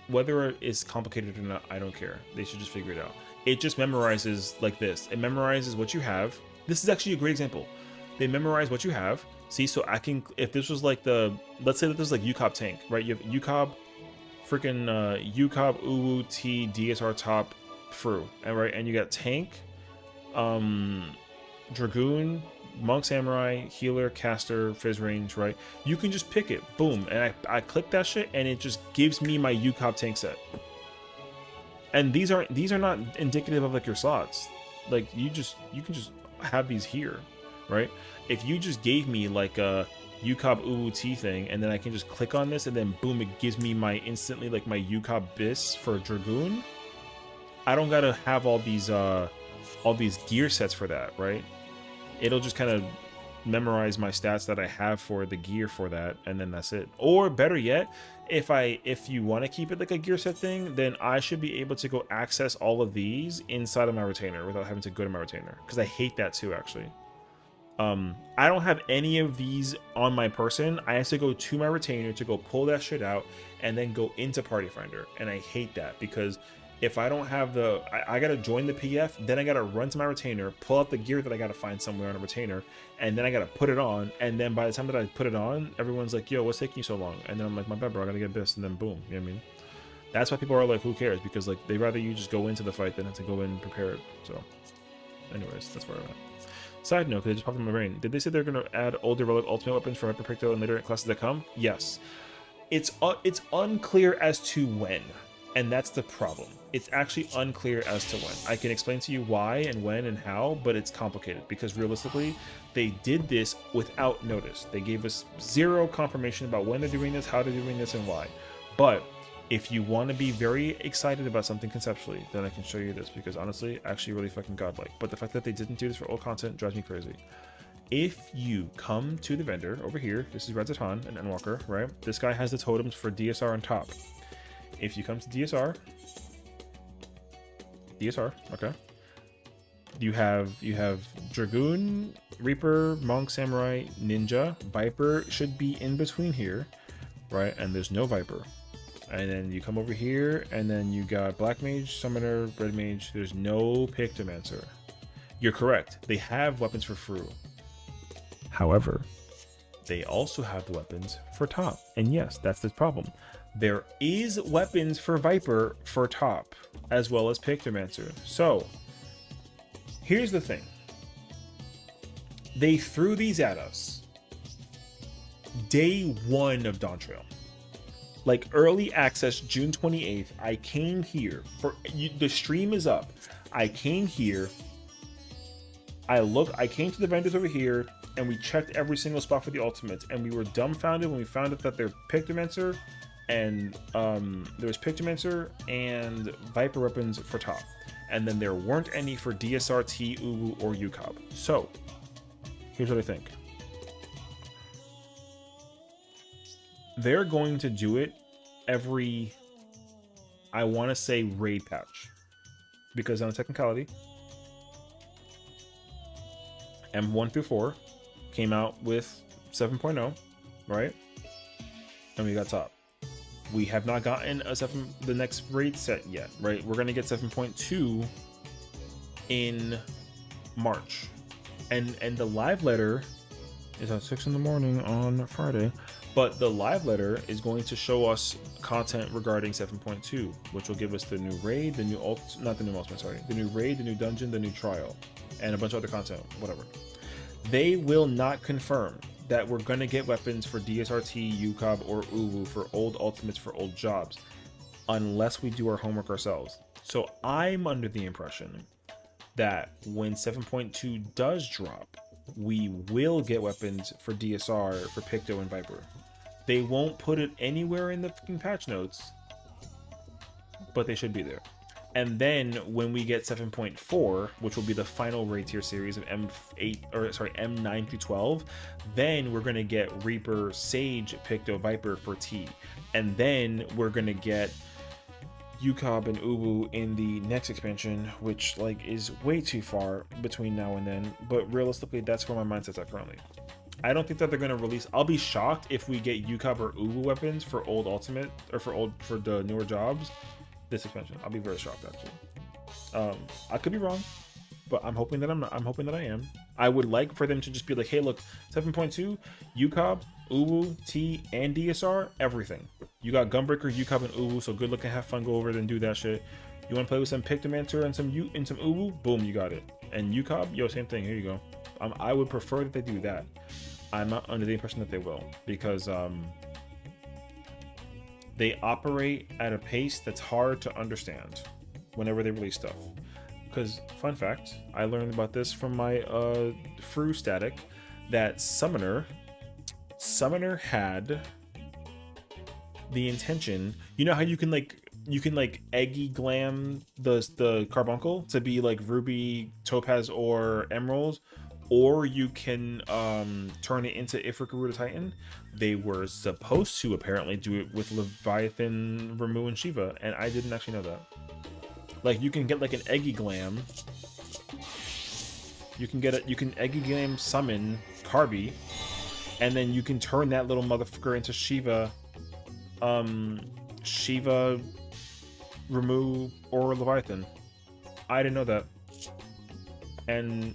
whether it's complicated or not, I don't care. They should just figure it out. It just memorizes like this. It memorizes what you have. This is actually a great example. They memorize what you have. See, so I can, if this was like let's say that this is like UCOB tank, right? You have UCOB, freaking UCOB, Uwu, T, DSR top, Fru, and right, and you got tank, Dragoon, Monk, Samurai, Healer, Caster, Fizz range, right? You can just pick it, boom, and I click that shit, and it just gives me my UCOB tank set. And these are not indicative of like your slots. Like you can just have these here, right? If you just gave me like a UCOB Uwu T thing, and then I can just click on this, and then boom, it gives me my instantly like my UCOB bis for Dragoon. I don't gotta have all these gear sets for that, right? It'll just kind of memorize my stats that I have for the gear for that, and then that's it. Or better yet, if you want to keep it like a gear set thing, then I should be able to go access all of these inside of my retainer without having to go to my retainer, because I hate that too, actually. I don't have any of these on my person. I have to go to my retainer to go pull that shit out and then go into Party Finder, and I hate that because if I don't have the, I gotta join the PF, then I gotta run to my retainer, pull out the gear that I gotta find somewhere on a retainer, and then I gotta put it on. And then by the time that I put it on, everyone's like, yo, what's taking you so long? And then I'm like, my bad, bro, I gotta get this. And then boom, you know what I mean? That's why people are like, who cares? Because like, they'd rather you just go into the fight than have to go in and prepare it. So anyways, that's where I'm at. Side note, because it just popped in my brain. Did they say they're gonna add older relic ultimate weapons for Hyper Picto and later classes that come? Yes. It's unclear as to when. And that's the problem. It's actually unclear as to when. I can explain to you why and when and how, but it's complicated because realistically, they did this without notice. They gave us zero confirmation about when they're doing this, how they're doing this, and why. But if you want to be very excited about something conceptually, then I can show you this because honestly, actually really fucking godlike. But the fact that they didn't do this for old content drives me crazy. If you come to the vendor over here, this is Redzatan and Endwalker, right? This guy has the totems for DSR on top. If you come to DSR, okay. You have Dragoon, Reaper, Monk, Samurai, Ninja, Viper should be in between here, right? And there's no Viper. And then you come over here, and then you got Black Mage, Summoner, Red Mage. There's no Pictomancer. You're correct. They have weapons for Fru. However, they also have the weapons for top. And yes, that's the problem. There is weapons for Viper for top, as well as Pictomancer. So, here's the thing. They threw these at us day one of Dawn Trail. Like early access, June 28th, I came here. The stream is up. I came here. I came to the vendors over here, and we checked every single spot for the ultimates, and we were dumbfounded when we found out that they're Pictomancer, and there was Pictomancer and Viper weapons for top, and then there weren't any for DSRT, Uwu, or UCOB. So, here's what I think. They're going to do it every, I want to say, raid patch, because on a technicality, M1 through 4 came out with 7.0, right? And we got top. We have not gotten the next raid set yet, right? We're gonna get 7.2 in March, and the live letter is at 6 in the morning on Friday. But the live letter is going to show us content regarding 7.2, which will give us the new raid, the new the new raid, the new dungeon, the new trial, and a bunch of other content, whatever. They will not confirm that we're going to get weapons for DSRT, UCOB, or Uwu for old ultimates for old jobs, unless we do our homework ourselves. So I'm under the impression that when 7.2 does drop, we will get weapons for DSR, for Picto, and Viper. They won't put it anywhere in the fucking patch notes, but they should be there. And then when we get 7.4, which will be the final raid tier series of M9 through 12, then we're gonna get Reaper, Sage, Picto, Viper for T, and then we're gonna get UCOB and Uwu in the next expansion, which like is way too far between now and then. But realistically, that's where my mindset's at currently. I don't think that they're gonna release. I'll be shocked if we get UCOB or Uwu weapons for old ultimate or for the newer jobs this expansion. I'll be very shocked actually. I could be wrong, but I'm hoping that I'm hoping that I am. I would like for them to just be like, hey, look, 7.2, UCOB, Uwu, T, and DSR, everything. You got Gunbreaker, UCOB, and Uwu, so good luck and have fun. Go over there and do that shit. You want to play with some Pictomancer and some Uwu? Boom, you got it. And UCOB, yo, same thing. Here you go. I would prefer that they do that. I'm not under the impression that they will, because they operate at a pace that's hard to understand whenever they release stuff. Because, fun fact, I learned about this from my Fru static, that Summoner had the intention, you know how you can eggy glam the carbuncle to be like ruby, topaz, or emerald, or you can turn it into Ifrikaru the Titan. They were supposed to apparently do it with Leviathan, Ramu, and Shiva, and I didn't actually know that. Like, you can get like an eggy glam. You can eggy glam summon Carby, and then you can turn that little motherfucker into Shiva. Shiva remove or Leviathan. I didn't know that, and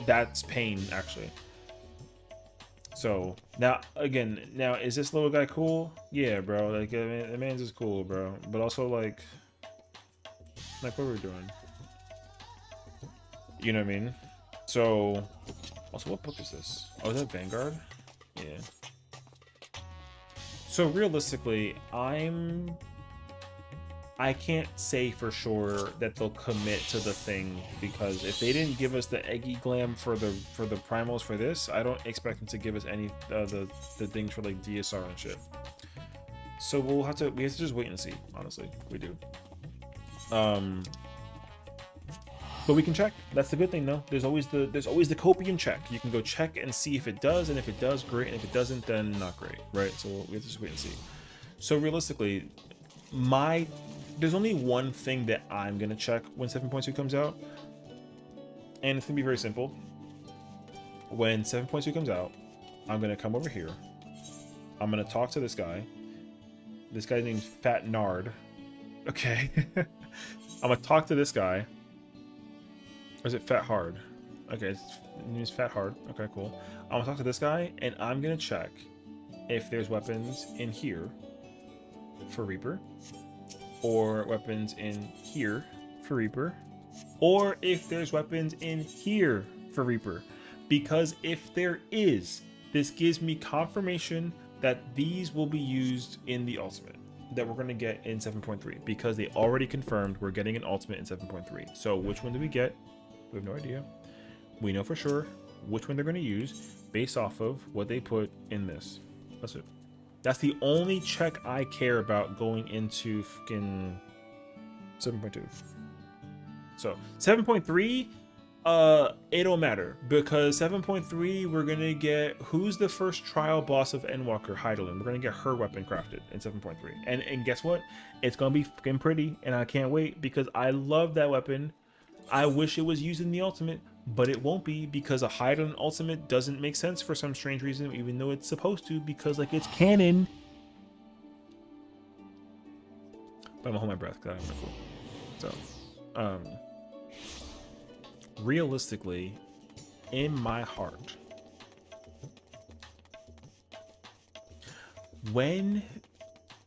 that's pain actually. So now again, now is this little guy cool? Yeah, bro. Like, I mean, the man's is cool, bro. But also like what are we doing? You know what I mean? So also, what book is this? Oh, is that Vanguard? Yeah. So realistically, I can't say for sure that they'll commit to the thing, because if they didn't give us the Eggy Glam for the primals for this, I don't expect them to give us any the things for like DSR and shit. So we have to just wait and see. Honestly, we do. But we can check. That's the good thing, though. There's always the copium check. You can go check and see if it does, and if it does, great, and if it doesn't, then not great, right? So we have to just wait and see. So realistically, there's only one thing that I'm gonna check when 7.2 comes out, and it's gonna be very simple. When 7.2 comes out, I'm gonna come over here. I'm gonna talk to this guy. This guy's name's Fat Nard. Okay. I'm gonna talk to this guy. Or is it Fat Hard? Okay, it's Fat Hard. Okay, cool. I'm gonna talk to this guy, and I'm gonna check if there's weapons in here for Reaper, or weapons in here for Reaper, or if there's weapons in here for Reaper. Because if there is, this gives me confirmation that these will be used in the ultimate that we're going to get in 7.3, because they already confirmed we're getting an ultimate in 7.3. So which one do we get? We have no idea. We know for sure which one they're going to use based off of what they put in this. That's it. That's the only check I care about going into fucking 7.2. So 7.3, it don't matter, because 7.3 we're gonna get who's the first trial boss of Endwalker, Heidelin. We're gonna get her weapon crafted in 7.3, and guess what? It's gonna be fucking pretty, and I can't wait, because I love that weapon. I wish it was used in the ultimate, but it won't be, because a Heidelin ultimate doesn't make sense for some strange reason, even though it's supposed to, because like it's canon. But I'm gonna hold my breath because I don't know. So, realistically, in my heart, when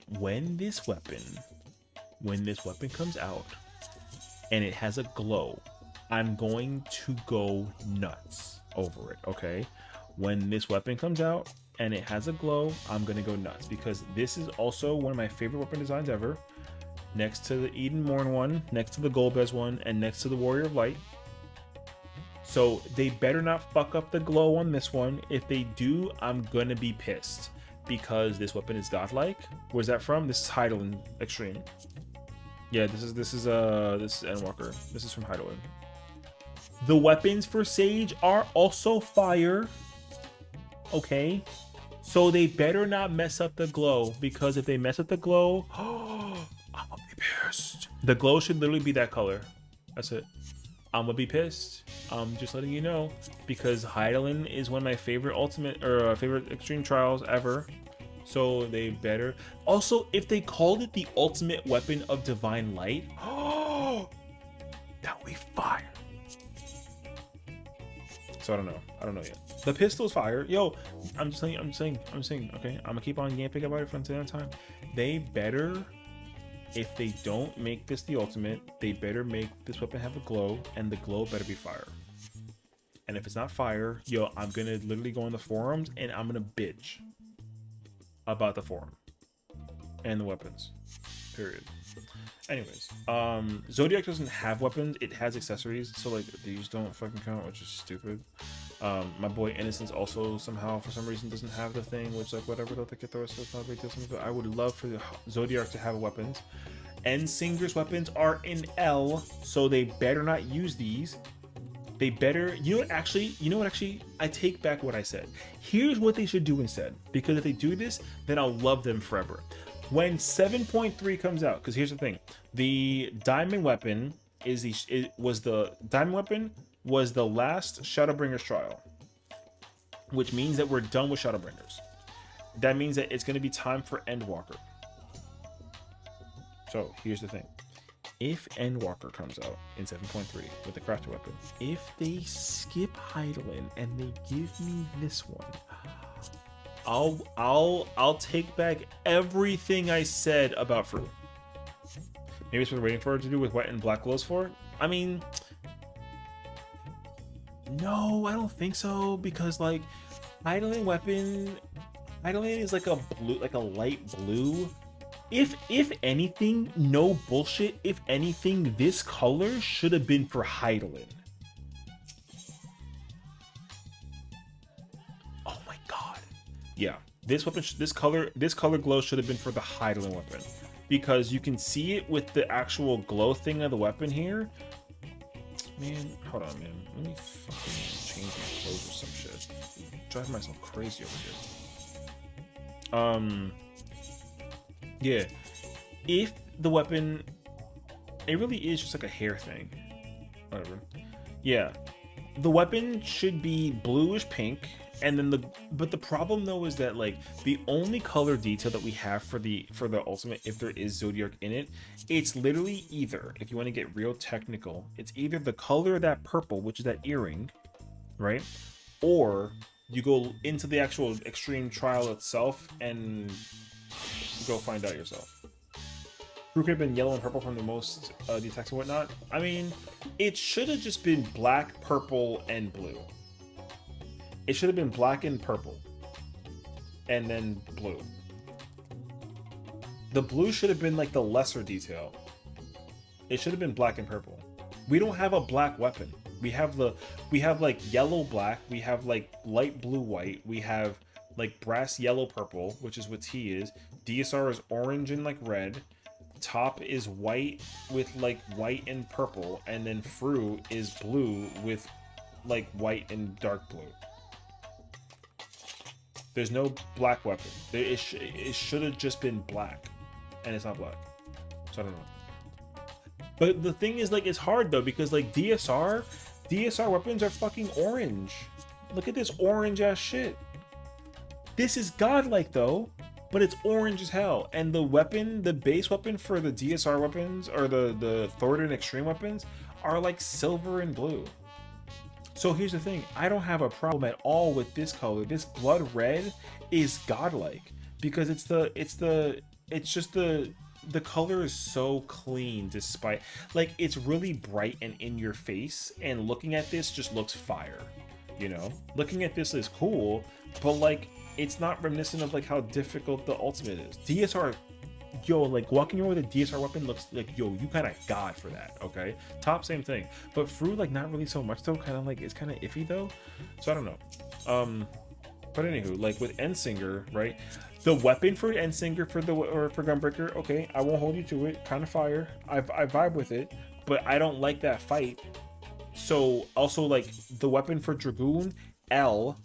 this weapon comes out and it has a glow, I'm going to go nuts over it. Okay, when this weapon comes out and it has a glow, I'm gonna go nuts, because this is also one of my favorite weapon designs ever, next to the Eden Morn one, next to the Golbez one, and next to the Warrior of Light. So they better not fuck up the glow on this one. If they do, I'm gonna be pissed, because this weapon is godlike. Where's that from? This is Heidelin Extreme. Yeah, this is Endwalker. This is from Heidelin. The weapons for Sage are also fire. Okay, so they better not mess up the glow, because if they mess up the glow, I'm gonna be pissed. The glow should literally be that color. That's it. I'm gonna be pissed. I'm just letting you know, because Heidelin is one of my favorite ultimate or favorite extreme trials ever. So they better. Also, if they called it the ultimate weapon of divine light, that would be fire. So I don't know yet. The pistol's fire. Yo, I'm saying, okay, I'm gonna keep on yapping about it from time to time. They better, if they don't make this the ultimate, they better make this weapon have a glow, and the glow better be fire. And if it's not fire, yo, I'm gonna literally go on the forums and I'm gonna bitch about the forum and the weapons. Period. Anyways, Zodiac doesn't have weapons, it has accessories, so like these don't fucking count, which is stupid. My boy Innocence also somehow for some reason doesn't have the thing, which like whatever, don't think it throws, so it's not a big deal. But I would love for the Zodiac to have weapons. And Singer's weapons are in L, so they better not use these. They better, you know what actually, I take back what I said. Here's what they should do instead, because if they do this, then I'll love them forever. When 7.3 comes out, because here's the thing, the diamond weapon was the last Shadowbringers trial, which means that we're done with Shadowbringers. That means that it's going to be time for Endwalker. So here's the thing. If Endwalker comes out in 7.3 with the crafted weapon, if they skip Heidelin and they give me this one, I'll take back everything I said about fruit. Maybe it's what we're waiting for it to do with wet and black glows for it. I mean, no, I don't think so, because like Heidelin weapon, Heidelin is like a blue, like a light blue. If anything, no bullshit, if anything, this color should have been for Heidelin. Oh my god. Yeah, this weapon, this color glow should have been for the Heidelin weapon, because you can see it with the actual glow thing of the weapon here. Man, hold on, man. Let me fucking change my clothes or some shit. I'm driving myself crazy over here. Yeah. If the weapon, it really is just like a hair thing. Whatever. Yeah. The weapon should be bluish pink, and then but the problem though is that like the only color detail that we have for the ultimate, if there is Zodiark in it, it's literally either, if you want to get real technical, it's either the color of that purple, which is that earring, right? Or you go into the actual extreme trial itself and go find out yourself. Fruit could have been yellow and purple from the most detects and whatnot. I mean, it should have just been black, purple, and blue. It should have been black and purple, and then blue. The blue should have been like the lesser detail. It should have been black and purple. We don't have a black weapon. We have like yellow black. We have like light blue white. We have like brass yellow purple, which is what T is. DSR is orange and like red. Top is white with like white and purple, and then Fru is blue with like white and dark blue. There's no black weapon. It should have just been black, and it's not black. So I don't know. But the thing is, like, it's hard though, because like DSR weapons are fucking orange. Look at this orange ass shit. This is godlike though, but it's orange as hell. And the weapon, the base weapon for the DSR weapons, or the Thornton Extreme weapons, are like silver and blue. So here's the thing, I don't have a problem at all with this color. This blood red is godlike, because the color is so clean, despite like it's really bright and in your face, and looking at this just looks fire, you know? Looking at this is cool, but like it's not reminiscent of like how difficult the ultimate is. DSR, yo, like walking around with a DSR weapon looks like, yo, you kind of god for that, okay? Top, same thing. But Fru, like, not really so much though, kind of like, it's kind of iffy though. So I don't know. But anywho, like with Endsinger, right? The weapon for Endsinger for Gunbreaker, okay, I won't hold you to it. Kind of fire. I vibe with it, but I don't like that fight. So also like the weapon for Dragoon, L,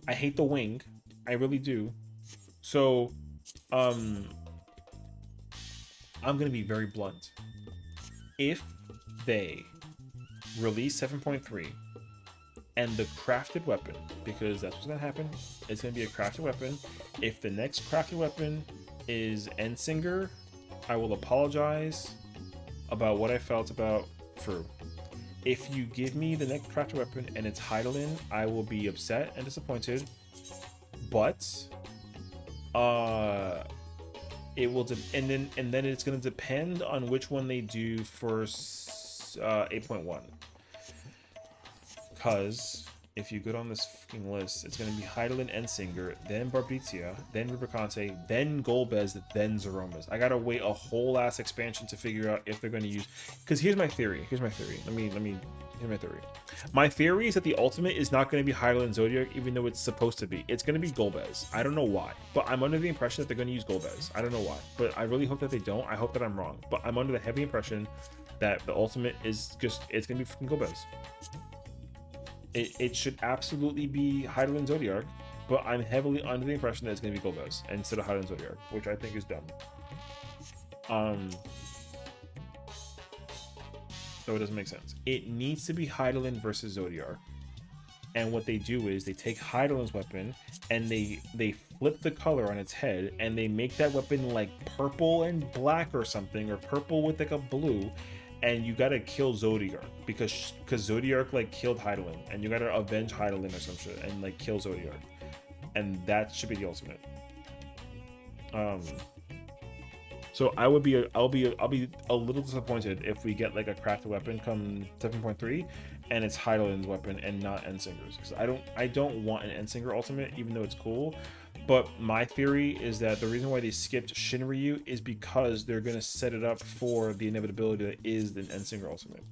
I hate the wing. I really do. So, I'm gonna be very blunt. If they release 7.3 and the crafted weapon, because that's what's gonna happen, it's gonna be a crafted weapon. If the next crafted weapon is Endsinger, I will apologize about what I felt about Fru. If you give me the next crafted weapon and it's Heidelin, I will be upset and disappointed. But it will and then it's going to depend on which one they do for 8.1, because if you go down this fucking list, it's going to be Heidelin, Endsinger, then Barbitia, then Rubicante, then Golbez, then Zeromas. I gotta wait a whole ass expansion to figure out if they're going to use, because here's my theory. Here's my theory. Here's my theory. My theory is that the ultimate is not going to be Heidelin Zodiark, even though it's supposed to be. It's going to be Golbez. I don't know why, but I'm under the impression that they're going to use Golbez. I don't know why, but I really hope that they don't. I hope that I'm wrong, but I'm under the heavy impression that the ultimate is just, it's going to be fucking Golbez. It should absolutely be Heidelin Zodiark, but I'm heavily under the impression that it's going to be Golbez instead of Heidelin Zodiark, which I think is dumb. So it doesn't make sense. It needs to be Heidelin versus Zodiark. And what they do is they take Heidel's weapon and they flip the color on its head and they make that weapon like purple and black or something, or purple with like a blue, and you gotta kill Zodiark because Zodiark like killed Heidelin, and you gotta avenge Heidelin or some shit and like kill Zodiark, and that should be the ultimate. So I'll be a little disappointed if we get like a crafted weapon come 7.3 and it's Heidelin's weapon and not Endsinger's, because I don't want an Endsinger ultimate, even though it's cool. But my theory is that the reason why they skipped Shinryu is because they're gonna set it up for the inevitability that is the Endsinger ultimate,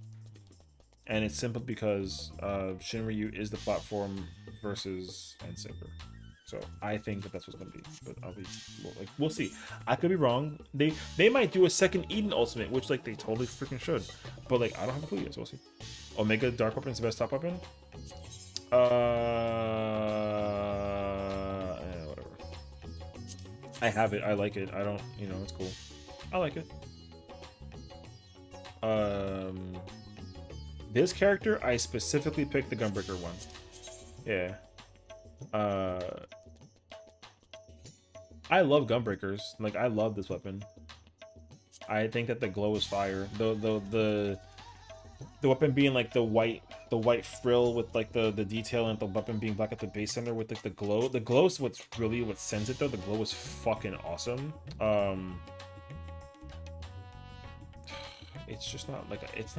and it's simply because Shinryu is the platform versus Endsinger. So I think that that's what's gonna be, but we'll see. I could be wrong. They might do a second Eden ultimate, which like they totally freaking should, but like I don't have a clue yet, so we'll see. Omega Dark Weapon is the best top weapon. Whatever. I have it. I like it. I don't. It's cool. I like it. This character, I specifically picked the Gunbreaker one. Yeah. I love Gunbreakers. Like, I love this weapon. I think that the glow is fire. The weapon being like the white frill with like the detail, and the weapon being black at the base center with like the glow. The glow is what sends it though. The glow is fucking awesome. It's just not like it's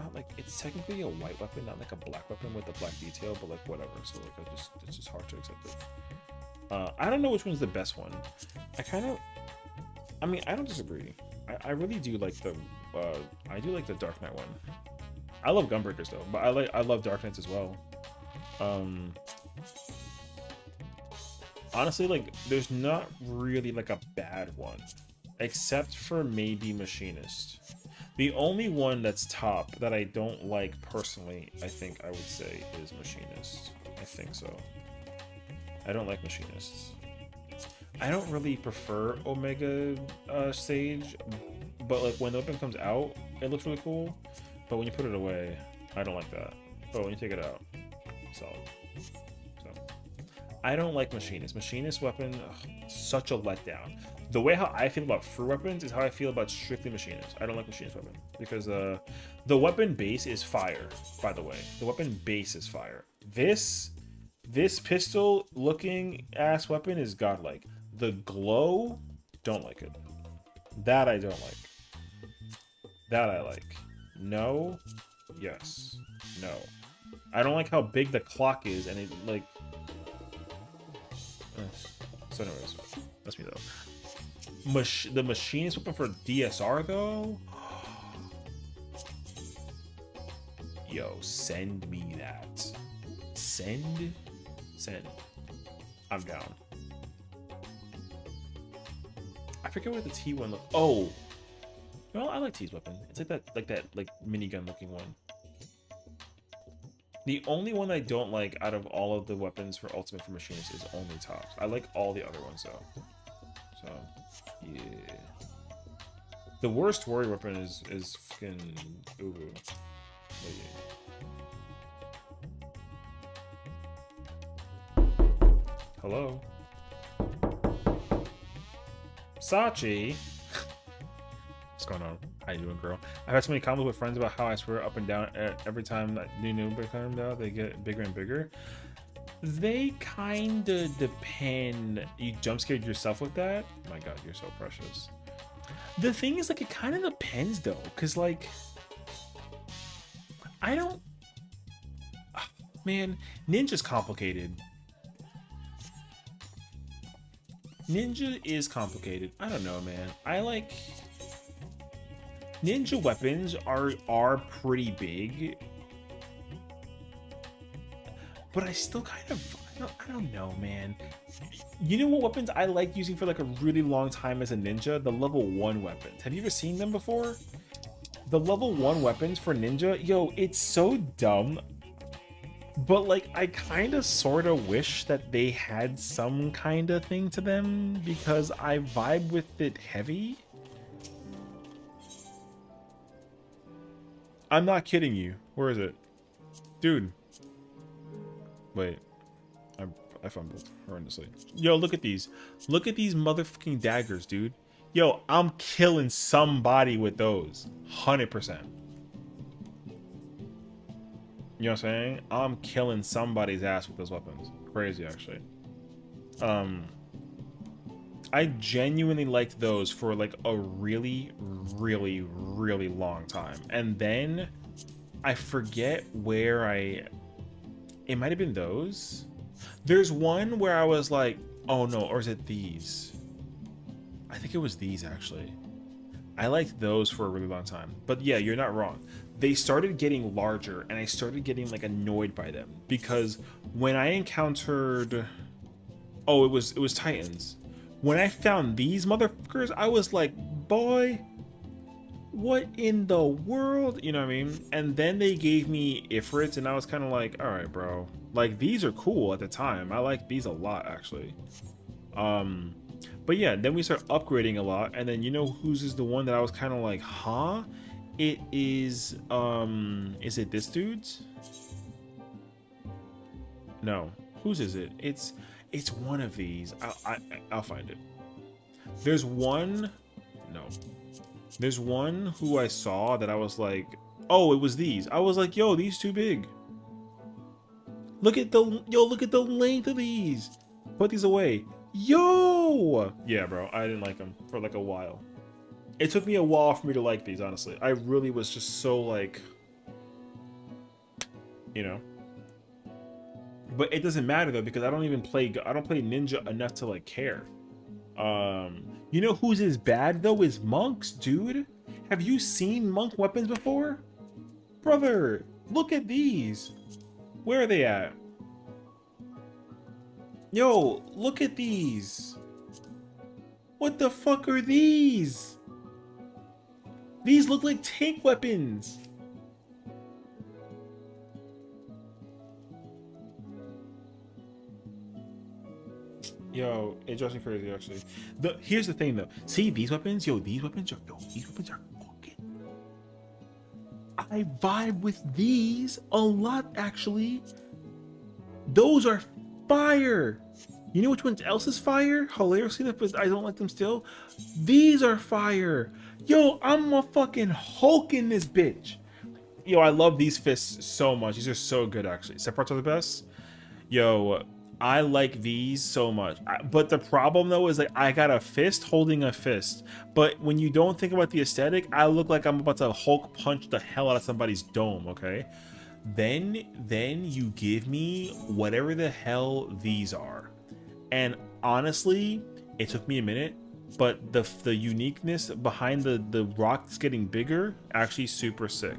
technically a white weapon, not like a black weapon with a black detail, but like whatever. So like it's just hard to accept it. I don't know which one's the best one. I don't disagree. I really do like the Dark Knight one. I love Gunbreakers though, but I love Dark Knights as well. Honestly, like there's not really like a bad one, except for maybe Machinist. The only one that's top that I don't like personally, I think I would say, is Machinist. I think so. I don't like Machinists. I don't really prefer Omega Sage, but like when the weapon comes out, it looks really cool. But when you put it away, I don't like that. But when you take it out, solid. So I don't like Machinist. Machinist weapon, such a letdown. The way how I feel about Fur weapons is how I feel about strictly Machinist. I don't like Machinist weapon because the weapon base is fire. By the way, the weapon base is fire. This pistol looking ass weapon is godlike. The glow, don't like it. That I don't like. That I like. No, yes, no. I don't like how big the clock is, and it like. So anyways, that's me though. The Machinist weapon for DSR though. Yo, send me that. Send. I'm down. I forget what the T one look. Oh, well, I like T's weapon. It's like that minigun looking one. The only one I don't like out of all of the weapons for Ultimate for Machinist is only Tops. I like all the other ones though. So yeah. The worst warrior weapon is fucking Ubu. Hello? Sachi? What's going on? How you doing, girl? I've had so many comments with friends about how I swear up and down every time that new come out, they get bigger and bigger. They kinda depend. You jump scared yourself with that? My god, you're so precious. The thing is, like, it kind of depends though, because like I don't man, Ninja's complicated. Ninja is complicated. I don't know, man. I like Ninja weapons are pretty big, but I still kind of I don't know, man. You know what weapons I like using for like a really long time as a ninja? The level 1 weapons. Have you ever seen them before? The level 1 weapons for ninja, yo, it's so dumb. But like I kind of sort of wish that they had some kind of thing to them because I vibe with it heavy. I'm not kidding you. Where is it? Dude. Wait. I fumbled horrendously. Yo, look at these. Look at these motherfucking daggers, dude. Yo, I'm killing somebody with those. 100%. You know what I'm saying? I'm killing somebody's ass with those weapons. Crazy, actually. I genuinely liked those for like a really, really, really long time. And then I forget where it might have been those. There's one where I was like, oh no, or is it these? I think it was these, actually. I liked those for a really long time. But yeah, you're not wrong. They started getting larger, and I started getting like annoyed by them because when I encountered, oh, it was Titans. When I found these motherfuckers, I was like, boy, what in the world? You know what I mean? And then they gave me Ifrits, and I was kind of like, all right, bro. Like, these are cool at the time. I like these a lot, actually. But yeah, then we start upgrading a lot, and then you know whose is the one that I was kind of like, huh? It is it this dude's? No. Whose is it? It's one of these. I'll find it. There's one. No. There's one who I saw that I was like, oh, it was these. I was like, yo, these too big. Look at the length of these. Put these away. Yo! Yeah, bro, I didn't like them for like a while. It took me a while for me to like these, honestly. I really was just so like, you know. But it doesn't matter though, because I don't play ninja enough to like care. You know whose is bad though is monks, dude. Have you seen monk weapons before? Brother, look at these. Where are they at? Yo, look at these. What the fuck are these? These look like tank weapons. Yo, it drives me crazy, actually. Here's the thing, though. See these weapons? These weapons are fucking... I vibe with these a lot, actually. Those are fire. You know which ones else is fire? Hilariously, but I don't like them still. These are fire. Yo, I'm a fucking Hulk in this bitch. Yo, I love these fists so much. These are so good, actually. Separates are the best. Yo, I like these so much. But the problem, though, is like I got a fist holding a fist. But when you don't think about the aesthetic, I look like I'm about to Hulk punch the hell out of somebody's dome, okay? Then you give me whatever the hell these are. And honestly, it took me a minute, but the uniqueness behind the rocks getting bigger, actually super sick.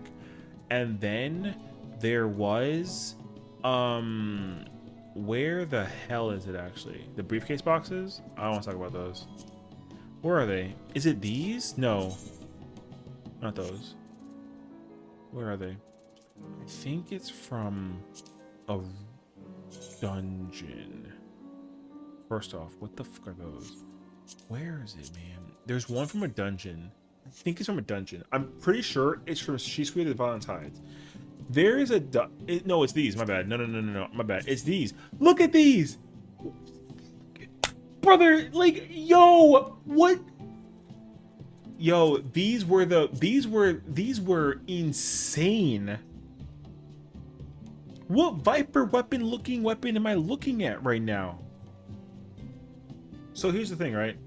And then there was where the hell is it actually? The briefcase boxes? I don't want to talk about those. Where are they? Is it these? No. Not those. Where are they? I think it's from a dungeon. First off, what the fuck are those? Where is it, man? There's one from a dungeon. I think it's from a dungeon. I'm pretty sure it's from She's Created Valentine's. There is a no, it's these. My bad. No, my bad. It's these. Look at these, brother. Like, yo, what? Yo, these were insane. What Viper looking weapon am I looking at right now? So here's the thing, right?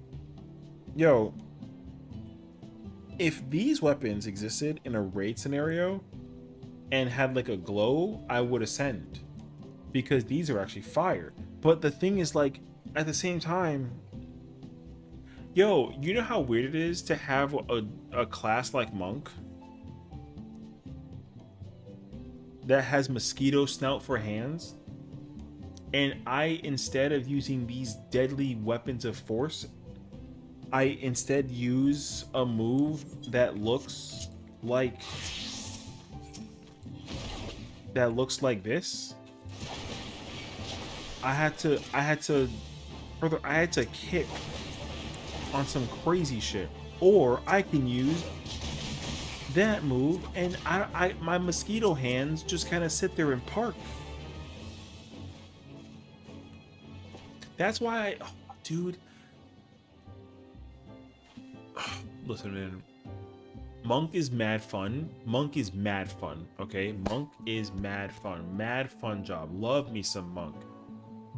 Yo, if these weapons existed in a raid scenario and had like a glow, I would ascend, because these are actually fire. But the thing is, like, at the same time, yo, you know how weird it is to have a class like monk that has mosquito snout for hands, and I, instead of using these deadly weapons of force, I instead use a move that looks like this. I had to kick on some crazy shit, or I can use that move and my mosquito hands just kind of sit there and park. That's why I, oh, dude. Listen, man. Monk is mad fun. Monk is mad fun. Okay, Monk is mad fun. Mad fun job. Love me some Monk.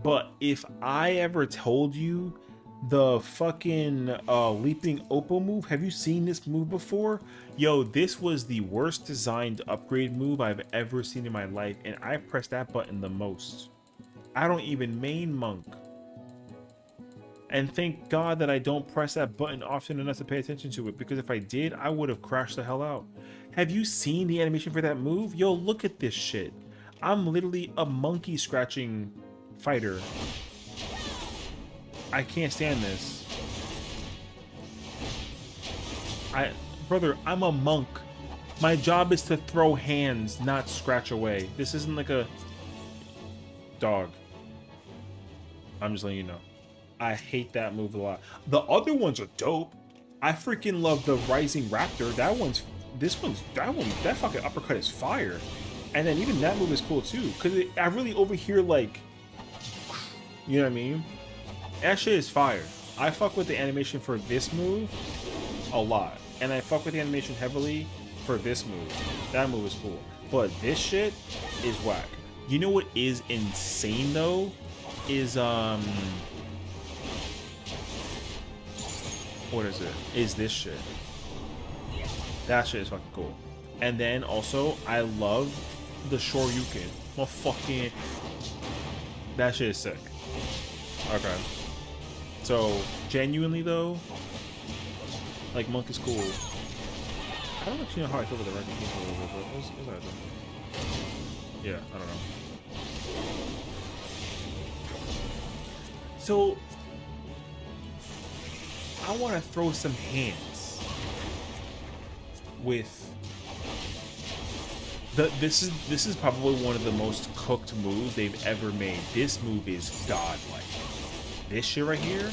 But if I ever told you the fucking leaping Oppo move, have you seen this move before? Yo, this was the worst designed upgrade move I've ever seen in my life, and I press that button the most. I don't even main Monk. And thank God that I don't press that button often enough to pay attention to it, because if I did, I would have crashed the hell out. Have you seen the animation for that move? Yo, look at this shit. I'm literally a monkey scratching fighter. I can't stand this. Brother, I'm a monk. My job is to throw hands, not scratch away. This isn't like a dog. I'm just letting you know. I hate that move a lot. The other ones are dope. I freaking love the Rising Raptor. That fucking uppercut is fire. And then even that move is cool too. Cause I really overhear like, you know what I mean? That shit is fire. I fuck with the animation for this move a lot. And I fuck with the animation heavily for this move. That move is cool. But this shit is whack. You know what is insane though? Is what is it? Is this shit. That shit is fucking cool. And then also, I love the Shoryuken. Well, fucking... That shit is sick. Okay. So, genuinely though, like, Monk is cool. I don't actually know how I feel about the record a little bit, but what's that then? Yeah, I don't know. So, I want to throw some hands with this is probably one of the most cooked moves they've ever made. This move is godlike. This shit right here,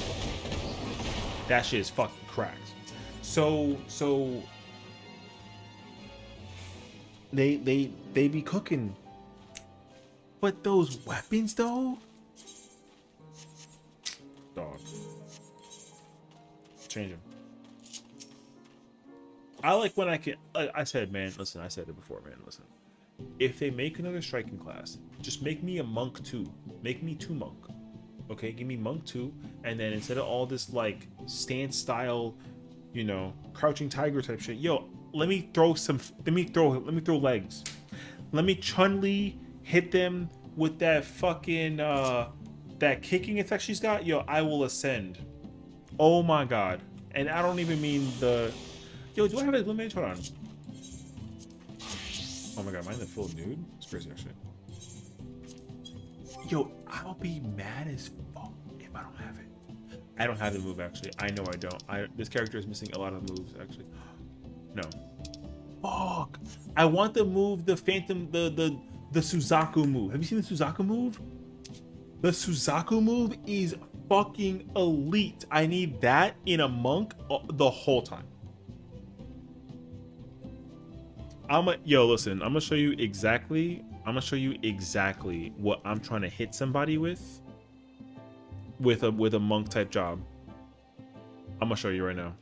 that shit is fucking cracked. So they be cooking, but those weapons though, dog. Change them. I like when I can. Like I said, man. Listen, I said it before, man. Listen. If they make another striking class, just make me a monk 2. Make me 2 monk. Okay, give me monk 2, and then instead of all this like stance style, you know, crouching tiger type shit, yo, let me throw legs. Let me Chun-Li hit them with that fucking that kicking attack she's got. Yo, I will ascend. Oh my god. And I don't even mean the... Yo, do I have a blue mage? Hold on. Oh my god, am I in the full nude? It's crazy, actually. Yo, I'll be mad as fuck if I don't have it. I don't have the move, actually. I know I don't. This character is missing a lot of moves, actually. No. Fuck. I want the move, the Phantom, the Suzaku move. Have you seen the Suzaku move? The Suzaku move is fucking elite. I need that in a monk the whole time. Yo, listen, I'm gonna show you exactly what I'm trying to hit somebody with a monk type job. I'm gonna show you right now.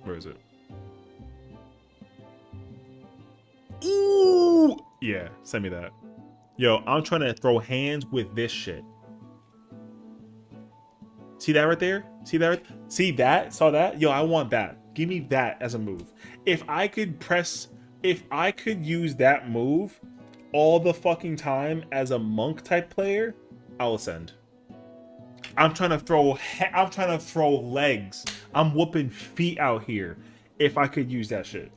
Where is it? Ooh! Yeah, send me that. Yo, I'm trying to throw hands with this shit. See that right there? See that? See that? Saw that? Yo, I want that. Give me that as a move. If I could use that move all the fucking time as a monk type player, I'll ascend. I'm trying to throw legs. I'm whooping feet out here. If I could use that shit,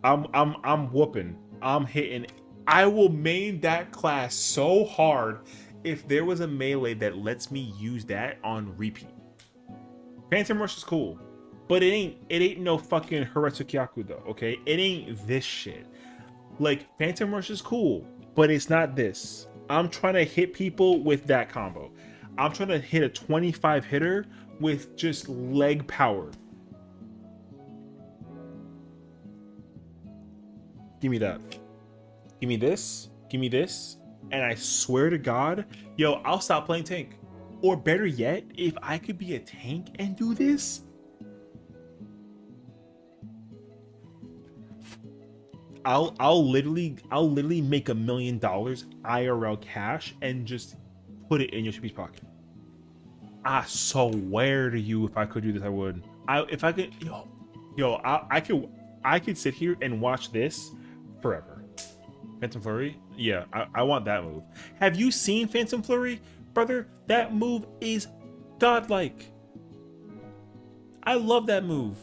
I'm whooping. I'm hitting. I will main that class so hard if there was a melee that lets me use that on repeat. Phantom Rush is cool, but it ain't no fucking Haretsukiyaku though, okay? It ain't this shit. Like, Phantom Rush is cool, but it's not this. I'm trying to hit people with that combo. I'm trying to hit a 25 hitter with just leg power. Give me that. Give me this. Give me this. And I swear to God, yo, I'll stop playing tank. Or better yet, if I could be a tank and do this, I'll literally make $1 million IRL cash and just put it in your chippy's pocket. I swear to you, if I could do this, I would. If I could, I could sit here and watch this forever. Phantom Flurry, yeah, I want that move. Have you seen Phantom Flurry, brother? That move is godlike. I love that move.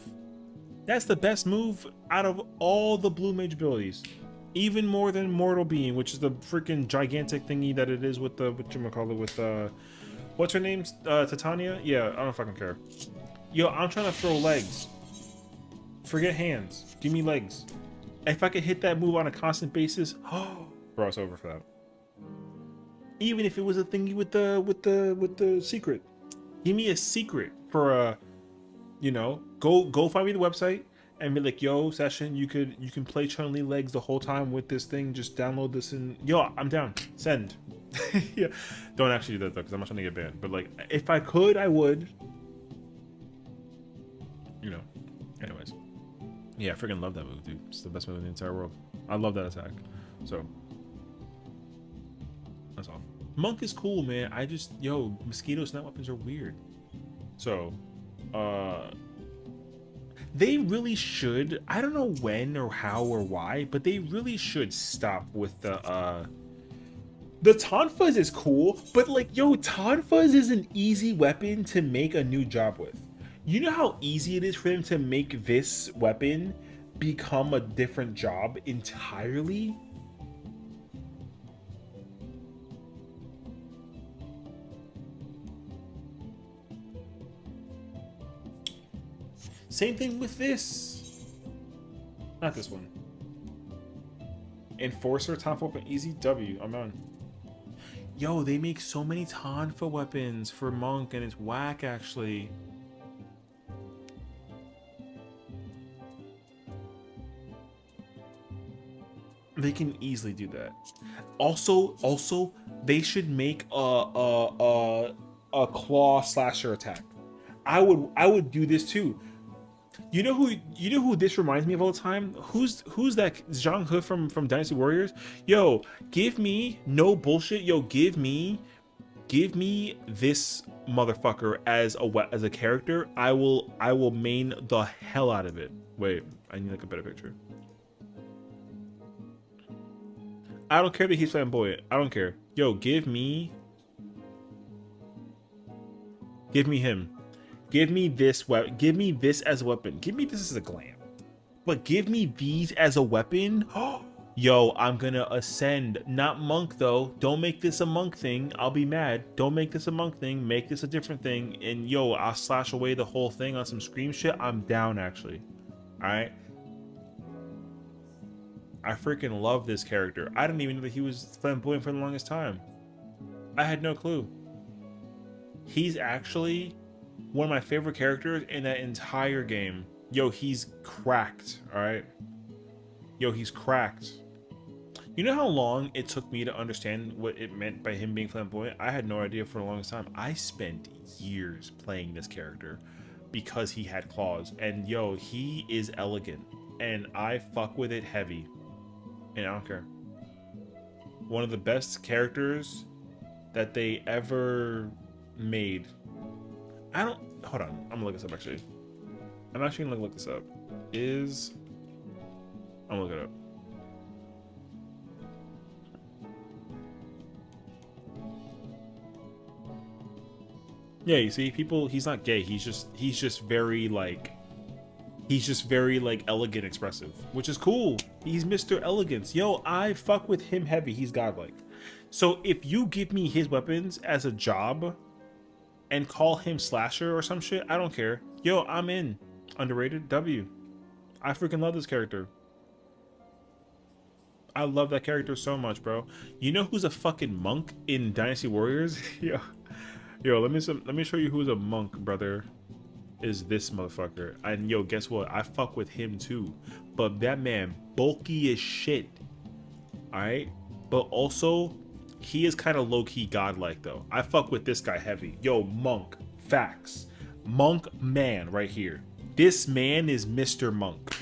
That's the best move out of all the blue mage abilities. Even more than Mortal Being, which is the freaking gigantic thingy that it is with the, whatchamacallit, with, what's her name? Titania? Yeah, I don't fucking care. Yo, I'm trying to throw legs. Forget hands. Give me legs. If I could hit that move on a constant basis, oh, bro, it's over for that. Even if it was a thingy with the secret. Give me a secret for a, you know, go find me the website and be like, yo, Sessiion, you can play Chun-Li legs the whole time with this thing. Just download this and yo, I'm down. Send. Yeah, don't actually do that though, because I'm not trying to get banned. But like, if I could, I would. You know. Anyways, yeah, I freaking love that move, dude. It's the best move in the entire world. I love that attack. So that's all. Monk is cool, man. I just, yo, mosquito snap weapons are weird. So, they really should. I don't know when or how or why, but they really should stop with the Tonfuzz is cool, but like, yo, Tonfuzz is an easy weapon to make a new job with. You know how easy it is for them to make this weapon become a different job entirely? Same thing with this. Not this one. Enforcer, Tonfa weapon, easy W. I'm on. Yo, they make so many Tonfa weapons for Monk, and it's whack, actually. They can easily do that. Also, they should make a claw slasher attack. I would do this too. You know who this reminds me of all the time? Who's that Zhang He from Dynasty Warriors? Yo, give me no bullshit. Yo, give me this motherfucker as a character. I will main the hell out of it. Wait, I need like a better picture. I don't care that he's flamboyant. I don't care. Yo, give me him. Give me this weapon. Give me this as a weapon. Give me this as a glam. But give me these as a weapon. Yo, I'm gonna ascend. Not monk though. Don't make this a monk thing. I'll be mad. Don't make this a monk thing. Make this a different thing. And yo, I'll slash away the whole thing on some scream shit. I'm down actually. Alright. I freaking love this character. I didn't even know that he was flamboyant for the longest time. I had no clue. He's actually one of my favorite characters in that entire game. Yo, he's cracked, alright? Yo, he's cracked. You know how long it took me to understand what it meant by him being flamboyant? I had no idea for the longest time. I spent years playing this character because he had claws. And yo, he is elegant. And I fuck with it heavy. And I don't care. One of the best characters that they ever made. Hold on. I'm gonna look this up actually. I'm actually gonna look this up. I'm gonna look it up. Yeah, you see, people, he's not gay. He's just very like elegant, expressive, which is cool. He's Mr. Elegance. Yo, I fuck with him heavy. He's godlike. So if you give me his weapons as a job and call him Slasher or some shit, I don't care. Yo, I'm in. Underrated W. I freaking love this character. I love that character so much, bro. You know who's a fucking monk in Dynasty Warriors? Yo, let me show you who's a monk, brother. Is this motherfucker. And yo, guess what? I fuck with him too. But that man, bulky as shit. Alright? But also, He is kind of low-key godlike, though. I fuck with this guy heavy. Yo, Monk. Facts. Monk man right here. This man is Mr. Monk.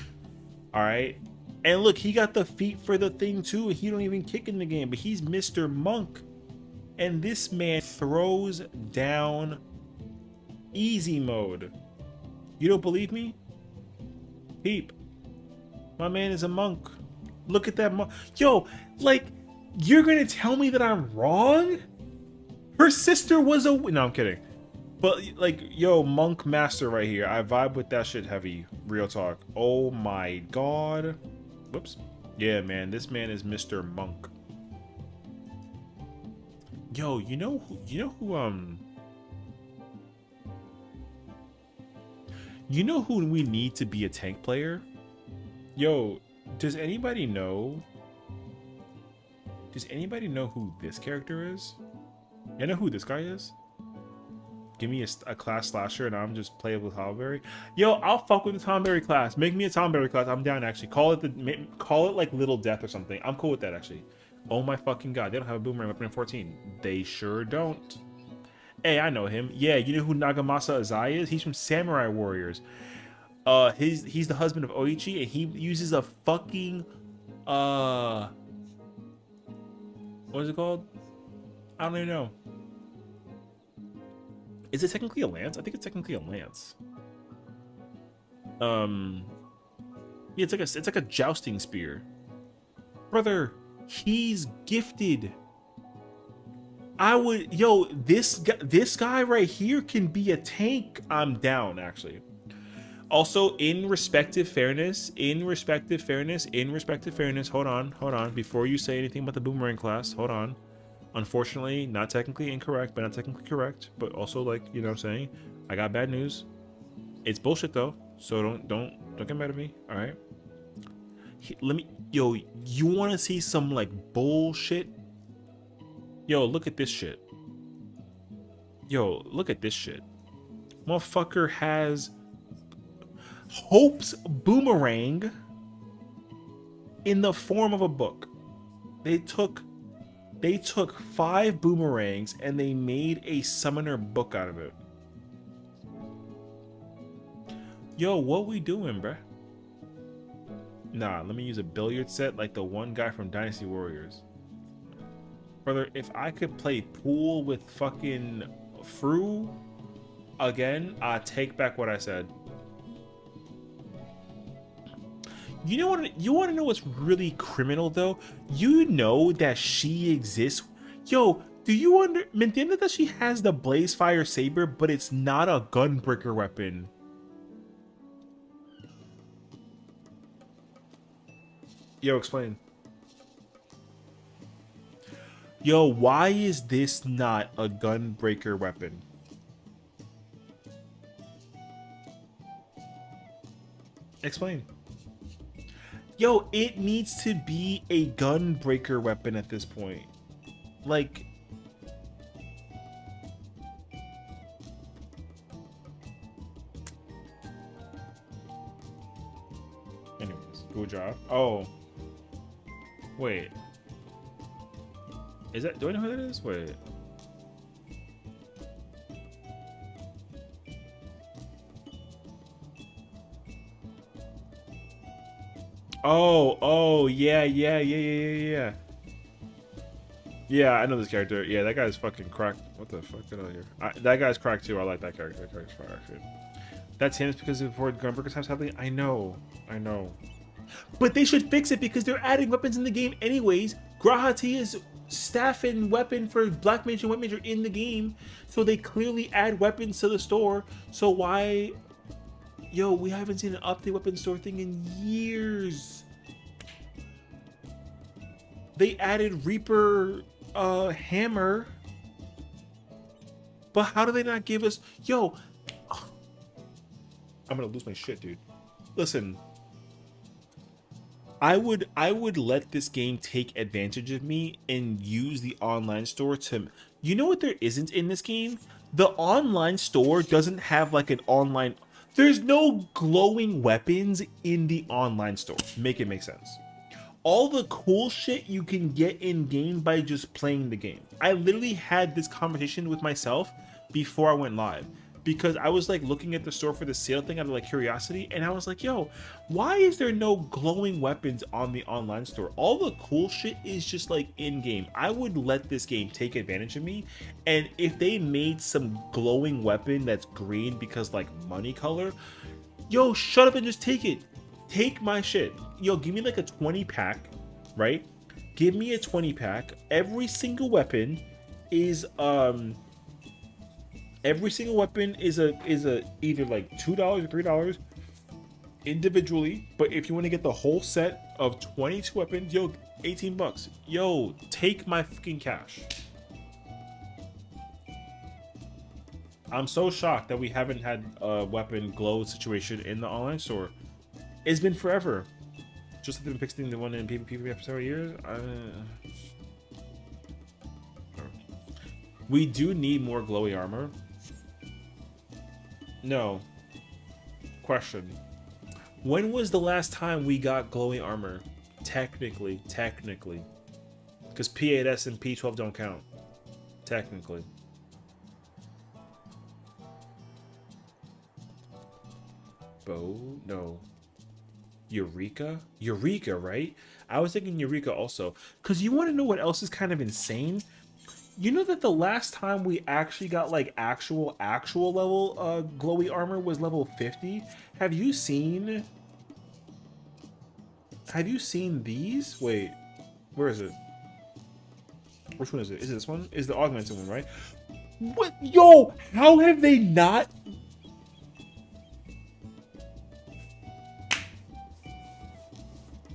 Alright? And look, he got the feet for the thing, too. He don't even kick in the game, but he's Mr. Monk. And this man throws down easy mode. You don't believe me? Peep. My man is a monk. Look at that monk. Yo, like, you're gonna tell me that I'm wrong? Her sister was a... No, I'm kidding. But, like, yo, monk master right here. I vibe with that shit heavy. Real talk. Oh my god. Whoops. Yeah, man. This man is Mr. Monk. Yo, you know who, you know who we need to be a tank player? Yo, does anybody know who this character is? You know who this guy is? Give me a class slasher and I'm just playing with Tomberry. Yo, I'll fuck with the Tomberry class. Make me a Tomberry class. I'm down actually. Call it like Little Death or something. I'm cool with that actually. Oh my fucking god, they don't have a boomerang weapon in 14. They sure don't. Hey, I know him. Yeah, you know who Nagamasa Azai is? He's from Samurai Warriors. He's the husband of Oichi, and he uses a fucking what is it called? I don't even know. Is it technically a lance? I think it's technically a lance. Yeah, it's like a jousting spear. Brother, he's gifted. This guy right here can be a tank. I'm down, actually. Also, in respective fairness, hold on. Before you say anything about the boomerang class, hold on. Unfortunately, not technically incorrect, but not technically correct. But also, like, you know what I'm saying? I got bad news. It's bullshit, though. So don't get mad at me, all right? Yo, you want to see some, like, bullshit? Yo, look at this shit. Yo, look at this shit. Motherfucker has Hope's boomerang in the form of a book. They took 5 boomerangs and they made a summoner book out of it. Yo, what we doing, bruh? Nah, let me use a billiard set like the one guy from Dynasty Warriors. Brother, if I could play pool with fucking Fru again, I take back what I said. You know what? You want to know what's really criminal though? You know that she exists. Yo, do you entiende that she has the Blaze Fire Saber, but it's not a gunbreaker weapon? Yo, explain. Yo, why is this not a gunbreaker weapon? Explain. Yo, it needs to be a gunbreaker weapon at this point. Like... Anyways, good job. Oh. Wait. Is that... Do I know who that is? Wait. Oh, yeah. Yeah, I know this character. Yeah, that guy's fucking cracked. What the fuck? Get out of here. That guy's cracked too. I like that character. That character's fire, actually. That's him because before gunbreaker times happening. I know. But they should fix it because they're adding weapons in the game anyways. Grahati is staff and weapon for Black Mage and White Mage are in the game, so they clearly add weapons to the store. So why... Yo, we haven't seen an update weapon store thing in years. They added Reaper hammer. But how do they not give us... Yo, I'm gonna lose my shit, dude. Listen, I would let this game take advantage of me and use the online store to... You know what there isn't in this game? The online store doesn't have like an online... There's no glowing weapons in the online store. Make it make sense. all the cool shit you can get in game by just playing the game. I literally had this conversation with myself before I went live, because I was like looking at the store for the sale thing out of like curiosity, and I was like, yo, why is there no glowing weapons on the online store? All the cool shit is just like in game. I would let this game take advantage of me, and if they made some glowing weapon that's green because like money color, yo, shut up and just take it. Take my shit. Yo, give me like a 20 pack, right? Give me a 20 pack. Every single weapon is a either like $2 or $3 individually, but if you want to get the whole set of 22 weapons, yo, 18 bucks. Yo, take my fucking cash. I'm so shocked that we haven't had a weapon glow situation in the online store. It's been forever. Just like they've been fixing the one in PvP for several years. We do need more glowy armor. No. Question. When was the last time we got glowy armor? Technically. Because P8S and P12 don't count. Technically. Bow? No. Eureka, right? I was thinking Eureka also. Because you want to know what else is kind of insane? You know that the last time we actually got like actual level glowy armor was level 50? Have you seen these? Wait, where is it? Which one is it? Is it this one? Is the augmented one, right? What? Yo, how have they not?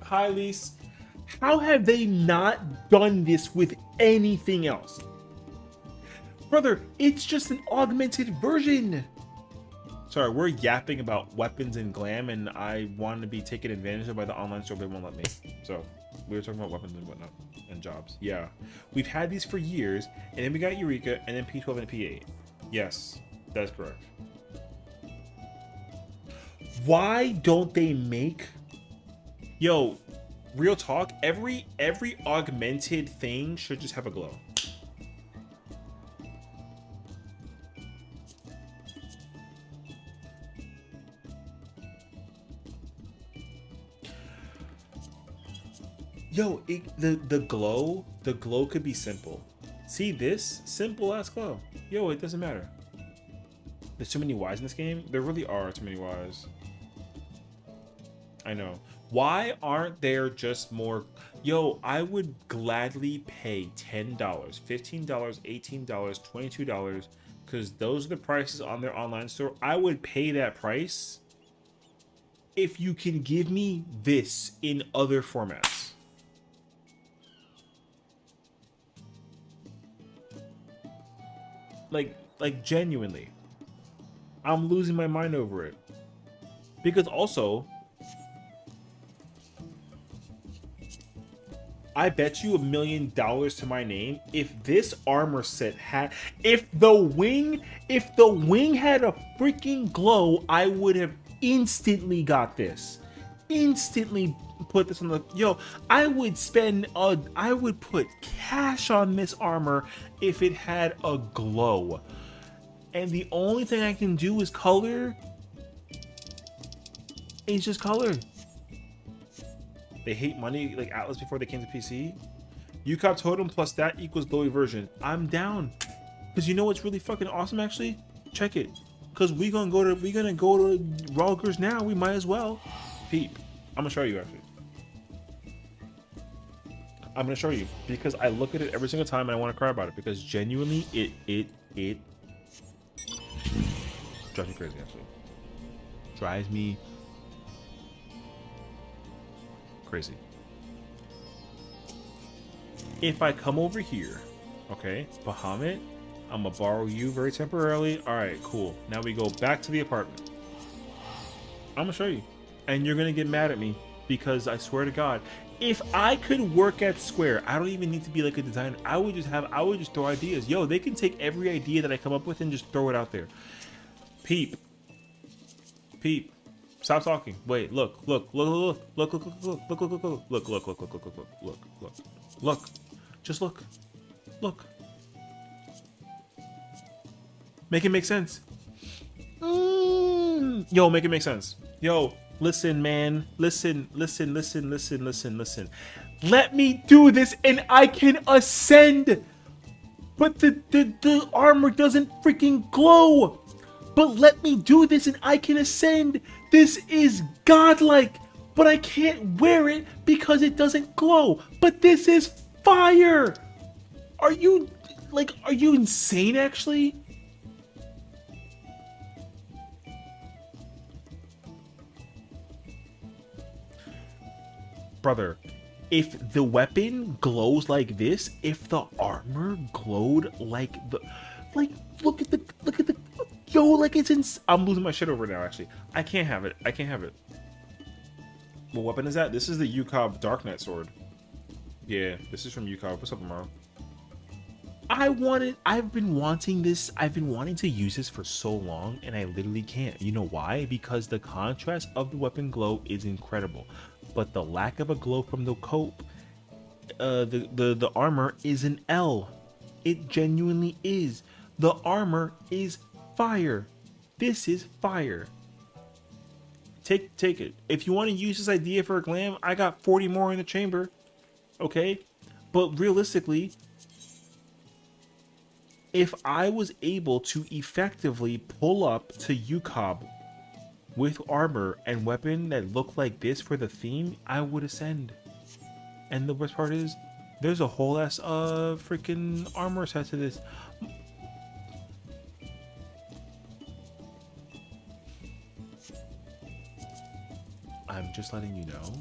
Hi, Lise. How have they not done this with anything else? Brother, it's just an augmented version. Sorry, we're yapping about weapons and glam, and I want to be taken advantage of by the online store, but they won't let me. So, we were talking about weapons and whatnot, and jobs. Yeah. We've had these for years, and then we got Eureka, and then P12 and P8. Yes, that's correct. Why don't they make... Yo, real talk, every augmented thing should just have a glow. Yo, the glow could be simple. See this? Simple ass glow. Yo, it doesn't matter. There's too many Ys in this game. There really are too many Ys. I know. Why aren't there just more? Yo, I would gladly pay $10, $15, $18, $22, because those are the prices on their online store. I would pay that price if you can give me this in other formats. Like genuinely. I'm losing my mind over it. Because also, I bet you $1 million to my name if this armor set had, if the wing had a freaking glow, I would have instantly got this. Instantly put this on the, yo, I would put cash on this armor if it had a glow. And the only thing I can do is color. It's just color. They hate money like Atlas before they came to PC. UCOP totem plus that equals glowy version. I'm down. Because you know what's really fucking awesome actually? Check it. Because we're gonna go to Rogers now. We might as well. Peep. I'm gonna show you actually. I'm gonna show you because I look at it every single time and I want to cry about it because genuinely it drives me crazy actually. Drives me crazy. If I come over here, okay, Bahamut, I'm gonna borrow you very temporarily. All right, cool. Now we go back to the apartment. I'm gonna show you, and you're gonna get mad at me because I swear to God, if I could work at Square, I don't even need to be like a designer. I would just throw ideas. Yo, they can take every idea that I come up with and just throw it out there. Peep. Stop talking. Wait, look. Just look. Look. Make it make sense. Yo, make it make sense. Yo, listen, man. Listen. Let me do this and I can ascend. But the armor doesn't freaking glow. But let me do this and I can ascend. This is godlike. But I can't wear it because it doesn't glow. But this is fire. Are you insane actually? Brother, if the weapon glows like this, if the armor glowed like the, look at the, yo, like it's in, I'm losing my shit over it now, actually. I can't have it. What weapon is that? This is the UCOB Dark Knight sword. Yeah, this is from UCOB. What's up, Amaro? I've been wanting this. I've been wanting to use this for so long, and I literally can't. You know why? Because the contrast of the weapon glow is incredible, but the lack of a glow from the coat, the armor is an L. It genuinely is. The armor is fire. This is fire. Take it. If you want to use this idea for a glam, I got 40 more in the chamber. Okay, but realistically, if I was able to effectively pull up to UCOB with armor and weapon that looked like this for the theme, I would ascend. And the worst part is, there's a whole ass freaking armor set to this. I'm just letting you know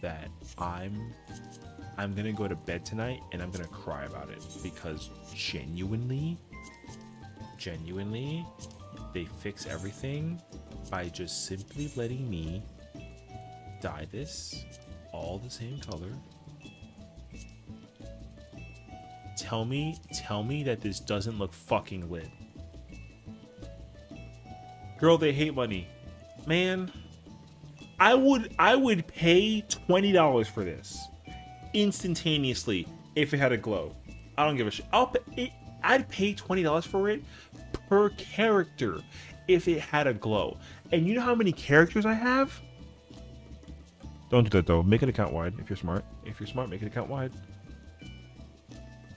that I'm gonna go to bed tonight and I'm gonna cry about it, because genuinely they fix everything by just simply letting me dye this all the same color. Tell me that this doesn't look fucking lit. Girl, they hate money. Man, I would pay $20 for this instantaneously if it had a glow. I don't give a shit. I'd pay $20 for it per character if it had a glow. And you know how many characters I have? Don't do that though. Make it account wide if you're smart. If you're smart, make it account wide.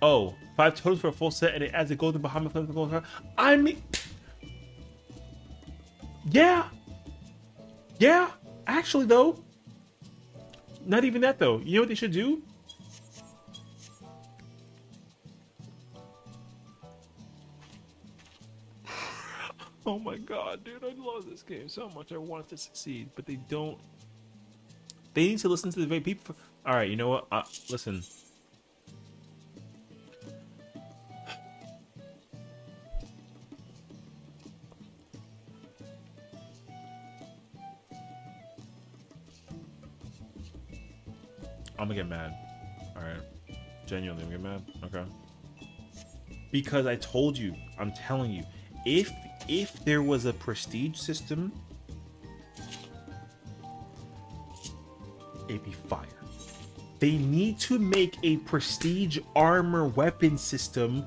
Oh, 5 totems for a full set, and it adds a golden Bahamut flame to the golden. I mean, yeah. Actually, though, not even that though. You know what they should do? Oh my god, dude, I love this game so much. I want it to succeed, but they don't. They need to listen to the very people. All right, you know what? Listen. I'm gonna get mad. All right, genuinely, I'm gonna get mad. Okay, because I told you, I'm telling you, if there was a prestige system, it'd be fire. They need to make a prestige armor weapon system,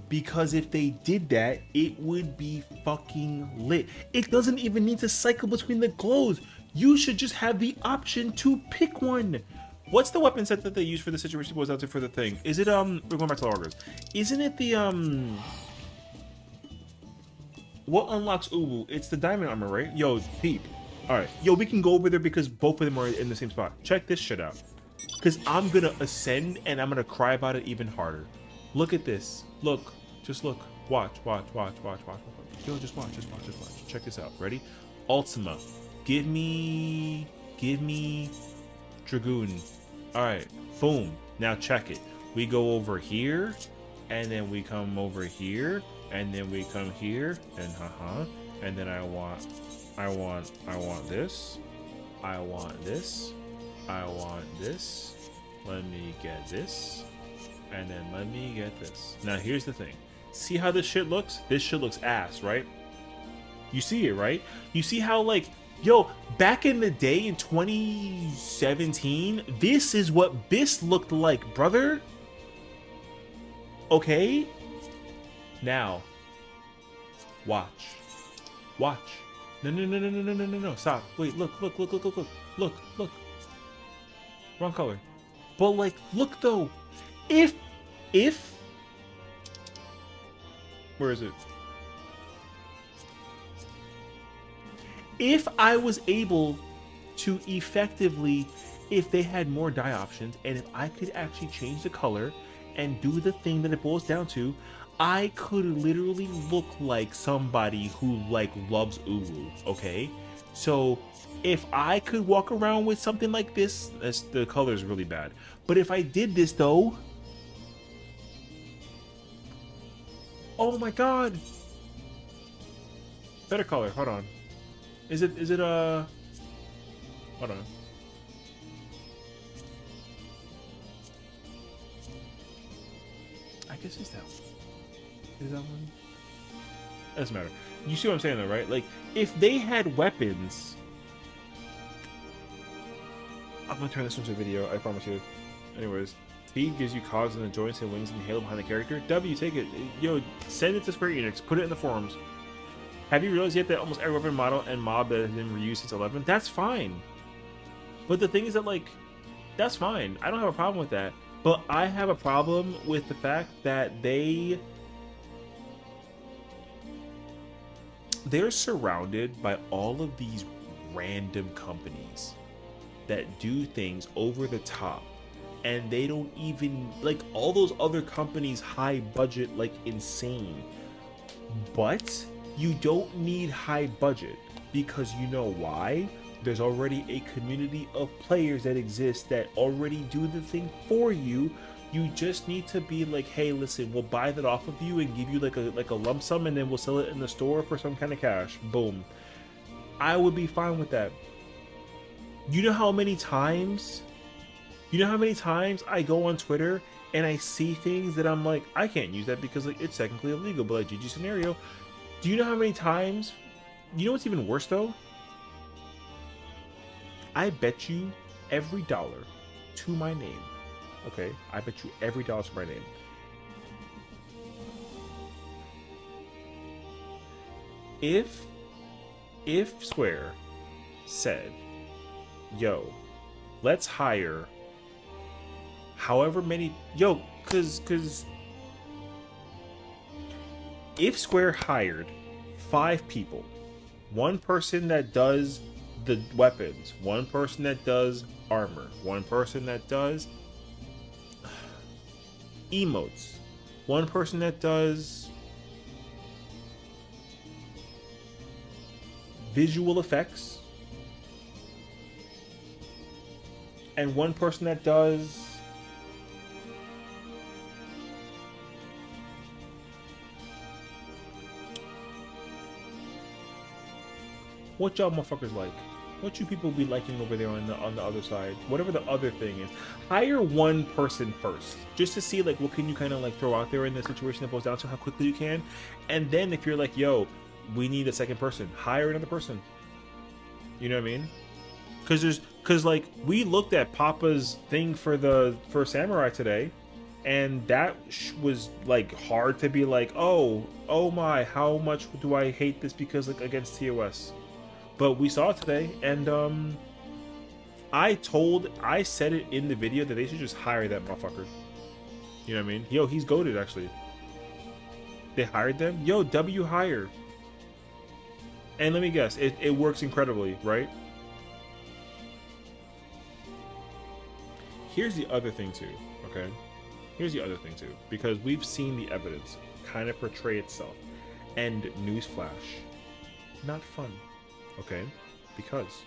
because if they did that, it would be fucking lit. It doesn't even need to cycle between the glows. You should just have the option to pick one. What's the weapon set that they use for the situation was out there for the thing? Is it we're going back to augers. Isn't it the what unlocks Ubu? It's the diamond armor, right? Yo, peep. Alright. Yo, we can go over there because both of them are in the same spot. Check this shit out. Because I'm gonna ascend and I'm gonna cry about it even harder. Look at this. Look. Just look. Watch. Yo, just watch. Check this out. Ready? Ultima. Give me Dragoon. Alright, boom. Now check it. We go over here, and then we come over here, and then we come here, and and then I want this. I want this. I want this. Let me get this. And then let me get this. Now here's the thing. See how this shit looks? This shit looks ass, right? You see it, right? You see how, like, Yo, back in the day in 2017, this is what BIS looked like, brother. Okay? Now, watch. Watch. No, no, no, no, no, no, no, no, no. Stop. Wait, look, look, look, look, look, look. Look, look. Wrong color. But, like, look, though. If... Where is it? If I was able to effectively, if they had more dye options, and if I could actually change the color and do the thing that it boils down to, I could literally look like somebody who like loves Uwu, okay? So if I could walk around with something like this, the color is really bad. But if I did this though, oh my god! Better color, hold on. Is it hold on. I guess it's that one. Is that one? Doesn't matter. You see what I'm saying though, right? Like, if they had weapons... I'm gonna turn this into a video, I promise you. Anyways, T gives you cogs in the joints and wings and halo behind the character. W, take it. Yo, send it to Square Enix. Put it in the forums. Have you realized yet that almost every weapon model and mob that has been reused since 11? That's fine. But the thing is that, like, that's fine. I don't have a problem with that. But I have a problem with the fact that they're surrounded by all of these random companies that do things over the top. And they don't even, like, all those other companies high budget like insane. But you don't need high budget, because you know why? There's already a community of players that exist that already do the thing for you. You just need to be like, hey, listen, we'll buy that off of you and give you like a lump sum, and then we'll sell it in the store for some kind of cash. Boom. I would be fine with that. You know how many times I go on Twitter and I see things that I'm like, I can't use that because like it's technically illegal, but like GG scenario. Do you know how many times? You know what's even worse though? I bet you every dollar to my name. Okay, I bet you every dollar to my name. If Square said, yo, let's hire however many, cause if Square hired 5 people, one person that does the weapons, one person that does armor, one person that does emotes, one person that does visual effects, and one person that does what y'all motherfuckers like? What you people be liking over there on the other side? Whatever the other thing is. Hire one person first. Just to see like what can you kind of like throw out there in the situation that boils down to how quickly you can. And then if you're like, yo, we need a second person, hire another person. You know what I mean? Cause like we looked at Papa's thing for Samurai today, and that was like hard to be like, oh my, how much do I hate this because like against TOS. But we saw it today, and I said it in the video that they should just hire that motherfucker. You know what I mean? Yo, he's goated actually. They hired them? Yo, W hire. And let me guess, it works incredibly, right? Here's the other thing too, okay? Here's the other thing too, because we've seen the evidence kind of portray itself. And newsflash, not fun. Okay, because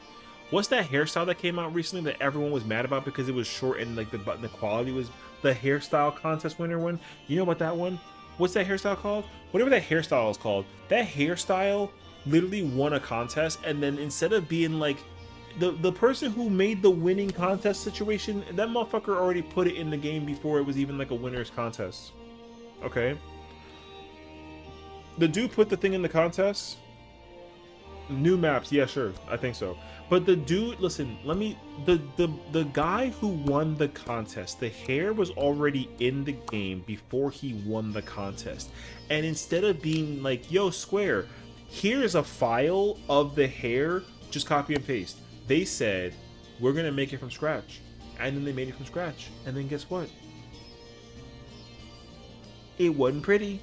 what's that hairstyle that came out recently that everyone was mad about because it was short and like the quality was the hairstyle contest winner one? You know about that one? What's that hairstyle called? Whatever that hairstyle is called, that hairstyle literally won a contest, and then instead of being like the person who made the winning contest situation, that motherfucker already put it in the game before it was even like a winner's contest. Okay, the dude put the thing in the contest. New maps, yeah, sure, I think so. But the dude, listen, the guy who won the contest, the hair was already in the game before he won the contest. And instead of being like, yo, Square, here's a file of the hair, just copy and paste. They said, we're gonna make it from scratch. And then they made it from scratch. And then guess what? It wasn't pretty.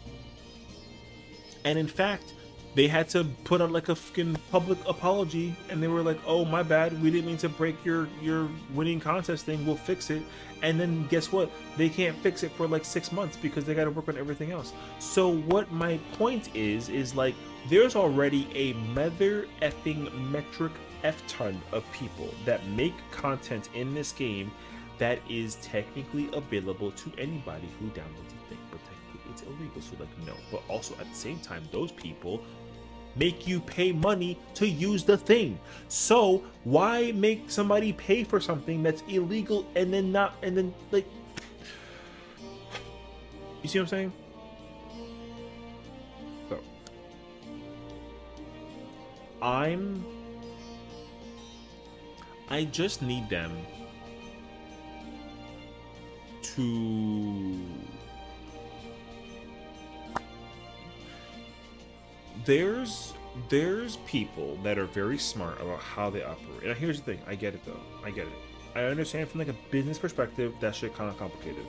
And in fact, they had to put out like a fucking public apology, and they were like, "Oh, my bad. We didn't mean to break your winning contest thing. We'll fix it." And then guess what? They can't fix it for like 6 months because they got to work on everything else. So what my point is like there's already a mother effing metric f ton of people that make content in this game that is technically available to anybody who downloads the thing, but technically it's illegal. So like no, but also at the same time, those people make you pay money to use the thing. So why make somebody pay for something that's illegal and then not, and then like, you see what I'm saying? So I just need them to, there's people that are very smart about how they operate. And here's the thing, I get it though. I get it. I understand from like a business perspective that shit kind of complicated.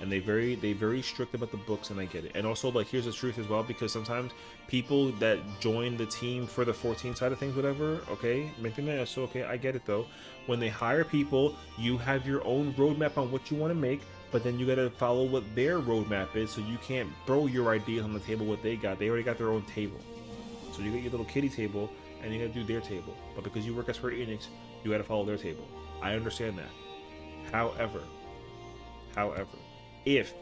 And they very strict about the books, and I get it. And also like here's the truth as well, because sometimes people that join the team for the 14 side of things, whatever, okay, so okay, I get it though. When they hire people, you have your own roadmap on what you want to make, but then you gotta follow what their roadmap is, so you can't throw your ideas on the table what they got. They already got their own table. So you got your little kiddie table, and you gotta do their table. But because you work at Square Enix, you gotta follow their table. I understand that. However, if,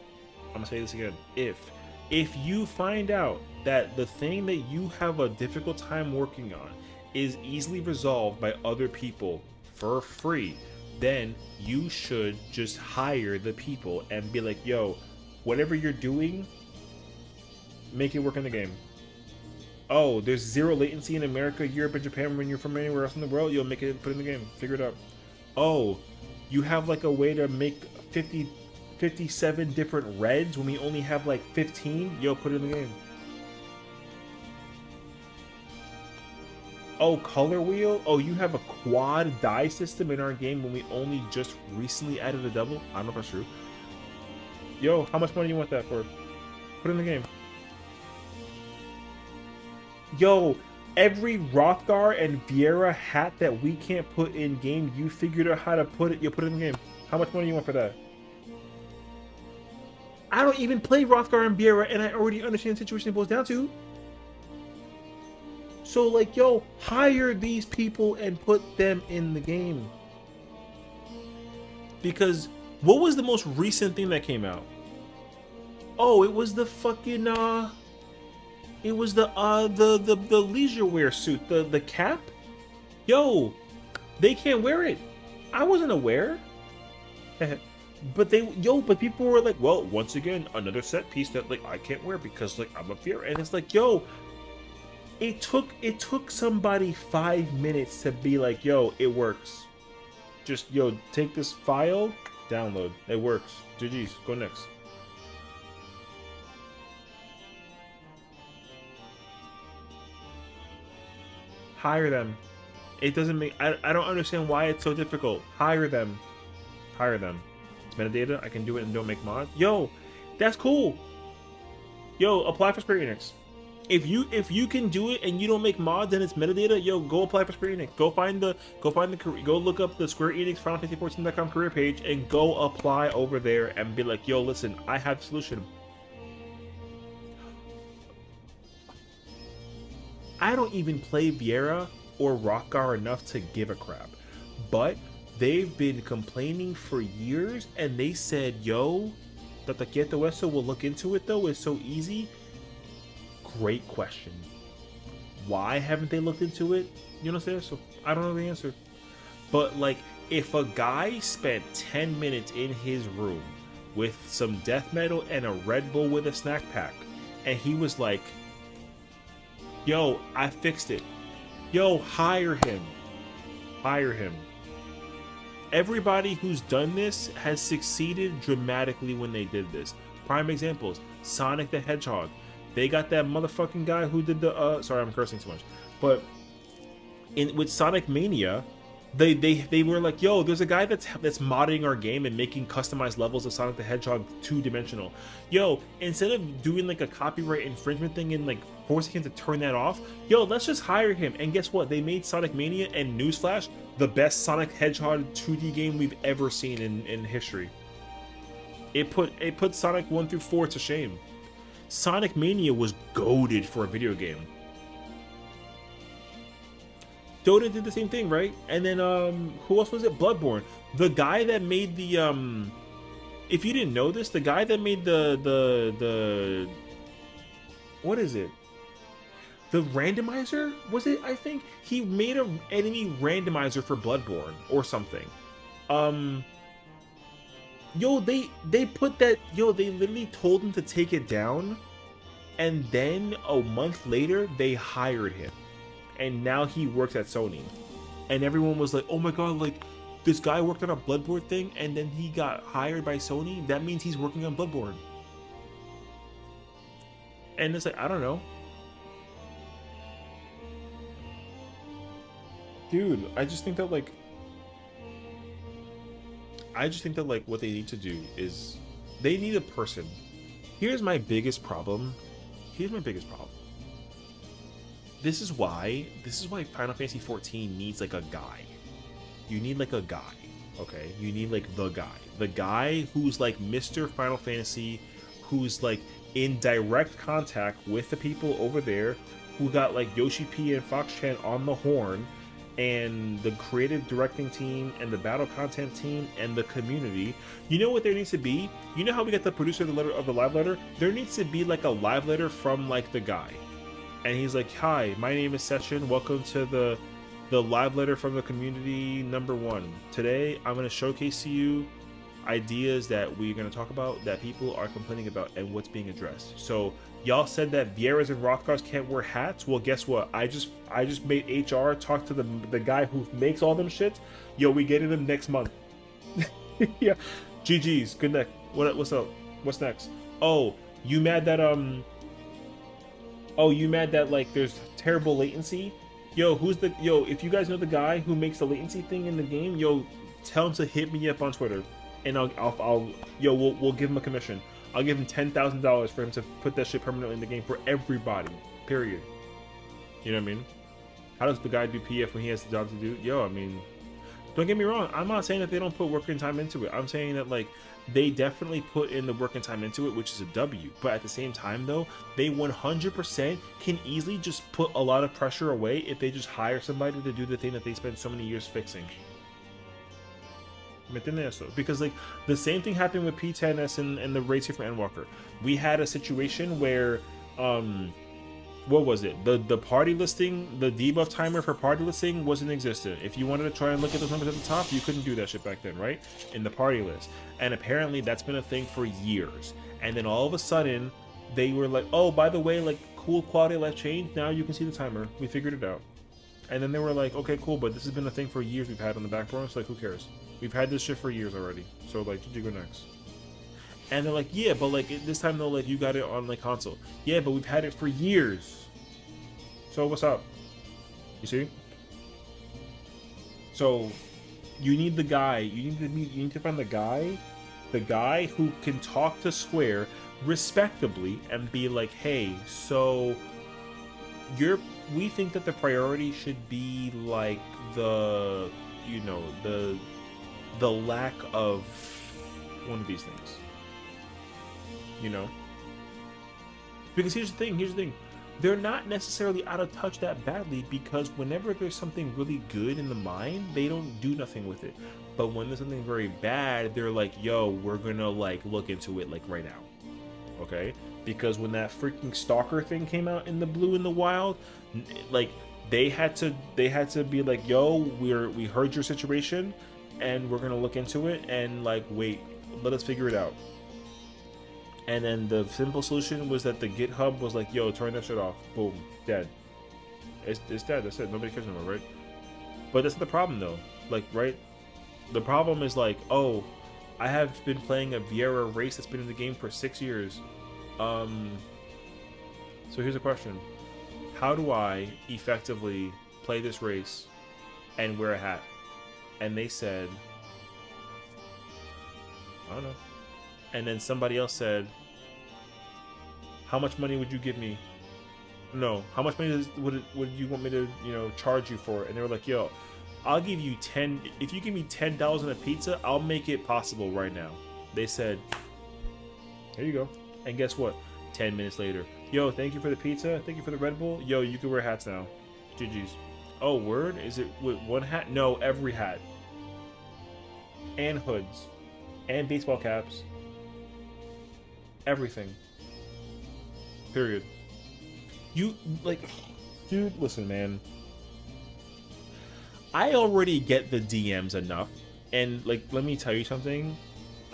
I'm gonna say this again, if you find out that the thing that you have a difficult time working on is easily resolved by other people for free, then you should just hire the people and be like, yo, whatever you're doing, make it work in the game. Oh, there's zero latency in America, Europe, and Japan when you're from anywhere else in the world, you'll make it, put it in the game, figure it out. Oh, you have like a way to make 57 different reds when we only have like 15, yo, put it in the game. Oh, color wheel? Oh, you have a quad die system in our game when we only just recently added a double? I don't know if that's true. Yo, how much money do you want that for? Put it in the game. Yo, every Rothgar and Vieira hat that we can't put in game, you figured out how to put it, you put it in the game. How much money do you want for that? I don't even play Rothgar and Vieira, and I already understand the situation it boils down to. So, like, yo, hire these people and put them in the game. Because what was the most recent thing that came out? Oh, it was the fucking it was the leisure wear suit, the cap. Yo, they can't wear it. I wasn't aware. But but people were like, well, once again, another set piece that like I can't wear because like I'm a fear, and it's like, yo, it took somebody 5 minutes to be like, yo, it works. Just yo, take this file, download, it works. GG's, go next. Hire them. It doesn't make, I don't understand why it's so difficult. Hire them. Hire them. Metadata, I can do it and don't make mod. Yo, that's cool. Yo, apply for Square Enix. If you can do it and you don't make mods and it's metadata, yo, go apply for Square Enix. Go look up the Square Enix Final14.com career page and go apply over there and be like, yo, listen, I have the solution. I don't even play Vieira or Rothgar enough to give a crap, but they've been complaining for years, and they said, yo, that the Quieto Eso will look into it though, it's so easy. Great question. Why haven't they looked into it? You know what I'm saying? So I don't know the answer. But like, if a guy spent 10 minutes in his room with some death metal and a Red Bull with a snack pack, and he was like, yo, I fixed it. Yo, hire him. Hire him. Everybody who's done this has succeeded dramatically when they did this. Prime examples: Sonic the Hedgehog. They got that motherfucking guy who did the sorry, I'm cursing too much. But with Sonic Mania, they were like, yo, there's a guy that's modding our game and making customized levels of Sonic the Hedgehog 2-dimensional. Yo, instead of doing like a copyright infringement thing and like forcing him to turn that off, yo, let's just hire him. And guess what? They made Sonic Mania, and newsflash, the best Sonic Hedgehog 2D game we've ever seen in history. It put Sonic 1 through 4 to shame. Sonic Mania was goated for a video game. Dota did the same thing, right? And then who else was it? Bloodborne. The guy that made the if you didn't know this, the guy that made the what is it? The randomizer, was it? I think he made an enemy randomizer for Bloodborne or something. Yo, they put that, yo, they literally told him to take it down, and then a month later they hired him. And now he works at Sony. And everyone was like, oh my god, like, this guy worked on a Bloodborne thing and then he got hired by Sony? That means he's working on Bloodborne. And it's like, I don't know. Dude, I just think that, like, what they need to do is they need a person. Here's my biggest problem. This is why Final Fantasy 14 needs like a guy. You need like a guy, okay? You need like the guy who's like Mr. Final Fantasy, who's like in direct contact with the people over there, who got like Yoshi P and Fox Chan on the horn, and the creative directing team and the battle content team and the community. You know what there needs to be? You know how we got the producer of the live letter? There needs to be like a live letter from like the guy. And he's like, hi, my name is Sessiion. Welcome to the live letter from the community #1. Today, I'm going to showcase to you ideas that we're going to talk about that people are complaining about and what's being addressed. So y'all said that Vieras and Rothgars can't wear hats. Well, guess what? I just made HR talk to the guy who makes all them shits. Yo, we getting them next month. Yeah. GG's. Good night. What's up? What's next? Oh, you mad that like there's terrible latency? Yo, if you guys know the guy who makes the latency thing in the game, yo, tell him to hit me up on Twitter, and we'll give him a commission. I'll give him $10,000 for him to put that shit permanently in the game for everybody. Period. You know what I mean? How does the guy do PF when he has the job to do? Yo, I mean, don't get me wrong. I'm not saying that they don't put work and time into it. I'm saying that like they definitely put in the work and time into it, which is a W. But at the same time, though, they 100% can easily just put a lot of pressure away if they just hire somebody to do the thing that they spent so many years fixing. Because like the same thing happened with P10S and the race here from Endwalker. We had a situation where what was it? The party listing, the debuff timer for party listing wasn't existent. If you wanted to try and look at those numbers at the top, you couldn't do that shit back then, right? In the party list. And apparently that's been a thing for years. And then all of a sudden they were like, oh, by the way, like cool quality of life change, now you can see the timer. We figured it out. And then they were like, okay, cool, but this has been a thing for years we've had on the back burner, so like who cares? We've had this shit for years already. So like, you go next. And they're like, yeah, but like this time though, like you got it on like console. Yeah, but we've had it for years. So what's up? You see? So you need the guy. You need to find the guy who can talk to Square respectably and be like, hey, so we think that the priority should be like the lack of one of these things. You know? Because here's the thing. They're not necessarily out of touch that badly, because whenever there's something really good in the mind, they don't do nothing with it. But when there's something very bad, they're like, yo, we're gonna like look into it like right now. Okay? Because when that freaking Stalker thing came out in the blue in the wild, like they had to be like, yo, we heard your situation and we're gonna look into it and like wait, let us figure it out. And then the simple solution was that the GitHub was like, yo, turn that shit off. Boom. Dead. It's dead. That's it. Nobody cares anymore, right? But that's not the problem, though. Like, right? The problem is like, oh, I have been playing a Vieira race that's been in the game for 6 years. So here's a question: how do I effectively play this race and wear a hat? And they said, I don't know. And then somebody else said, how much money would you give me? No, how much money would you want me to, charge you for it? And they were like, yo, I'll give you 10. If you give me $10 on a pizza, I'll make it possible right now. They said, here you go. And guess what? 10 minutes later, yo, thank you for the pizza. Thank you for the Red Bull. Yo, you can wear hats now. GG's. Oh, word? Is it with one hat? No, every hat. And hoods. And baseball caps. Everything. Period. You, like, dude, listen, man. I already get the DMs enough. And, like, let me tell you something.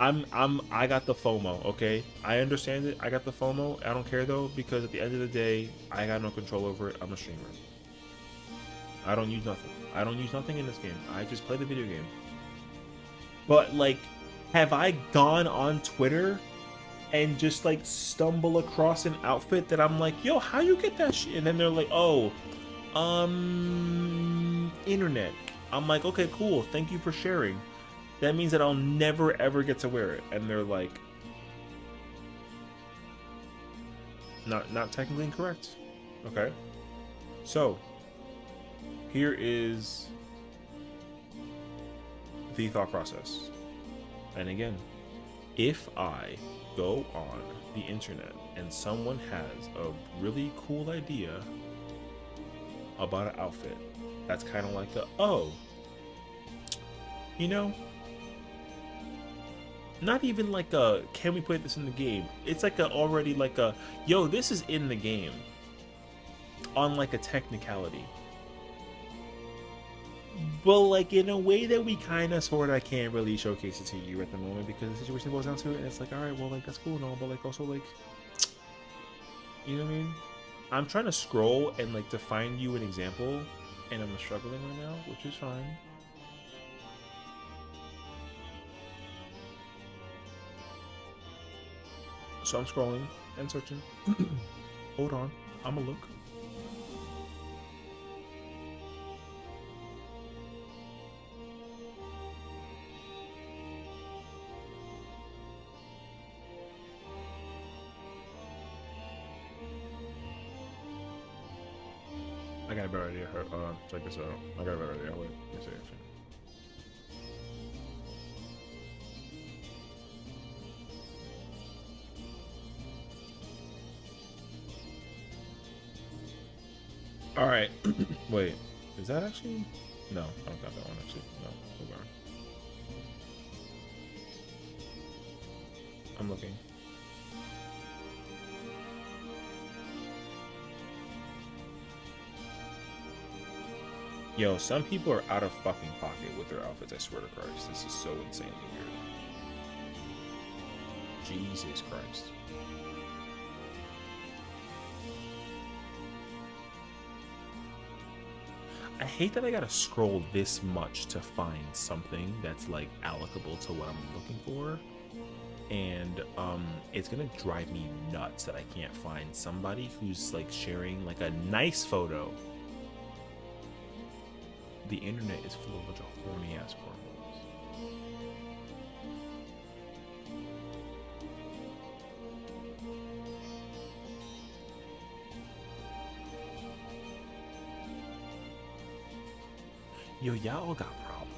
I got the FOMO, okay? I understand it. I got the FOMO. I don't care, though, because at the end of the day, I got no control over it. I'm a streamer. I don't use nothing. I don't use nothing in this game. I just play the video game. But, like, have I gone on Twitter and just, like, stumble across an outfit that I'm like, yo, how you get that shit? And then they're like, oh, internet. I'm like, okay, cool. Thank you for sharing. That means that I'll never, ever get to wear it. And they're like, not technically incorrect. Okay. So, here is the thought process. And again, if I go on the internet and someone has a really cool idea about an outfit that's kind of like a, oh, not even like a, can we put this in the game? It's like a already like a, yo, this is in the game on like a technicality. But like in a way that we kind of sort of can't really showcase it to you at the moment because the situation boils down to it, and it's like, all right, well, like that's cool and all, but like also like, you know what I mean? I'm trying to scroll and like to find you an example, and I'm struggling right now, which is fine. So I'm scrolling and searching. Hold on, I'ma look. I got a better idea. Check this out. I got a better idea. Wait, let me see actually. All right. Wait, is that actually? No, I don't got that one actually. No, hold on. I'm looking. Yo, some people are out of fucking pocket with their outfits, I swear to Christ. This is so insanely weird. Jesus Christ. I hate that I gotta scroll this much to find something that's like allocable to what I'm looking for. And it's gonna drive me nuts that I can't find somebody who's like sharing like a nice photo. The internet is full of a bunch of horny ass cornballs. Yo, y'all got problems.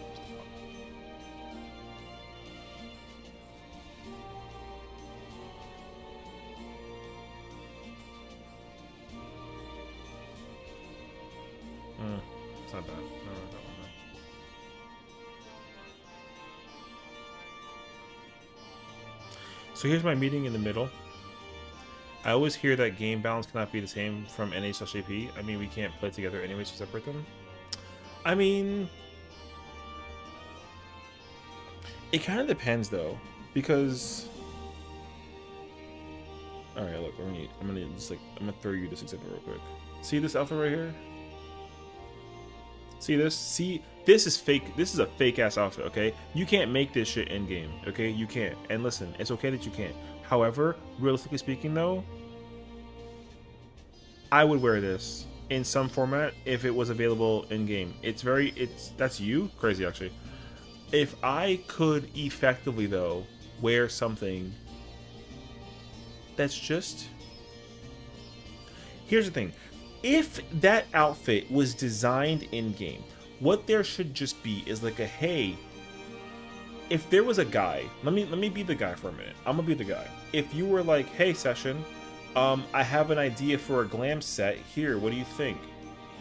It's not bad. No, that one. So here's my meeting in the middle. I always hear that game balance cannot be the same from NA/AP. I mean, we can't play together anyways to separate them. I mean, it kind of depends though, because all right, look, I'm gonna throw you this example real quick. See this outfit right here? See this? See, this is fake. This is a fake ass outfit, okay? You can't make this shit in game, okay? You can't. And listen, it's okay that you can't. However, realistically speaking though, I would wear this in some format if it was available in game. That's you? Crazy actually. If I could effectively though wear something that's just, here's the thing. If that outfit was designed in game, what there should just be is like a, hey, if there was a guy, let me be the guy for a minute. I'm gonna be the guy. If you were like, hey Sessiion, I have an idea for a glam set here, what do you think?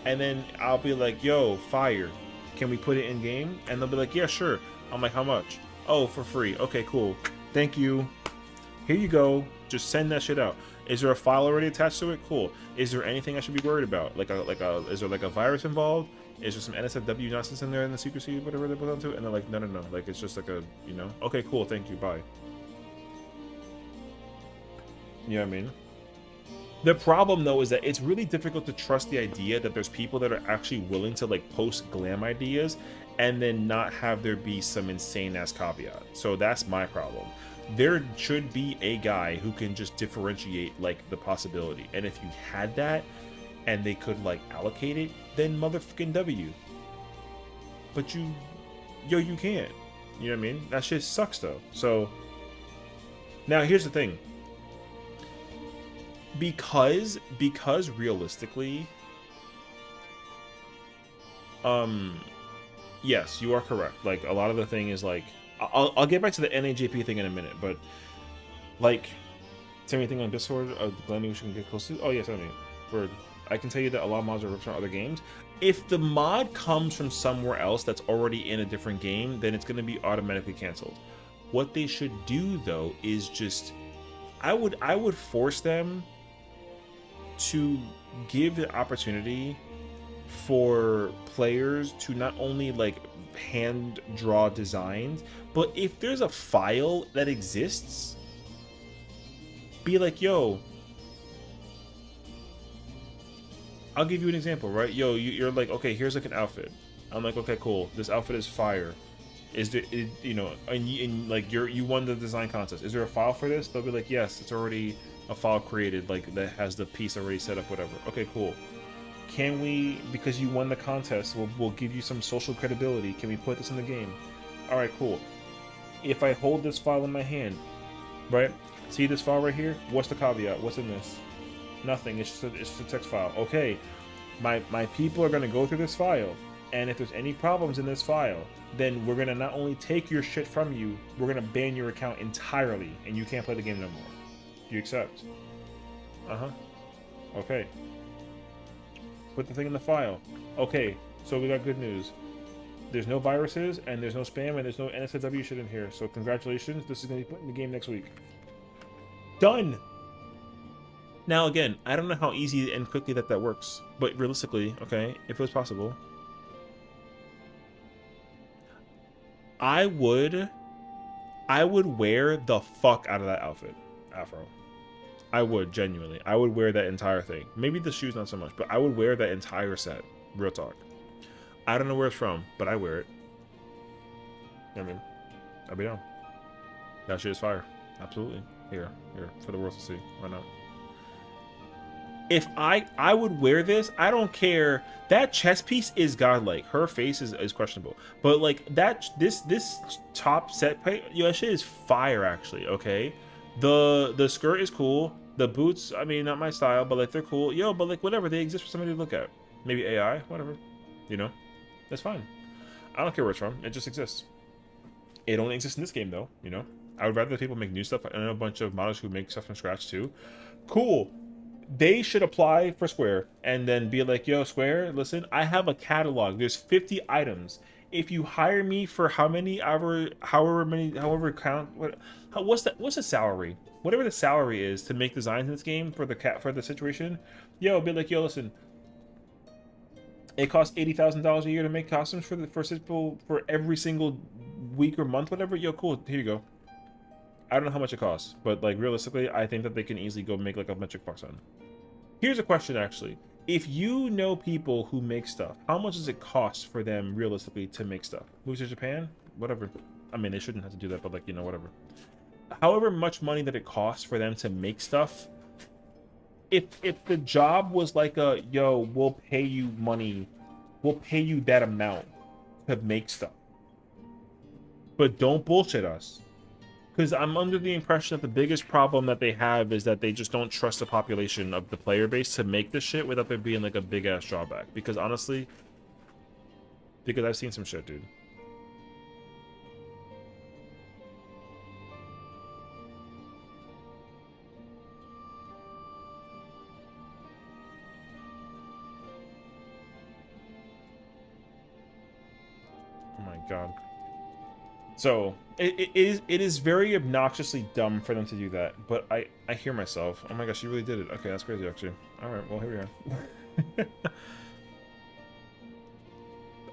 And then I'll be like, yo, fire, can we put it in game? And they'll be like, yeah, sure. I'm like, how much? Oh, for free. Okay, cool, thank you, here you go, just send that shit out. Is there a file already attached to it? Cool. Is there anything I should be worried about? Is there like a virus involved? Is there some NSFW nonsense in there in the secrecy, whatever they put onto it? And they're like, no, like it's just like a, you know, okay, cool, thank you, bye. You know what I mean? The problem though is that it's really difficult to trust the idea that there's people that are actually willing to like post glam ideas and then not have there be some insane ass caveat. So that's my problem. There should be a guy who can just differentiate like the possibility, and if you had that and they could like allocate it, then motherfucking W. But you can't. You know what I mean? That shit sucks though. So now here's the thing. Because realistically, yes, you are correct. Like a lot of the thing is like, I'll get back to the NAJP thing in a minute, but like, send me anything on Discord of the Glenn we can get close to. Oh yes, I mean, I can tell you that a lot of mods are ripped from other games. If the mod comes from somewhere else that's already in a different game, then it's going to be automatically canceled. What they should do though is just, I would force them to give the opportunity for players to not only like hand draw designs, but if there's a file that exists, be like, yo, I'll give you an example, right? Yo, you're like, okay, here's like an outfit. I'm like, okay, cool, this outfit is fire. Is there, you know, and like you won the design contest. Is there a file for this? They'll be like, yes, it's already a file created, like that has the piece already set up, whatever. Okay, cool. Can we, because you won the contest, we'll give you some social credibility. Can we put this in the game? All right, cool. If I hold this file in my hand, right? See this file right here? What's the caveat? What's in this? Nothing. It's just a text file. Okay, my people are gonna go through this file, and if there's any problems in this file, then we're gonna not only take your shit from you, we're gonna ban your account entirely, and you can't play the game no more. Do you accept? Okay. Put the thing in the file. Okay, so we got good news. There's no viruses, and there's no spam, and there's no NSFW shit in here. So congratulations, this is gonna be put in the game next week. Done! Now again, I don't know how easy and quickly that works, but realistically, okay, if it was possible, I would wear the fuck out of that outfit, Afro. I would, genuinely. I would wear that entire thing. Maybe the shoes not so much, but I would wear that entire set. Real talk. I don't know where it's from, but I wear it. I mean, I'll be down. That shit is fire. Absolutely. Here, for the world to see. Why not? If I would wear this, I don't care. That chest piece is godlike. Her face is questionable, but like that, this top set, yo, that shit is fire actually. Okay, the skirt is cool. The boots, I mean, not my style, but like they're cool. Yo, but like whatever, they exist for somebody to look at. Maybe AI, whatever. You know, that's fine. I don't care where it's from. It just exists. It only exists in this game though. You know, I would rather people make new stuff. I know a bunch of modders who make stuff from scratch too. Cool. They should apply for Square and then be like, yo, Square, listen, I have a catalog. There's 50 items. If you hire me for however count, what's the salary? Whatever the salary is to make designs in this game for the situation, yo, be like, yo, listen, it costs $80,000 a year to make costumes for every single week or month, whatever. Yo, cool, here you go. I don't know how much it costs, but like realistically, I think that they can easily go make like a bunch of bucks on. Here's a question actually. if you know people who make stuff, how much does it cost for them realistically to make stuff? Move to Japan? Whatever. I mean, they shouldn't have to do that, but like, you know, whatever. However much money that it costs for them to make stuff, if the job was like a, yo, we'll pay you money, we'll pay you that amount to make stuff, but don't bullshit us. Because I'm under the impression that the biggest problem that they have is that they just don't trust the population of the player base to make this shit without there being like a big ass drawback. Because honestly, because I've seen some shit, dude. Oh my god. So it is very obnoxiously dumb for them to do that, but I hear myself. Oh my gosh, you really did it. Okay, that's crazy actually. All right, well here we are.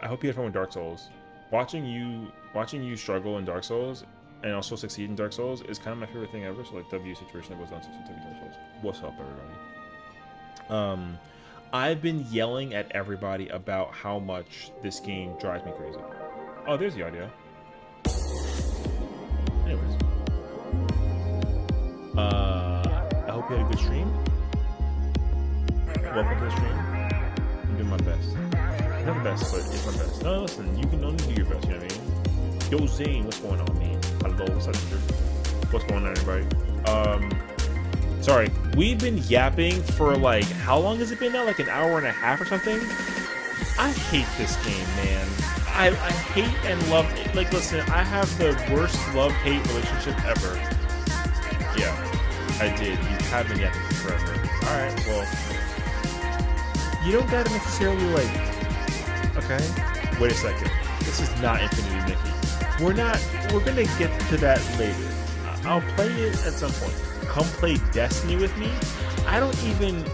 I hope you had fun with Dark Souls. Watching you struggle in Dark Souls and also succeed in Dark Souls is kind of my favorite thing ever. So like W situation that goes on since Dark Souls. What's up, everybody? I've been yelling at everybody about how much this game drives me crazy. Oh, there's the audio. Anyways, I hope you had a good stream. Welcome to the stream. I'm doing my best. Not the best, but it's my best. No, listen, you can only do your best, you know what I mean? Yo, Zane, what's going on, man? Hello, what's up, dude? What's going on, everybody? Sorry, we've been yapping for like, how long has it been now? Like an hour and a half or something? I hate this game, man. I hate and love it. Like, listen, I have the worst love-hate relationship ever. Yeah, I did. You have been yapping for forever. Alright, well, you don't gotta necessarily, like, okay? Wait a second. This is not Infinity Mickey. We're gonna get to that later. I'll play it at some point. Come play Destiny with me? I don't even...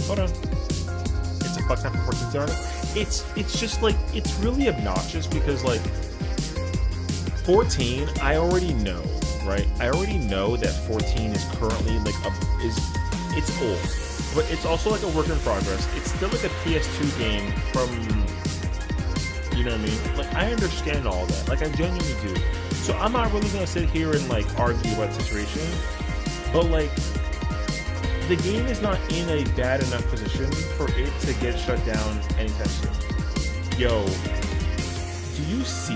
Hold on. It's a fuck time for 14 starter. It's just like, it's really obnoxious because like 14, I already know, right? I already know that 14 is currently like it's old, but it's also like a work in progress. It's still like a PS2 game from, you know what I mean? Like I understand all that. Like I genuinely do. So I'm not really gonna sit here and like argue about the situation, but like the game is not in a bad enough position for it to get shut down anytime soon. Yo, do you see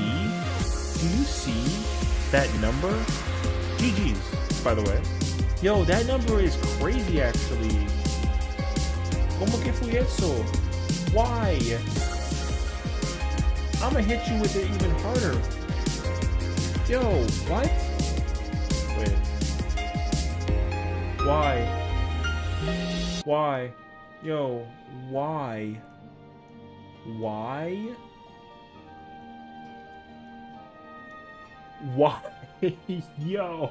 that number? GG's, by the way. Yo, that number is crazy actually. ¿Cómo que fue eso? Why? I'ma hit you with it even harder. Yo, what? Wait. Why? Why? Yo, why? Why? Why? Yo,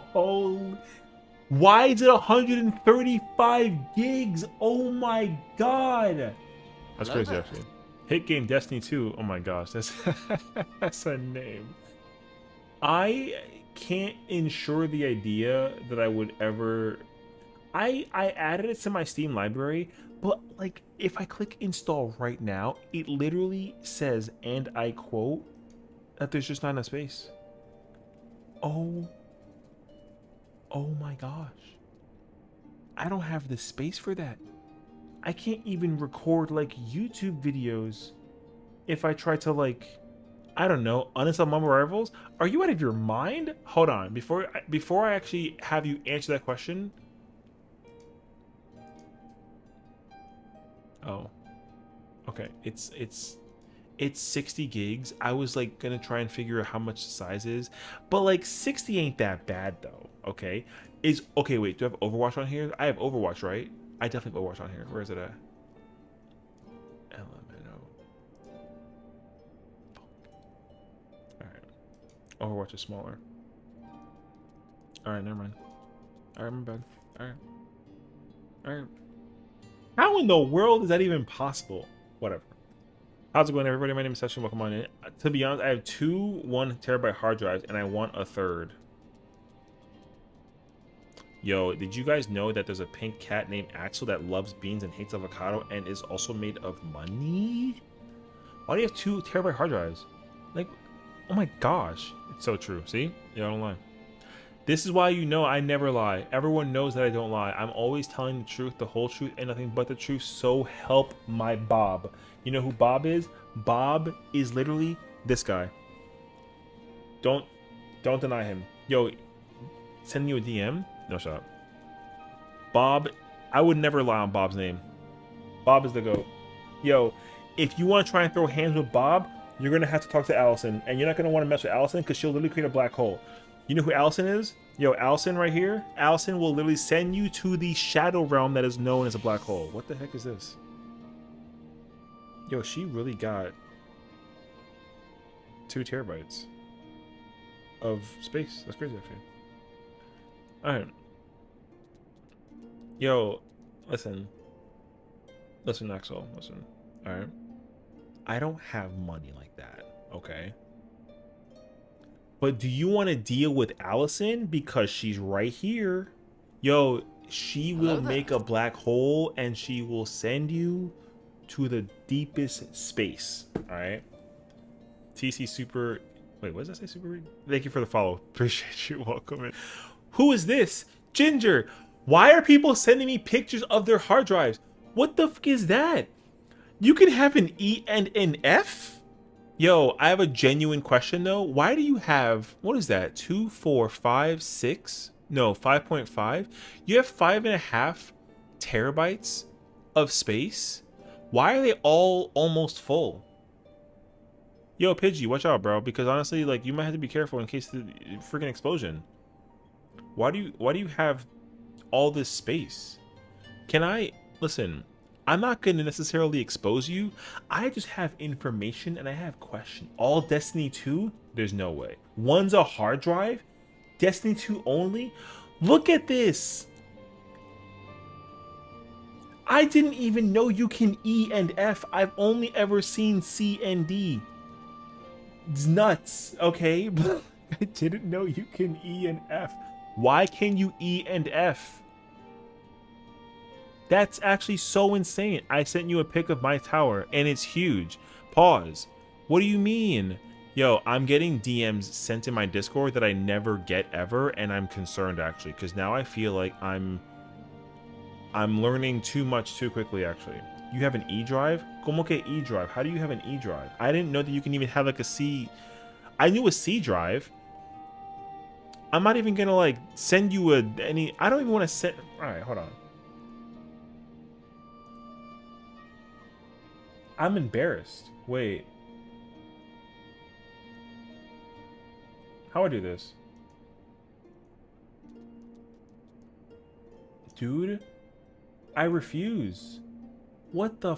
why is it 135 gigs? Oh my god. That's crazy actually. Hit game Destiny 2. Oh my gosh, that's that's a name. I can't ensure the idea that I would ever... I added it to my Steam library, but like if I click install right now, it literally says, and I quote, that there's just not enough space. Oh my gosh. I don't have the space for that. I can't even record like YouTube videos if I try to like, I don't know, uninstall Mumble Rivals. Are you out of your mind? Hold on, before I actually have you answer that question. Oh, okay. It's 60 gigs. I was like gonna try and figure out how much the size is, but like 60 ain't that bad though. Okay, okay. Wait, do I have Overwatch on here? I have Overwatch, right? I definitely have Overwatch on here. Where is it at? LMNO. All right. Overwatch is smaller. All right, never mind. All right, my bad. All right. All right. How in the world is that even possible? Whatever. How's it going, everybody? My name is Sessiion. Welcome on in. To be honest, I have two 1 terabyte hard drives, and I want a third. Yo, did you guys know that there's a pink cat named Axel that loves beans and hates avocado and is also made of money? Why do you have 2 terabyte hard drives? Like, oh my gosh. It's so true. See? Yeah, I don't lie. This is why you know I never lie. Everyone knows that I don't lie. I'm always telling the truth, the whole truth, and nothing but the truth. So help my Bob. You know who Bob is? Bob is literally this guy. Don't deny him. Yo, send you a DM? No, shut up. Bob, I would never lie on Bob's name. Bob is the GOAT. Yo, if you want to try and throw hands with Bob, you're going to have to talk to Allison. And you're not going to want to mess with Allison because she'll literally create a black hole. You know who Allison is? Yo, Allison right here. Allison will literally send you to the shadow realm that is known as a black hole. What the heck is this? Yo, she really got 2 terabytes of space. That's crazy, actually. Alright. Yo, listen. Listen, Axel. Listen. Alright. I don't have money like that, okay? But do you want to deal with Allison? Because she's right here. Yo, she will make a black hole and she will send you to the deepest space. Alright? TC Super... Wait, what does that say, Super? Thank you for the follow. Appreciate you. Welcome in. Who is this? Ginger. Why are people sending me pictures of their hard drives? What the fuck is that? You can have an E and an F? Yo, I have a genuine question though. Why do you have, what is that? 2, 4, 5, 6? No, 5.5. You have 5.5 terabytes of space? Why are they all almost full? Yo, Pidgey, watch out, bro. Because honestly, like, you might have to be careful in case the freaking explosion. Why do you have all this space? Can I listen? I'm not going to necessarily expose you. I just have information and I have questions. All Destiny 2? There's no way. One's a hard drive? Destiny 2 only? Look at this. I didn't even know you can E and F. I've only ever seen C and D. It's nuts, okay? I didn't know you can E and F. Why can you E and F? That's actually so insane. I sent you a pic of my tower and it's huge. Pause. What do you mean? Yo, I'm getting DMs sent in my Discord that I never get ever, and I'm concerned actually, because now I feel like I'm learning too much too quickly actually. You have an E drive? Como que E drive? How do you have an E drive? I didn't know that you can even have like a C. I knew a C drive. I'm not even gonna like send you any. I don't even want to send. All right, hold on. I'm embarrassed. Wait. How do I do this? Dude, I refuse. What the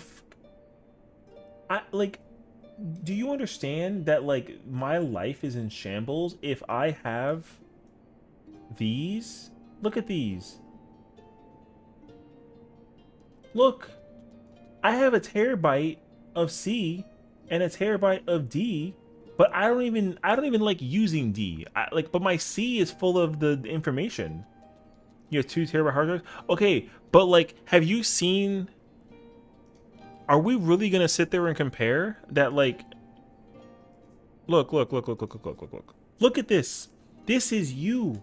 like, do you understand that like my life is in shambles if I have these? Look at these. Look. I have a terabyte of C and a terabyte of D, but I don't even like using D. But my C is full of the information. You have 2 terabyte hard drives? Okay, but like, have you seen, are we really gonna sit there and compare that? Like, look. Look at this. This is you.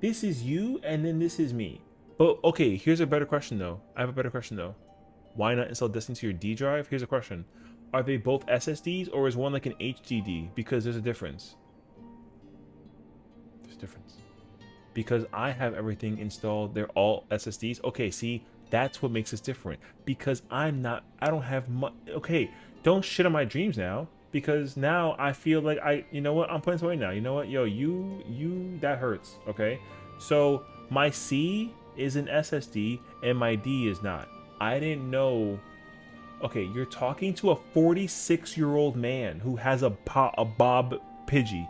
This is you, and then this is me. But okay, here's a better question though. I have a better question though. Why not install Destiny to your D drive? Here's a question. Are they both SSDs or is one like an HDD? Because there's a difference. There's a difference. Because I have everything installed. They're all SSDs. Okay, see, that's what makes us different. Because I don't have much. Okay, don't shit on my dreams now. Because now I feel like you know what? I'm putting this away now. You know what? Yo, you, that hurts. Okay? So my C is an SSD and my D is not. I didn't know. Okay, you're talking to a 46-year-old man who has a Bob Pidgey.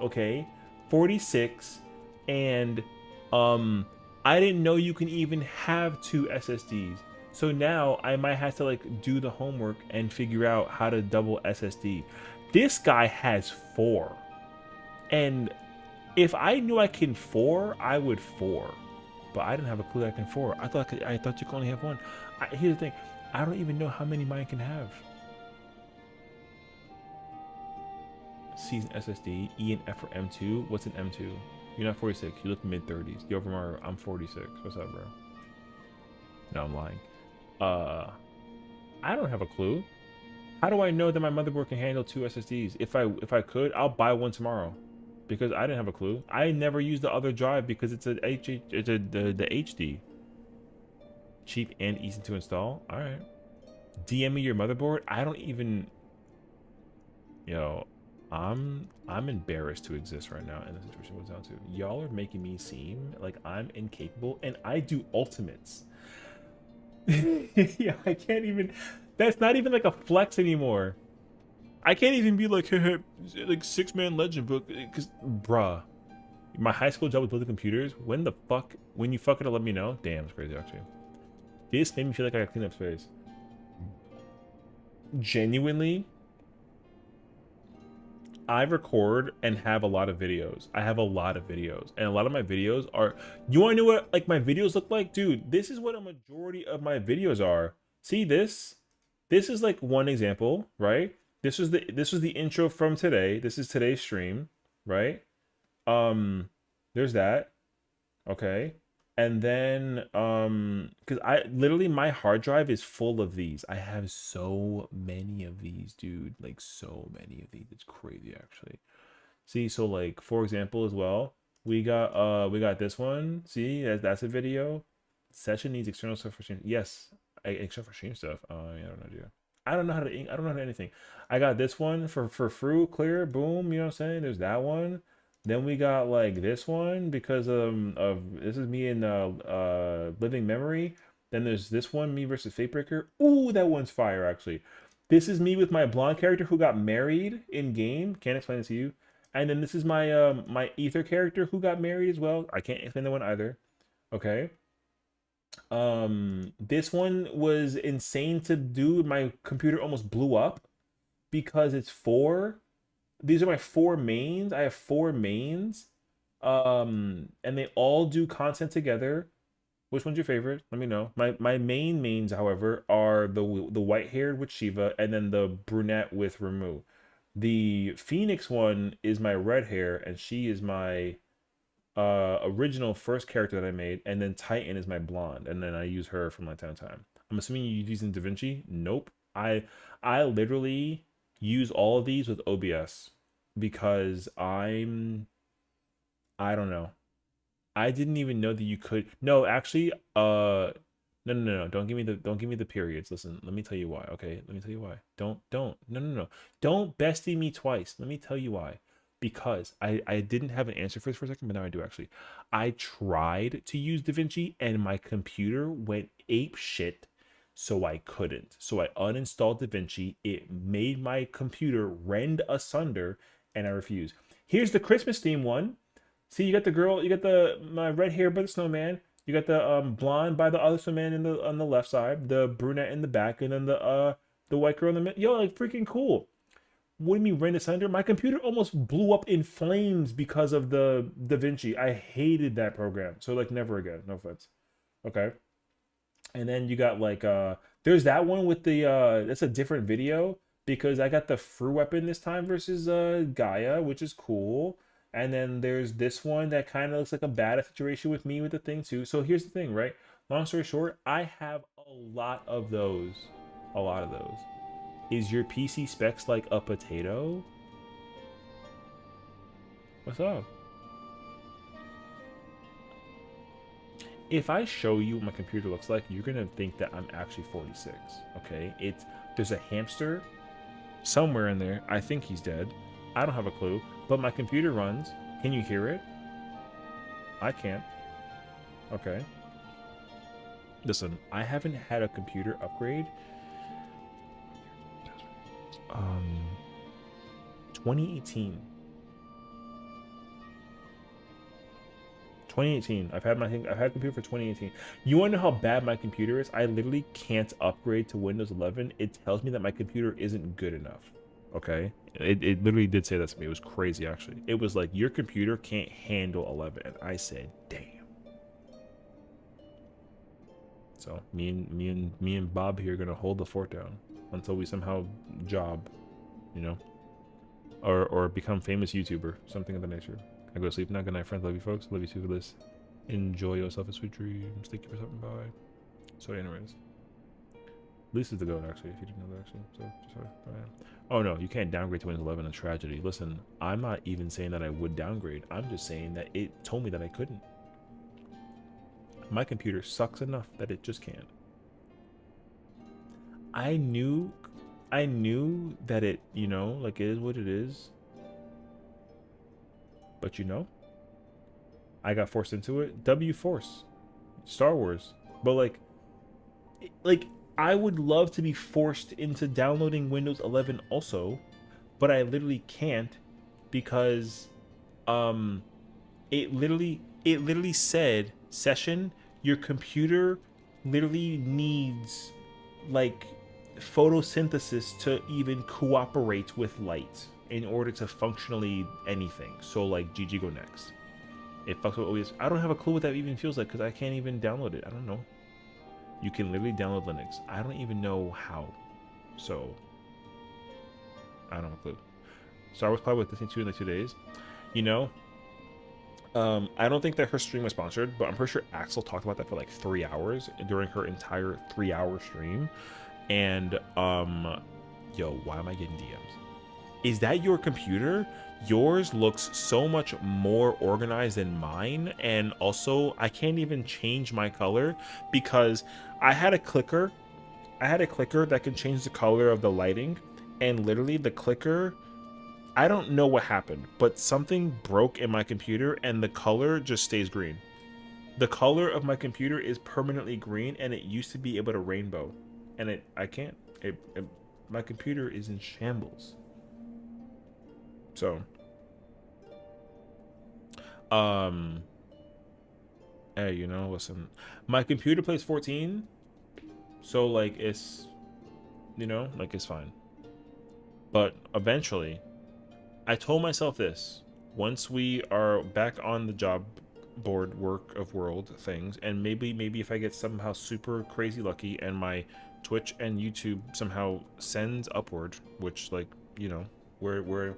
Okay, 46, and I didn't know you can even have 2 SSDs. So now I might have to like do the homework and figure out how to double SSD. This guy has 4, and If I knew I can 4, I would 4. But I didn't have a clue that I can 4. I thought you could only have 1. Here's the thing. I don't even know how many mine can have. Season SSD, E and F for M2. What's an M2? You're not 46. You look mid-30s. Yo, from I'm 46. What's up, bro? No, I'm lying. I don't have a clue. How do I know that my motherboard can handle 2 SSDs? If I could, I'll buy one tomorrow. Because I didn't have a clue. I never used the other drive because it's the HD. Cheap and easy to install. All right. DM me your motherboard. I don't even. Yo, I'm embarrassed to exist right now in the situation it goes down to. Y'all are making me seem like I'm incapable, and I do ultimates. Yeah, I can't even. That's not even like a flex anymore. I can't even be like, hey, like 6-man legend book, because, bruh, my high school job was building computers. When you fuck it up, let me know. Damn, it's crazy, actually. This made me feel like I got clean up space. Genuinely, I record and have a lot of videos. I have a lot of videos, and a lot of my videos are, you want to know what, like, my videos look like? Dude, this is what a majority of my videos are. See this? This is like one example, right? This was the intro from today. This is today's stream, right? There's that. Okay. And then because I literally, my hard drive is full of these. I have so many of these, dude. Like, so many of these. It's crazy, actually. See, so like, for example, as well, we got this one. See, that's a video. Session needs external stuff for stream. Yes, except for stream stuff. I don't know, dude. I don't know how to do anything. I got this one for fruit clear, boom, you know what I'm saying? There's that one. Then we got like this one because of this is me in living memory. Then there's this one, me versus Fatebreaker. Ooh, that one's fire, actually. This is me with my blonde character who got married in game. Can't explain it to you. And then this is my my ether character who got married as well. I can't explain that one either. Okay. This one was insane to do. My computer almost blew up because it's 4. These are my 4 mains. I have 4 mains. And they all do content together. Which one's your favorite? Let me know. My main mains, however, are the white haired with Shiva and then the brunette with Ramu. The Phoenix one is my red hair, and she is my original first character that I made, and then Titan is my blonde, and then I use her from time to time. I'm assuming you're using DaVinci? Nope. I literally use all of these with OBS because I don't know. I didn't even know that you could. No, actually, no. Don't give me the periods. Listen, let me tell you why. Okay, let me tell you why. No. Don't bestie me twice. Let me tell you why. Because I didn't have an answer for this for a second, but now I do, actually. I tried to use DaVinci and my computer went ape shit, so I couldn't. So I uninstalled DaVinci. It made my computer rend asunder, and I refused. Here's the Christmas theme one. See, you got the girl, you got my red hair by the snowman. You got the blonde by the other snowman on the left side, the brunette in the back, and then the white girl in the middle. Yo, like, freaking cool. What do you mean rend asunder? My computer almost blew up in flames because of the DaVinci. I hated that program. So, like, never again. No offense. Okay. And then you got like there's that one with the that's a different video because I got the Fru weapon this time versus Gaia, which is cool. And then there's this one that kind of looks like a bad situation with me with the thing too. So here's the thing, right? Long story short, I have a lot of those. A lot of those. Is your PC specs like a potato? What's up? If I show you what my computer looks like, you're gonna think that I'm actually 46. Okay, there's a hamster somewhere in there. I think he's dead. I don't have a clue, but my computer runs. Can you hear it? I can't. Okay. Listen, I haven't had a computer upgrade. 2018. 2018. I've had a computer for 2018. You want to know how bad my computer is? I literally can't upgrade to Windows 11. It tells me that my computer isn't good enough. Okay, it literally did say that to me. It was crazy, actually. It was like, your computer can't handle 11. And I said, damn. So me and Bob here are gonna hold the fort down until we somehow job, you know, or become famous YouTuber, something of the nature. I go to sleep now. Good night, friends. Love you, folks. Love you too for this. Enjoy yourself a sweet dreams. Thank you for something. Bye. So, anyways, Lisa's the goat, actually. If you didn't know that, actually. So, sorry. Oh no, you can't downgrade to Windows 11. A tragedy. Listen, I'm not even saying that I would downgrade. I'm just saying that it told me that I couldn't. My computer sucks enough that it just can't. I knew that it, you know, like, it is what it is. But you know, I got forced into it. W Force, Star Wars. But like I would love to be forced into downloading Windows 11 also, but I literally can't because it literally said, Sessiion, your computer literally needs like photosynthesis to even cooperate with light in order to functionally anything. So like, GG, go next. It fucks with OS. I don't have a clue what that even feels like because I can't even download it. I don't know. You can literally download Linux. I don't even know how. So I don't have a clue. Star Wars Cloud with Disney 2 in like 2 days. You know, I don't think that her stream was sponsored, but I'm pretty sure Axel talked about that for like 3 hours during her entire 3-hour stream. And yo, why am I getting DMs? Is that your computer? Yours looks so much more organized than mine, and also I can't even change my color because I had a clicker that can change the color of the lighting, and literally the clicker, I don't know what happened, but something broke in my computer and the color just stays green. The color of my computer is permanently green, and it used to be able to rainbow, and I can't. My computer is in shambles. So, hey, you know, listen, my computer plays 14, so like, it's, you know, like, it's fine. But eventually, I told myself this: once we are back on the job board work of world things, and maybe if I get somehow super crazy lucky and my Twitch and YouTube somehow sends upward, which, like, you know, we're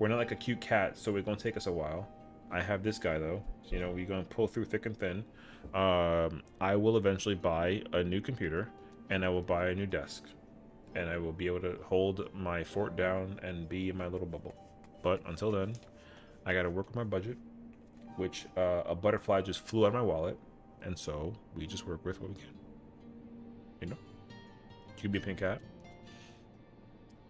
not like a cute cat, so it's gonna take us a while. I have this guy though, so, you know, we're gonna pull through thick and thin. I will eventually buy a new computer, and I will buy a new desk, and I will be able to hold my fort down and be in my little bubble. But until then, I gotta work with my budget, which a butterfly just flew out of my wallet, and so we just work with what we can. You know, you could be a pink cat.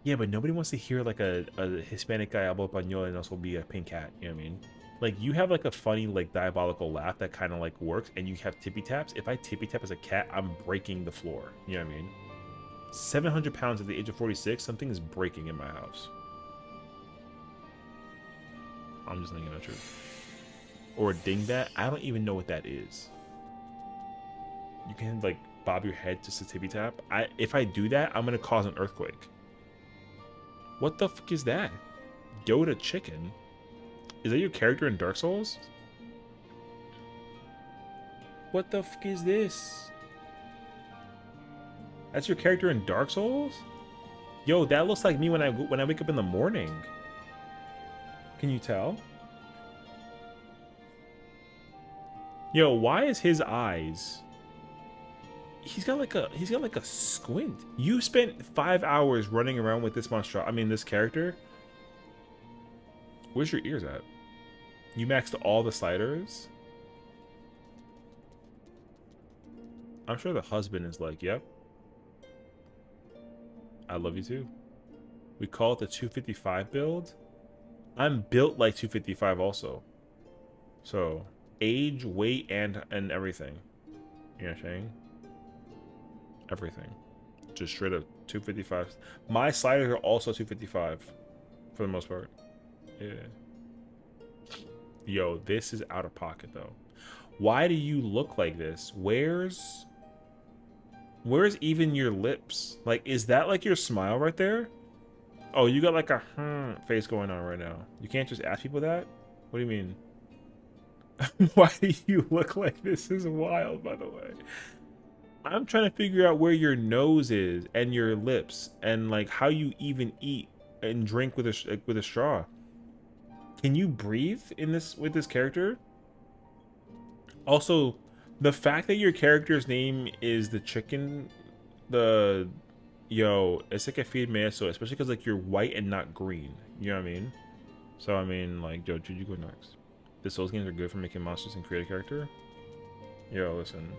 Yeah, but nobody wants to hear like a Hispanic guy hablo español and also be a pink cat. You know what I mean? Like, you have like a funny, like, diabolical laugh that kind of like works, and you have tippy taps. If I tippy tap as a cat, I'm breaking the floor. You know what I mean? 700 pounds at the age of 46, something is breaking in my house. I'm just thinking the truth. Or a dingbat, I don't even know what that is. You can like bob your head just to tippy tap. If I do that, I'm gonna cause an earthquake. What the fuck is that? Yoda chicken? Is that your character in Dark Souls? What the fuck is this? That's your character in Dark Souls? Yo, that looks like me when I wake up in the morning. Can you tell? Yo, why is his eyes? He's got like a squint. You spent 5 hours running around with this this character. Where's your ears at? You maxed all the sliders? I'm sure the husband is like, yep. I love you too. We call it the 255 build. I'm built like 255 also. So, age, weight, and everything. You know what I'm saying? Everything. Just straight up 255. My sliders are also 255 for the most part. Yeah. Yo, this is out of pocket though. Why do you look like this? Where's even your lips? Like, is that like your smile right there? Oh, you got like a face going on right now. You can't just ask people that? What do you mean? Why do you look like this? Is wild, by the way. I'm trying to figure out where your nose is and your lips and like how you even eat and drink with a straw. Can you breathe in this with this character? Also, the fact that your character's name is the chicken, the yo, it's like a feed man, so especially because like you're white and not green. You know what I mean? So I mean, like, yo, should you go next? The Souls games are good for making monsters and create a character. Yo, listen.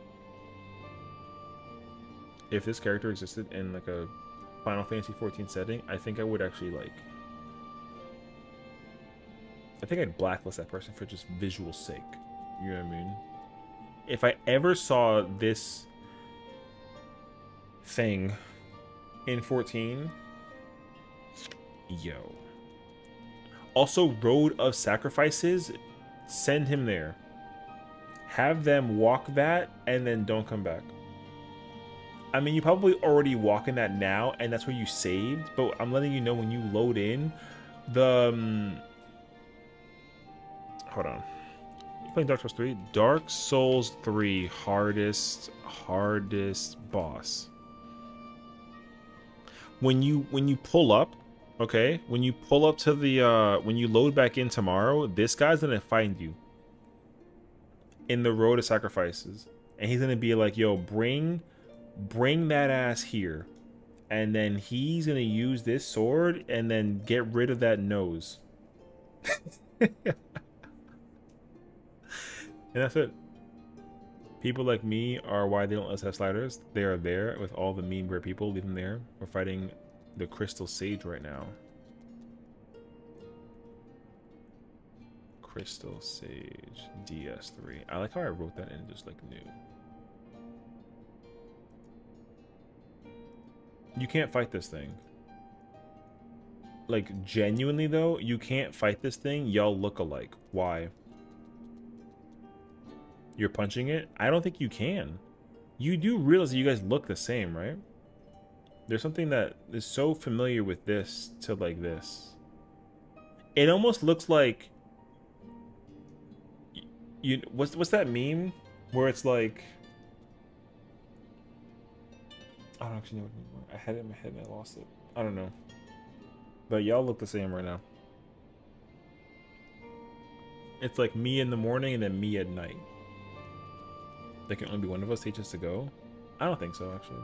If this character existed in like a Final Fantasy 14 setting, I think I would actually like. I think I'd blacklist that person for just visual sake. You know what I mean? If I ever saw this thing in 14, yo. Also, Road of Sacrifices, send him there. Have them walk that and then don't come back. I mean, you probably already walking that now, and that's where you saved. But I'm letting you know when you load in the. Hold on. You playing Dark Souls 3? Dark Souls 3 hardest boss. When you pull up, okay, when you pull up to the when you load back in tomorrow, this guy's gonna find you in the Road of Sacrifices, and he's gonna be like, "Yo, bring that ass here," and then he's gonna use this sword and then get rid of that nose. And that's it. People like me are why they don't let us have sliders. They are there with all the mean weird people. Leave them there. We're fighting the Crystal Sage right now. Crystal Sage DS3. I like how I wrote that in just like new. You can't fight this thing. Like, genuinely though, you can't fight this thing. Y'all look alike. Why? You're punching it? I don't think you can. You do realize that you guys look the same, right? There's something that is so familiar with this to like this. It almost looks like what's that meme where it's like I don't actually know what anymore. I had it in my head and I lost it. I don't know. But y'all look the same right now. It's like me in the morning and then me at night. There can only be one of us teaches to go. I don't think so, actually.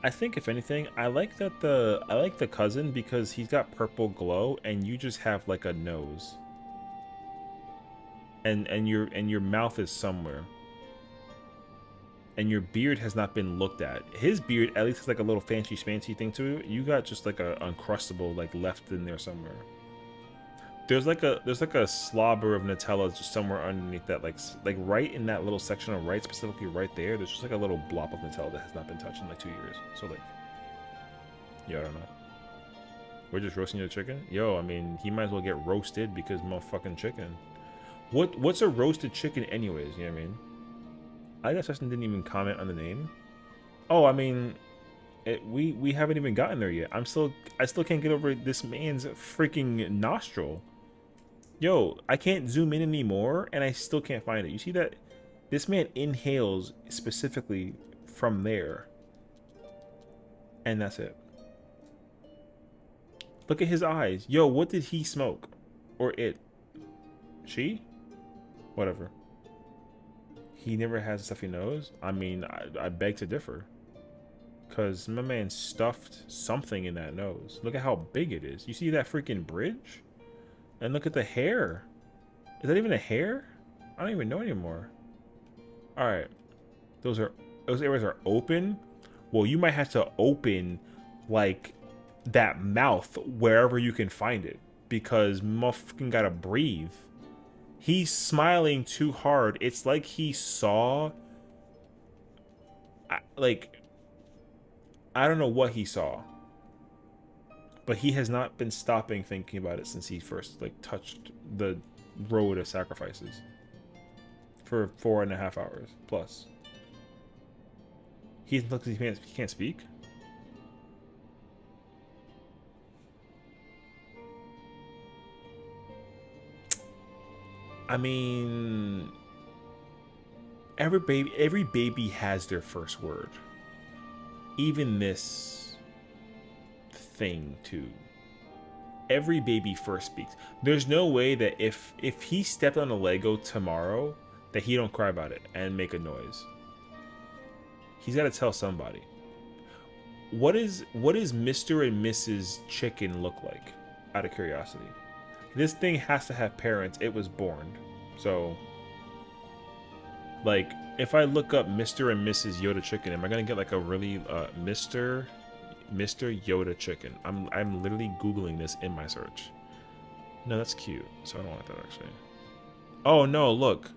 I think if anything, I like the cousin because he's got purple glow and you just have like a nose. And your mouth is somewhere. And your beard has not been looked at. His beard at least has like a little fancy schmancy thing to it. You got just like a uncrustable like left in there somewhere. There's like a slobber of Nutella just somewhere underneath that, like right in that little section of right, specifically right there. There's just like a little blob of Nutella that has not been touched in like 2 years. So like, yeah, I don't know. We're just roasting your chicken. Yo, I mean, he might as well get roasted because motherfucking chicken. What's a roasted chicken anyways? You know what I mean? I guess Justin didn't even comment on the name. Oh, I mean, we haven't even gotten there yet. I still can't get over this man's freaking nostril. Yo, I can't zoom in anymore, and I still can't find it. You see that? This man inhales specifically from there. And that's it. Look at his eyes. Yo, what did he smoke? Or it? She? Whatever. He never has a stuffy nose? I mean, I beg to differ. Because my man stuffed something in that nose. Look at how big it is. You see that freaking bridge? And look at the hair. Is that even a hair? I don't even know anymore. Alright. Those areas are open. Well, you might have to open like that mouth wherever you can find it. Because motherfucking gotta breathe. He's smiling too hard. It's like he saw like I don't know what he saw. But he has not been stopping thinking about it since he first like touched the Road of Sacrifices for 4.5 hours plus. He can't speak. I mean, every baby has their first word. Even this thing too. Every baby first speaks. There's no way that if he stepped on a Lego tomorrow that he don't cry about it and make a noise. He's got to tell somebody. What is Mr. and Mrs. Chicken look like? Out of curiosity. This thing has to have parents. It was born. So, like, if I look up Mr. and Mrs. Yoda Chicken, am I gonna get like a really Mr. Yoda Chicken? I'm literally Googling this in my search. No, that's cute. So I don't want that actually. Oh no, look.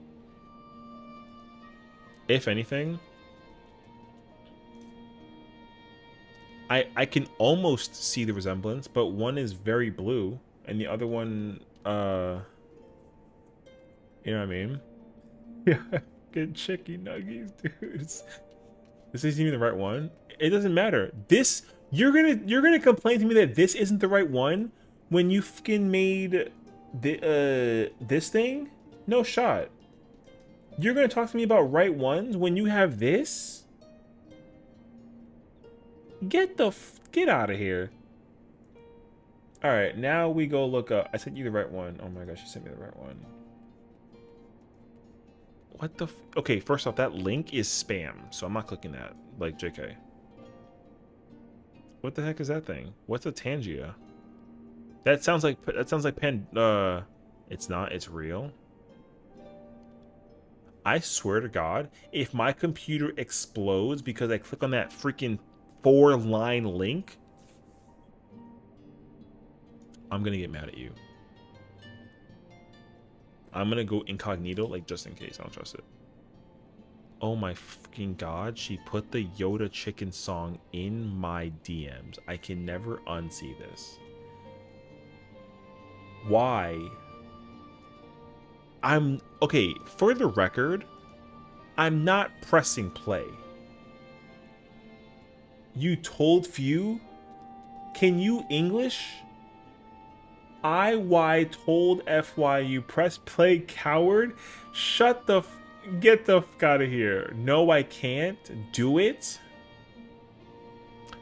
If anything, I can almost see the resemblance, but one is very blue and the other one, you know what I mean? Yeah, good chicken nuggies, dudes. This isn't even the right one. It doesn't matter. This, you're gonna complain to me that this isn't the right one when you fucking made the this thing? No shot. You're gonna talk to me about right ones when you have this? Get out of here. All right, now we go look up. I sent you the right one. Oh my gosh, you sent me the right one. What the? Okay, first off, that link is spam, so I'm not clicking that. Like, JK. What the heck is that thing? What's a Tangia? That sounds like Pan. It's not. It's real. I swear to God, if my computer explodes because I click on that freaking 4-line link, I'm gonna get mad at you. I'm gonna go incognito, like, just in case. I don't trust it. Oh my fucking God, she put the Yoda Chicken song in my DMs. I can never unsee this. Why? Okay, for the record, I'm not pressing play. You told few? Can you English? IY told FY, you press play, coward? Shut the get the fuck out of here. No, I can't do it.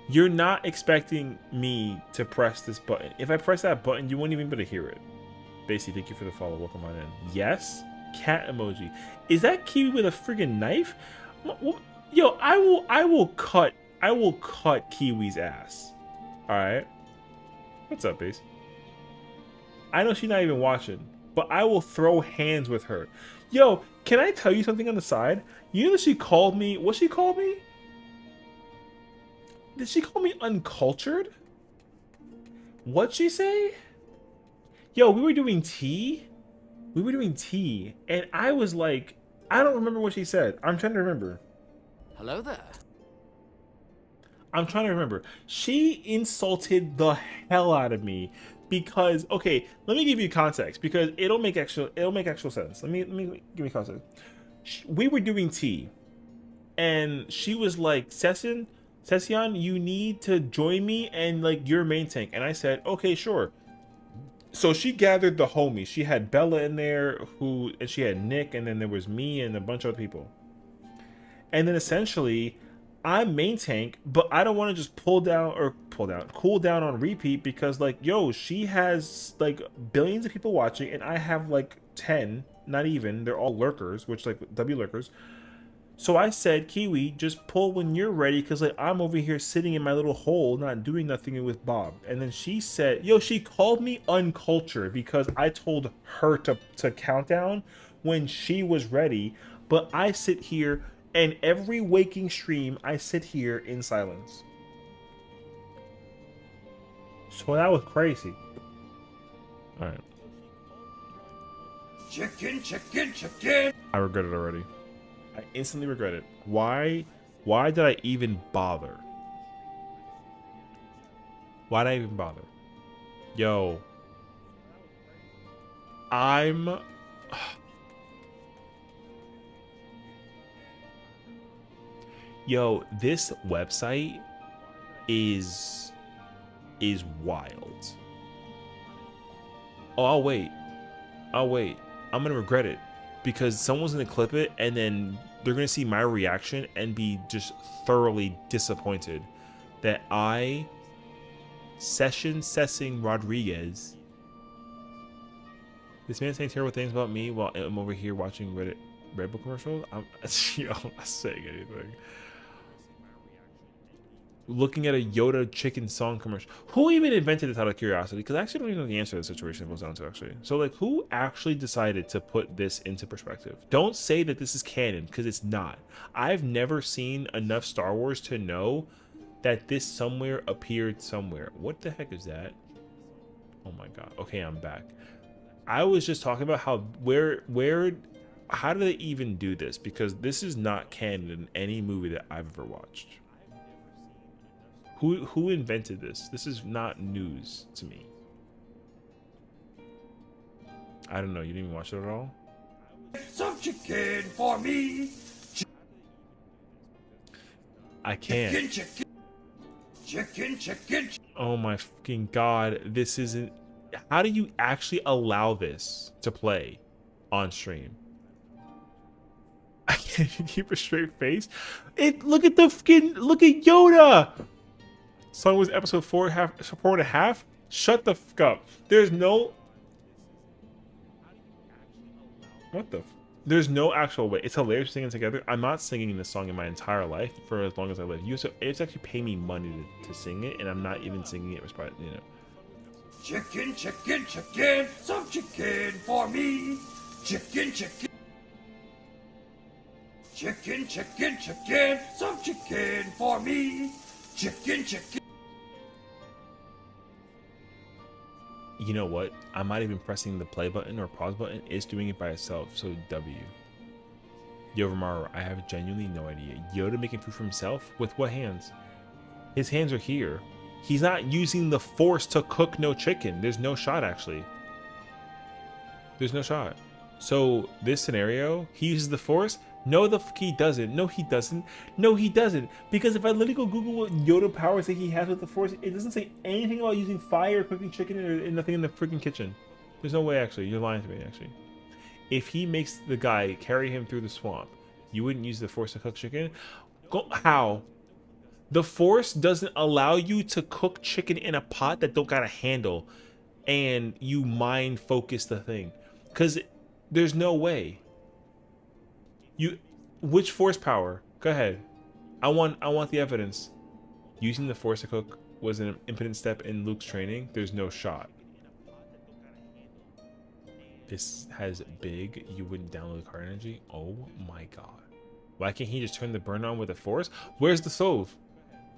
You're not expecting me to press this button. If I press that button, you won't even be able to hear it. Basically, thank you for the follow. Welcome on in. Yes, cat emoji. Is that Kiwi with a friggin' knife? Yo, I will cut Kiwi's ass. All right. What's up, Base? I know she's not even watching, but I will throw hands with her. Yo, can I tell you something on the side? You know that she called me, what she called me? Did she call me uncultured? What'd she say? Yo, we were doing tea. We were doing tea, and I was like, I don't remember what she said. I'm trying to remember. Hello there. I'm trying to remember. She insulted the hell out of me because, okay, let me give you context because it'll make actual sense. Let me give you context. We were doing tea, and she was like, Sessiion, you need to join me and like your main tank. And I said, okay, sure. So she gathered the homies. She had Bella in there, and she had Nick, and then there was me and a bunch of other people. And then essentially, I'm main tank, but I don't want to just cool down on repeat because, like, yo, she has like billions of people watching, and I have like 10, not even. They're all lurkers, which like W lurkers. So I said, Kiwi, just pull when you're ready, because like I'm over here sitting in my little hole, not doing nothing with Bob. And then she said, yo, she called me uncultured because I told her to count down when she was ready. But I sit here, and every waking stream, I sit here in silence. So that was crazy. All right. Chicken. I regret it already. I instantly regret it. Why did I even bother? Why did I even bother? Yo. Yo, this website is wild. Oh, I'll wait. I'm gonna regret it because someone's gonna clip it and then they're gonna see my reaction and be just thoroughly disappointed that I, Sessiion Rodriguez, this man saying terrible things about me while I'm over here watching Red Bull commercials. I'm not saying anything. Looking at a Yoda chicken song commercial. Who even invented this out of curiosity? Because I actually don't even know the answer to the situation it goes down to, actually. So, like, who actually decided to put this into perspective? Don't say that this is canon, because it's not. I've never seen enough Star Wars to know that this somewhere appeared somewhere. What the heck is that? Oh my god. Okay, I'm back. I was just talking about how, how do they even do this? Because this is not canon in any movie that I've ever watched. Who invented this? This is not news to me. I don't know. You didn't even watch it at all? Some chicken for me. I can't. Chicken. Oh my fucking god. This isn't... How do you actually allow this to play on stream? I can't even keep a straight face. Look at Yoda. Song was episode 4.5. Shut the fuck up. There's no... What the... There's no actual way. It's hilarious singing together. I'm not singing this song in my entire life for as long as I live. You have to actually pay me money to sing it, and I'm not even singing it, you know. Chicken. Some chicken for me. Chicken. Chicken. Some chicken for me. Chicken. You know what? I'm not even pressing the play button or pause button. It's doing it by itself. So W. Yovermaru, I have genuinely no idea. Yoda making food for himself? With what hands? His hands are here. He's not using the Force to cook no chicken. There's no shot, actually. There's no shot. So this scenario, he uses the Force? No, the fuck he doesn't. No, he doesn't. No, he doesn't. Because if I literally go Google what Yoda powers that he has with the Force, it doesn't say anything about using fire, cooking chicken, or nothing in the freaking kitchen. There's no way, actually. You're lying to me, actually. If he makes the guy carry him through the swamp, you wouldn't use the Force to cook chicken? How? The Force doesn't allow you to cook chicken in a pot that don't got a handle, and you mind focus the thing. Because there's no way. Which Force power? Go ahead. I want the evidence. Using the Force to cook was an impotent step in Luke's training. There's no shot. This has big. You wouldn't download the card energy. Oh my god. Why can't he just turn the burner on with the Force? Where's the stove?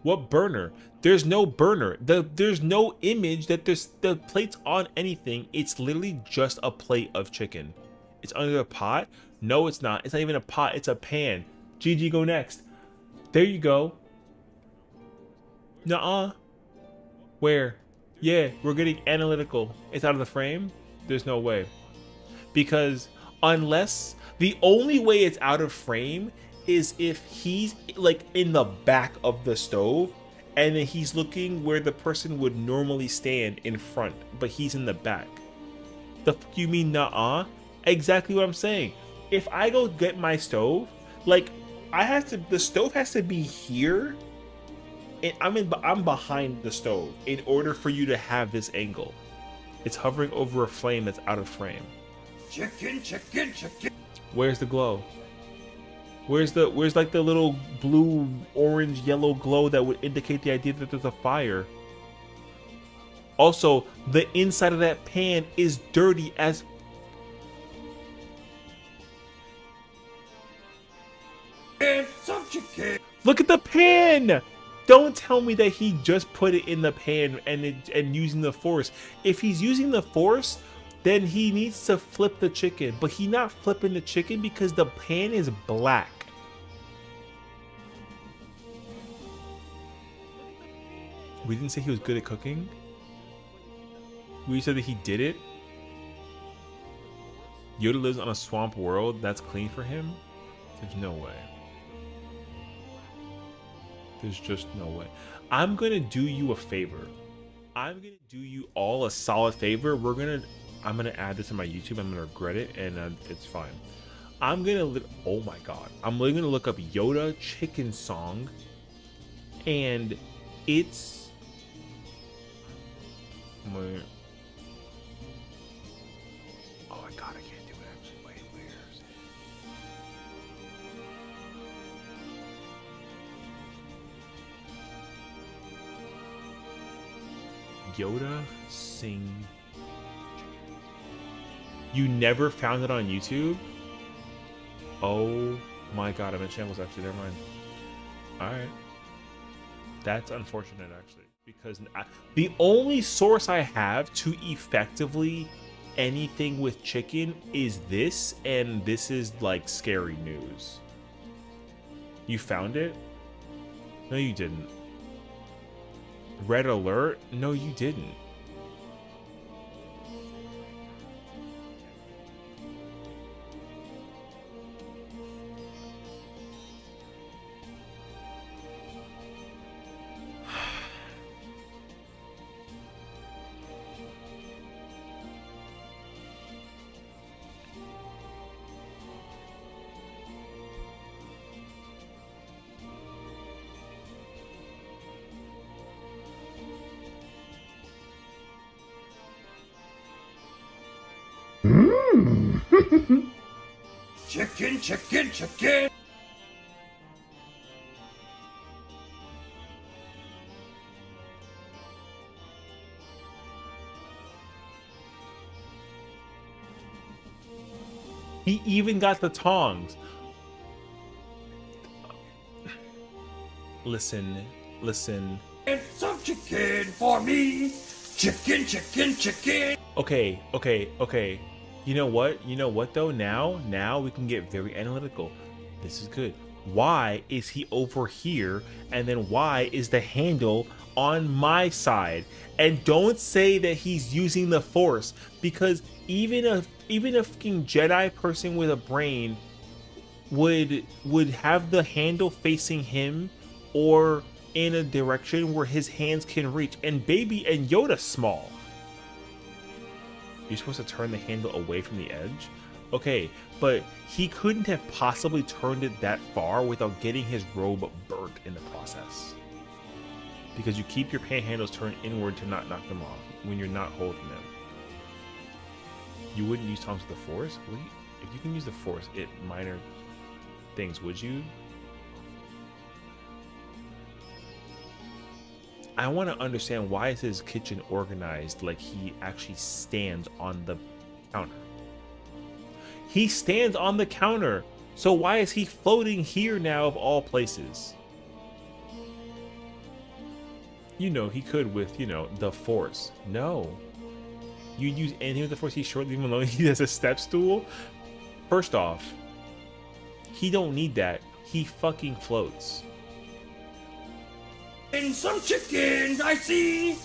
What burner? There's no burner. There's no image that the plate's on anything. It's literally just a plate of chicken. It's under a pot. No, it's not. It's not even a pot. It's a pan. GG, go next. There you go. Nuh-uh. Where? Yeah, we're getting analytical. It's out of the frame. There's no way. Because unless... The only way it's out of frame is if he's like in the back of the stove and then he's looking where the person would normally stand in front, but he's in the back. The fuck you mean nuh-uh? Exactly what I'm saying. If I go get my stove, like the stove has to be here, and I'm behind the stove in order for you to have this angle. It's hovering over a flame that's out of frame. Chicken. Where's the glow? Where's like the little blue, orange, yellow glow that would indicate the idea that there's a fire? Also, the inside of that pan is dirty as... Some chicken. Look at the pan! Don't tell me that he just put it in the pan and using the Force. If he's using the Force, then he needs to flip the chicken. But he's not flipping the chicken because the pan is black. We didn't say he was good at cooking. We said that he did it. Yoda lives on a swamp world that's clean for him. There's no way. There's just no way. I'm gonna do you a favor. I'm gonna do you all a solid favor. I'm gonna add this to my YouTube. I'm gonna regret it, and it's fine. I'm gonna oh my god, I'm literally gonna look up Yoda chicken song, and it's oh my god, I can't do it actually. Wait, where's it? Yoda sing. You never found it on YouTube? Oh my god, I'm in shambles actually, never mind. Alright. That's unfortunate actually. Because the only source I have to effectively anything with chicken is this, and this is like scary news. You found it? No, you didn't. Red Alert? No, you didn't. Chicken, chicken, chicken. He even got the tongs. Listen. And some chicken for me. Chicken, chicken, chicken. Okay. You know what though? Now we can get very analytical. This is good. Why is he over here? And then why is the handle on my side? And don't say that he's using the Force, because even a fucking Jedi person with a brain would have the handle facing him or in a direction where his hands can reach. And Yoda's small. You're supposed to turn the handle away from the edge? Okay, but he couldn't have possibly turned it that far without getting his robe burnt in the process. Because you keep your pan handles turned inward to not knock them off when you're not holding them. You wouldn't use tongs with the Force? Wait, if you can use the Force, it minor things, would you? I want to understand, why is his kitchen organized like he actually stands on the counter? He stands on the counter, so why is he floating here now of all places? You know, he could with, the Force. No. You use anything with the Force, he's short, leave him alone. He has a step stool. First off, he don't need that. He fucking floats. And some chickens, I see.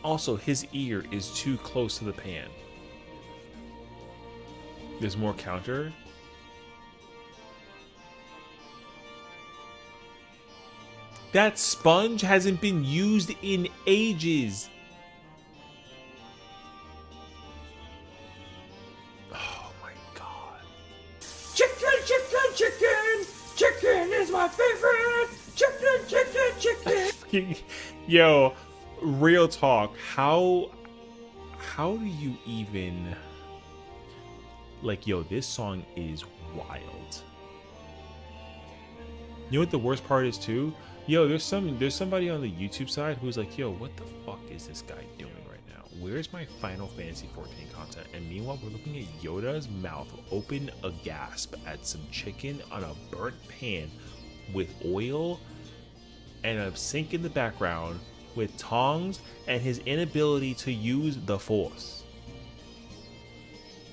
Also, his ear is too close to the pan. There's more counter. That sponge hasn't been used in ages. Oh my god. Chicken, chicken, chicken. Chicken is my favorite. Chicken, chicken, chicken. Yo, real talk. How do you even, like, yo, this song is wild. You know what the worst part is too? Yo, there's somebody on the YouTube side who's like, yo, what the fuck is this guy doing right now? Where's my Final Fantasy 14 content? And meanwhile, we're looking at Yoda's mouth open a gasp at some chicken on a burnt pan with oil and a sink in the background with tongs and his inability to use the Force.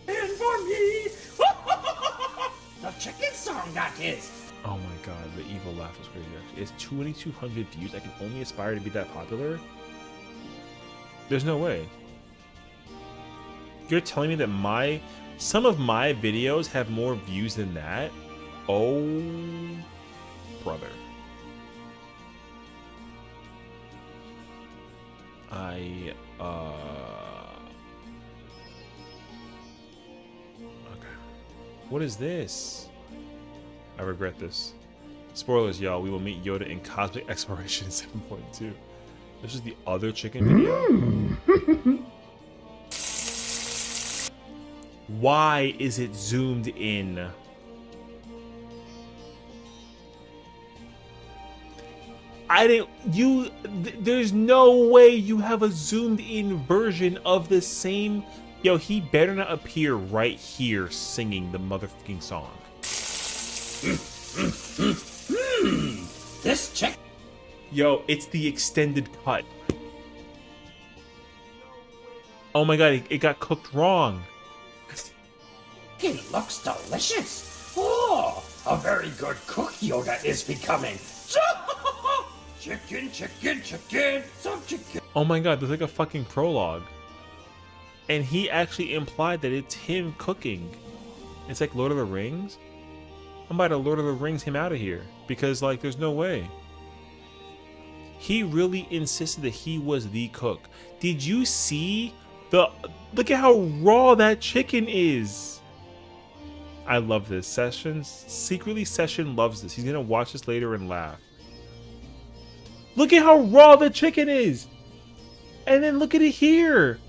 And for me. The chicken song, that is. Oh my god, the evil laugh was crazy actually. It's 2,200 views. I can only aspire to be that popular? There's no way. You're telling me that some of my videos have more views than that? Oh, brother. Okay. What is this? I regret this. Spoilers, y'all. We will meet Yoda in Cosmic Exploration 7.2. This is the other chicken video? Why is it zoomed in? There's no way you have a zoomed in version of the same. Yo, he better not appear right here singing the motherfucking song. This chick. Yo, it's the extended cut. Oh my god, it got cooked wrong. It looks delicious. Oh, a very good cook Yoda is becoming. Chicken, chicken, chicken, some chicken. Oh my god, there's like a fucking prologue. And he actually implied that it's him cooking. It's like Lord of the Rings. I'm about to Lord of the Rings him out of here. Because, like, there's no way. He really insisted that he was the cook. Did you see the... Look at how raw that chicken is. I love this. Sessiion loves this. He's gonna watch this later and laugh. Look at how raw the chicken is. And then look at it here.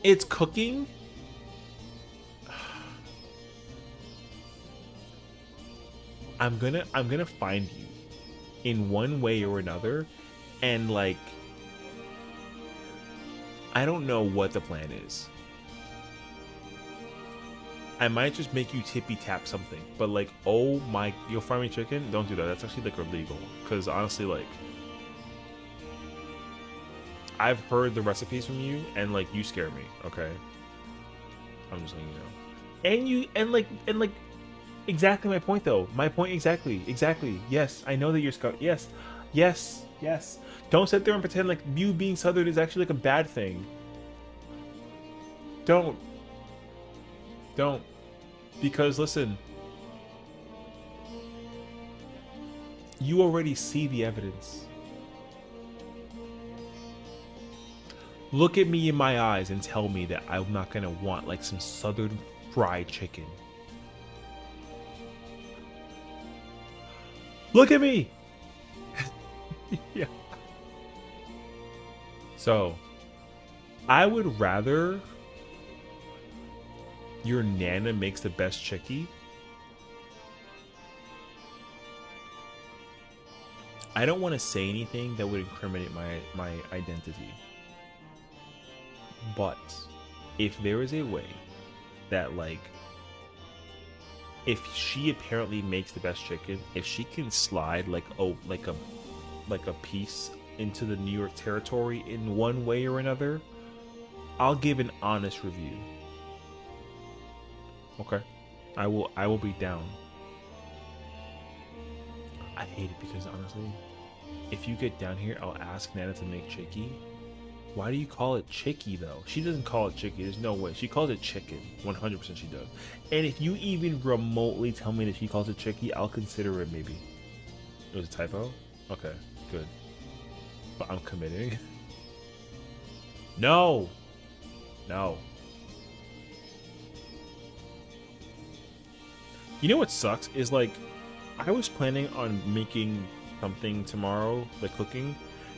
It's cooking. I'm gonna find you in one way or another, and like I don't know what the plan is. I might just make you tippy tap something, but like, oh my, you'll fry me chicken? Don't do that. That's actually like illegal. Because honestly, like, I've heard the recipes from you, and like, you scare me. Okay, I'm just letting you know. And like, exactly my point though. My point exactly. Yes, I know that you're Scott. Yes. Don't sit there and pretend like you being Southern is actually like a bad thing. Don't. Because listen, you already see the evidence. Look at me in my eyes and tell me that I'm not gonna want like some Southern fried chicken. Look at me. Yeah. So, I would rather your Nana makes the best chickie. I don't want to say anything that would incriminate my identity. But if there is a way that like if she apparently makes the best chicken, if she can slide like a piece into the New York territory in one way or another, I'll give an honest review. Okay, I will be down. I hate it because honestly, if you get down here, I'll ask Nana to make chickie. Why do you call it chickie though? She doesn't call it chickie. There's no way. She calls it chicken. 100% she does. And if you even remotely tell me that she calls it chickie, I'll consider it maybe. It was a typo? Okay, good. But I'm committing. No. You know what sucks is like I was planning on making something tomorrow, like cooking.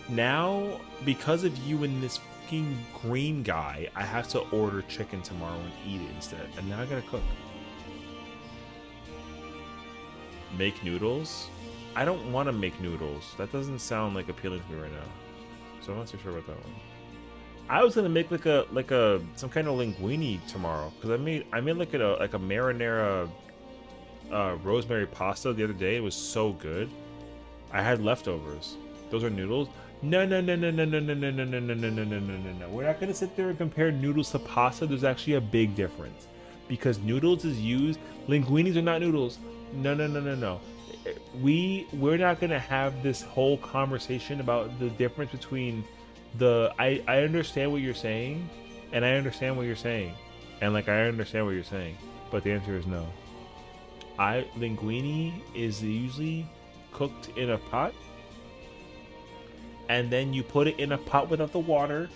Now, because of you and this fucking green guy, I have to order chicken tomorrow and eat it instead. And now I gotta cook. Make noodles? I don't want to make noodles. That doesn't sound like appealing to me right now. So I'm not too sure about that one. I was gonna make like a some kind of linguine tomorrow because I made like a marinara rosemary pasta the other day. It was so good. I had leftovers. Those are noodles. No. We're not gonna sit there and compare noodles to pasta. There's actually a big difference because noodles is used. Linguines are not noodles. No. We're not gonna have this whole conversation about the difference between the. I understand what you're saying, and I understand what you're saying, and like I understand what you're saying, but the answer is no. Linguine is usually cooked in a pot and then you put it in a pot without the water,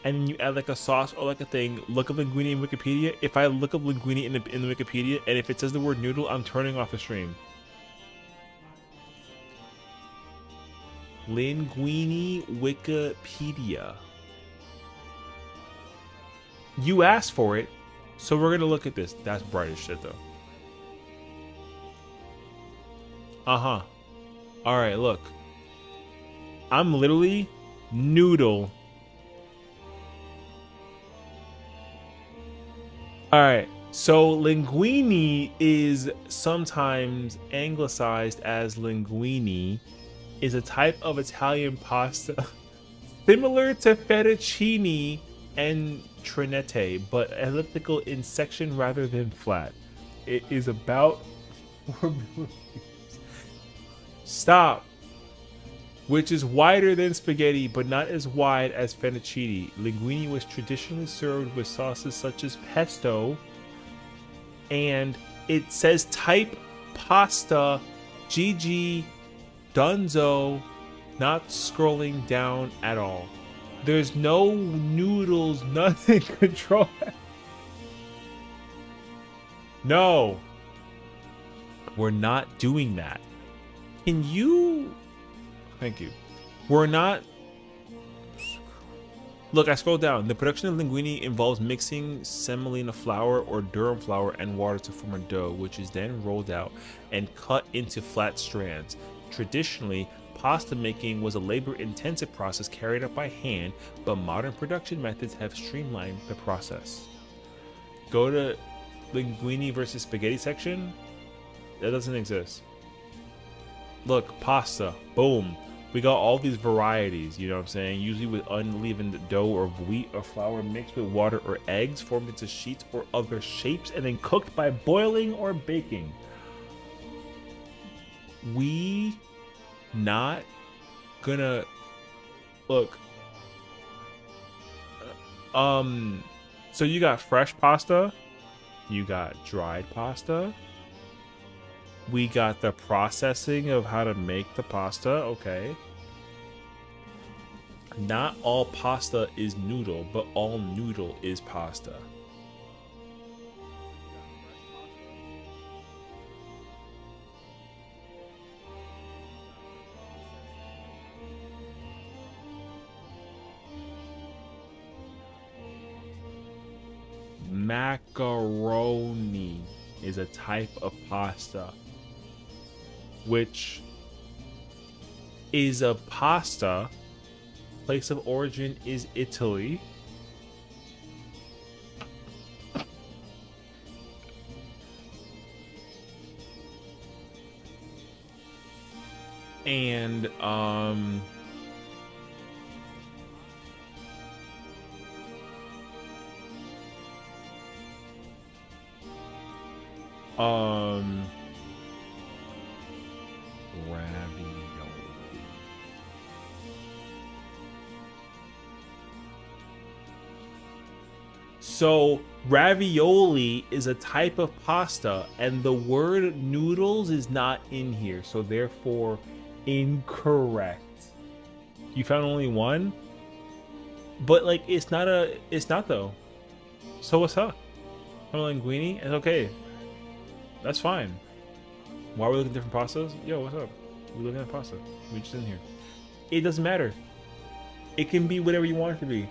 and then you add like a sauce or like a thing. Look up linguine in Wikipedia. If I look up linguine in the Wikipedia, and if it says the word noodle, I'm turning off the stream. Linguine Wikipedia. You asked for it, so we're gonna look at this. That's bright as shit, though. All right, look. I'm literally noodle. All right, so linguine is sometimes anglicized as linguine. Is a type of Italian pasta similar to fettuccine and trinette, but elliptical in section rather than flat. It is about 4 millimeters. Stop. Which is wider than spaghetti, but not as wide as fettuccine. Linguine was traditionally served with sauces such as pesto, and it says type pasta, GG, Dunzo, not scrolling down at all. There's no noodles, nothing control. No, we're not doing that. Can you? Thank you. We're not. Look, I scrolled down. The production of linguine involves mixing semolina flour or durum flour and water to form a dough, which is then rolled out and cut into flat strands. Traditionally, pasta making was a labor-intensive process carried out by hand, but modern production methods have streamlined the process. Go to linguine versus spaghetti section. That doesn't exist. Look, pasta. Boom. We got all these varieties, you know what I'm saying? Usually with unleavened dough or wheat or flour mixed with water or eggs, formed into sheets or other shapes, and then cooked by boiling or baking. We not gonna look. So you got fresh pasta, you got dried pasta. We got the processing of how to make the pasta, okay. Not all pasta is noodle, but all noodle is pasta. Macaroni is a type of pasta, which is a pasta. Place of origin is Italy. And So ravioli is a type of pasta, and the word noodles is not in here, so therefore incorrect. You found only one? But like it's not though. So what's up? I'm linguine? It's okay. That's fine. Why are we looking at different pastas? Yo, what's up? We're looking at pasta. We just in here. It doesn't matter. It can be whatever you want it to be.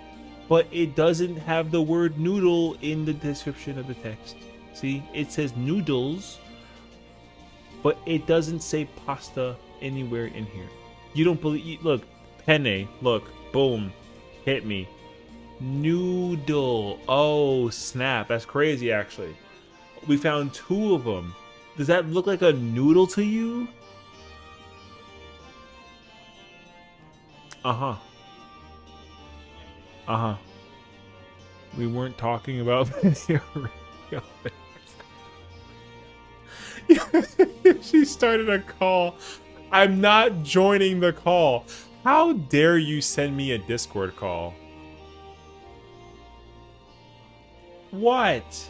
But it doesn't have the word noodle in the description of the text. See, it says noodles, but it doesn't say pasta anywhere in here. You don't believe? Look, penne. Look, boom, hit me. Noodle. Oh snap! That's crazy. Actually, we found 2 of them. Does that look like a noodle to you? We weren't talking about video. She started a call. I'm not joining the call. How dare you send me a Discord call? What?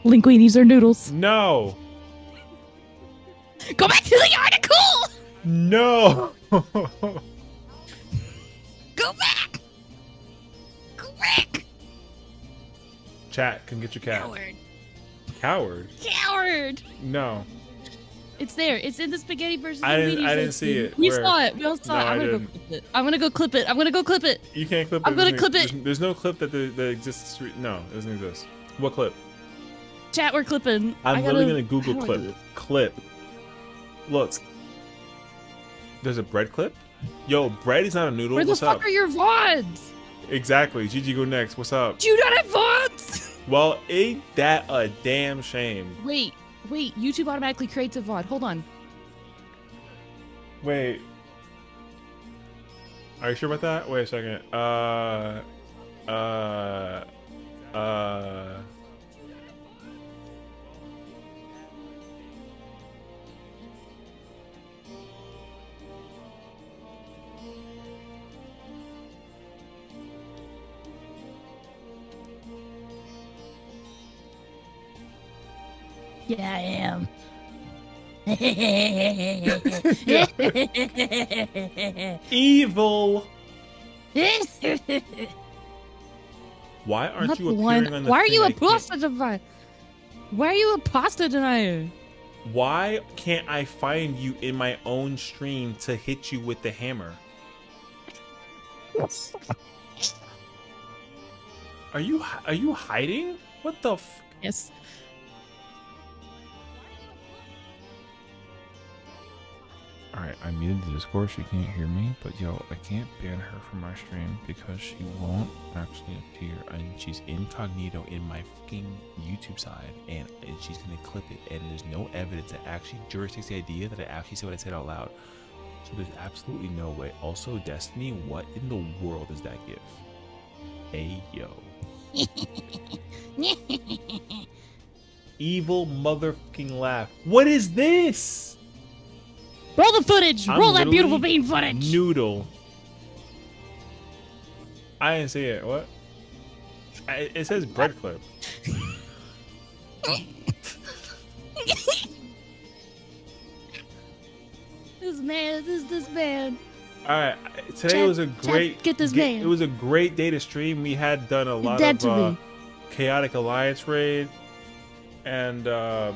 Linguinis are noodles. No. Go back to the article! No. Go back! Go back! Chat, can get your cat. Coward! Coward? Coward! No. It's there. It's in the spaghetti versus I the didn't- Wheaties I didn't section. see it. We Where? saw it. We all saw No, it. I I'm gonna didn't. go clip it. I'm gonna go clip it. I'm gonna go clip it. You can't clip it. I'm gonna There's- clip it. There's no clip that exists. No, it doesn't exist. What clip? Chat, we're clipping. I'm literally gonna Google how do I clip. do this? Clip. Look. There's a bread clip? Yo, bread is not a noodle. Where the What's fuck up? are your VODs? Exactly. Gigi, go next. What's up? Do you not have VODs? Well, ain't that a damn shame? Wait. YouTube automatically creates a VOD. Hold on. Wait. Are you sure about that? Wait a second. Yeah, I am. Evil. Why aren't Not you the appearing one. on the Why are thing you I a can't- pasta denier? Why are you a pasta denier? Why can't I find you in my own stream to hit you with the hammer? Are you hiding? What the f? Yes. Alright, I muted the Discord. She can't hear me, but yo, I can't ban her from my stream because she won't actually appear. And she's incognito in my fucking YouTube side, and she's gonna clip it. And there's no evidence that actually justifies the idea that I actually said what I said out loud. So there's absolutely no way. Also, Destiny, what in the world does that give? Ayo. Evil motherfucking laugh. What is this? Roll the footage. I'm Roll that beautiful literally bean footage. Noodle. I didn't see it. What? It says bread clip. This man. All right. Today Chad- was a Chad, great. get this man. It was a great day to stream. We had done a lot dead of to me. chaotic alliance raid, and how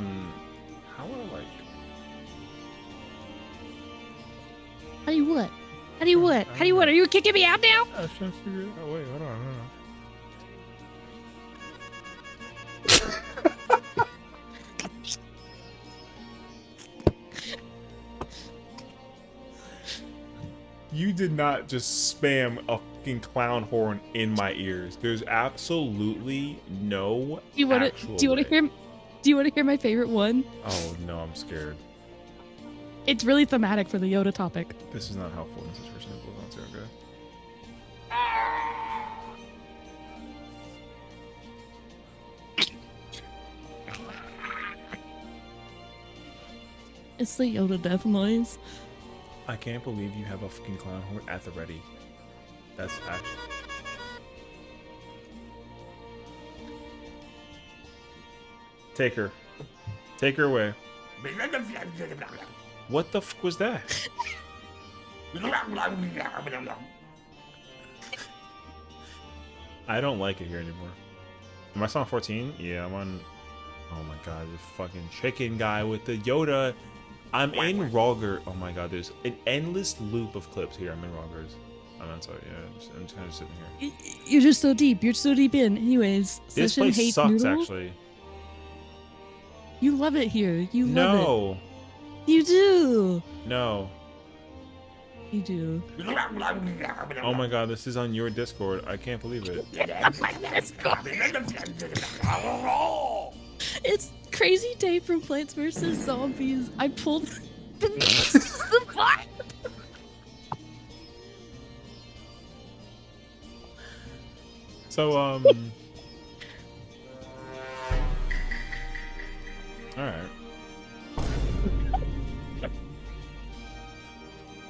would I like? How do you what? How do you what? How do you what? Are you kicking me out now? I was trying to figure it out. Wait, hold on. You did not just spam a fucking clown horn in my ears. There's absolutely no Do you want actual to? Do you want way. to hear? Do you want to hear my favorite one? Oh no, I'm scared. It's really thematic for the Yoda topic. This is not helpful in this situation. It will not sound good. It's the Yoda death noise. I can't believe you have a fucking clown horn at the ready. That's actually. Take her. Take her away. What the fuck was that? I don't like it here anymore. Am I still on 14? Yeah, I'm on. Oh my god, the fucking chicken guy with the Yoda. I'm in Rogger. Oh my god, there's an endless loop of clips here. I'm in Roggers. I'm sorry. Yeah, I'm just kind of sitting here. You're just so deep. You're so deep in. Anyways, This Sessiion place hates sucks, noodle. actually. You love it here. You love No, it. You do. no. You do. Oh my god, this is on your Discord. I can't believe it. It's Crazy Day from Plants vs Zombies. I pulled the fuck? So, all right.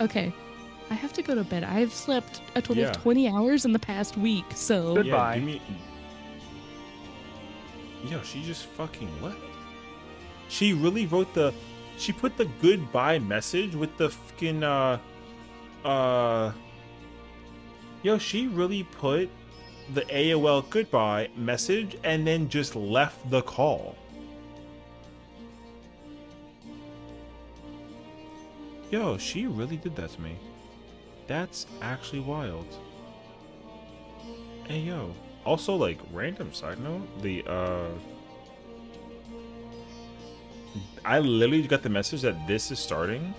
Okay. I have to go to bed. I've slept a total Yeah. of 20 hours in the past week, so Yeah, give me... Yo, she just fucking left. She really wrote the She put the goodbye message with the fucking yo, she really put the AOL goodbye message and then just left the call. Yo, she really did that to me. That's actually wild. Hey yo. Also, like, random side note, I literally got the message that this is starting.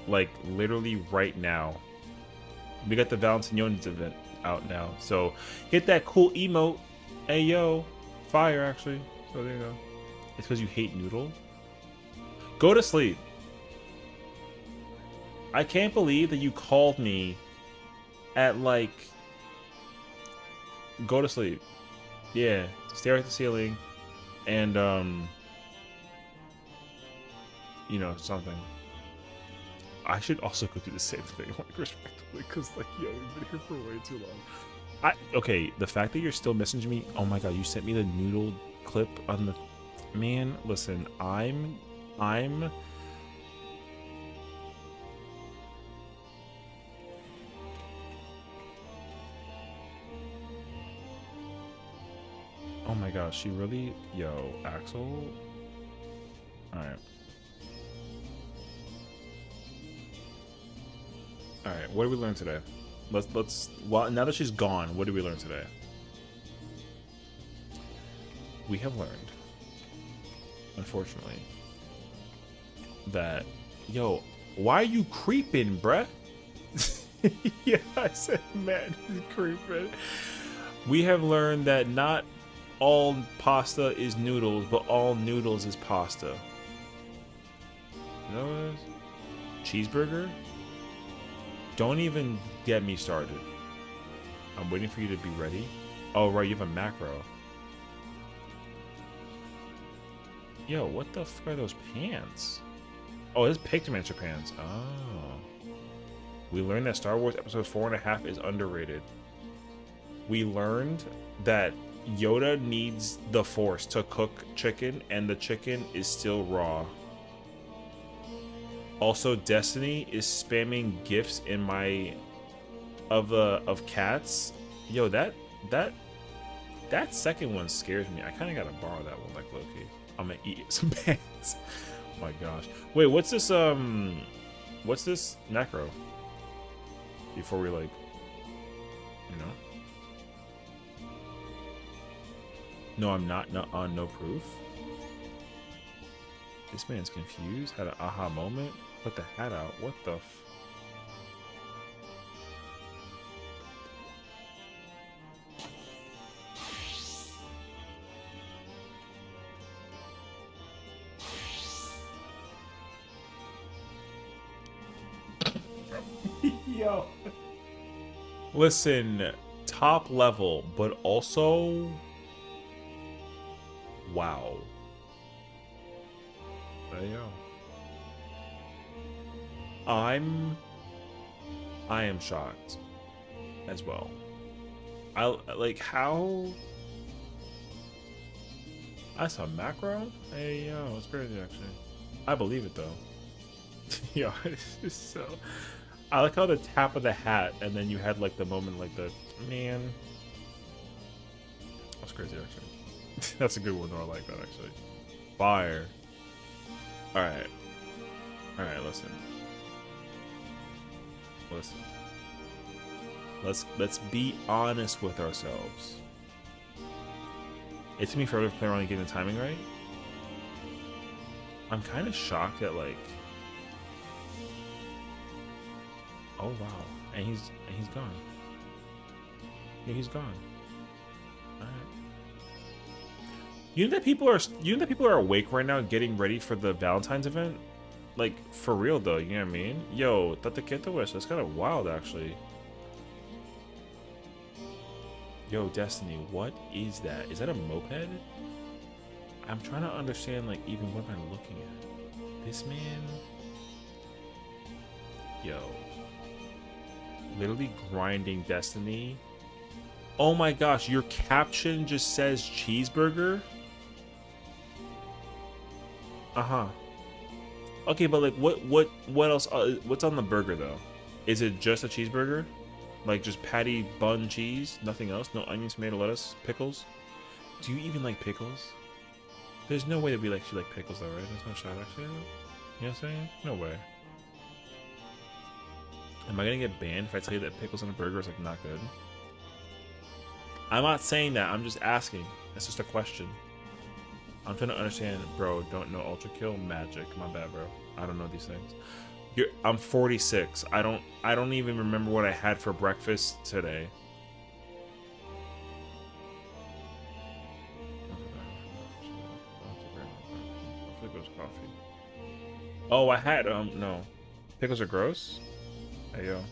Like, literally right now. We got the Valentino's event out now. So, get that cool emote. Hey yo. Fire, actually. So, there you go. It's because you hate noodle. Go to sleep. I can't believe that you called me at, like... Go to sleep. Yeah. Stare at the ceiling. And, you know, something. I should also go do the same thing, like, respectively, because, like, yo, we've been here for way too long. Okay, the fact that you're still messaging me, oh my god, you sent me the noodle clip on the... Man, listen, I'm... Oh my gosh, she really... Yo, Axel... Alright. Alright, what did we learn today? Let's... Well, now that she's gone, what did we learn today? We have learned, unfortunately, that... Yo, why are you creeping, bruh? Yeah, I said, man, he's creeping. We have learned that not all pasta is noodles, but all noodles is pasta. Is that what it is? Cheeseburger? Don't even get me started. I'm waiting for you to be ready. Oh, right, you have a macro. Yo, what the fuck are those pants? Oh, it's Pictomancer pants. Oh. We learned that Star Wars Episode 4.5 is underrated. We learned that Yoda needs the Force to cook chicken, and the chicken is still raw. Also, Destiny is spamming gifs in my of cats. Yo, that second one scares me. I kind of gotta borrow that one, like Loki. I'm gonna eat some pants. Oh my gosh. Wait, what's this macro? Before we, like, you know. No, I'm not on no proof. This man's confused. Had an aha moment. Put the hat out. What the f... Yo. Listen, top level, but also... Wow. There you go. I am shocked as well. I like how I saw macro. Hey yo, it's crazy actually. I believe it though. Yo, it's just so. I like how the tap of the hat, and then you had like the moment, like the man. That's crazy actually. That's a good one though. I like that actually. Fire. All right. All right. Listen. Let's be honest with ourselves. It took me forever to play around and get the timing right. I'm kind of shocked at like. Oh wow, and he's gone. Yeah, he's gone. All right. You know that people are awake right now, getting ready for the Valentine's event. Like, for real though, you know what I mean? Yo, Tateketo Wish, that's kind of wild actually. Yo, Destiny, what is that? Is that a moped? I'm trying to understand, like, even what am I looking at? This man... Yo. Literally grinding Destiny. Oh my gosh, your caption just says cheeseburger? Uh-huh. Okay, but like, what else? What's on the burger though? Is it just a cheeseburger? Like just patty, bun, cheese, nothing else? No onions, tomato, lettuce, pickles? Do you even like pickles? There's no way that we actually like pickles though, right? There's no shot actually. You know what I'm saying? No way. Am I gonna get banned if I tell you that pickles on a burger is like not good? I'm not saying that. I'm just asking. That's just a question. I'm trying to understand, bro. Don't know ultra kill magic. My bad, bro. I don't know these things. I'm 46. I don't even remember what I had for breakfast today. Hopefully it goes coffee. Oh, I had no. Pickles are gross? Hey yo.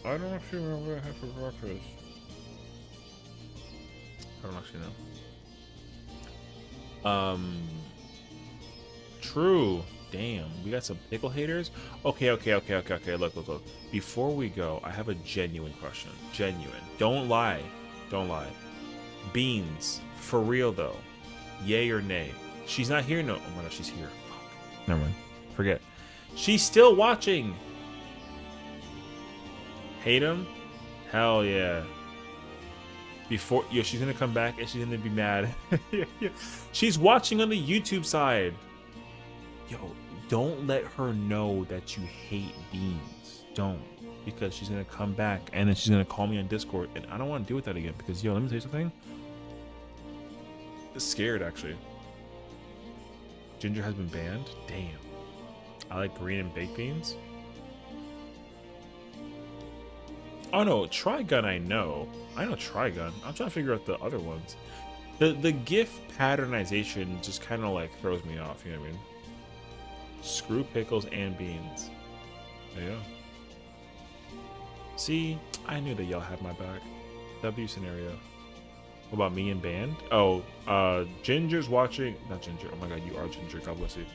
I don't actually remember what I had for breakfast. I don't actually know. True. Damn, we got some pickle haters. Okay. Look. Before we go, I have a genuine question. Genuine. Don't lie. Beans. For real though. Yay or nay? She's not here. No. Oh my gosh, she's here. Fuck. Never mind. Forget. She's still watching. Hate him? Hell yeah. Before, yo, she's gonna come back and she's gonna be mad. She's watching on the YouTube side. Yo, don't let her know that you hate beans. Don't, because she's gonna come back and then she's gonna call me on Discord, and I don't want to deal with that again. Because yo, let me tell you something. I'm scared actually. Ginger has been banned. Damn. I like green and baked beans. Oh no, Trigun I know Trigun. I'm trying to figure out the other ones. The GIF patternization just kind of like throws me off, you know what I mean? Screw pickles and beans. There you go. See, I knew that y'all had my back. W scenario. What about me and band? Oh, Ginger's watching. Not Ginger. Oh my god, you are Ginger. God bless you.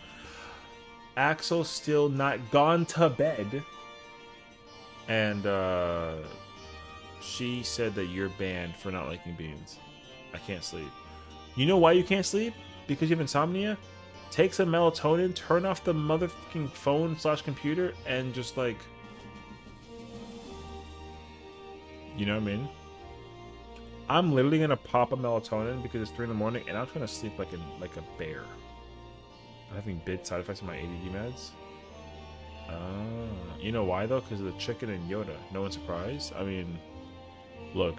Axel's still not gone to bed. And she said that you're banned for not liking beans. I can't sleep. You know why you can't sleep? Because you have insomnia? Take some melatonin, turn off the motherfucking phone/computer, and just like, you know what I mean? I'm literally gonna pop a melatonin because it's 3 in the morning, and I'm gonna sleep like a bear. I'm having big side effects of my ADD meds. You know why though? Because of the chicken and Yoda. No one's surprised. I mean, look,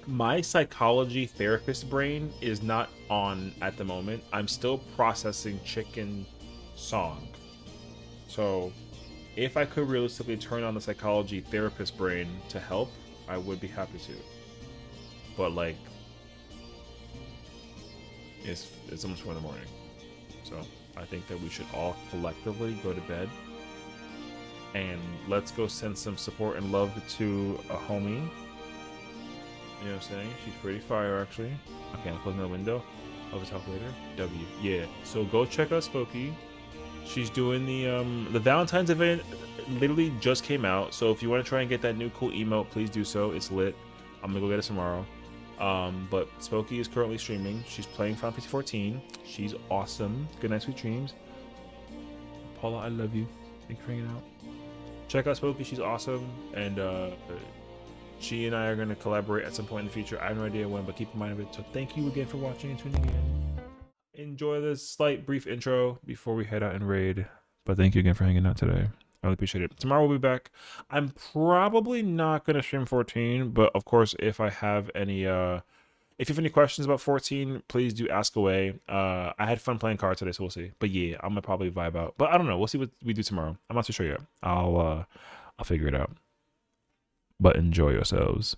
my psychology therapist brain is not on at the moment. I'm still processing chicken song. So if I could realistically turn on the psychology therapist brain to help, I would be happy to. But like, it's almost 4 in the morning. So I think that we should all collectively go to bed. And let's go send some support and love to a homie. You know what I'm saying? She's pretty fire, actually. Okay, I'm closing the window. I'll talk later. W. Yeah. So go check out Spooky. She's doing the Valentine's event. Literally just came out. So if you want to try and get that new cool emote, please do so. It's lit. I'm gonna go get it tomorrow. But Spooky is currently streaming. She's playing Final Fantasy 14. She's awesome. Good night, sweet dreams. Paula, I love you. Thanks for hanging out. Check out Spooky. She's awesome. And she and I are going to collaborate at some point in the future. I have no idea when, but keep in mind of it. So thank you again for watching and tuning in. Enjoy this slight brief intro before we head out and raid. But thank you again for hanging out today. I really appreciate it. Tomorrow we'll be back. I'm probably not going to stream 14, but of course, if I have any, if you have any questions about 14, please do ask away. I had fun playing cards today, so we'll see. But yeah, I'm gonna probably vibe out. But I don't know. We'll see what we do tomorrow. I'm not too sure yet. I'll figure it out. But enjoy yourselves.